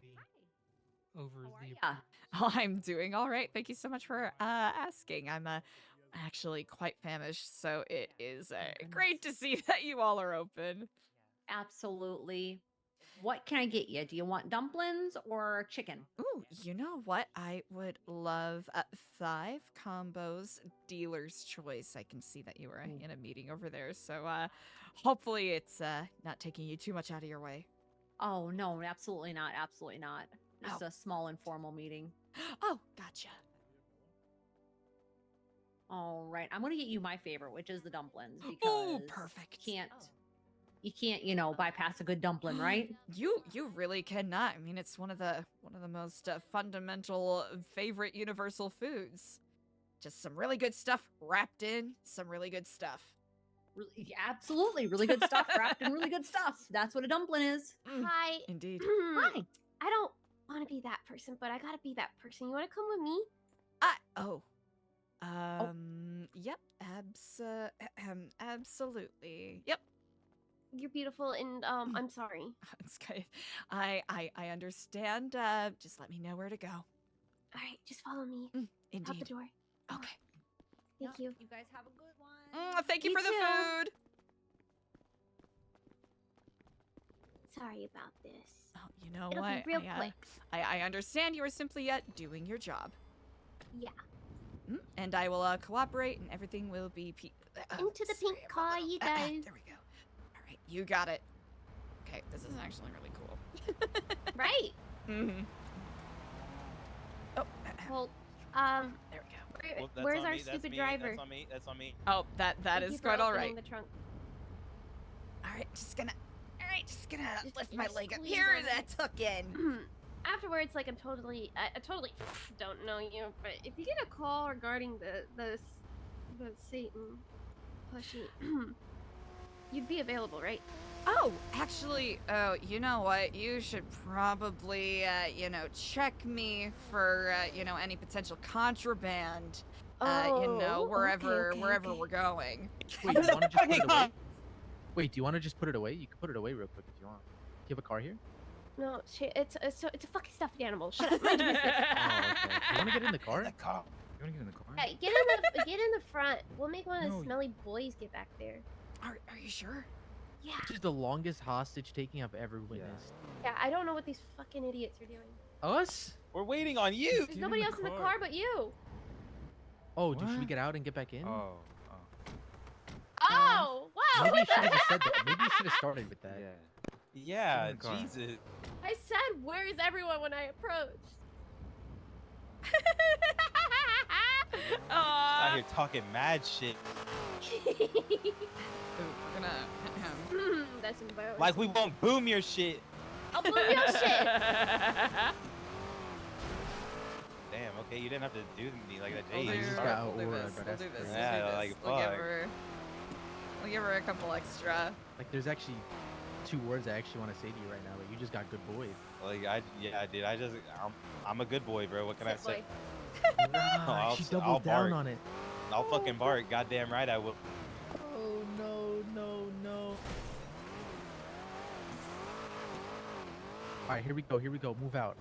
over the. Yeah. Oh, I'm doing all right. Thank you so much for asking. I'm actually quite famished, so it is great to see that you all are open. Absolutely. What can I get you? Do you want dumplings or chicken? Ooh, you know what? I would love 5 combos, dealer's choice. I can see that you were in a meeting over there, so hopefully it's not taking you too much out of your way. Oh, no, absolutely not. Absolutely not. Just Oh. a small informal meeting. Oh, gotcha. All right. I'm going to get you my favorite, which is the dumplings. Because Oh, perfect. You can't, you know, bypass a good dumpling, right? You really cannot. I mean, it's one of the most fundamental favorite universal foods. Just some really good stuff wrapped in some really good stuff. Yeah, absolutely. Really good stuff wrapped in really good stuff. That's what a dumpling is. Hi. Indeed. Hi. I don't want to be that person, but I gotta be that person. You want to come with me? Yep. Absolutely. Yep. You're beautiful, and I'm sorry. It's good. I understand. Just let me know where to go. All right, just follow me. Out Indeed. the door. Okay. Thank you. You guys have a good one. Thank you You for the too. food. Sorry about this. Oh, you know It'll what? be real I, quick. I understand you are simply doing your job. Yeah. And I will cooperate, and everything will be Into the pink car, you guys. There we go. All right, you got it. Okay, this is actually really cool. Right. Mm-hmm. Oh, Well, there we go. Well, where's our stupid driver? That's on me. That's on me. Oh, that Thank is you for quite all opening right. The trunk. All right, just gonna lift my leg up squeeze here on and it. tuck in. Afterwards, like I totally don't know you, but if you get a call regarding the Satan plushie, you'd be available, right? Oh, actually, you know what? You should probably, check me for, any potential contraband. Wherever we're going. Wait, do you want to just put it away? Wait, do you want to just put it away? You can put it away real quick if you want. Do you have a car here? No, shit, it's a fucking stuffed animal. Shut up, mind your business. Oh, okay. You want to get in the car? You want to get in the car? Hey, get in the front. We'll make one of the No. smelly boys get back there. Are you sure? Yeah. This is the longest hostage taking I've ever witnessed. Yeah, I don't know what these fucking idiots are doing. Us? We're waiting on you. There's nobody else in the car but you. Oh, should we get out and get back in? Oh. Oh, wow. Maybe you What the should have just said hell? that. Maybe you should have started with that. Yeah, in the car. Jesus. I said, "Where's everyone?" when I approached. Out here talking mad shit. That's embarrassing. Like we won't boom your shit. I'll boom your shit. Damn, okay, you didn't have to do me like that, We'll Jay. do You this, just got we'll do outordered, this, but we'll that's do this, crazy. we'll Yeah, do this. like, We'll give fuck. we'll give her a couple extra. Like, there's actually 2 words I actually want to say to you right now. Like, you just got good boy. Like, yeah, dude, I'm a good boy, bro. What can I say? Nah, she doubled down bark. on it. I'll fucking bark. Goddamn right I will. Oh, no. Alright, here we go. Move out.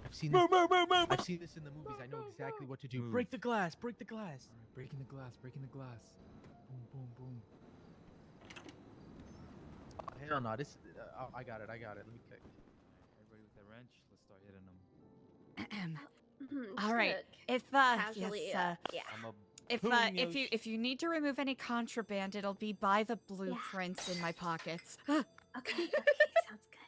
I've seen this. I've seen this in the movies. I know exactly what to do. Break the glass. Breaking the glass. Breaking the glass. Boom, boom. Hell no, this. I got it. Let me kick. Everybody with the wrench. Let's start hitting them. All right. Look, If casually, yes, yeah. if you need to remove any contraband, it'll be by the blueprints in my pockets. Okay, sounds good.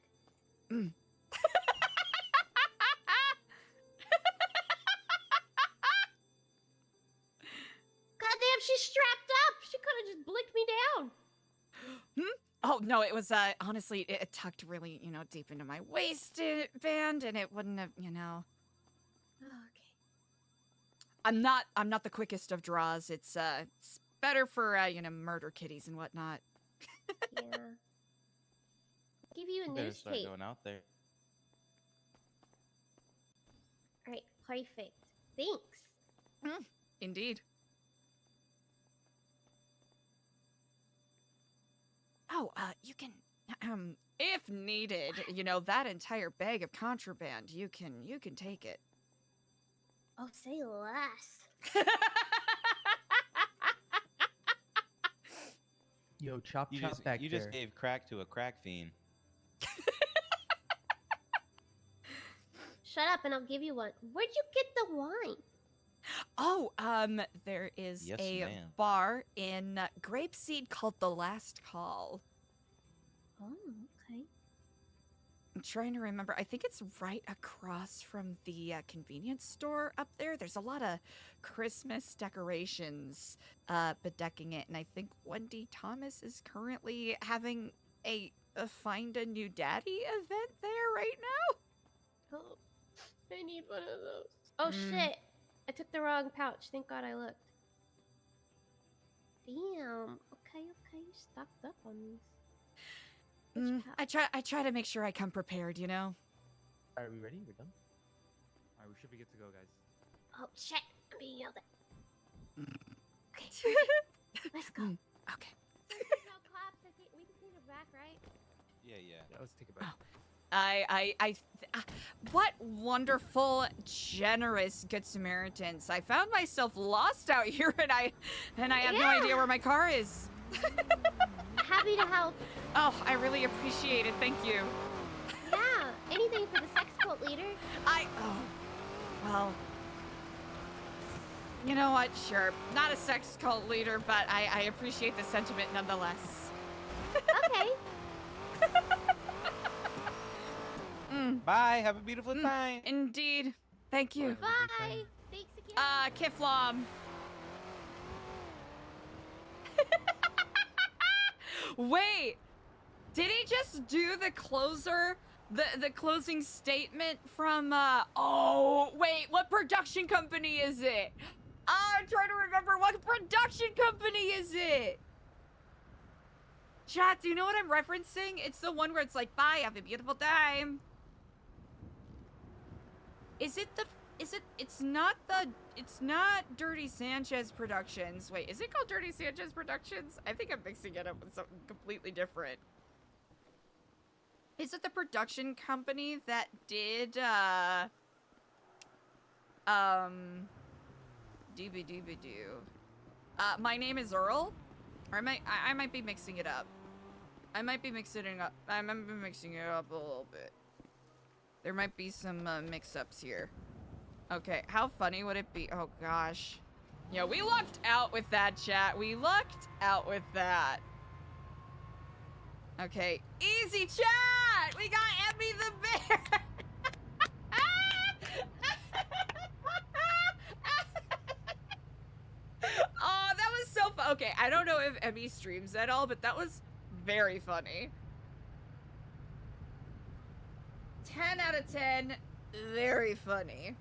Goddamn, she's strapped up. She could have just blinked me down. Oh no, it was honestly it tucked really deep into my waistband, and it wouldn't have Okay. I'm not the quickest of draws. It's better for murder kitties and whatnot. Yeah. Give you a Better news start tape. going out there. Right, perfect. Thanks. Indeed. Oh, you can, if needed, that entire bag of contraband, you can take it. Oh, say less. Yo, chop You chop back you there. just gave crack to a crack fiend. Shut up and I'll give you one. Where'd you get the wine? Oh, there is Yes, a ma'am. bar in Grapeseed called The Last Call. Oh, okay. I'm trying to remember. I think it's right across from the convenience store up there. There's a lot of Christmas decorations bedecking it, and I think Wendy Thomas is currently having a Find a New Daddy event there right now. Oh, I need one of those. Oh shit! I took the wrong pouch. Thank God I looked. Damn. Okay, you stocked up on these. I try to make sure I come prepared, Are we ready? We're done. Alright, we should be good to go, guys. Oh shit! I'm being yelled at. Okay, let's go. Okay. So this is how claps. I think we can take it back, right? Yeah. Let's take it back. What wonderful, generous Good Samaritans. I found myself lost out here, and I have no idea where my car is. Happy to help. Oh, I really appreciate it. Thank you. Yeah, anything for the sex cult leader. Well, you know what? Sure. Not a sex cult leader, but I appreciate the sentiment nonetheless. Okay. Bye. Have a beautiful time. Indeed. Thank you. Bye. Thanks again. Kiflam. Wait. Did he just do the closer? The closing statement from oh, wait, what production company is it? I'm trying to remember what production company is it? Chat, do you know what I'm referencing? It's the one where it's like, bye, have a beautiful time. It's not Dirty Sanchez Productions. Wait, is it called Dirty Sanchez Productions? I think I'm mixing it up with something completely different. Is it the production company that did, doobie-doobie-doo. My name is Earl? Or I might be mixing it up. I might be mixing it up. I might be mixing it up a little bit. There might be some mix-ups here. Okay, how funny would it be? Oh gosh. Yeah, we lucked out with that, chat. We lucked out with that. Okay, easy chat! We got Emmy the bear! Oh, that was so fun. Okay, I don't know if Emmy streams at all, but that was very funny. 10 out of 10, very funny.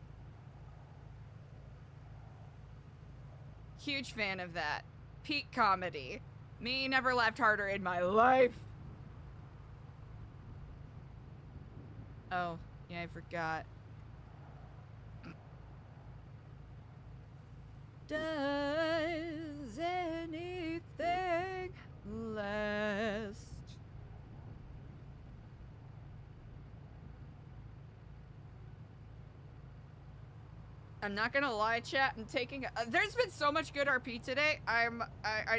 Huge fan of that. Peak comedy. Me never laughed harder in my life. Oh, yeah, I forgot. Does anything last? I'm not gonna lie, chat. I'm taking. There's been so much good RP today. I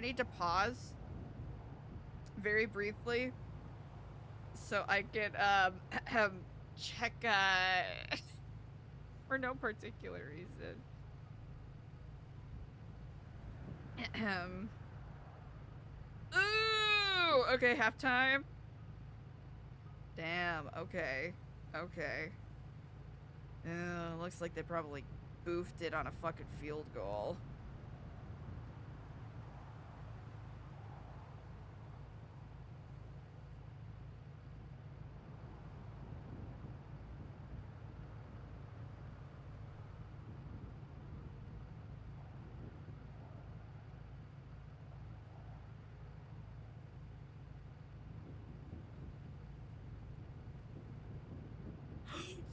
need to pause very briefly so I can check for no particular reason. Ooh, okay, halftime. Damn. Okay. Okay. Looks like they probably boofed it on a fucking field goal.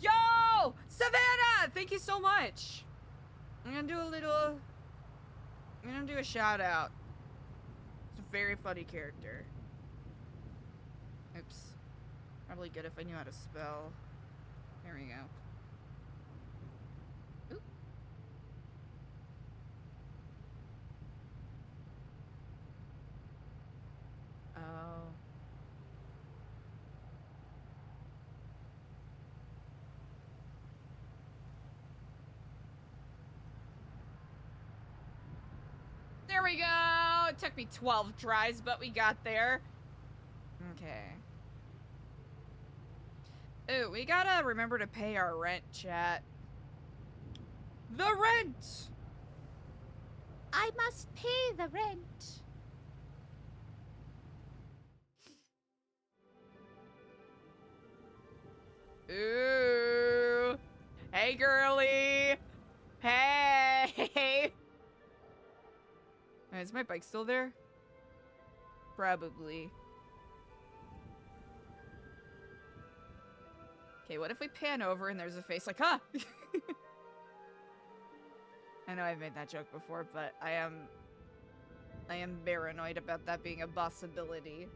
Yo! Savannah! Thank you so much! I'm gonna do a shout out. It's a very funny character. Oops. Probably good if I knew how to spell. There we go. Oop. Oh. There we go! It took me 12 tries, but we got there. Okay. Ooh, we gotta remember to pay our rent, chat. The rent! I must pay the rent. Ooh. Hey, girly. Hey. Is my bike still there? Probably. Okay, what if we pan over and there's a face like, huh? I know I've made that joke before, but I am paranoid about that being a possibility.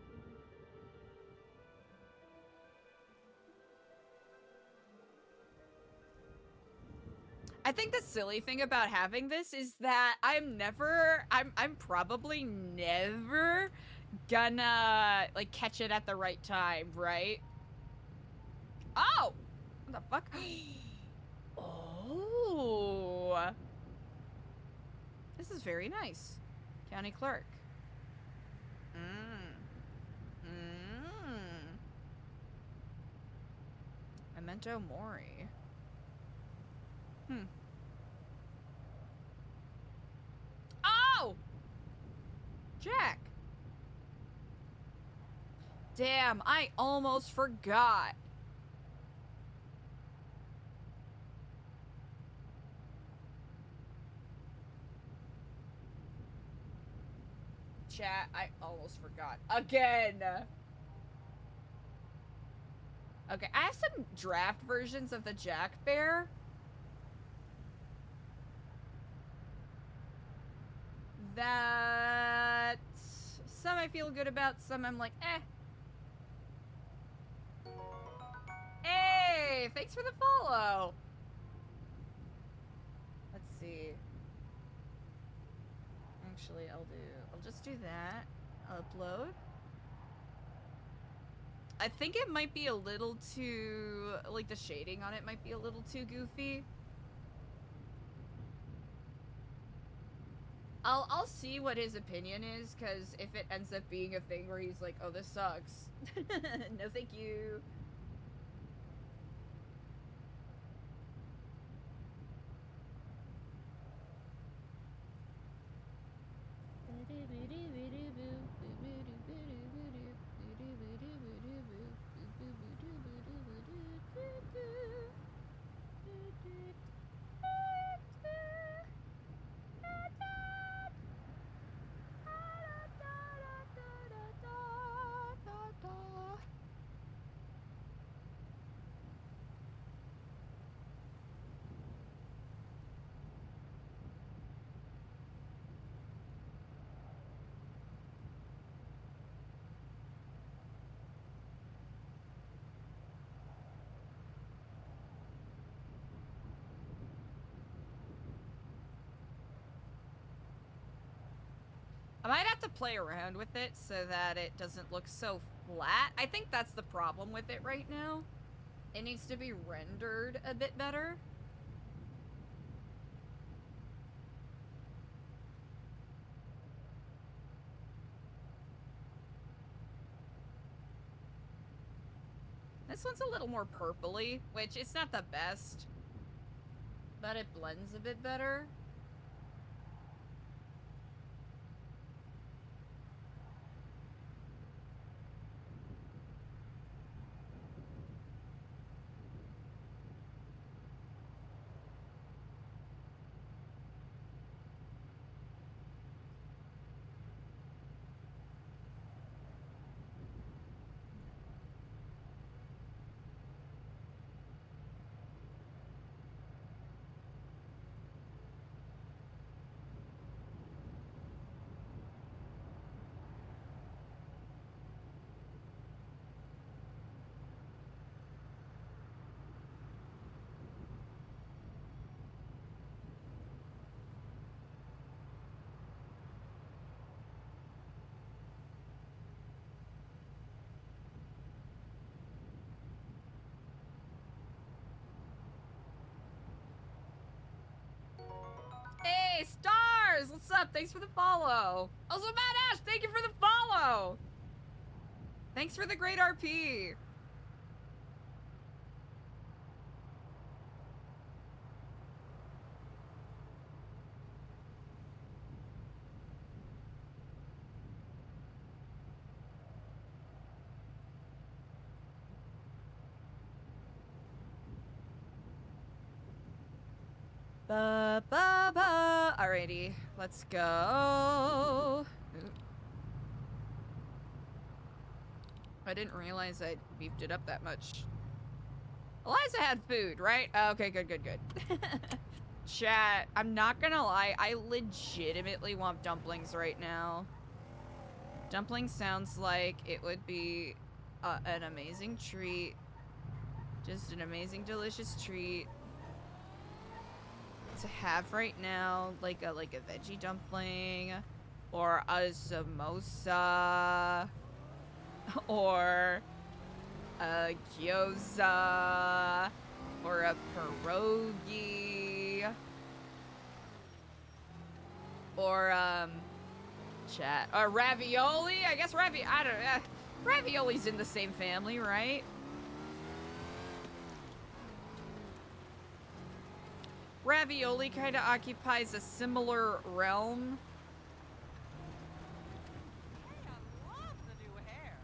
I think the silly thing about having this is that I'm probably never gonna, like, catch it at the right time, right? Oh! What the fuck? Oh! This is very nice. County clerk. Memento Mori. Oh! Jack! Damn, I almost forgot. Chat, I almost forgot. Again! Okay, I have some draft versions of the Jack Bear. That some I feel good about, some I'm like, eh. Hey, thanks for the follow. Let's see. Actually, I'll just do that. Upload. I think it might be a little too, like, the shading on it might be a little too goofy. I'll see what his opinion is, because if it ends up being a thing where he's like, oh, this sucks. No, thank you. I might have to play around with it so that it doesn't look so flat. I think that's the problem with it right now. It needs to be rendered a bit better. This one's a little more purpley, which it's not the best, but it blends a bit better. Hey, Stars! What's up? Thanks for the follow. Also, Matt Ash, thank you for the follow! Thanks for the great RP. Ba ba ba. Alrighty, let's go. Ooh. I didn't realize I beefed it up that much. Eliza had food, right? Okay, good, good, good. Chat, I'm not gonna lie, I legitimately want dumplings right now. Dumplings sounds like it would be an amazing treat. Just an amazing, delicious treat to have right now, like a veggie dumpling, or a samosa, or a gyoza, or a pierogi, or chat, or ravioli. I guess I don't know. Ravioli's in the same family, right? Ravioli kind of occupies a similar realm. Hey, I love the new hair.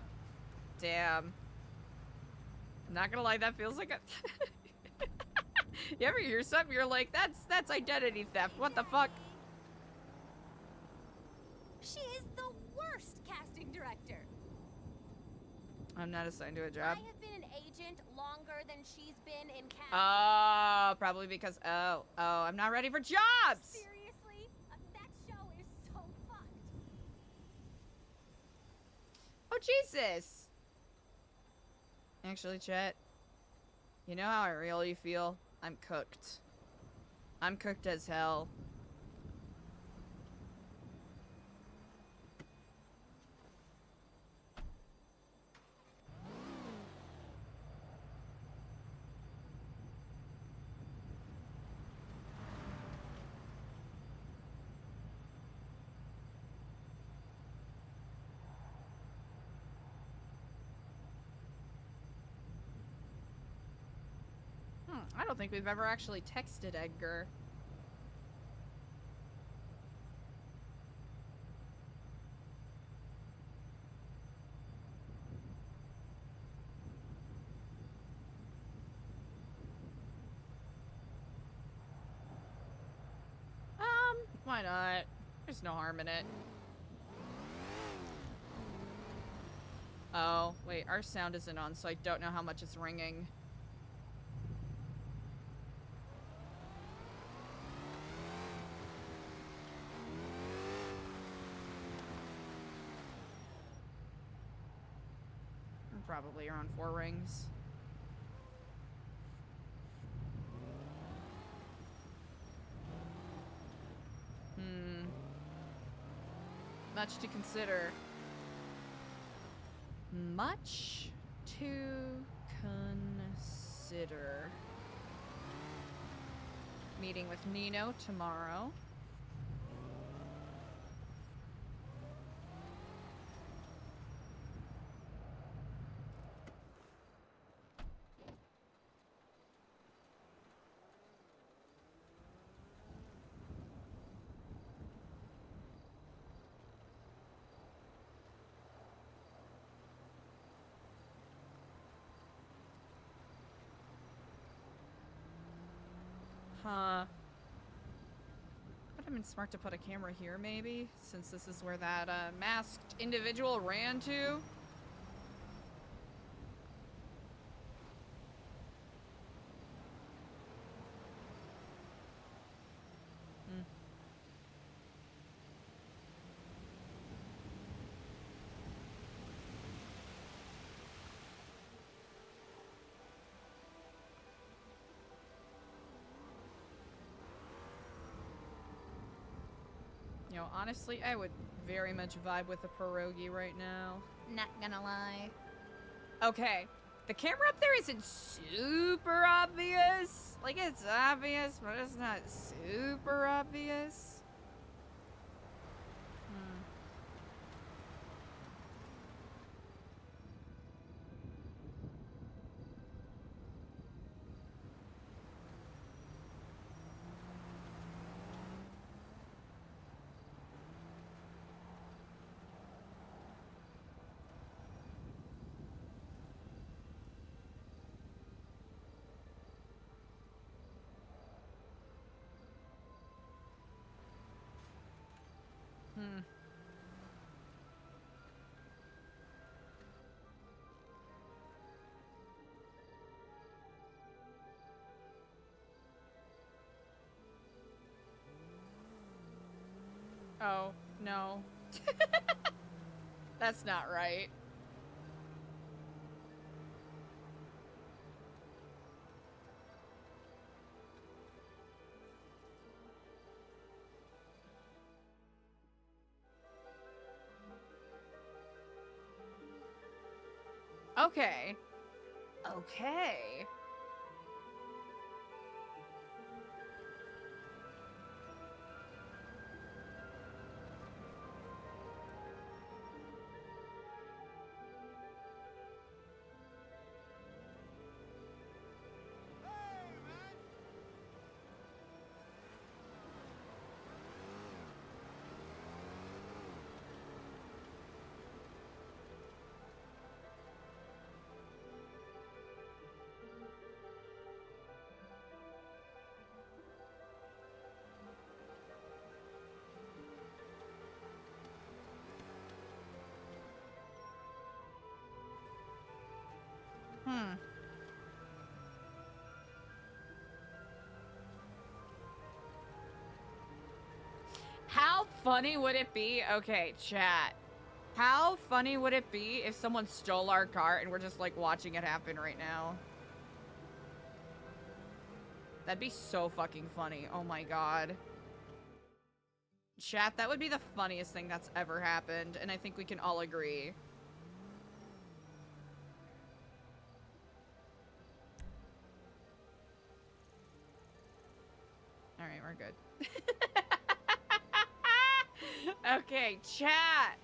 Damn. I'm not gonna lie, that feels like a... You ever hear something, you're like, that's identity theft. What the fuck? She is the worst casting director. I'm not assigned to a job. I have been an agent longer than she's been in casting. Oh, probably because, oh, I'm not ready for jobs! Seriously? That show is so fucked. Oh, Jesus! Actually, chat, you know how I really feel? I'm cooked. I'm cooked as hell. I don't think we've ever actually texted Edgar. Why not? There's no harm in it. Oh, wait, our sound isn't on, so I don't know how much it's ringing. Probably around 4 rings. Much to consider. Much to consider. Meeting with Nino tomorrow. Huh. Would have been smart to put a camera here, maybe? Since this is where that masked individual ran to? You know, honestly, I would very much vibe with a pierogi right now. Not gonna lie. Okay, the camera up there isn't super obvious. Like, it's obvious, but it's not super obvious. Oh, no. That's not right. Okay. Okay. How funny would it be? Okay, chat. How funny would it be if someone stole our car and we're just like watching it happen right now? That'd be so fucking funny. Oh my god. Chat, that would be the funniest thing that's ever happened, and I think we can all agree. Alright, we're good. Okay, chat.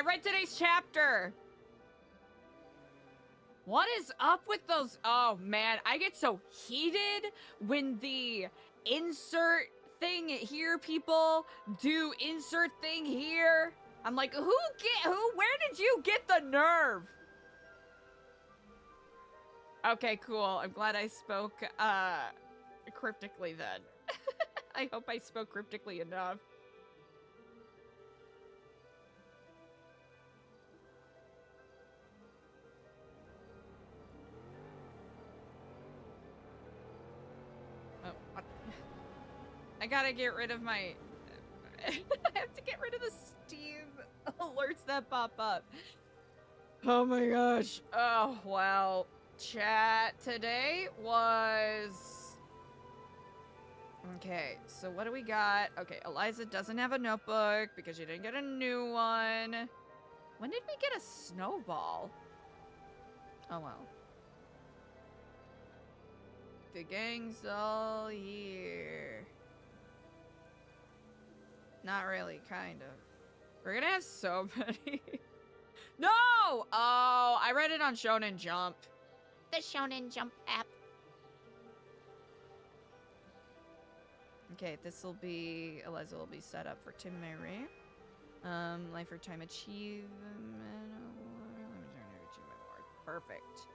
read today's chapter. What is up with those? Oh man, I get so heated when the insert thing here people do insert thing here. I'm like, where did you get the nerve? Okay, cool. I'm glad I spoke cryptically then. I hope I spoke cryptically enough. Oh, what? I gotta get rid of my... I have to get rid of the Steam alerts that pop up. Oh my gosh. Oh, wow. Chat today was... Okay, so what do we got? Okay, Eliza doesn't have a notebook because she didn't get a new one. When did we get a snowball? Oh, well. The gang's all here. Not really, kind of. We're gonna have so many. No! Oh, I read it on Shonen Jump. The Shonen Jump app. Okay, this will be... Eliza will be set up for Tim Mary. Lifetime achievement. Perfect.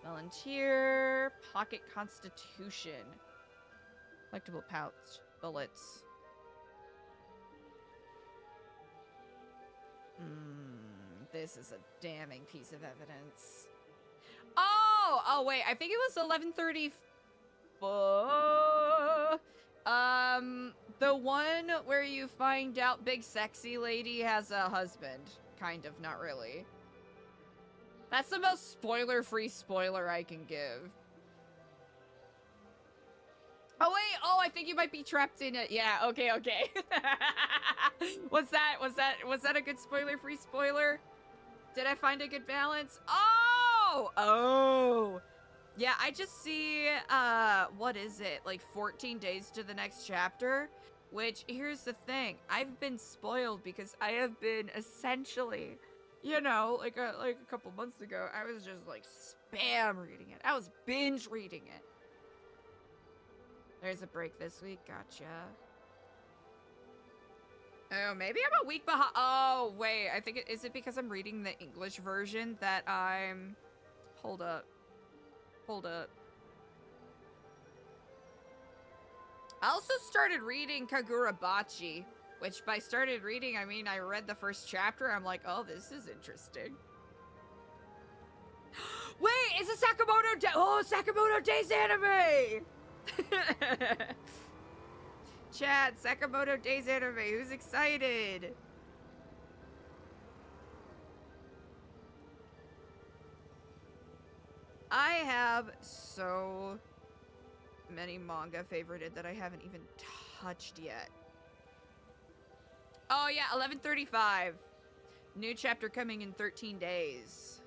Volunteer. Pocket Constitution. Collectible pouch. Bullets. This is a damning piece of evidence. Oh, wait. I think it was 11:34. The one where you find out Big Sexy Lady has a husband. Kind of, not really. That's the most spoiler-free spoiler I can give. Oh, wait. Oh, I think you might be trapped in it. Yeah, okay. Was that a good spoiler-free spoiler? Did I find a good balance? Oh! Yeah, I just see, what is it? Like 14 days to the next chapter? Which, here's the thing. I've been spoiled because I have been essentially, you know, like a couple months ago, I was just like spam reading it. I was binge reading it. There's a break this week. Gotcha. Oh, maybe I'm a week behind. Oh, wait. I think is it because I'm reading the English version that I'm... Hold up. I also started reading Kagurabachi, which by started reading, I mean I read the first chapter. I'm like, oh, this is interesting. Wait, it's a Sakamoto Day. Oh, Sakamoto Days anime. Chat, Sakamoto Days anime. Who's excited? I have so many manga favorited that I haven't even touched yet. Oh yeah, 11:35. New chapter coming in 13 days.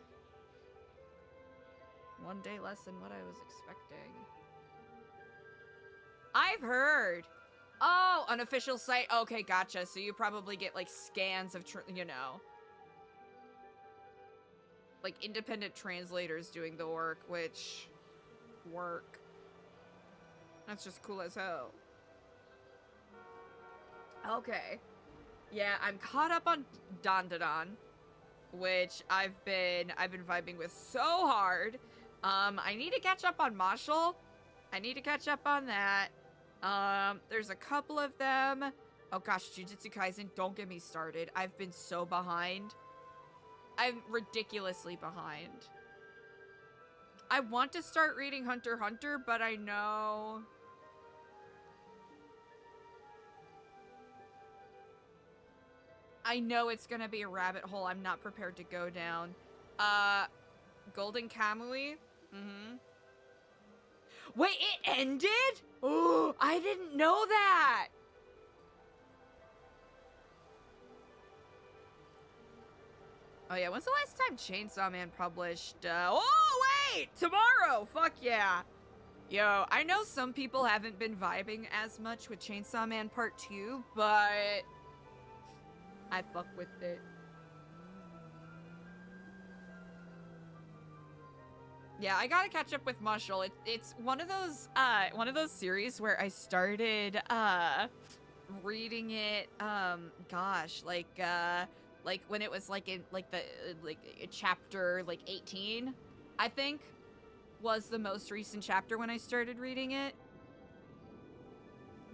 One day less than what I was expecting. I've heard. Oh, unofficial site. Okay, gotcha. So you probably get like scans of, you know, like independent translators doing the work, which that's just cool as hell. Okay. Yeah, I'm caught up on Dandadan, which I've been vibing with so hard. I need to catch up on Marshall. I need to catch up on that. There's a couple of them. Oh gosh, Jujutsu Kaisen, don't get me started. I've been so behind. I'm ridiculously behind. I want to start reading Hunter x Hunter, but I know... it's gonna be a rabbit hole I'm not prepared to go down. Golden Kamui? Wait, it ended? Oh, I didn't know that! Oh yeah, when's the last time Chainsaw Man published? Oh wait! Tomorrow! Fuck yeah! Yo, I know some people haven't been vibing as much with Chainsaw Man Part 2, but... I fuck with it. Yeah, I gotta catch up with Marshall. It's one of those series where I started reading it gosh, like when it was like in like the chapter like 18, I think was the most recent chapter when I started reading it.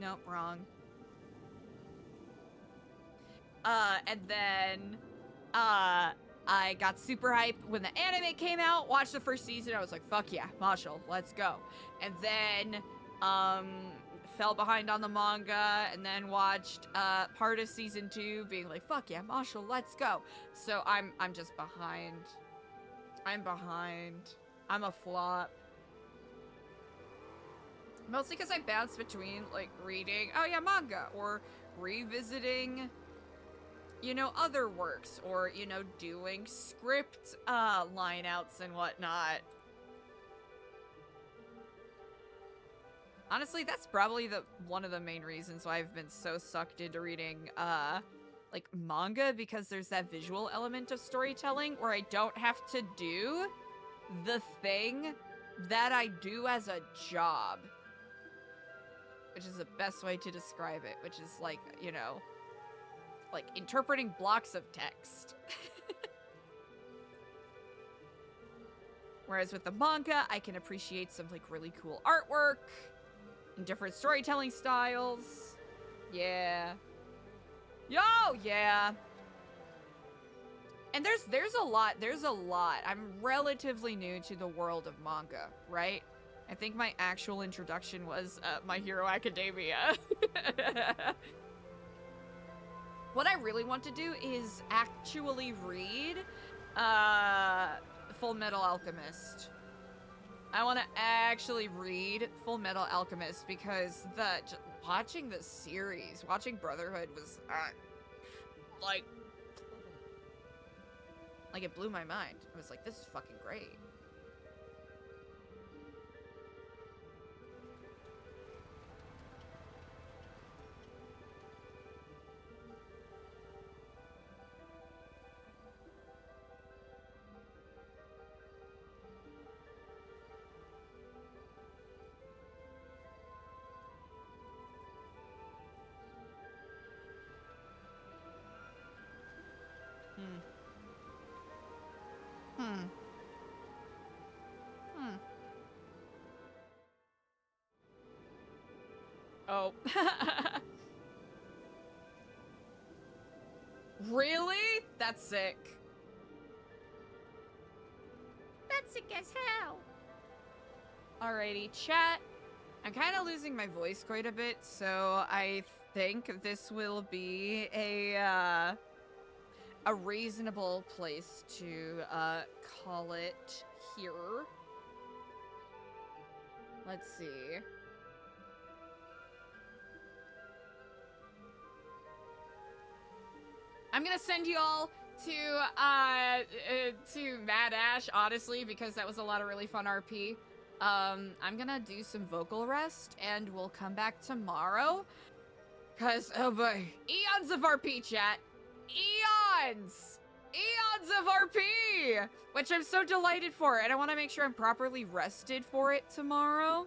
Nope, wrong. And then I got super hyped when the anime came out, watched the first season, I was like, fuck yeah, Marshall, let's go. And then fell behind on the manga, and then watched part of season 2, being like, fuck yeah, Marshall, let's go. So I'm just behind. I'm behind. I'm a flop. Mostly because I bounce between like reading, oh yeah, manga, or revisiting, you know, other works, or, you know, doing script lineouts and whatnot. Honestly, that's probably one of the main reasons why I've been so sucked into reading like manga, because there's that visual element of storytelling where I don't have to do the thing that I do as a job, which is the best way to describe it, which is like, you know, like interpreting blocks of text. Whereas with the manga, I can appreciate some like really cool artwork and different storytelling styles. Yeah. Yo, yeah. And there's a lot. I'm relatively new to the world of manga, right? I think my actual introduction was My Hero Academia. What I really want to do is actually read Full Metal Alchemist. I want to actually read Full Metal Alchemist because watching the series, watching Brotherhood was like it blew my mind. I was like, this is fucking great. Oh. Really? That's sick. That's sick as hell. Alrighty, chat. I'm kind of losing my voice quite a bit, so I think this will be a reasonable place to call it here. Let's see. I'm gonna send you all to Mad Ash, honestly, because that was a lot of really fun RP. I'm gonna do some vocal rest, and we'll come back tomorrow. Cause, oh boy, eons of RP, chat. Eons! Eons of RP! Which I'm so delighted for, and I want to make sure I'm properly rested for it tomorrow.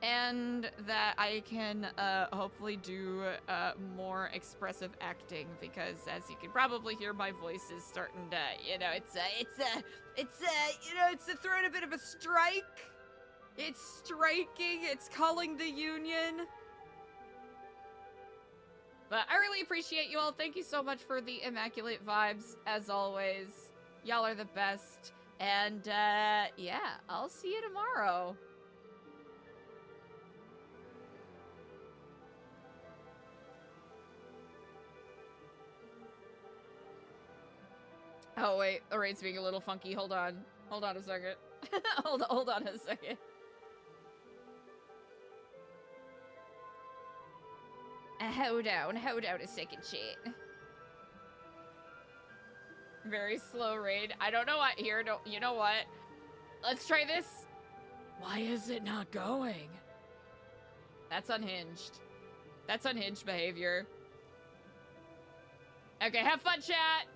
And that I can hopefully do more expressive acting, because as you can probably hear, my voice is starting to, you know, it's throwing a bit of a strike. It's striking. It's calling the union. But I really appreciate you all. Thank you so much for the immaculate vibes, as always. Y'all are the best. And yeah, I'll see you tomorrow. Oh wait, the rate's being a little funky. Hold on a second. hold on a second. Hold on a second, shit. Very slow raid. I don't know what here. No, you know what? Let's try this. Why is it not going? That's unhinged. That's unhinged behavior. Okay, have fun, chat.